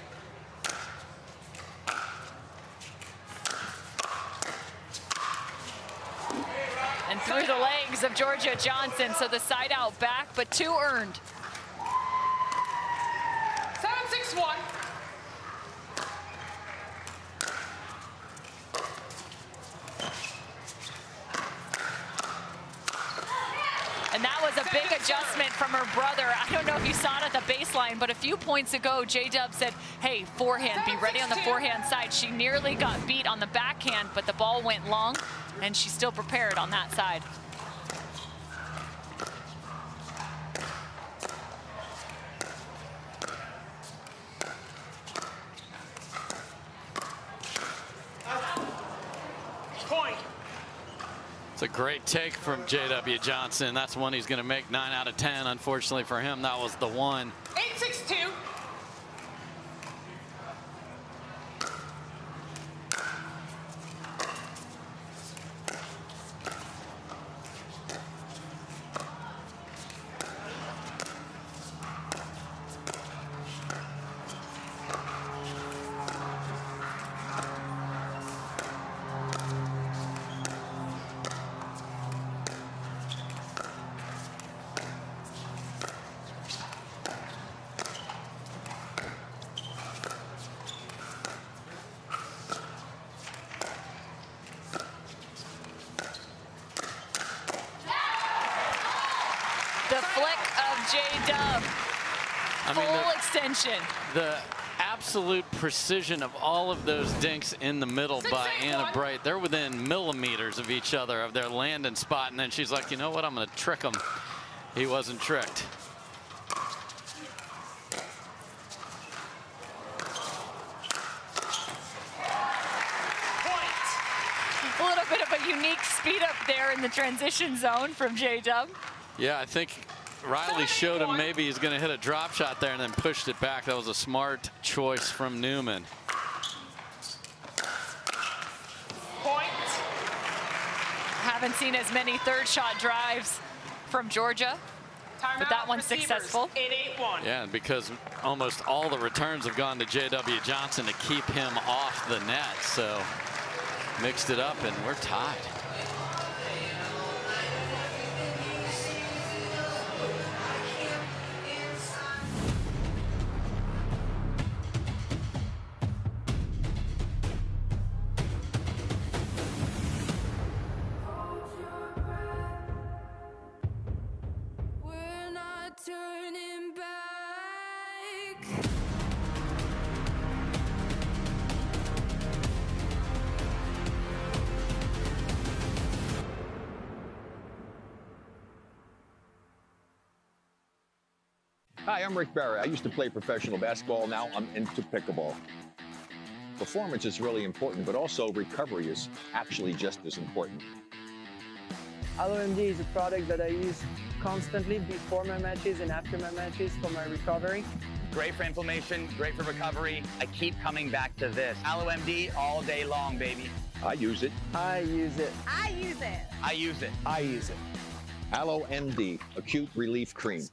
And through the legs of Georgia Jansen, so the side out back, but 2 earned. 7-6-1. And that was big adjustment from her brother. I don't know if you saw it at the baseline, but a few points ago, J-Dub said, hey, forehand, be ready on the forehand side. She nearly got beat on the backhand, but the ball went long, and she's still prepared on that side. Point. It's a great take from J.W. Jansen. That's one he's going to make 9 out of 10. Unfortunately for him, that was the one. 8-6-2. J-Dub, full extension. The absolute precision of all of those dinks in the middle by Anna Wright. They're within millimeters of each other, of their landing spot, and then she's like, you know what, I'm going to trick him. He wasn't tricked. A little bit of a unique speed up there in the transition zone from J-Dub. Yeah, I think Riley showed him maybe he's going to hit a drop shot there and then pushed it back. That was a smart choice from Newman. Point. Haven't seen as many third shot drives from Georgia, but that one's successful. 8-8-1. Yeah, because almost all the returns have gone to J.W. Jansen to keep him off the net. So mixed it up and we're tied. Turning back. Hi, I'm Rick Barry. I used to play professional basketball. Now I'm into pickleball. Performance is really important, but also recovery is actually just as important. LOMD is a product that I use constantly before my matches and after my matches for my recovery. Great for inflammation, great for recovery. I keep coming back to this. LOMD all day long, baby. I use it. I use it. I use it. I use it. I use it. AlloMD, Acute Relief Cream.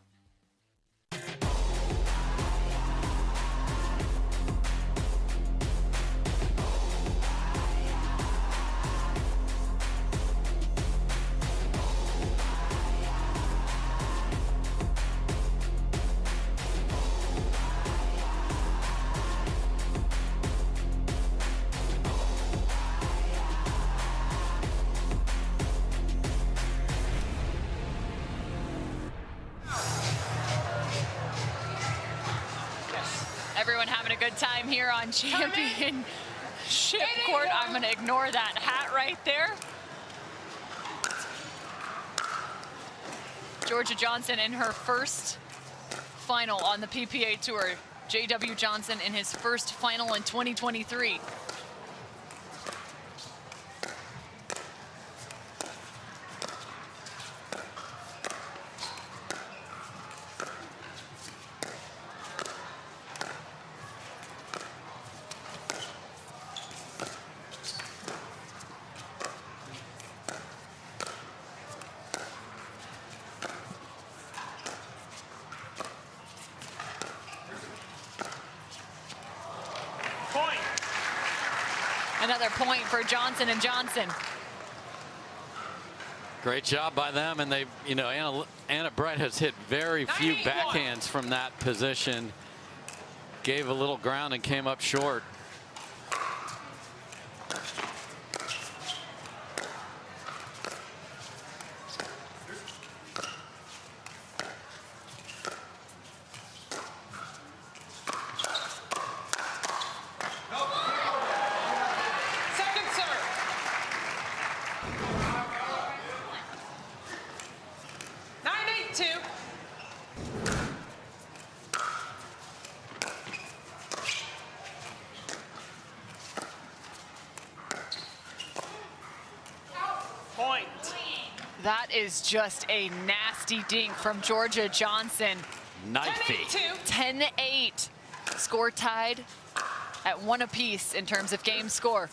Everyone having a good time here on Championship Court. I'm going to ignore that hat right there. Georgia Johnson in her first final on the PPA Tour. J.W. Johnson in his first final in 2023. Another point for Johnson and Johnson. Great job by them, and they, you know, Anna Wright has hit very few backhands from that position. Gave a little ground and came up short. point. That is just a nasty dink from Georgia Jansen. Knifey. 10-8. Score tied at 1 apiece in terms of game score.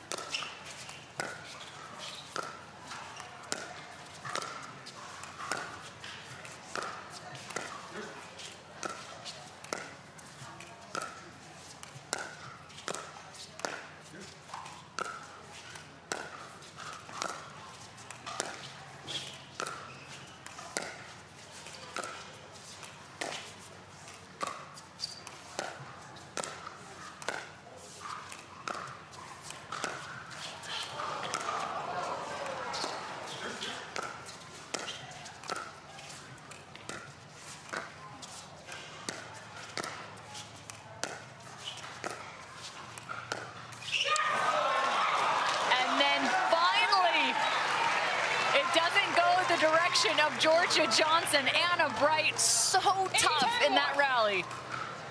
Of Georgia Jansen, Anna Wright, so tough in that rally.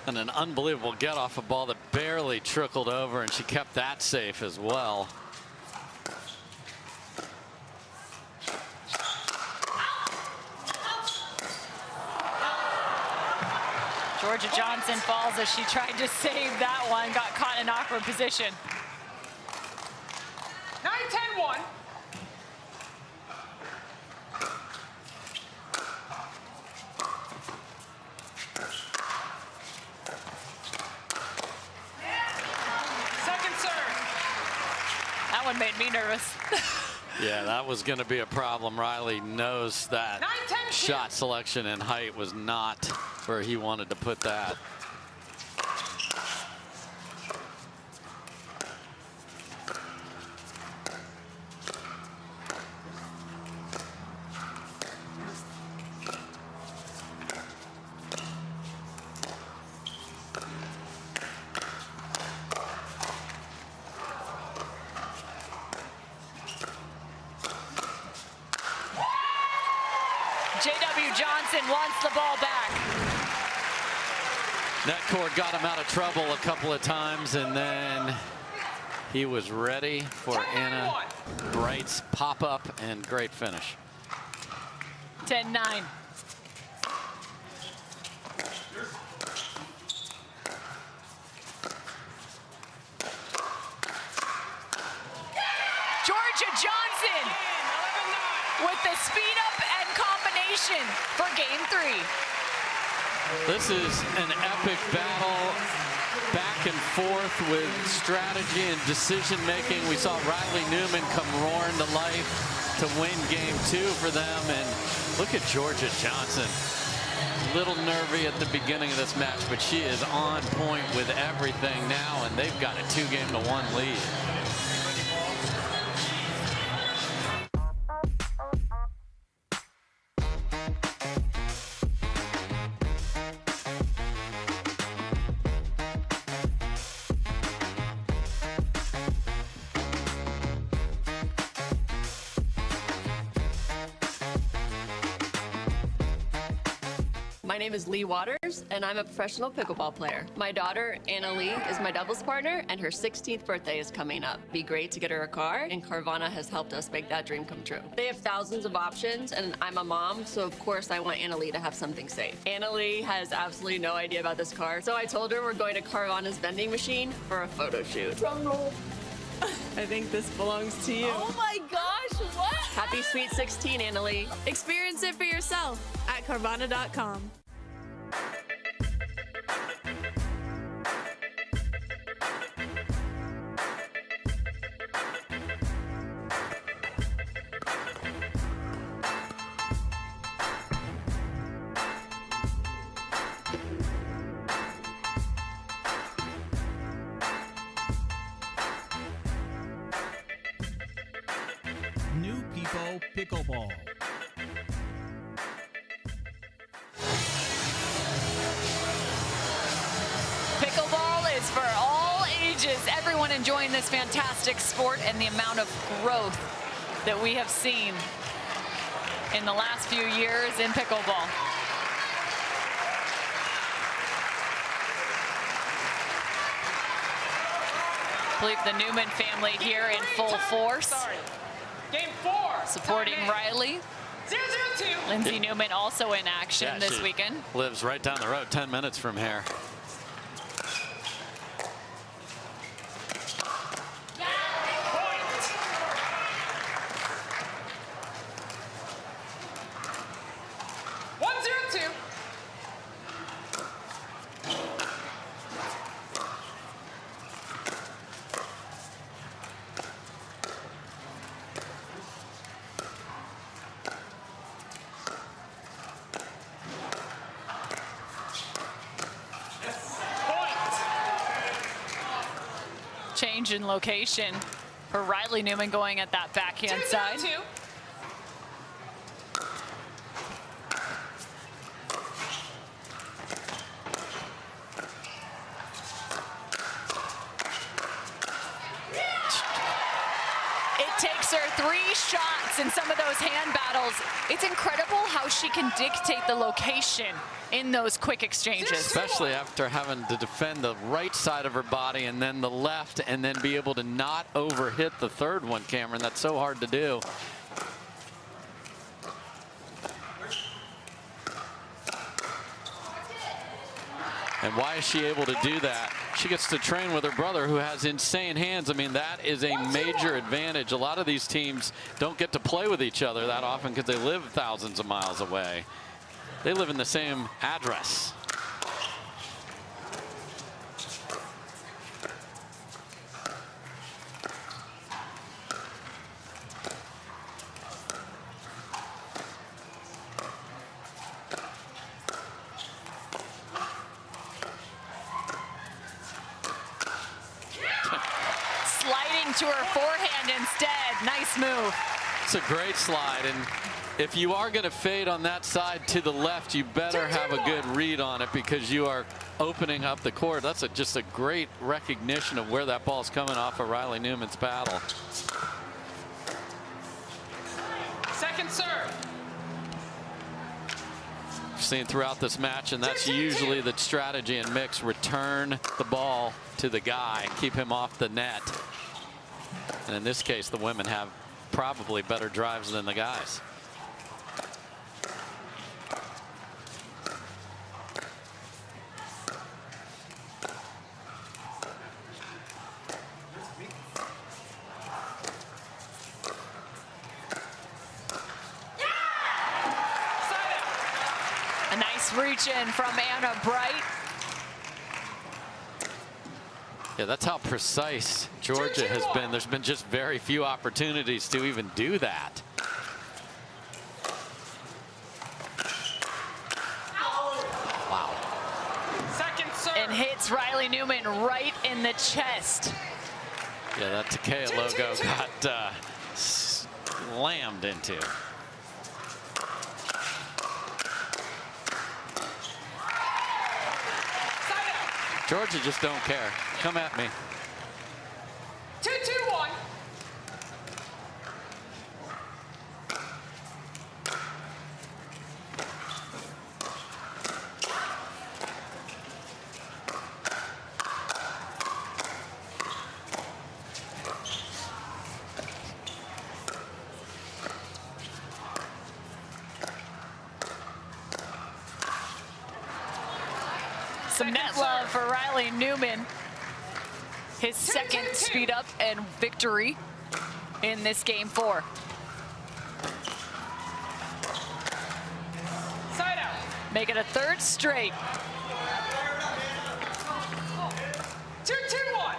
And an unbelievable get off a ball that barely trickled over, and she kept that safe as well. Georgia Jansen falls as she tried to save that one, got caught in an awkward position. 9-10-1. That one made me nervous. Yeah, that was going to be a problem. Riley knows that shot selection and height was not where he wanted to put that. Jansen wants the ball back. Net cord got him out of trouble a couple of times, and then he was ready for Anna Wright's pop-up and great finish. 10-9. Georgia Jansen with the speed up and combination for game 3. This is an epic battle, back and forth with strategy and decision making. We saw Riley Newman come roaring to life to win game 2 for them. And look at Georgia Jansen. A little nervy at the beginning of this match, but she is on point with everything now, and they've got a 2-1 lead. My name is Leigh Waters, and I'm a professional pickleball player. My daughter, Anna Leigh, is my doubles partner, and her 16th birthday is coming up. Be great to get her a car, and Carvana has helped us make that dream come true. They have thousands of options, and I'm a mom, so of course I want Anna Leigh to have something safe. Anna Leigh has absolutely no idea about this car, so I told her we're going to Carvana's vending machine for a photo shoot. Drum roll. I think this belongs to you. Oh my gosh, what? Happy Sweet 16, Anna Leigh. Experience it for yourself at Carvana.com. New People Pickleball. Pickleball is for all ages. Everyone enjoying this fantastic sport, and the amount of growth that we have seen in the last few years in pickleball. I believe the Newman family here in full force. Game 4. Supporting Riley. 0-0-2. Lindsay Newman also in action Yeah, this she weekend. Lives right down the road, 10 minutes from here. Change in location for Riley Newman going at that backhand side. 2-0-2. It takes her 3 shots in some of those hand battles. It's incredible how she can dictate the location in those quick exchanges. Especially after having to defend the right side of her body and then the left, and then be able to not overhit the third one, Cameron. That's so hard to do. And why is she able to do that? She gets to train with her brother, who has insane hands. I mean, that is a major advantage. A lot of these teams don't get to play with each other that often because they live thousands of miles away. They live in the same address. Sliding to her forehand instead. Nice move. It's a great slide, and if you are going to fade on that side to the left, you better have a good read on it because you are opening up the court. That's just a great recognition of where that ball's coming off of Riley Newman's paddle. Second serve. Seen throughout this match, and that's usually the strategy in mix. Return the ball to the guy, keep him off the net. And in this case, the women have probably better drives than the guys. A nice reach in from Anna Wright. Yeah, that's how precise Georgia has been. There's been just very few opportunities to even do that. Wow. Second serve. And hits Riley Newman right in the chest. Yeah, that Takea logo got slammed into. Georgia just don't care. Come at me. 2-2-1. Some net love for Riley Newman. His second speed up and victory in this game 4. Side out. Make it a third straight. 2-2-1.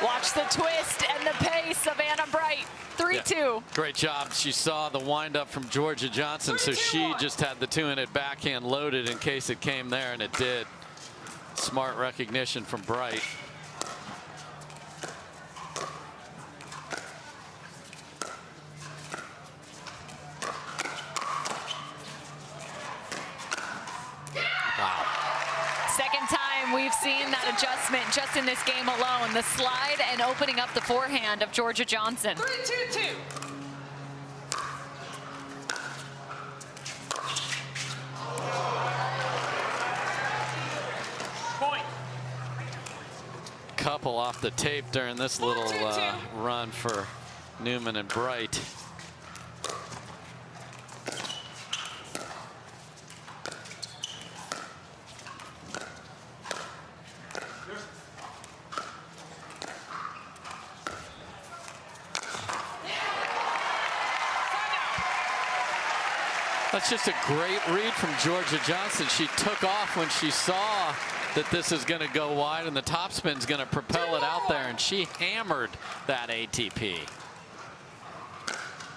Watch the twist and the pace of Anna Wright. 3-2. Yeah, great job. She saw the windup from Georgia Jansen, so she just had the 2-handed backhand loaded in case it came there, and it did. Smart recognition from Wright. Wow. Second time we've seen that adjustment just in this game alone. The slide and opening up the forehand of Georgia Jansen. 3-2-2. couple off the tape during this little run for Newman and Wright. That's just a great read from Georgia Jansen. She took off when she saw that this is going to go wide and the topspin's going to propel it out there, and she hammered that ATP.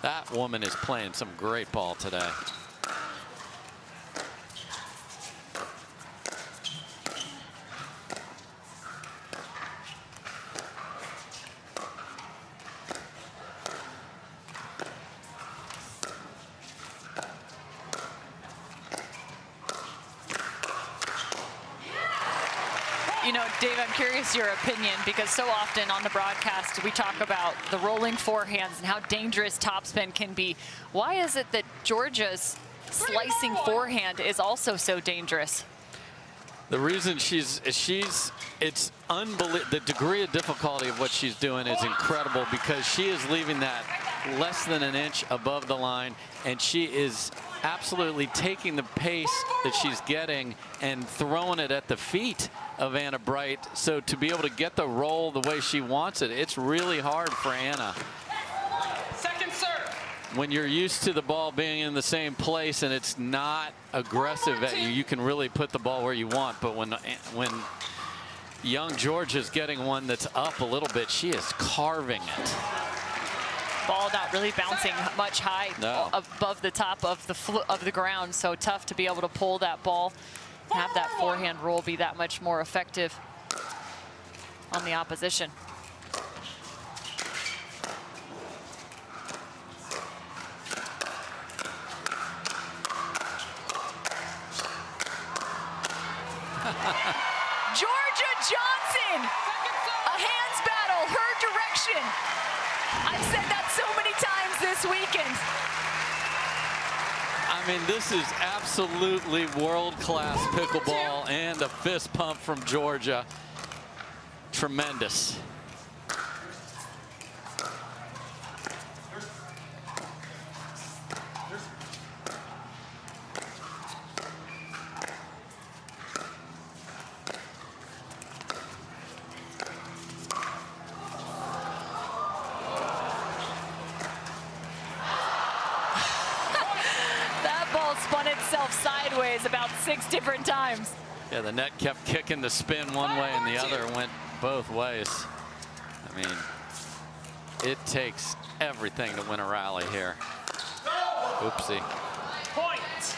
That woman is playing some great ball today. You know, Dave, I'm curious your opinion, because so often on the broadcast we talk about the rolling forehands and how dangerous topspin can be. Why is it that Georgia's slicing forehand is also so dangerous? The reason it's unbelievable. The degree of difficulty of what she's doing is incredible, because she is leaving that less than an inch above the line, and she is absolutely taking the pace that she's getting and throwing it at the feet of Anna Wright. So to be able to get the roll the way she wants it, it's really hard for Anna. Second serve. When you're used to the ball being in the same place and it's not aggressive at you, you can really put the ball where you want. But when young Georgia's getting one that's up a little bit, she is carving it. Ball not really bouncing much high above the top of the ground, so tough to be able to pull that ball, have that forehand roll be that much more effective on the opposition. Georgia Jansen, a hands battle, her direction. I've said that so many times this weekend. I mean, this is absolutely world-class pickleball, and a fist pump from Georgia. Tremendous. Spun itself sideways about 6 different times. Yeah, the net kept kicking the spin one way and the other went both ways. I mean, it takes everything to win a rally here. Oopsie. Point.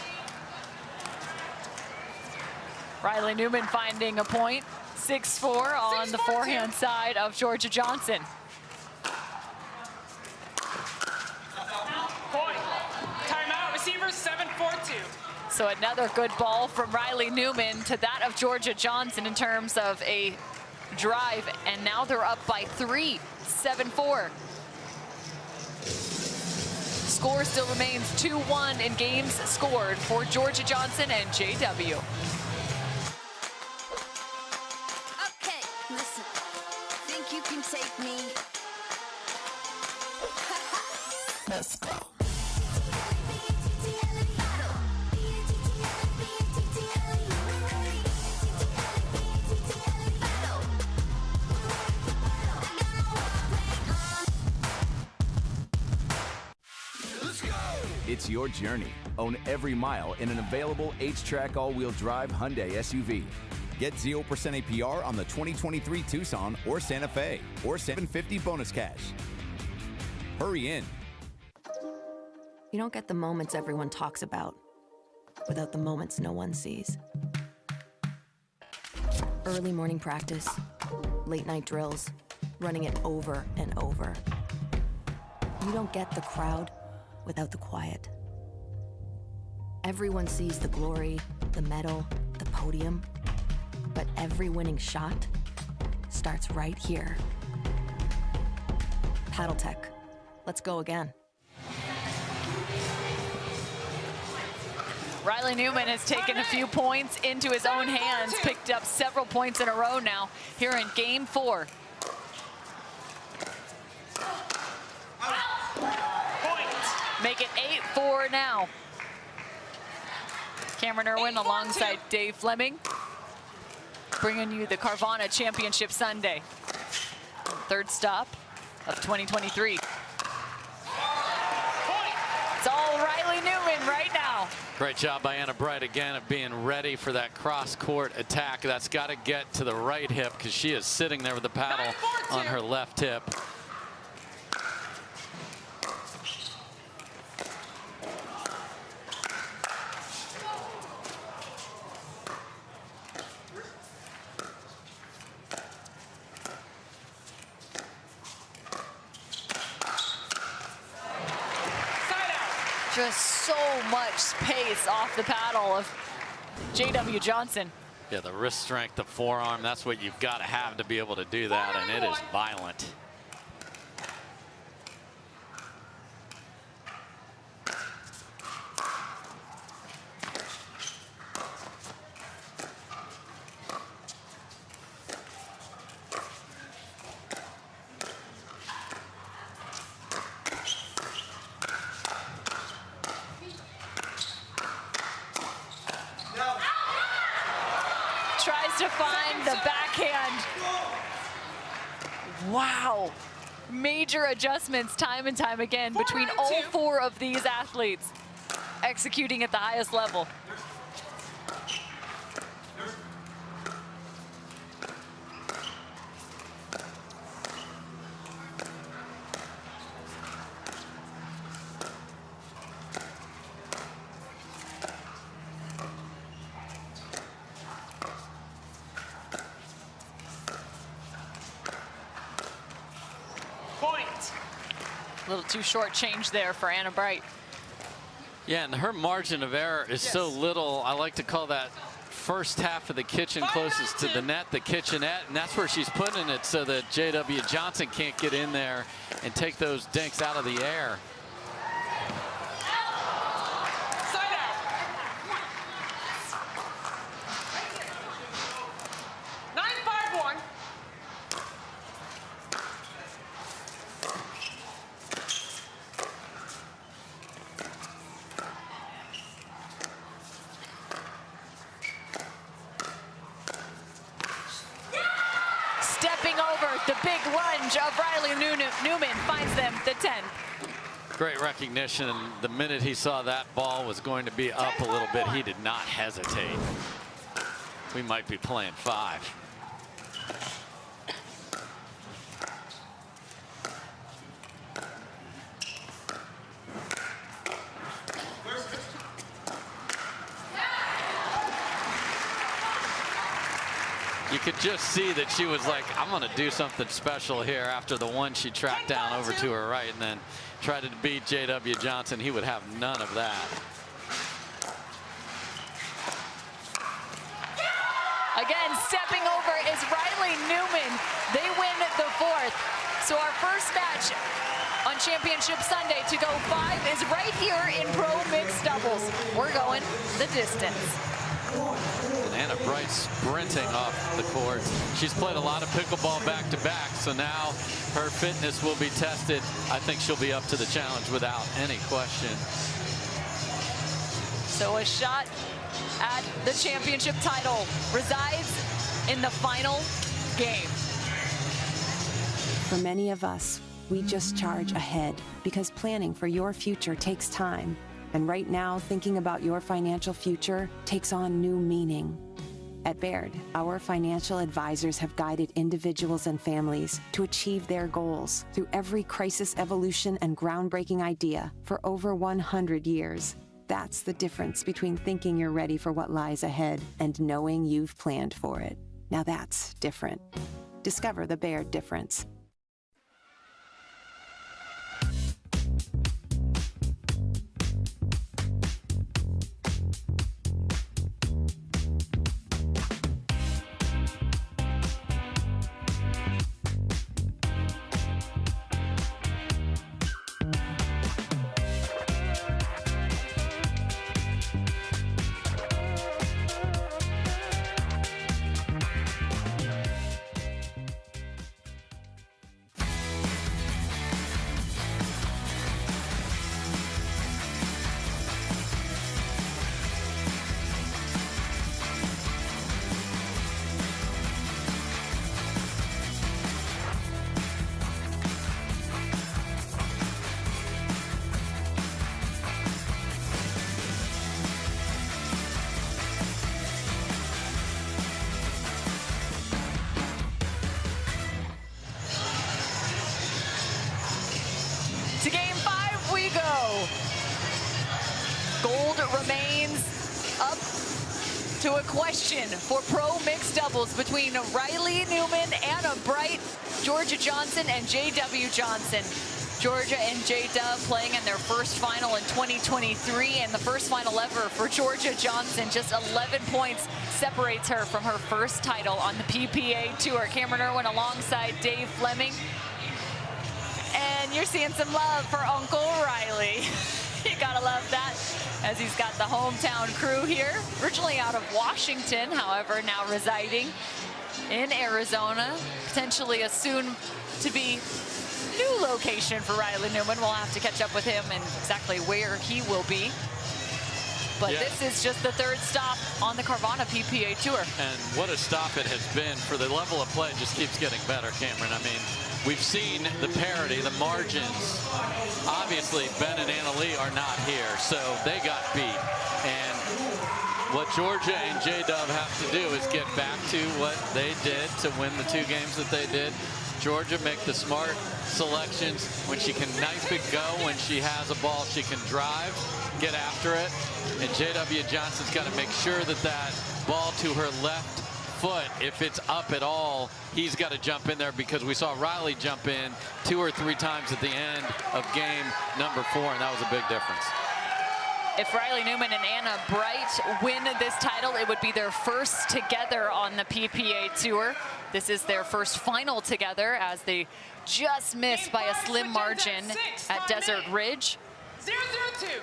Riley Newman finding a point. 6-4 on the forehand side of Georgia Jansen. Point. Timeout. Receiver 7-4-2. So another good ball from Riley Newman to that of Georgia Jansen in terms of a drive, and now they're up by 3, 7-4. Score still remains 2-1 in games scored for Georgia Jansen and JW. Okay, listen. Think you can take me? Let's go. It's your journey. Own every mile in an available H-Track all-wheel drive Hyundai SUV. Get 0% APR on the 2023 Tucson or Santa Fe, or $750 bonus cash. Hurry in. You don't get the moments everyone talks about without the moments no one sees. Early morning practice, late night drills, running it over and over. You don't get the crowd without the quiet. Everyone sees the glory, the medal, the podium, but every winning shot starts right here. PaddleTech. Let's go again. Riley Newman has taken a few points into his own hands, picked up several points in a row now here in game 4. Make it 8-4 now. Cameron Irwin alongside Dave Fleming, bringing you the Carvana Championship Sunday. Third stop of 2023. It's all Riley Newman right now. Great job by Anna Bright again of being ready for that cross-court attack. That's got to get to the right hip because she is sitting there with the paddle on her left hip. Just so much space off the paddle of J.W. Jansen. Yeah, the wrist strength, the forearm, that's what you've got to have to be able to do that, and it is violent. Tries to find the backhand. Wow. Major adjustments time and time again between all 4 of these athletes executing at the highest level. A little too short change there for Anna Bright. Yeah, and her margin of error is so little. I like to call that first half of the kitchen closest to the net, the kitchenette, and that's where she's putting it so that J.W. Jansen can't get in there and take those dinks out of the air. Stepping over the big lunge of Riley Newman finds them the 10. Great recognition, and the minute he saw that ball was going to be up a little bit, he did not hesitate. We might be playing 5. You could just see that she was like, I'm going to do something special here after the one she tracked down over to her right and then tried to beat J.W. Jansen. He would have none of that. Again, stepping over is Riley Newman. They win the 4th. So our first match on Championship Sunday to go 5 is right here in Pro Mixed Doubles. We're going the distance. And Anna Bright sprinting off the court. She's played a lot of pickleball back-to-back, so now her fitness will be tested. I think she'll be up to the challenge without any question. So a shot at the championship title resides in the final game. For many of us, we just charge ahead because planning for your future takes time. And right now, thinking about your financial future takes on new meaning. At Baird, our financial advisors have guided individuals and families to achieve their goals through every crisis evolution and groundbreaking idea for over 100 years. That's the difference between thinking you're ready for what lies ahead and knowing you've planned for it. Now that's different. Discover the Baird difference. Gold remains up to a question for pro mixed doubles between Riley Newman, Anna Wright, Georgia Jansen, and J.W. Johnson. Georgia and J-Dub playing in their first final in 2023, and the first final ever for Georgia Johnson. Just 11 points separates her from her first title on the PPA Tour. Cameron Irwin alongside Dave Fleming. And you're seeing some love for Uncle Riley. You gotta love that, as he's got the hometown crew here. Originally out of Washington, however, now residing in Arizona. Potentially a soon-to-be new location for Riley Newman. We'll have to catch up with him and exactly where he will be. But this is just the third stop on the Carvana PPA Tour. And what a stop it has been. For the level of play, just keeps getting better, Cameron. I mean, we've seen the parity, the margins. Obviously, Ben and Anna Leigh are not here, so they got beat. And what Georgia and J-Dub have to do is get back to what they did to win the 2 games that they did. Georgia make the smart selections when she can knife it go. When she has a ball, she can drive, get after it. And J.W. Johnson's got to make sure that that ball to her left foot, if it's up at all, he's got to jump in there, because we saw Riley jump in 2 or 3 times at the end of game number 4, and that was a big difference. If Riley Newman and Anna Wright win this title, it would be their first together on the PPA Tour. This is their first final together, as they just missed by a slim margin at Desert Ridge. 0-0-2.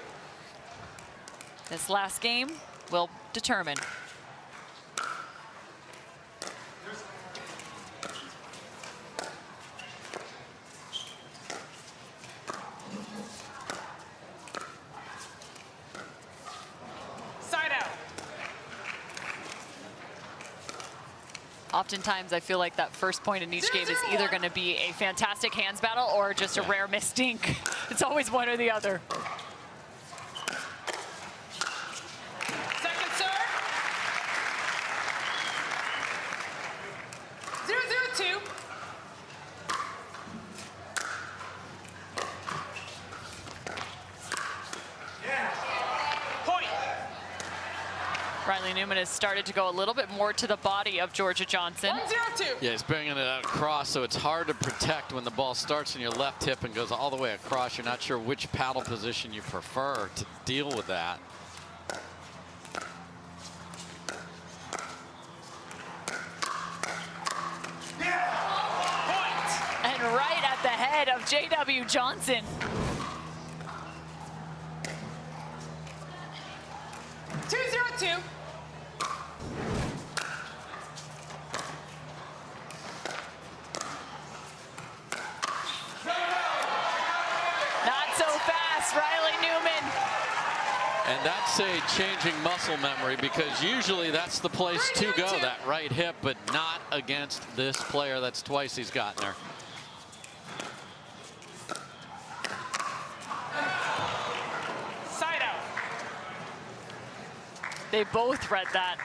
This last game will determine. Side out. Oftentimes, I feel like that first point in each game is either going to be a fantastic hands battle or just a rare mistink. It's always one or the other. Second serve. 0-0-2. Point. Riley Newman has started to go a little bit more to the body of Georgia Johnson. 1-0-2. Yeah, he's bringing it across, so it's hard to protect when the ball starts in your left hip and goes all the way across. You're not sure which paddle position you prefer to deal with that. And right at the head of J.W. Johnson. 2-0-2. Not so fast, Riley Newman. And that's a changing muscle memory, because usually that's the place to go, that right hip, but not against this player. That's twice he's gotten her. Side out. They both read that.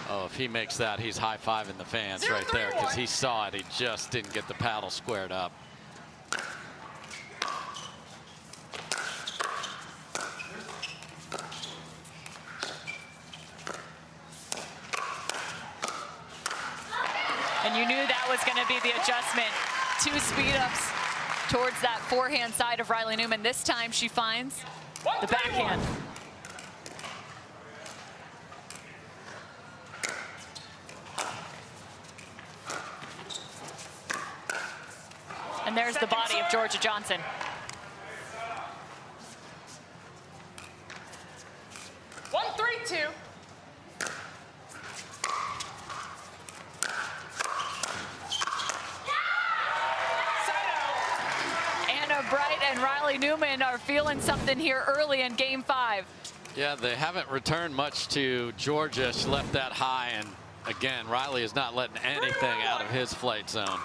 Oh, if he makes that, he's high-fiving the fans right there, because he saw it. He just didn't get the paddle squared up. And you knew that was going to be the adjustment. 2 speed-ups towards that forehand side of Riley Newman. This time she finds the backhand. And there's the body of Georgia Johnson. One, 3-2. Anna Wright and Riley Newman are feeling something here early in game 5. Yeah, they haven't returned much to Georgia. She left that high, and again, Riley is not letting anything out of his flight zone.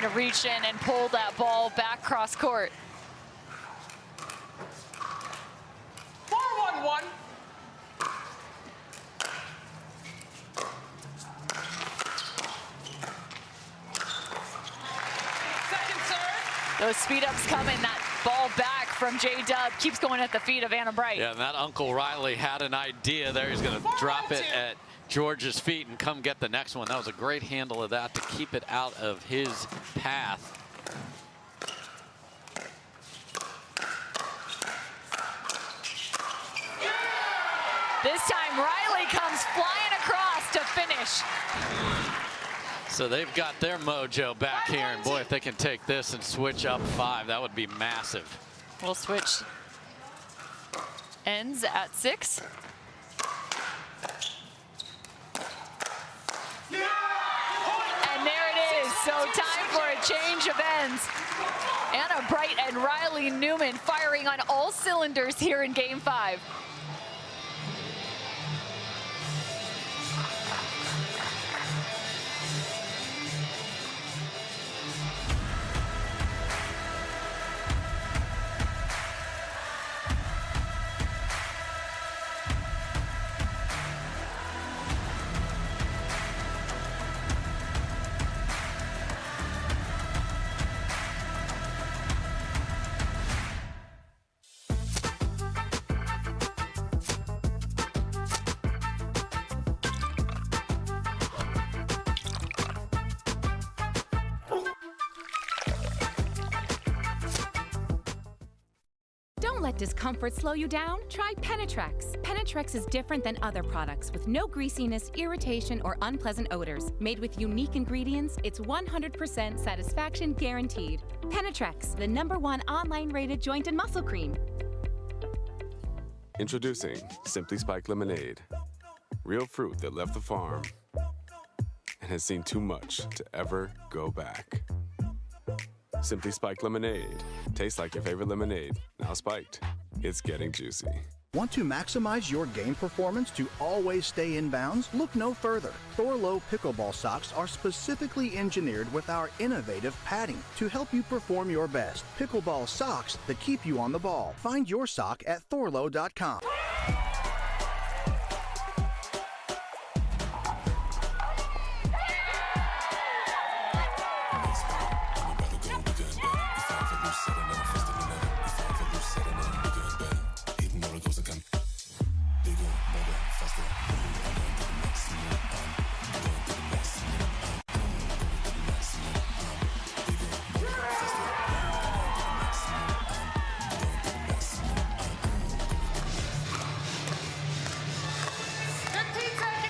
to reach in and pull that ball back cross court. 4-1-1. Second serve. Those speed ups coming. That ball back from J-Dub keeps going at the feet of Anna Bright. Yeah, and that Uncle Riley had an idea there. He's going to drop it at George's feet and come get the next one. That was a great handle of that to keep it out of his path. This time Riley comes flying across to finish. So they've got their mojo back here, and boy, if they can take this and switch up 5, that would be massive. We'll switch ends at 6. And there it is. So time for a change of ends. Anna Bright and Riley Newman firing on all cylinders here in Game 5. Don't let discomfort slow you down. Try Penetrex. Penetrex is different than other products with no greasiness, irritation, or unpleasant odors. Made with unique ingredients, it's 100% satisfaction guaranteed. Penetrex, the #1 online rated joint and muscle cream. Introducing Simply Spiked Lemonade. Real fruit that left the farm and has seen too much to ever go back. Simply Spiked Lemonade. Tastes like your favorite lemonade, now spiked. It's getting juicy. Want to maximize your game performance to always stay in bounds? Look no further. Thorlo pickleball socks are specifically engineered with our innovative padding to help you perform your best. Pickleball socks that keep you on the ball. Find your sock at thorlo.com.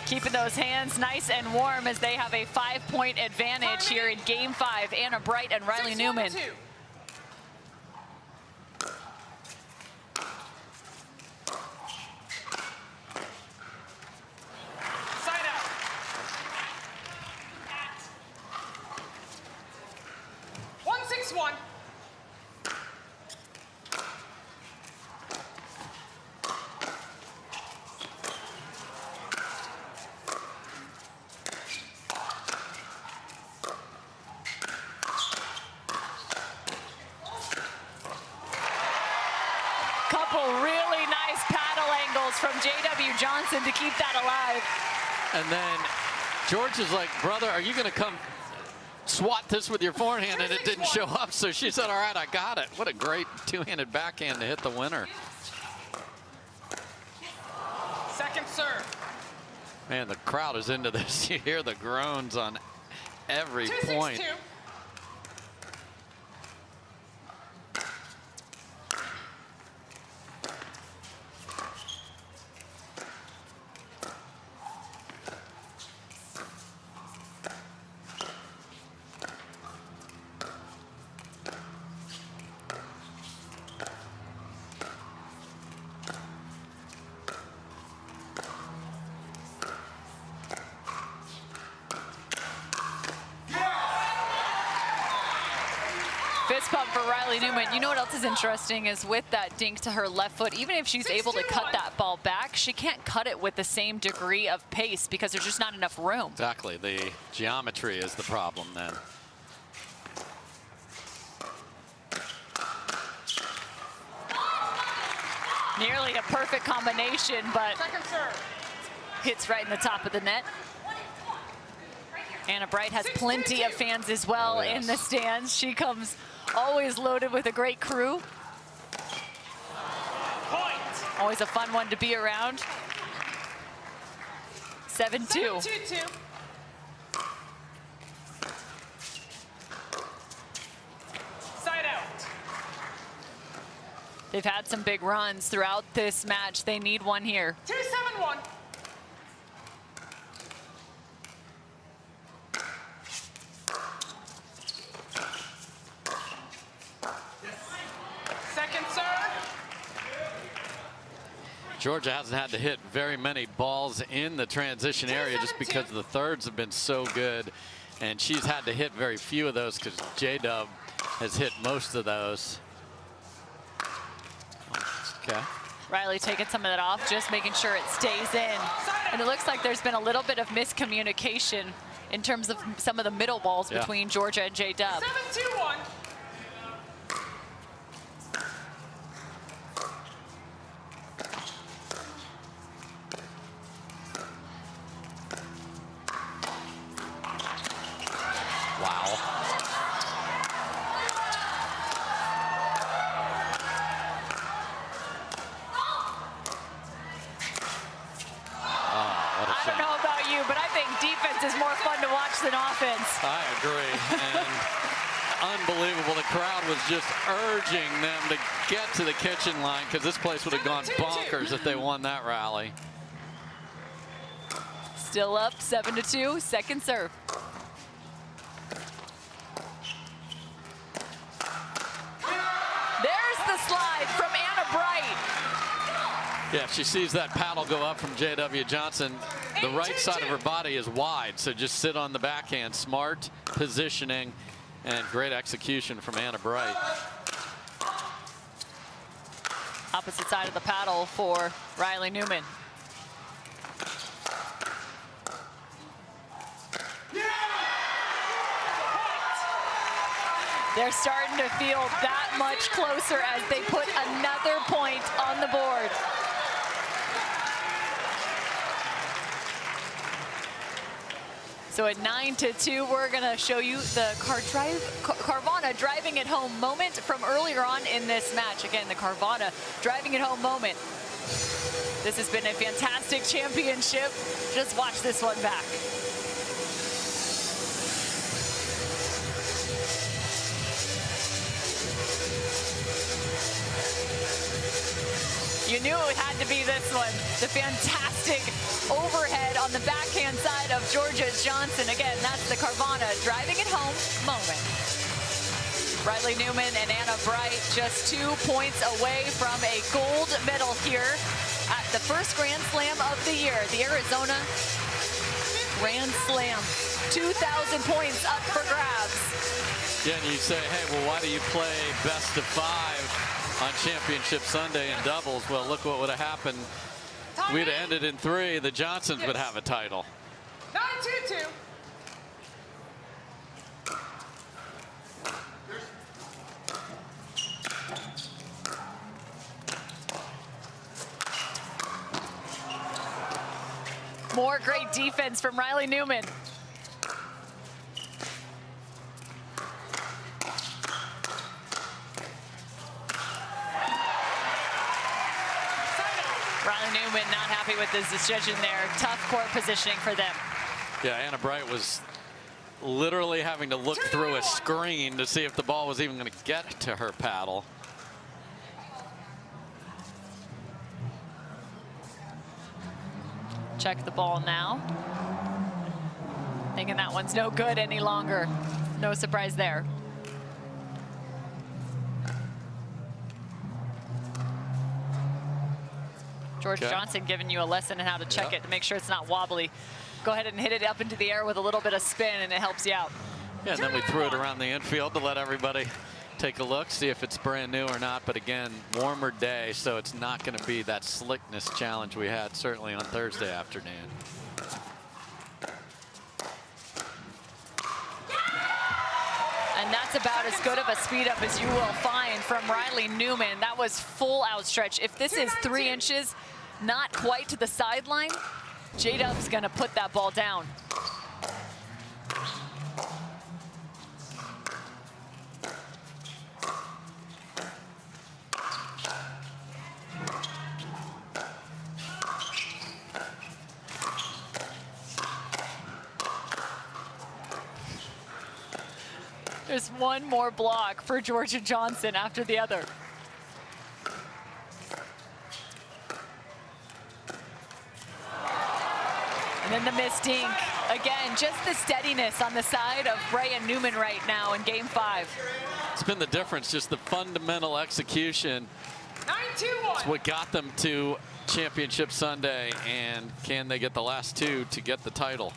Keeping those hands nice and warm as they have a 5-point advantage here in Game 5. Anna Bright and Riley Newman. Side out. At 1-6-1. Couple really nice paddle angles from J.W. Jansen to keep that alive. And then George is like, brother, are you going to come swat this with your forehand? And it didn't show up, so she said, all right, I got it. What a great two-handed backhand to hit the winner. Second serve. Man, the crowd is into this. You hear the groans on every point. 2-6-2. Fist pump for Riley Newman. You know what else is interesting is with that dink to her left foot, even if she's able to cut that ball back, she can't cut it with the same degree of pace because there's just not enough room. Exactly. The geometry is the problem then. Nearly a perfect combination, but hits right in the top of the net. Anna Wright has plenty of fans as well in the stands. She comes always loaded with a great crew. Always a fun one to be around. 7-2. 7-2-2. Side out. They've had some big runs throughout this match. They need one here. 2-7-1. Second serve. Georgia hasn't had to hit very many balls in the transition area just because the thirds have been so good. And she's had to hit very few of those because J-Dub has hit most of those. Okay. Riley taking some of that off, just making sure it stays in. And it looks like there's been a little bit of miscommunication in terms of some of the middle balls between Georgia and J-Dub. 7-2-1. Than offense. I agree. And unbelievable. The crowd was just urging them to get to the kitchen line because this place would have gone bonkers if they won that rally. Still up 7-2, second serve. There's the slide from Anna Wright. Yeah, she sees that paddle go up from J.W. Jansen. The right side of her body is wide, so just sit on the backhand. Smart positioning and great execution from Anna Wright. Opposite side of the paddle for Riley Newman. They're starting to feel that much closer as they put another point on the board. So at 9-2, we're going to show you the Carvana driving it home moment from earlier on in this match. Again, the Carvana driving it home moment. This has been a fantastic championship. Just watch this one back. You knew it had to be this one. The fantastic overhead on the backhand side of Georgia Jansen. Again, that's the Carvana driving it home moment. Riley Newman and Anna Wright just 2 points away from a gold medal here at the first Grand Slam of the year, the Arizona Grand Slam. 2,000 points up for grabs. Yeah, and you say, hey, well, why do you play best of 5 on Championship Sunday in doubles? Well, look what would have happened. We'd have ended in 3. The Johnsons would have a title. 9-2-2. More great defense from Riley Newman. Riley Newman not happy with his decision there. Tough court positioning for them. Yeah, Anna Wright was literally having to look through a screen to see if the ball was even going to get to her paddle. Check the ball now. Thinking that one's no good any longer. No surprise there. George Johnson giving you a lesson in how to check it to make sure it's not wobbly. Go ahead and hit it up into the air with a little bit of spin and it helps you out. Yeah, and then we threw it around the infield to let everybody take a look, see if it's brand new or not. But again, warmer day, so it's not going to be that slickness challenge we had certainly on Thursday afternoon. And that's that's about as good of a speed up as you will find from Riley Newman. That was full outstretch. If this is 3 inches, not quite to the sideline, J-Dub's gonna put that ball down. There's one more block for Georgia Jansen after the other. And then the missed dink. Again, just the steadiness on the side of Wright and Newman right now in game 5. It's been the difference, just the fundamental execution. 9-2-1. It's what got them to Championship Sunday, and can they get the last 2 to get the title?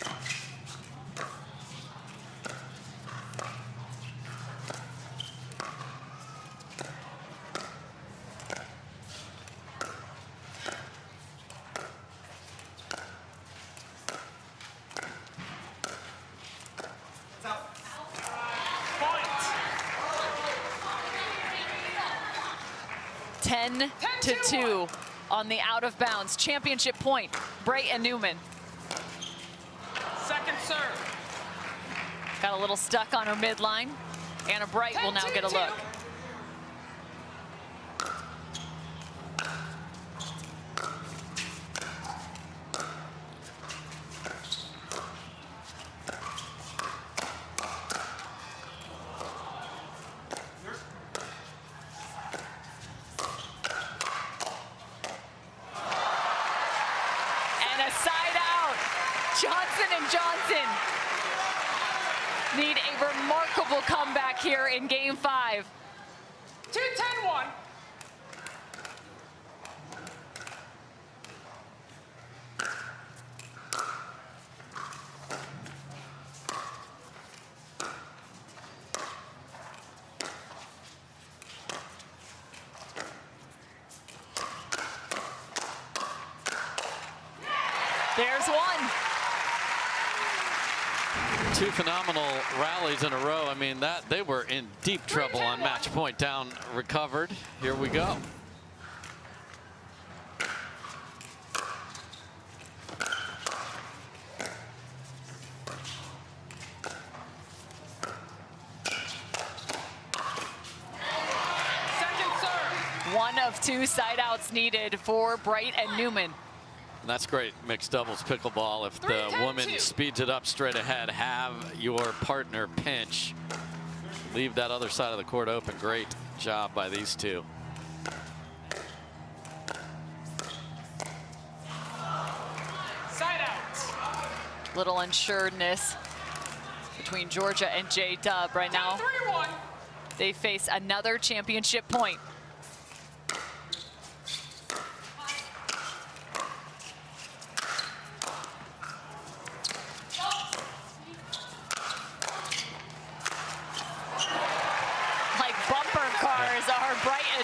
To 2 on the out of bounds. Championship point, Wright and Newman. Second serve. Got a little stuck on her midline. Anna Bright will now get a look. Need a remarkable comeback here in game 5. 2-10-1. There's one. 2 phenomenal rallies in a row. I mean, that they were in deep trouble on match point. Down, recovered. Here we go. Second serve. 1 of 2 side outs needed for Wright and Newman. And that's great mixed doubles pickleball. If the woman speeds it up straight ahead, have your partner pinch. Leave that other side of the court open. Great job by these 2. Side out. Little unsuredness between Georgia and J-Dub right now. 3-1. They face another championship point.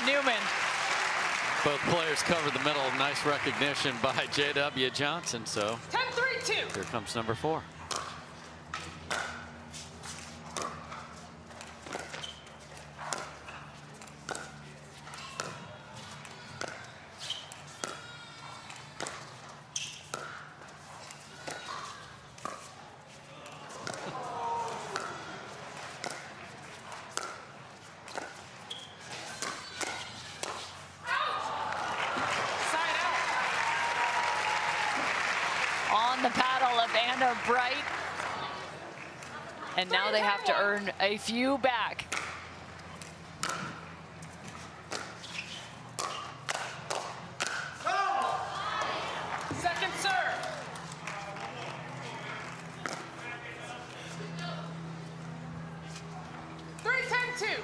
Newman. Both players covered the middle. Nice recognition by J.W. Jansen. So 10-3-2. Here comes number 4. Bright, and now they have to earn a few back. Second serve. Three-10-2.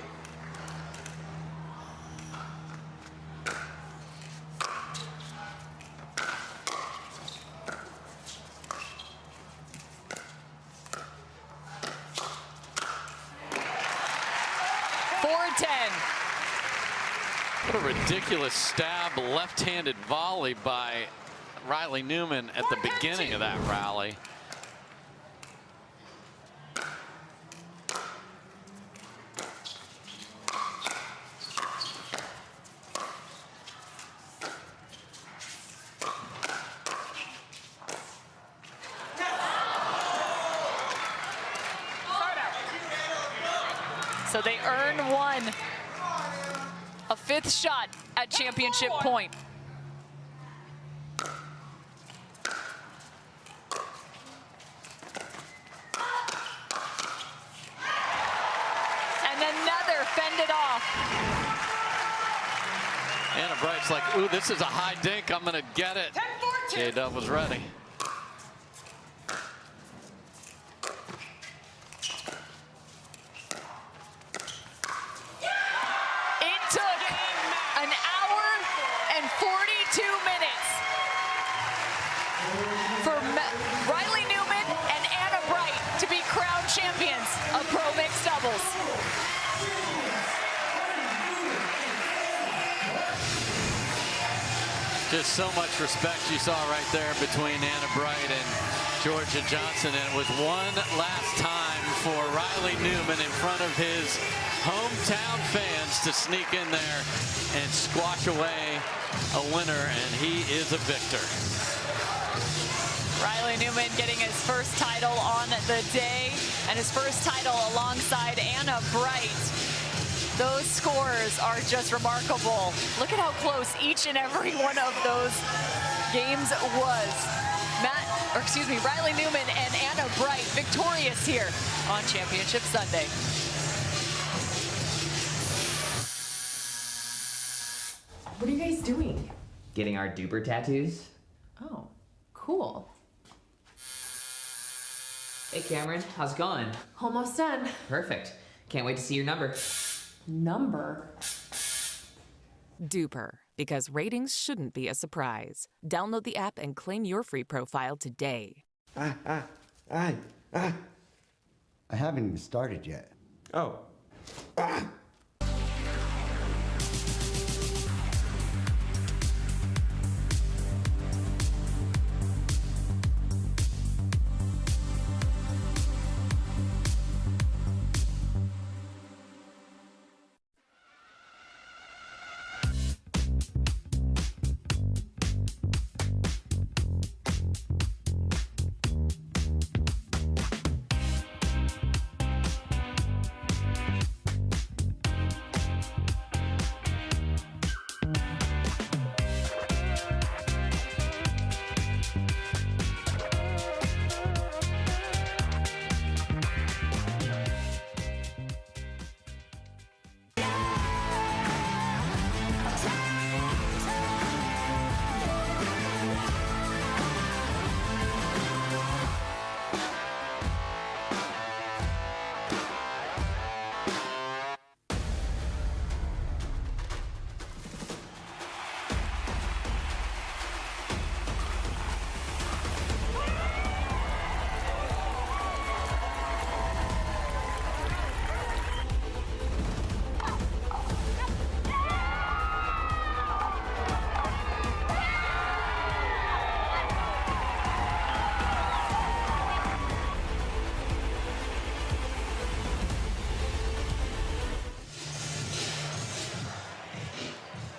What a ridiculous stab, left-handed volley by Riley Newman at the beginning of that rally. So they earn one. A 5th shot at championship point. And another fended off. Anna Wright's like, ooh, this is a high dink. I'm going to get it. J-Dub was ready. It took an hour and 42 minutes for Riley Newman and Anna Wright to be crowned champions of Pro Mixed Doubles. Just so much respect you saw right there between Anna Wright and Georgia Jansen. And it was one last time for Riley Newman in front of his hometown fans to sneak in there and squash away a winner, and he is a victor. Riley Newman getting his first title on the day and his first title alongside Anna Wright. Those scores are just remarkable. Look at how close each and every one of those games was. Riley Newman and Anna Wright victorious here on Championship Sunday. What are you guys doing? Getting our duper tattoos. Oh, cool. Hey Cameron, how's it going? Almost done. Perfect. Can't wait to see your number. Number? Duper, because ratings shouldn't be a surprise. Download the app and claim your free profile today. I haven't even started yet. Oh.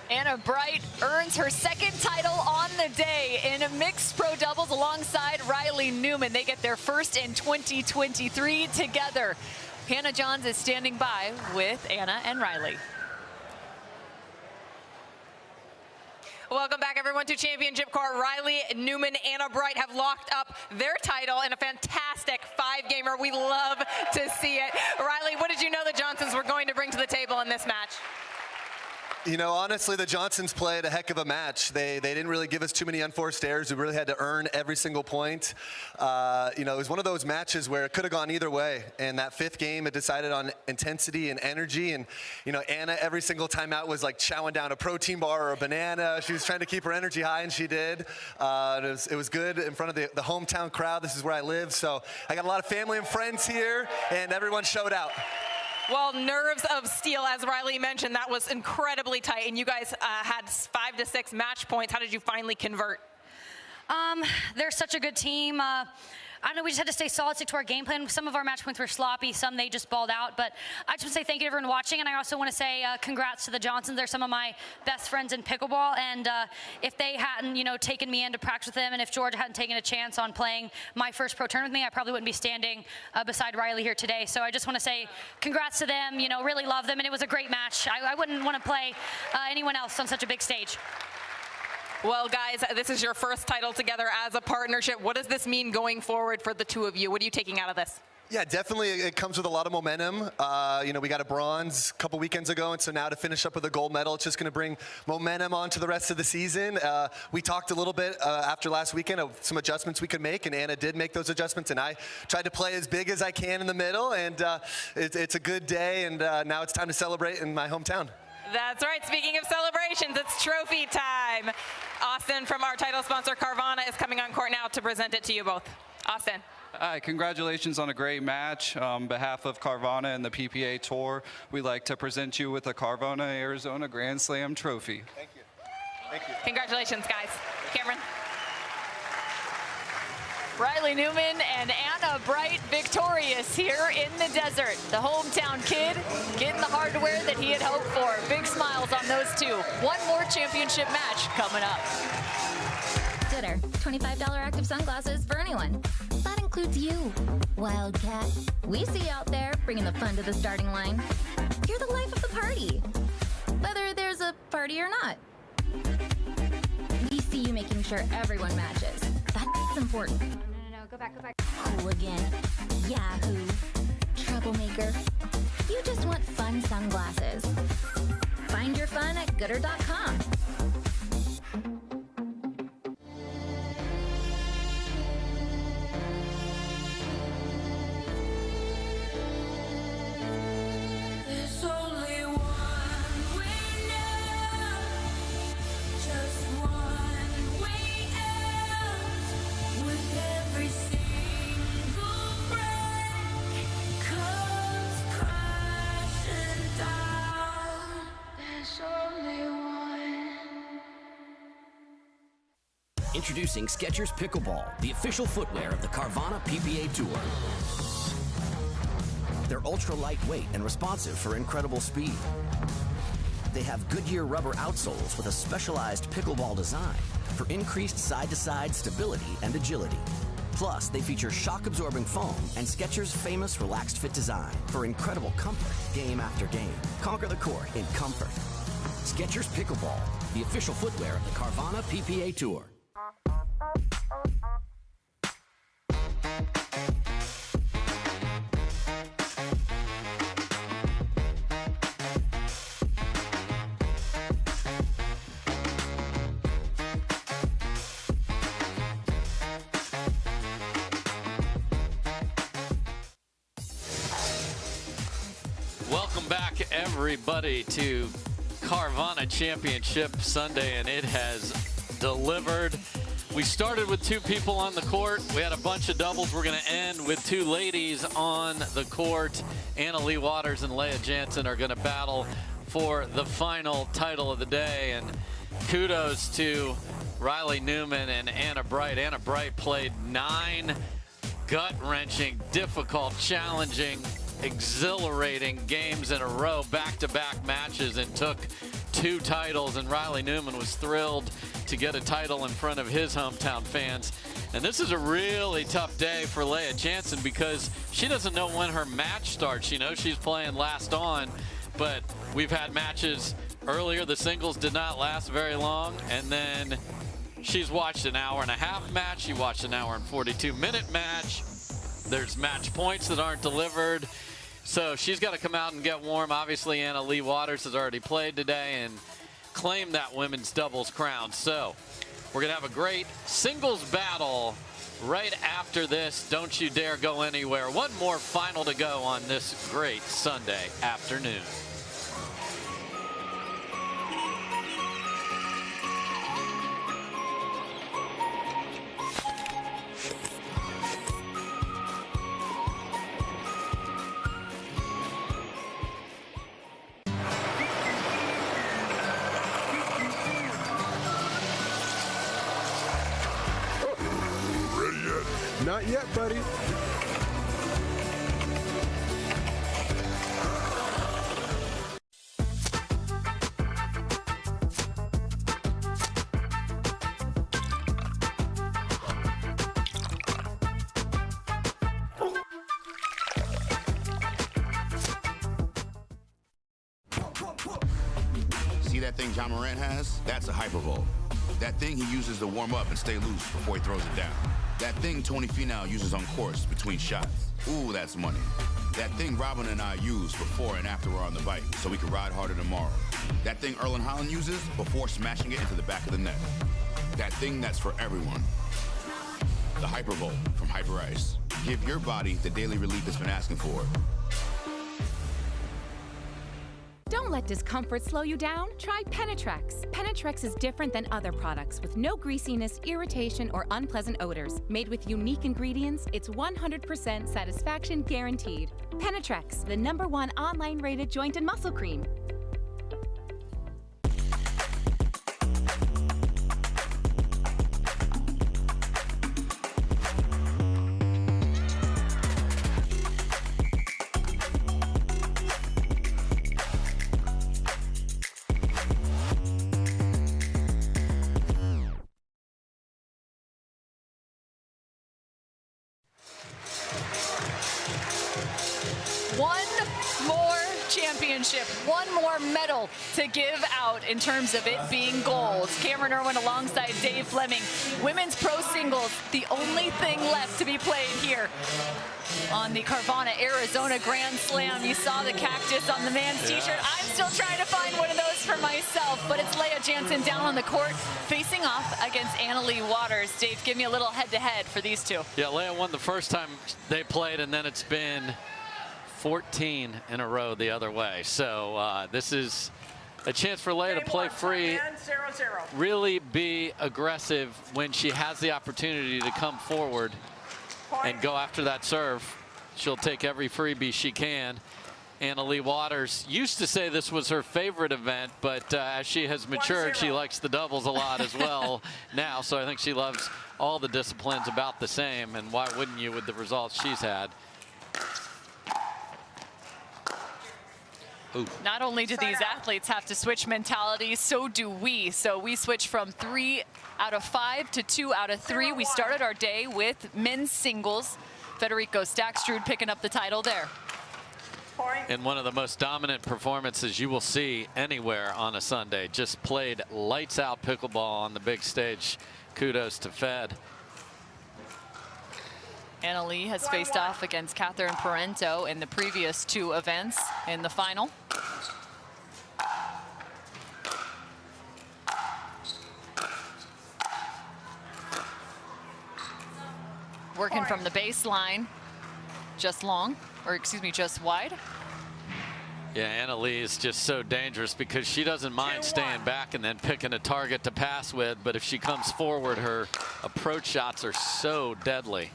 Anna Wright earns her 2nd title on the day in mixed pro doubles alongside Riley Newman. They get their first in 2023 together. Hannah Johns is standing by with Anna and Riley. Welcome back, everyone, to Championship Court. Riley Newman, Anna Wright have locked up their title in a fantastic 5-gamer. We love to see it. Riley, what did you know the Johnsons were going to bring to the table in this match? You know, honestly, the Johnsons played a heck of a match. They didn't really give us too many unforced errors. We really had to earn every single point. You know, it was one of those matches where it could have gone either way. And that 5th game, it decided on intensity and energy. And, you know, Anna, every single time out, was like chowing down a protein bar or a banana. She was trying to keep her energy high, and she did. It was good in front of the hometown crowd. This is where I live. So I got a lot of family and friends here, and everyone showed out. Well, nerves of steel, as Riley mentioned, that was incredibly tight, and you guys had 5 to 6 match points. How did you finally convert? They're such a good team. I don't know, we just had to stay solid, stick to our game plan. Some of our match points were sloppy, some they just balled out. But I just want to say thank you to everyone watching, and I also want to say congrats to the Johnsons. They're some of my best friends in pickleball, and if they hadn't, taken me in to practice with them, and if Georgia hadn't taken a chance on playing my first pro tournament with me, I probably wouldn't be standing beside Riley here today. So I just want to say congrats to them, really love them, and it was a great match. I wouldn't want to play anyone else on such a big stage. Well, guys, this is your first title together as a partnership. What does this mean going forward for the two of you? What are you taking out of this? Yeah, definitely it comes with a lot of momentum. We got a bronze a couple weekends ago, and so now to finish up with a gold medal, it's just going to bring momentum on to the rest of the season. We talked a little bit after last weekend of some adjustments we could make, and Anna did make those adjustments, and I tried to play as big as I can in the middle, and it's a good day, and now it's time to celebrate in my hometown. That's right. Speaking of celebrations, it's trophy time. Austin from our title sponsor, Carvana, is coming on court now to present it to you both. Austin. Hi, congratulations on a great match. On behalf of Carvana and the PPA Tour, we'd like to present you with the Carvana Arizona Grand Slam trophy. Thank you. Thank you. Congratulations, guys. Cameron. Riley Newman and Anna Wright victorious here in the desert. The hometown kid getting the hardware that he had hoped for. Big smiles on those two. One more championship match coming up. Dinner, $25 active sunglasses for anyone. That includes you, Wildcat. We see you out there bringing the fun to the starting line. You're the life of the party, whether there's a party or not. We see you making sure everyone matches. That's important. No, go back. Hooligan, Yahoo, troublemaker. You just want fun sunglasses. Find your fun at gooder.com. There's only one way now, just one way out. With every single break comes crashing down. There's only one. Introducing Skechers Pickleball, the official footwear of the Carvana PPA Tour. They're ultra lightweight and responsive for incredible speed. They have Goodyear rubber outsoles with a specialized pickleball design for increased side-to-side stability and agility. Plus, they feature shock-absorbing foam and Skechers' famous relaxed fit design for incredible comfort game after game. Conquer the court in comfort. Skechers Pickleball, the official footwear of the Carvana PPA Tour. Welcome back, everybody, to Carvana Championship Sunday, and it has delivered. We started with two people on the court. We had a bunch of doubles. We're going to end with two ladies on the court. Leigh Waters and Leigh Jansen are going to battle for the final title of the day. And kudos to Riley Newman and Anna Wright. Anna Wright played 9 gut-wrenching, difficult, challenging, exhilarating games in a row, back-to-back matches, and took 2 titles. And Riley Newman was thrilled to get a title in front of his hometown fans. And this is a really tough day for Leigh Jansen because she doesn't know when her match starts. You know, she's playing last on, but we've had matches earlier. The singles did not last very long, and then she's watched an hour-and-a-half match. She watched an hour and 42-minute match. There's match points that aren't delivered. So she's got to come out and get warm. Obviously, Leigh Waters has already played today and claimed that women's doubles crown. So we're going to have a great singles battle right after this. Don't you dare go anywhere. One more final to go on this great Sunday afternoon. Not yet, buddy. See that thing John Morant has? That's a hypervolt. That thing he uses to warm up and stay loose before he throws it down. That thing Tony Finau uses on course between shots. Ooh, that's money. That thing Robin and I use before and after we're on the bike so we can ride harder tomorrow. That thing Erlen Haaland uses before smashing it into the back of the net. That thing that's for everyone. The Hypervolt from Hyper Ice. Give your body the daily relief it's been asking for. Don't let discomfort slow you down. Try Penetrex. Penetrex is different than other products with no greasiness, irritation, or unpleasant odors. Made with unique ingredients, it's 100% satisfaction guaranteed. Penetrex, the #1 online rated joint and muscle cream. One more medal to give out in terms of it being gold. Cameron Irwin alongside Dave Fleming. Women's pro singles, the only thing left to be played here on the Carvana Arizona Grand Slam. You saw the cactus on the man's t-shirt. I'm still trying to find one of those for myself, but it's Leigh Jansen down on the court facing off against Leigh Waters. Dave, give me a little head-to-head for these two. Yeah, Leigh won the first time they played, and then it's been 14 in a row the other way. So this is a chance for Leigh to play free, really be aggressive when she has the opportunity to come forward and go after that serve. She'll take every freebie she can. Leigh Waters used to say this was her favorite event, but as she has matured, she likes the doubles a lot as well now. So I think she loves all the disciplines about the same, and why wouldn't you with the results she's had? Ooh. Not only do these athletes have to switch mentalities, so do we. So we switch from 3 out of 5 to 2 out of 3. We started our day with men's singles. Federico Staksrud picking up the title there. And one of the most dominant performances you will see anywhere on a Sunday. Just played lights out pickleball on the big stage. Kudos to Fed. Leigh has faced off against Catherine Parento in the previous 2 events in the final. Working from the baseline, just long, or excuse me, just wide. Yeah, Leigh is just so dangerous because she doesn't mind staying back and then picking a target to pass with, but if she comes forward, her approach shots are so deadly.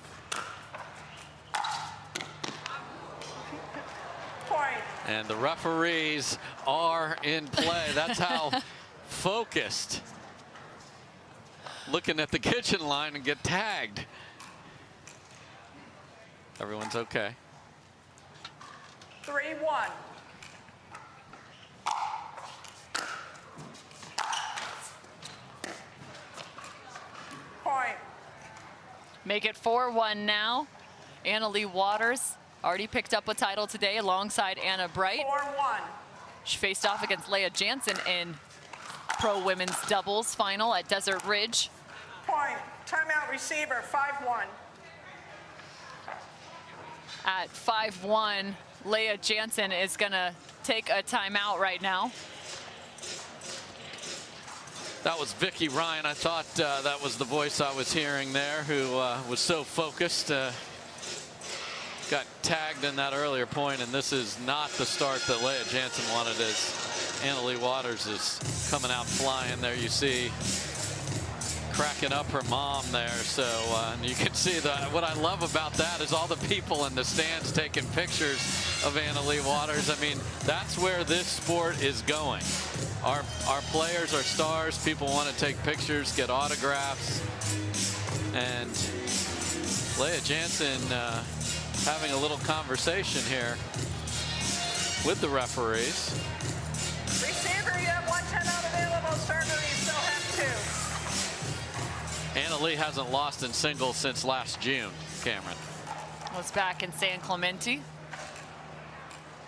And the referees are in play. That's how focused. Looking at the kitchen line and get tagged. Everyone's okay. 3-1. Point. Make it 4-1 now. Leigh Waters already picked up a title today alongside Anna Wright. 4-1. She faced off against Leigh Jansen in pro women's doubles final at Desert Ridge. Point. Timeout receiver, 5-1. At 5-1, Leigh Jansen is gonna take a timeout right now. That was Vicky Ryan. I thought that was the voice I was hearing there, who was so focused. Got tagged in that earlier point, and this is not the start that Leigh Jansen wanted, as Leigh Waters is coming out flying. There you see cracking up her mom there. So you can see that. What I love about that is all the people in the stands taking pictures of Leigh Waters. I mean, that's where this sport is going. Our players are stars. People want to take pictures, get autographs, and Leigh Jansen having a little conversation here with the referees. Receiver, you have 1 timeout available. Server, you still have 2. Leigh hasn't lost in singles since last June, Cameron. Was back in San Clemente.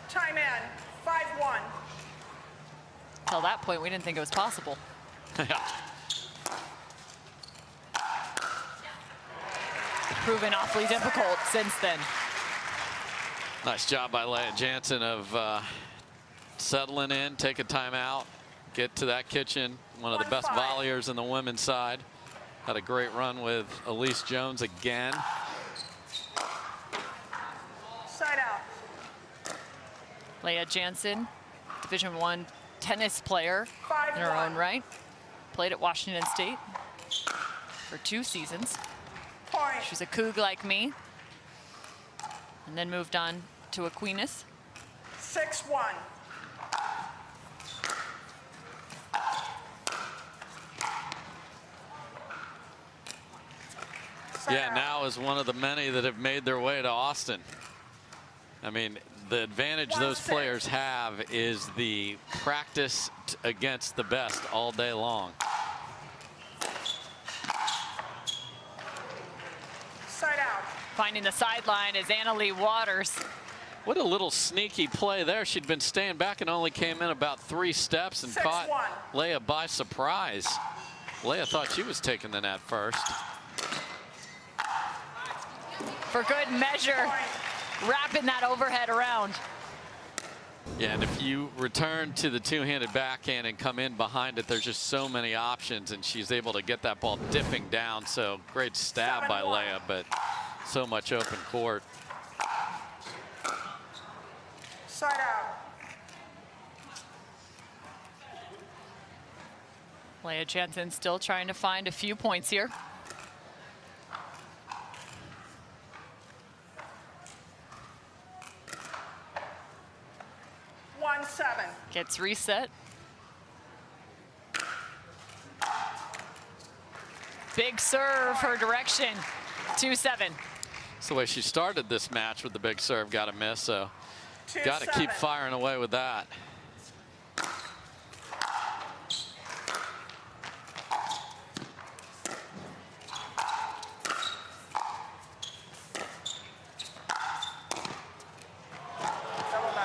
Time in, 5-1. Till that point, we didn't think it was possible. Proven awfully difficult since then. Nice job by Leigh Jansen of settling in, take a timeout, get to that kitchen. One of the best volleyers in the women's side. Had a great run with Elise Jones again. Side out. Leigh Jansen, Division I tennis player in her own right. Played at Washington State for 2 seasons. Point. She's a Coug like me. And then moved on to Aquinas. 6-1. Yeah, now is one of the many that have made their way to Austin. I mean, the advantage those players have is the practice against the best all day long. Side out. Finding the sideline is Leigh Waters. What a little sneaky play there. She'd been staying back and only came in about 3 steps and caught Leigh by surprise. Leigh thought she was taking the net first. For good measure, wrapping that overhead around. Yeah, and if you return to the two-handed backhand and come in behind it, there's just so many options, and she's able to get that ball dipping down. So great stab by Leigh, but so much open court. Side out. Leigh Jansen still trying to find a few points here. 1-7. Gets reset. Big serve her direction. 2-7. That's the way she started this match with the big serve. Got to miss, so got to keep firing away with that.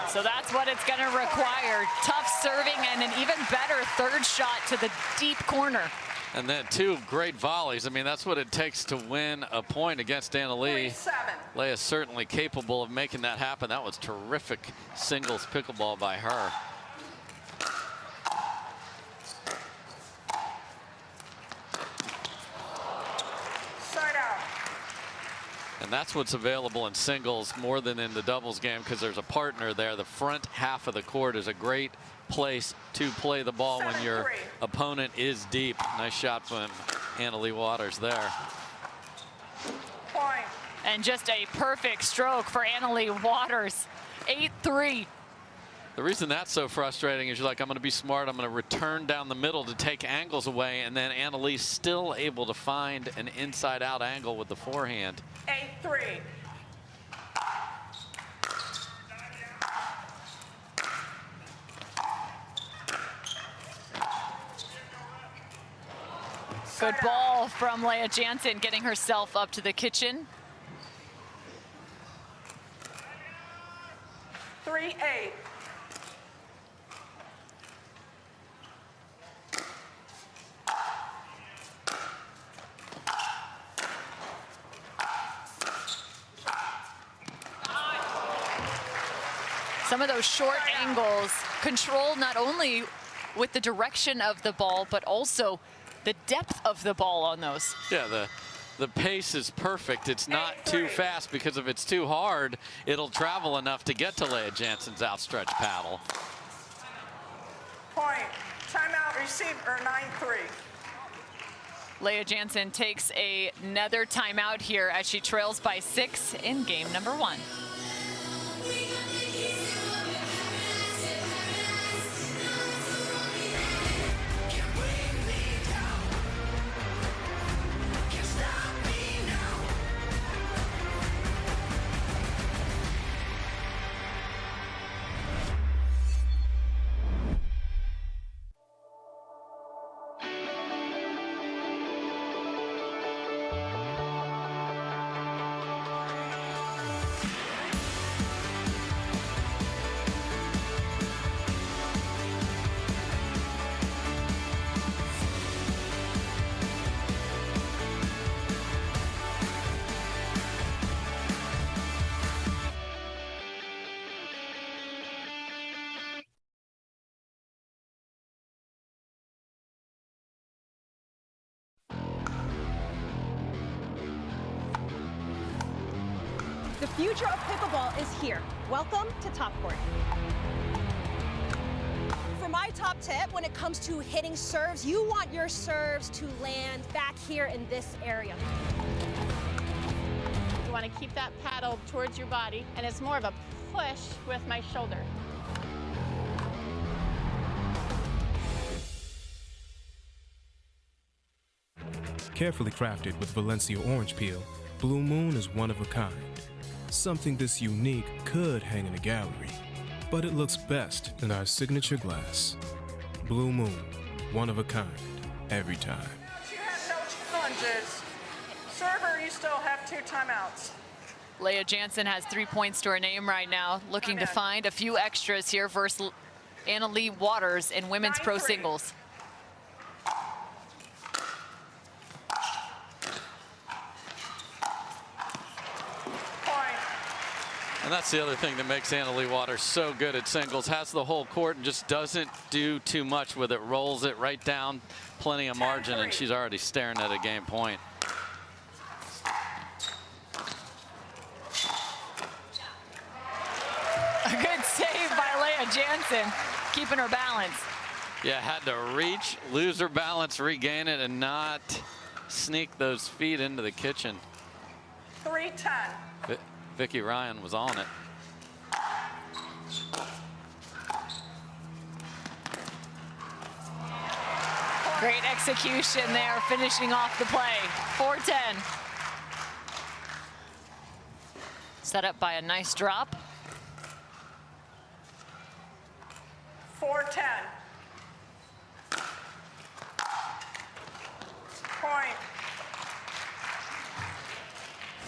So that's what it's going to require. Tough serving and an even better third shot to the deep corner. And then 2 great volleys. I mean, that's what it takes to win a point against Leigh. Leigh is certainly capable of making that happen. That was terrific singles pickleball by her. Side out. And that's what's available in singles more than in the doubles game, because there's a partner there. The front half of the court is a great place to play the ball when your opponent is deep. Nice shot from Leigh Waters there. Point. And just a perfect stroke for Leigh Waters. 8-3. The reason that's so frustrating is you're like, I'm going to be smart. I'm going to return down the middle to take angles away, and then Leigh still able to find an inside-out angle with the forehand. 8-3. Good ball from Leigh Jansen, getting herself up to the kitchen. 3-8. Some of those short angles control not only with the direction of the ball, but also the depth of the ball on those. Yeah, the pace is perfect. It's not too fast, because if it's too hard, it'll travel enough to get to Leigh Jansen's outstretched paddle. Point. Timeout receiver 9-3. Leigh Jansen takes another timeout here as she trails by 6 in game number 1. The future of pickleball is here. Welcome to Top Court. For my top tip, when it comes to hitting serves, you want your serves to land back here in this area. You want to keep that paddle towards your body, and it's more of a push with my shoulder. Carefully crafted with Valencia orange peel, Blue Moon is one of a kind. Something this unique could hang in a gallery, but it looks best in our signature glass. Blue Moon, one of a kind, every time. You have no challenges. Server, you still have 2 timeouts. Leigh Jansen has 3 points to her name right now, looking to find a few extras here versus Leigh Waters in women's pro singles. And that's the other thing that makes Leigh Waters so good at singles. Has the whole court and just doesn't do too much with it. Rolls it right down, plenty of margin, and she's already staring at a game point. A good save by Leigh Jansen, keeping her balance. Yeah, had to reach, lose her balance, regain it, and not sneak those feet into the kitchen. 3-10. Vicky Ryan was on it. Great execution there, finishing off the play. 4-10. Set up by a nice drop. 4-10. Point.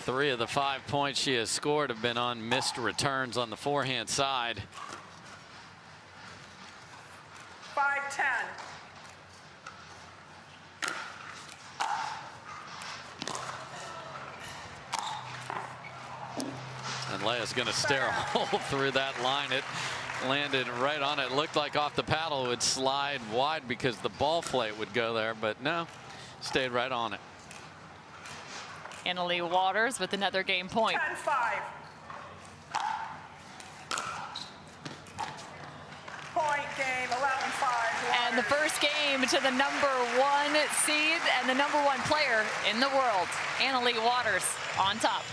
3 of the 5 points she has scored have been on missed returns on the forehand side. 5-10. And Leia's going to stare a hole through that line. It landed right on it. Looked like off the paddle it would slide wide because the ball plate would go there, but no, stayed right on it. Leigh Waters with another game point. 10-5. Point game, 11-5. And the first game to the #1 seed and the #1 player in the world, Leigh Waters, on top.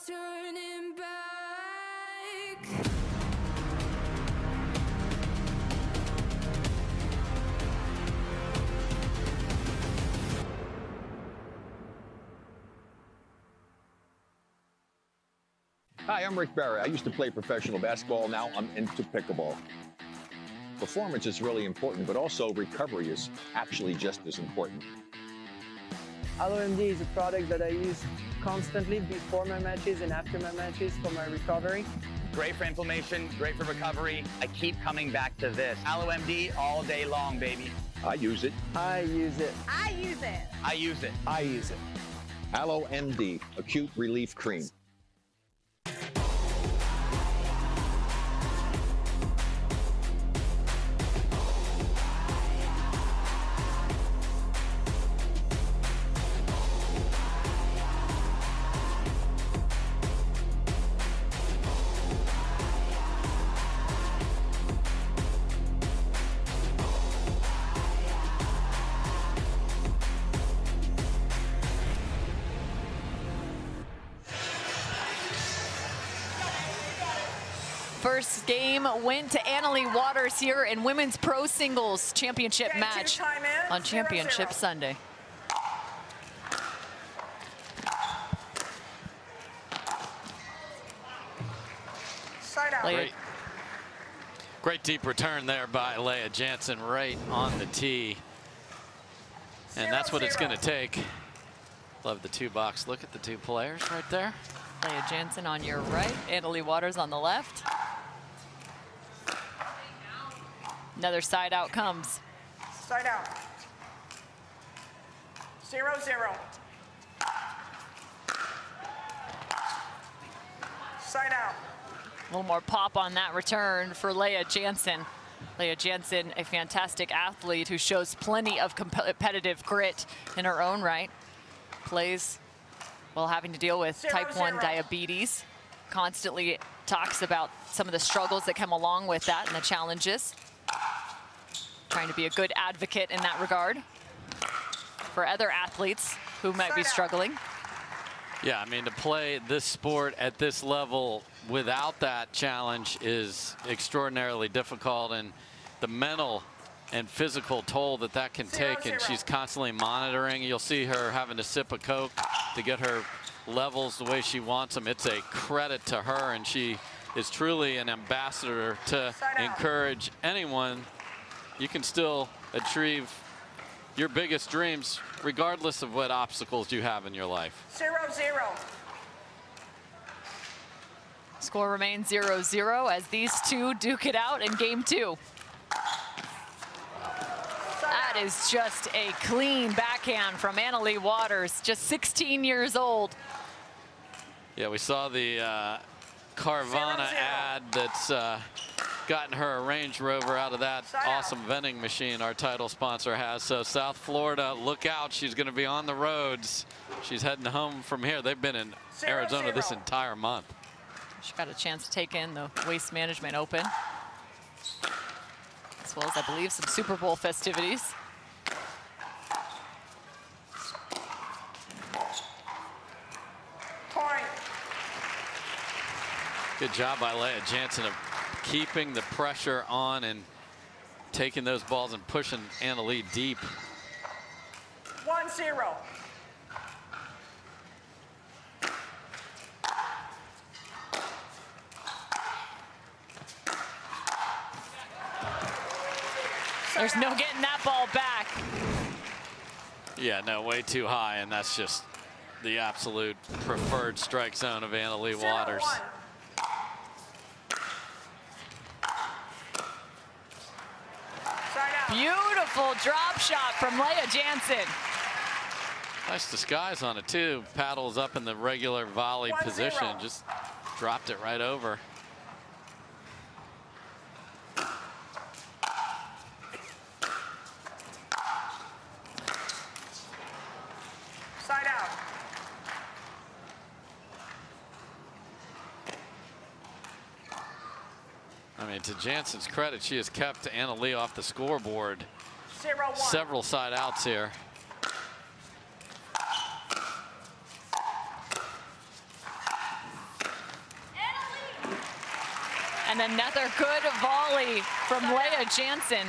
Turning back. Hi, I'm Rick Barry. I used to play professional basketball. Now I'm into pickleball. Performance is really important, but also recovery is actually just as important. AlloMD is a product that I use constantly before my matches and after my matches for my recovery. Great for inflammation, great for recovery. I keep coming back to this. AlloMD all day long, baby. I use it. I use it. I use it. I use it. I use it. AlloMD, Acute Relief Cream. First game went to Leigh Waters here in Women's Pro Singles Championship match on Championship Sunday. Side out. Great deep return there by Leigh Jansen right on the tee. And that's what it's going to take. Love the 2-box. Look at the 2 players right there. Leigh Jansen on your right, Leigh Waters on the left. Another side out comes. Side out. 0-0. Side out. A little more pop on that return for Leigh Jansen. Leigh Jansen, a fantastic athlete who shows plenty of competitive grit in her own right. Plays while having to deal with type 1 diabetes. Constantly talks about some of the struggles that come along with that and the challenges. Trying to be a good advocate in that regard for other athletes who might be struggling. Yeah, I mean, to play this sport at this level without that challenge is extraordinarily difficult, and the mental and physical toll that that can take, and she's constantly monitoring. You'll see her having to sip a Coke to get her levels the way she wants them. It's a credit to her, and she is truly an ambassador to encourage anyone. You can still achieve your biggest dreams regardless of what obstacles you have in your life. 0-0. Score remains 0-0 as these two duke it out in game 2. That is just a clean backhand from Leigh Waters, just 16 years old. Yeah, we saw the Carvana ad that's gotten her a Range Rover out of that awesome vending machine our title sponsor has. So South Florida, look out, she's going to be on the roads. She's heading home from here. They've been in Arizona this entire month. She got a chance to take in the Waste Management Open, as well as, I believe, some Super Bowl festivities. Point. Good job by Leigh Jansen of keeping the pressure on and taking those balls and pushing Leigh deep. 1-0. There's no getting that ball back. Yeah, no, way too high, and that's just the absolute preferred strike zone of Leigh Waters. Beautiful drop shot from Leigh Jansen. Nice disguise on it too. Paddles up in the regular volley position, just dropped it right over. Side out. I mean, to Jansen's credit, she has kept Leigh off the scoreboard. 0-1. Several side outs here. And another good volley from Leigh Jansen.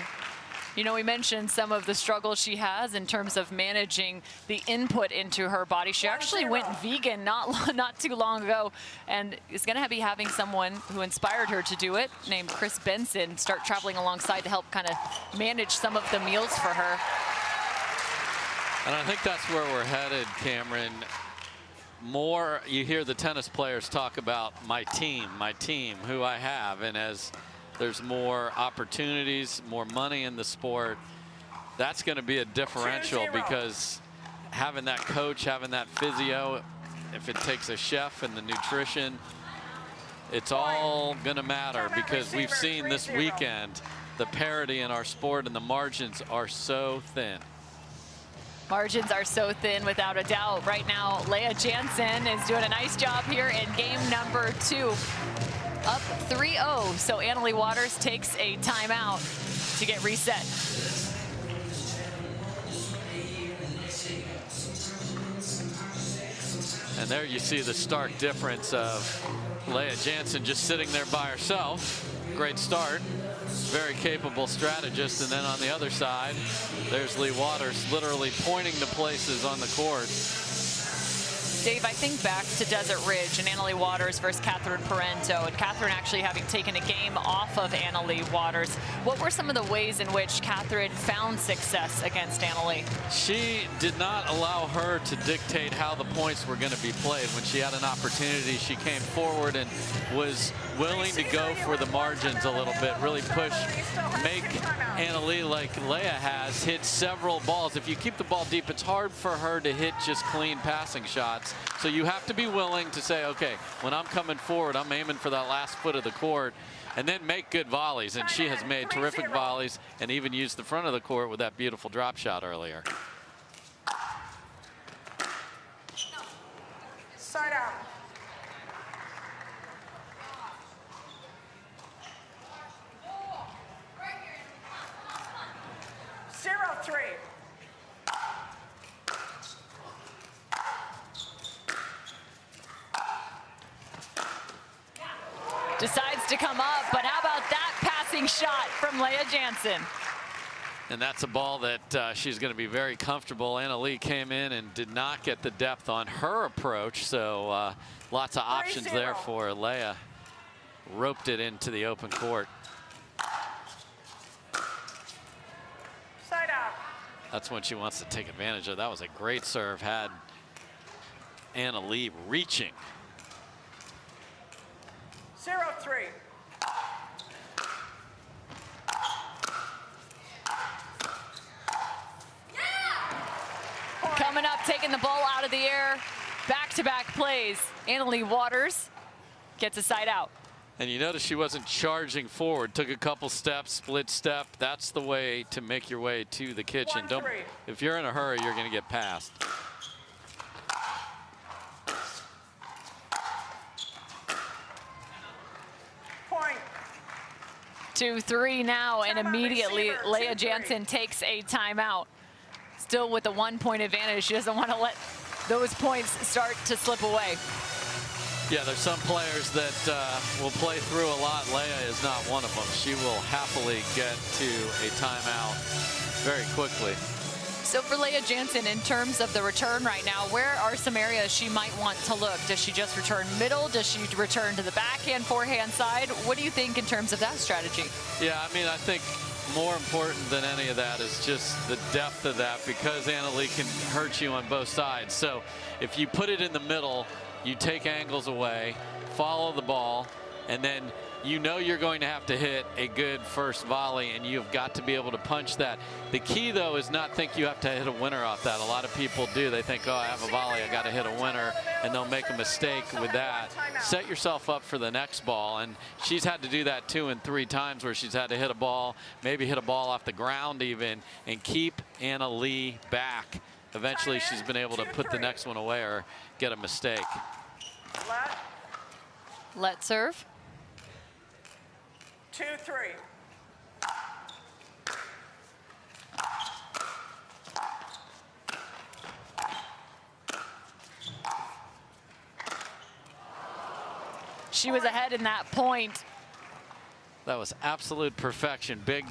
You know, we mentioned some of the struggles she has in terms of managing the input into her body. She actually went vegan not too long ago, and is going to be having someone who inspired her to do it, named Chris Benson, start traveling alongside to help kind of manage some of the meals for her. And I think that's where we're headed, Cameron. More, you hear the tennis players talk about my team, who I have, and as there's more opportunities, more money in the sport, that's going to be a differential, because having that coach, having that physio, if it takes a chef and the nutrition, it's all going to matter, because we've seen this weekend the parity in our sport and the margins are so thin. Margins are so thin, without a doubt. Right now, Leigh Jansen is doing a nice job here in game number 2. Up 3-0, so Leigh Waters takes a timeout to get reset. And there you see the stark difference of Leigh Jansen just sitting there by herself. Great start, very capable strategist, and then on the other side, there's Leigh Waters literally pointing to places on the court. Dave, I think back to Desert Ridge and Leigh Waters versus Catherine Parento, and Catherine actually having taken a game off of Leigh Waters. What were some of the ways in which Catherine found success against Leigh? She did not allow her to dictate how the points were going to be played. When she had an opportunity, she came forward and was willing to go for the margins a little bit, really push, make Anna Leigh, like Leigh has, hit several balls. If you keep the ball deep, it's hard for her to hit just clean passing shots. So you have to be willing to say, okay, when I'm coming forward, I'm aiming for that last foot of the court, and then make good volleys. And she has made terrific volleys and even used the front of the court with that beautiful drop shot earlier. Side out. Zero, 3. Decides to come up, but how about that passing shot from Leigh Jansen? And that's a ball that she's going to be very comfortable. Anna Leigh came in and did not get the depth on her approach, so lots of options there for Leigh. Roped it into the open court. Side out. That's when she wants to take advantage of. That was a great serve, had Anna Leigh reaching. 0, 3. Coming up, taking the ball out of the air, back-to-back plays. Anna Leigh Waters gets a side out. And you notice she wasn't charging forward, took a couple steps, split step. That's the way to make your way to the kitchen. Don't, if you're in a hurry, you're going to get past. Point. 2-3 now, and immediately Leigh Jansen takes a timeout. Still with a 1-point advantage. She doesn't want to let those points start to slip away. Yeah, there's some players that will play through a lot. Leigh is not one of them. She will happily get to a timeout very quickly. So for Leigh Jansen, in terms of the return right now, where are some areas she might want to look? Does she just return middle? Does she return to the backhand, forehand side? What do you think in terms of that strategy? Yeah, I mean, I think more important than any of that is just the depth of that, because Anna Leigh can hurt you on both sides. So if you put it in the middle, you take angles away, follow the ball, and then you know you're going to have to hit a good first volley, and you've got to be able to punch that. The key, though, is not think you have to hit a winner off that. A lot of people do. They think, oh, I have a volley, I got to hit a winner, and they'll make a mistake with that. Set yourself up for the next ball, and she's had to do that 2 and 3 times where she's had to hit a ball, maybe hit a ball off the ground even, and keep Anna Leigh back. Eventually, she's been able to put the next one away or get a mistake. Let serve. 2, 3. She was ahead in that point. That was absolute perfection. Big,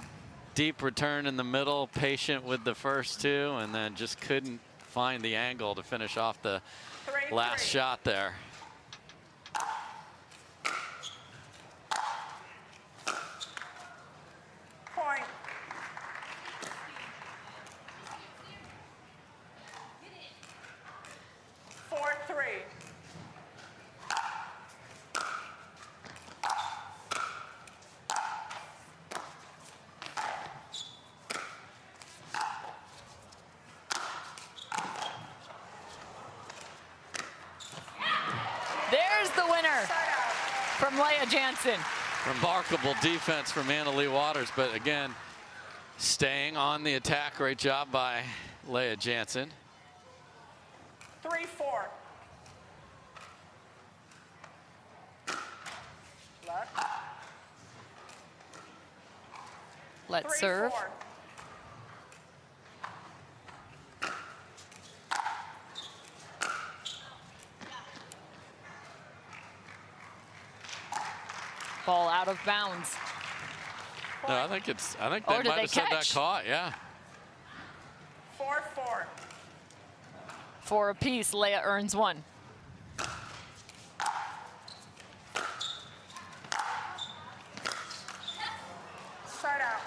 deep return in the middle, patient with the first 2, and then just couldn't find the angle to finish off the last shot there. Point. Four, 3. There's the winner from Leigh Jansen. Remarkable defense from Anna Leigh Waters, but again, staying on the attack. Great job by Leigh Jansen. 3, 4. Let's serve. 4. Ball out of bounds. No, I think they Or did might they have said that catch? caught, yeah. 4, 4. 4 apiece, Leigh earns 1. Side out.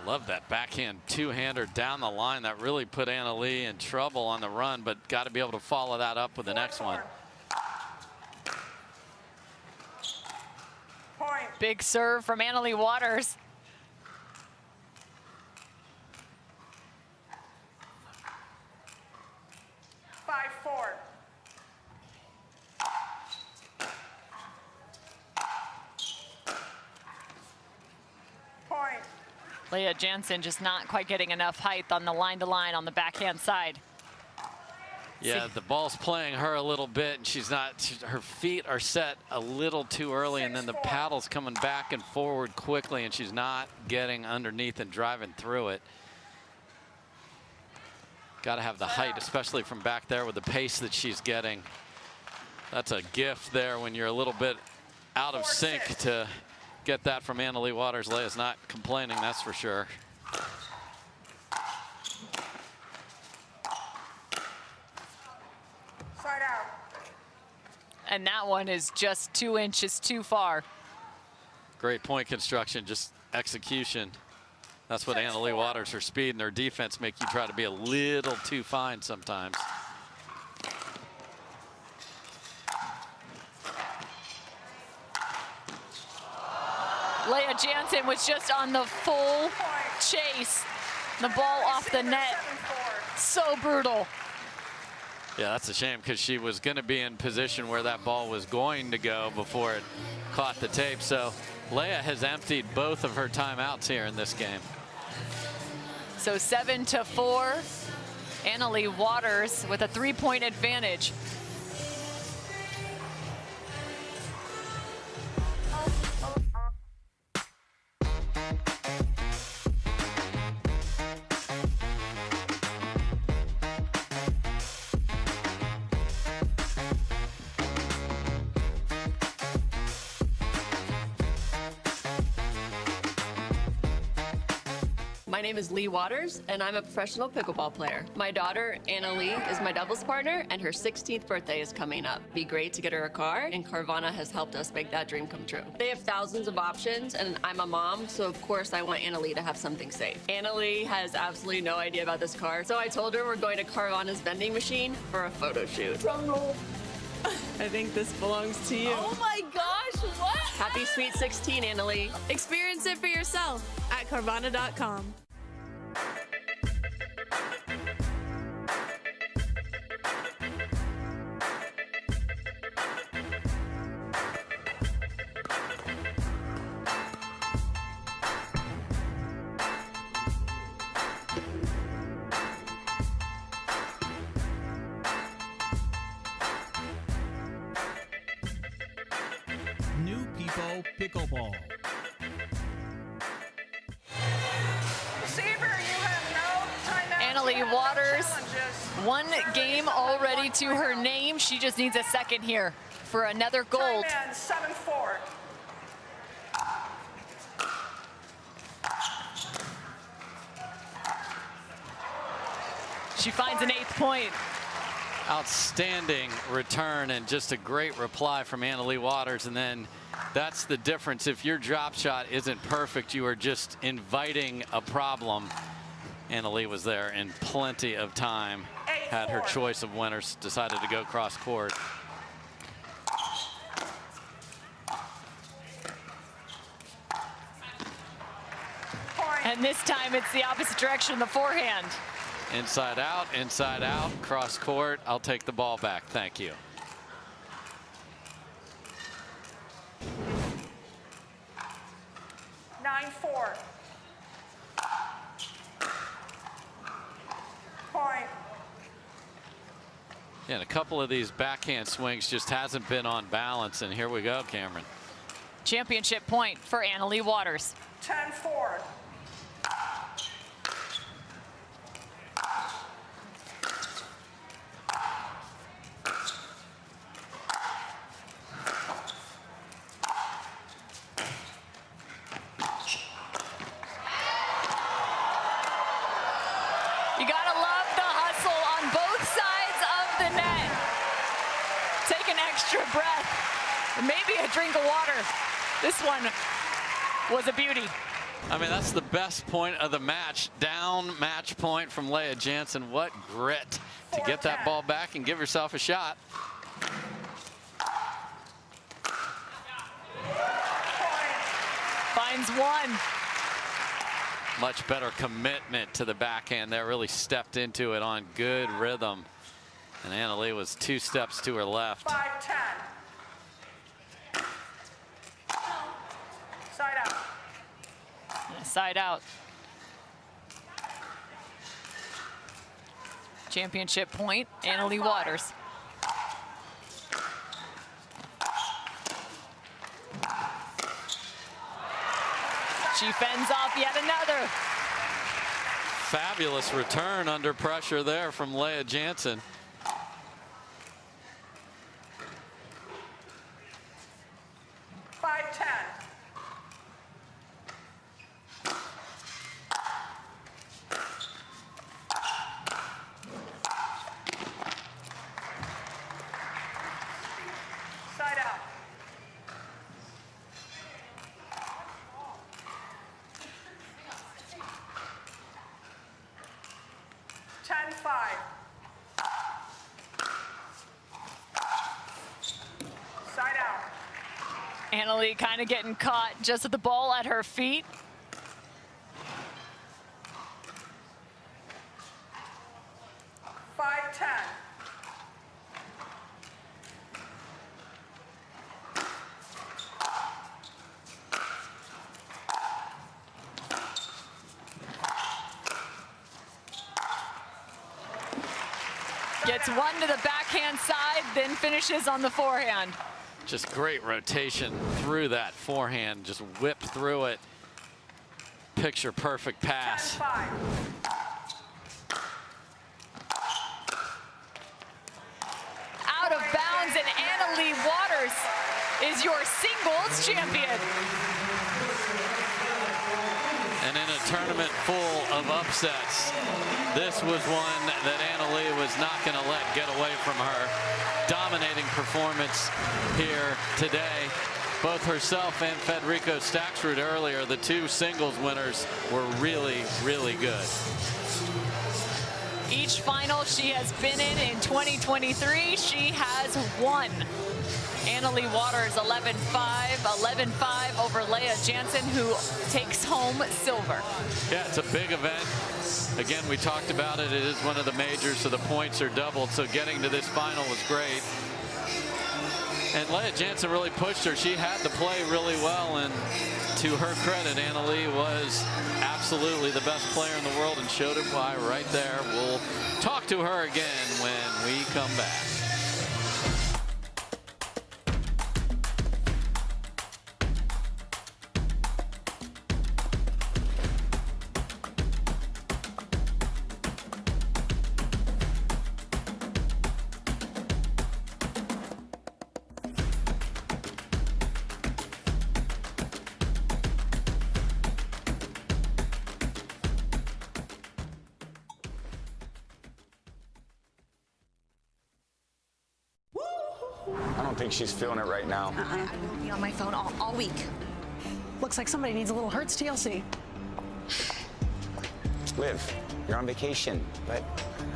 Love that backhand 2-hander down the line. That really put Anna Leigh in trouble on the run, but got to be able to follow that up with the next one. Big serve from Leigh Waters. Leigh Jansen just not quite getting enough height on the line-to-line on the backhand side. Yeah, the ball's playing her a little bit, and she's not. Her feet are set a little too early, and then the paddle's coming back and forward quickly, and she's not getting underneath and driving through it. Got to have the height, especially from back there with the pace that she's getting. That's a gift there when you're a little bit out of sync to get that from Leigh Waters. Leigh's not complaining, that's for sure. Side out. And that one is just 2 inches too far. Great point construction, just execution. That's what Leigh Waters, her speed and her defense make you try to be a little too fine sometimes. Leigh Jansen was just on the full chase. The ball off the net. So brutal. Yeah, that's a shame because she was going to be in position where that ball was going to go before it caught the tape. So Leigh has emptied both of her timeouts here in this game. So 7-4. Leigh Waters with a 3-point advantage. My name is Leigh Waters, and I'm a professional pickleball player. My daughter, Leigh, is my doubles partner, and her 16th birthday is coming up. It'd be great to get her a car, and Carvana has helped us make that dream come true. They have thousands of options, and I'm a mom, so of course I want Leigh to have something safe. Leigh has absolutely no idea about this car, so I told her we're going to Carvana's vending machine for a photo shoot. Drum roll. I think this belongs to you. Oh my gosh, what? Happy Sweet 16, Leigh. Experience it for yourself at Carvana.com. New People Pickleball. Leigh Waters, 1 game already to her name. She just needs a second here for another gold. 7-4. She finds an 8th point. Outstanding return and just a great reply from Leigh Waters. And then that's the difference. If your drop shot isn't perfect, you are just inviting a problem. Leigh was there in plenty of time, had her choice of winners, decided to go cross court. And this time it's the opposite direction, the forehand. Inside out, cross court. I'll take the ball back. Thank you. Yeah, and a couple of these backhand swings just hasn't been on balance. And here we go, Cameron. Championship point for Leigh Waters. 10-4. You gotta love the hustle on both sides of the net. Take an extra breath, maybe a drink of water. This one was a beauty. I mean, that's the best point of the match. Down match point from Leigh Jansen. What grit to get that ball back and give yourself a shot. finds one. Much better commitment to the backhand there. Really stepped into it on good rhythm. And Leigh was 2 steps to her left. 5-10. Side out. Side out. Championship point, Leigh Waters. She fends off yet another. Fabulous return under pressure there from Leigh Jansen. Side out. Leigh kind of getting caught just with the ball at her feet. Gets one to the backhand side, then finishes on the forehand. Just great rotation through that forehand, just whipped through it. Picture perfect pass. Out of bounds, and Leigh Waters is your singles champion. And in a tournament full of upsets, this was one that Leigh was not going to let get away from her. Dominating performance here today. Both herself and Federico Staksrud earlier, the 2 singles winners, were really, really good. Each final she has been in 2023, she has won. Leigh Waters 11-5, 11-5 over Leigh Jansen, who takes home silver. Yeah, it's a big event. Again, we talked about it. It is one of the majors, so the points are doubled. So getting to this final was great. And Leigh Jansen really pushed her. She had to play really well, and to her credit, Leigh was absolutely the best player in the world and showed it why right there. We'll talk to her again when we come back. I don't think she's feeling it right now. I've been on my phone all week. Looks like somebody needs a little Hertz TLC. Liv, you're on vacation, but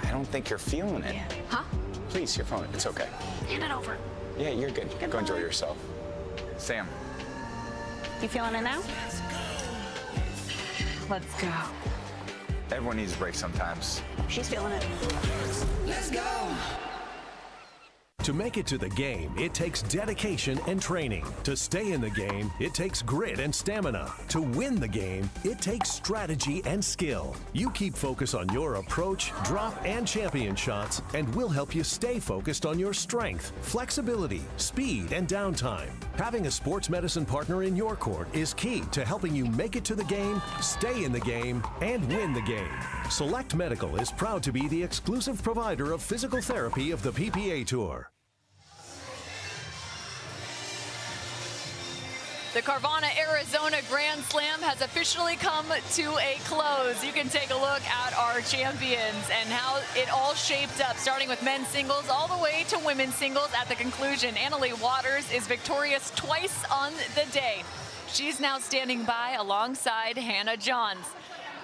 I don't think you're feeling it. Huh? Please, your phone. It's okay. Hand it over. Yeah, you're good. Go enjoy yourself. Sam. You feeling it now? Let's go. Everyone needs a break sometimes. She's feeling it. Let's go. To make it to the game, it takes dedication and training. To stay in the game, it takes grit and stamina. To win the game, it takes strategy and skill. You keep focus on your approach, drop, and champion shots, and we'll help you stay focused on your strength, flexibility, speed, and downtime. Having a sports medicine partner in your court is key to helping you make it to the game, stay in the game, and win the game. Select Medical is proud to be the exclusive provider of physical therapy of the PPA Tour. The Carvana Arizona Grand Slam has officially come to a close. You can take a look at our champions and how it all shaped up, starting with men's singles all the way to women's singles. At the conclusion, Leigh Waters is victorious twice on the day. She's now standing by alongside Hannah Johns.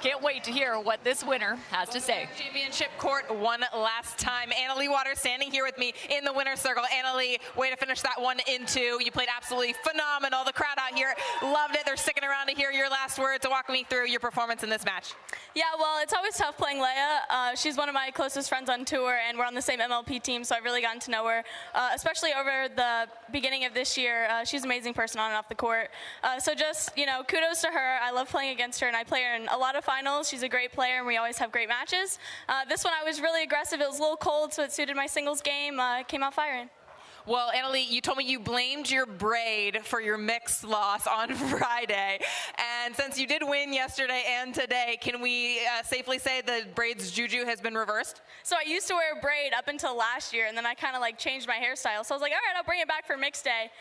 Can't wait to hear what this winner has to say. Championship court one last time. Leigh Waters standing here with me in the winner's circle. Leigh, way to finish that one in 2. You played absolutely phenomenal. The crowd out here. Loved it. They're sticking around to hear your last words. So walk me through your performance in this match. Yeah, well, it's always tough playing Leigh. She's one of my closest friends on tour, and we're on the same MLP team, so I've really gotten to know her, especially over the beginning of this year. She's an amazing person on and off the court. So just, kudos to her. I love playing against her, and I play her in a lot of finals. She's a great player, and we always have great matches. This one I was really aggressive. It was a little cold, so it suited my singles game. Came out firing. Well, Anna-Leigh, you told me you blamed your braid for your mixed loss on Friday. And since you did win yesterday and today, can we safely say the braid's juju has been reversed? So I used to wear a braid up until last year, and then I kind of changed my hairstyle. So I was like, all right, I'll bring it back for mixed day.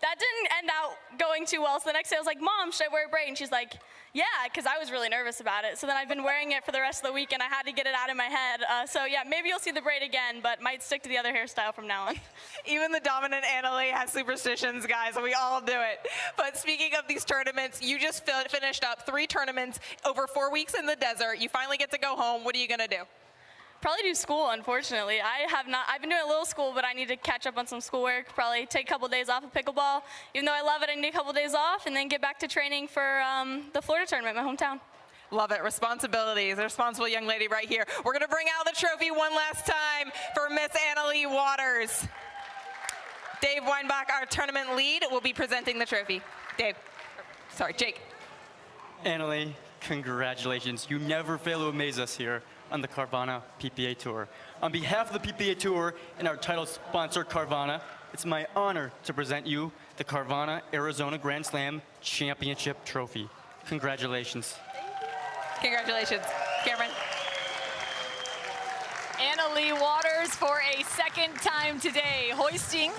That didn't end out going too well. So the next day I was like, Mom, should I wear a braid? And she's like, yeah, because I was really nervous about it. So then I've been wearing it for the rest of the week, and I had to get it out of my head. So yeah, maybe you'll see the braid again, but might stick to the other hairstyle from now on. Even the dominant Anna-Leigh has superstitions, guys. We all do it. But speaking of these tournaments, you just finished up 3 tournaments over 4 weeks in the desert. You finally get to go home. What are you going to do? Probably do school, unfortunately. I've been doing a little school, but I need to catch up on some schoolwork. Probably take a couple days off of pickleball. Even though I love it, I need a couple days off, and then get back to training for the Florida tournament, my hometown. Love it. Responsibilities. A responsible young lady right here. We're going to bring out the trophy one last time for Miss Anna-Leigh Waters. Dave Weinbach, our tournament lead, will be presenting the trophy. Jake. Anna-Leigh, congratulations. You never fail to amaze us here on the Carvana PPA Tour. On behalf of the PPA Tour and our title sponsor, Carvana, it's my honor to present you the Carvana Arizona Grand Slam Championship Trophy. Congratulations. Congratulations. Cameron. Anna-Leigh Waters for a second time today, hoisting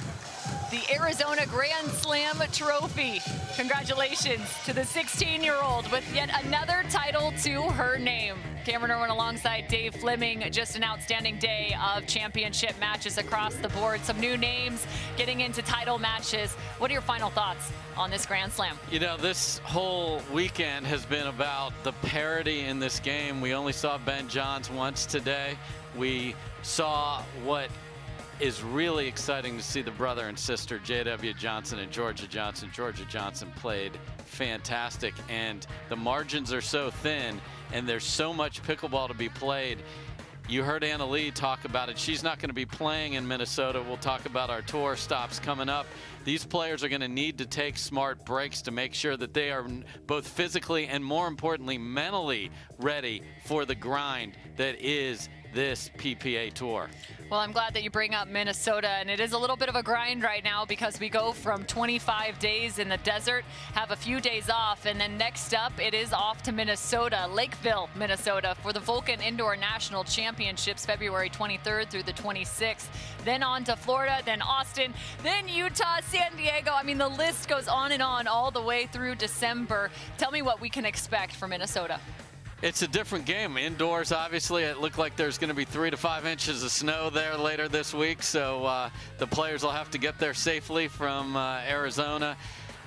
the Arizona Grand Slam Trophy. Congratulations to the 16-year-old with yet another title to her name. Cameron Irwin alongside Dave Fleming. Just an outstanding day of championship matches across the board. Some new names getting into title matches. What are your final thoughts on this Grand Slam? This whole weekend has been about the parity in this game. We only saw Ben Johns once today. We saw what is really exciting to see the brother and sister, J.W. Jansen and Georgia Johnson. Georgia Johnson played fantastic, and the margins are so thin, and there's so much pickleball to be played. You heard Anna-Leigh talk about it. She's not going to be playing in Minnesota. We'll talk about our tour stops coming up. These players are going to need to take smart breaks to make sure that they are both physically and, more importantly, mentally ready for the grind that is this PPA Tour. Well, I'm glad that you bring up Minnesota, and it is a little bit of a grind right now because we go from 25 days in the desert, have a few days off, and then next up it is off to Minnesota, Lakeville, Minnesota, for the Vulcan Indoor National Championships, February 23rd through the 26th. Then on to Florida, then Austin, then Utah, San Diego. I mean, the list goes on and on all the way through December. Tell me what we can expect from Minnesota. It's a different game. Indoors, obviously, it looked like there's going to be 3 to 5 inches of snow there later this week, so the players will have to get there safely from Arizona.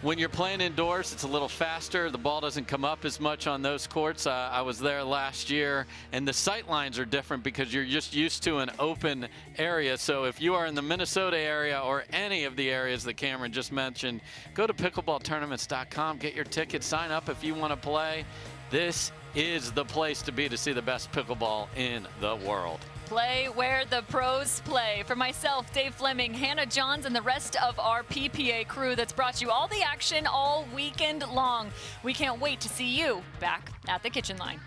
When you're playing indoors, it's a little faster. The ball doesn't come up as much on those courts. I was there last year, and the sight lines are different because you're just used to an open area. So if you are in the Minnesota area or any of the areas that Cameron just mentioned, go to pickleballtournaments.com, get your ticket, sign up if you want to play. This is the place to be to see the best pickleball in the world. Play where the pros play. For myself, Dave Fleming, Hannah Johns, and the rest of our PPA crew that's brought you all the action all weekend long. We can't wait to see you back at the kitchen line.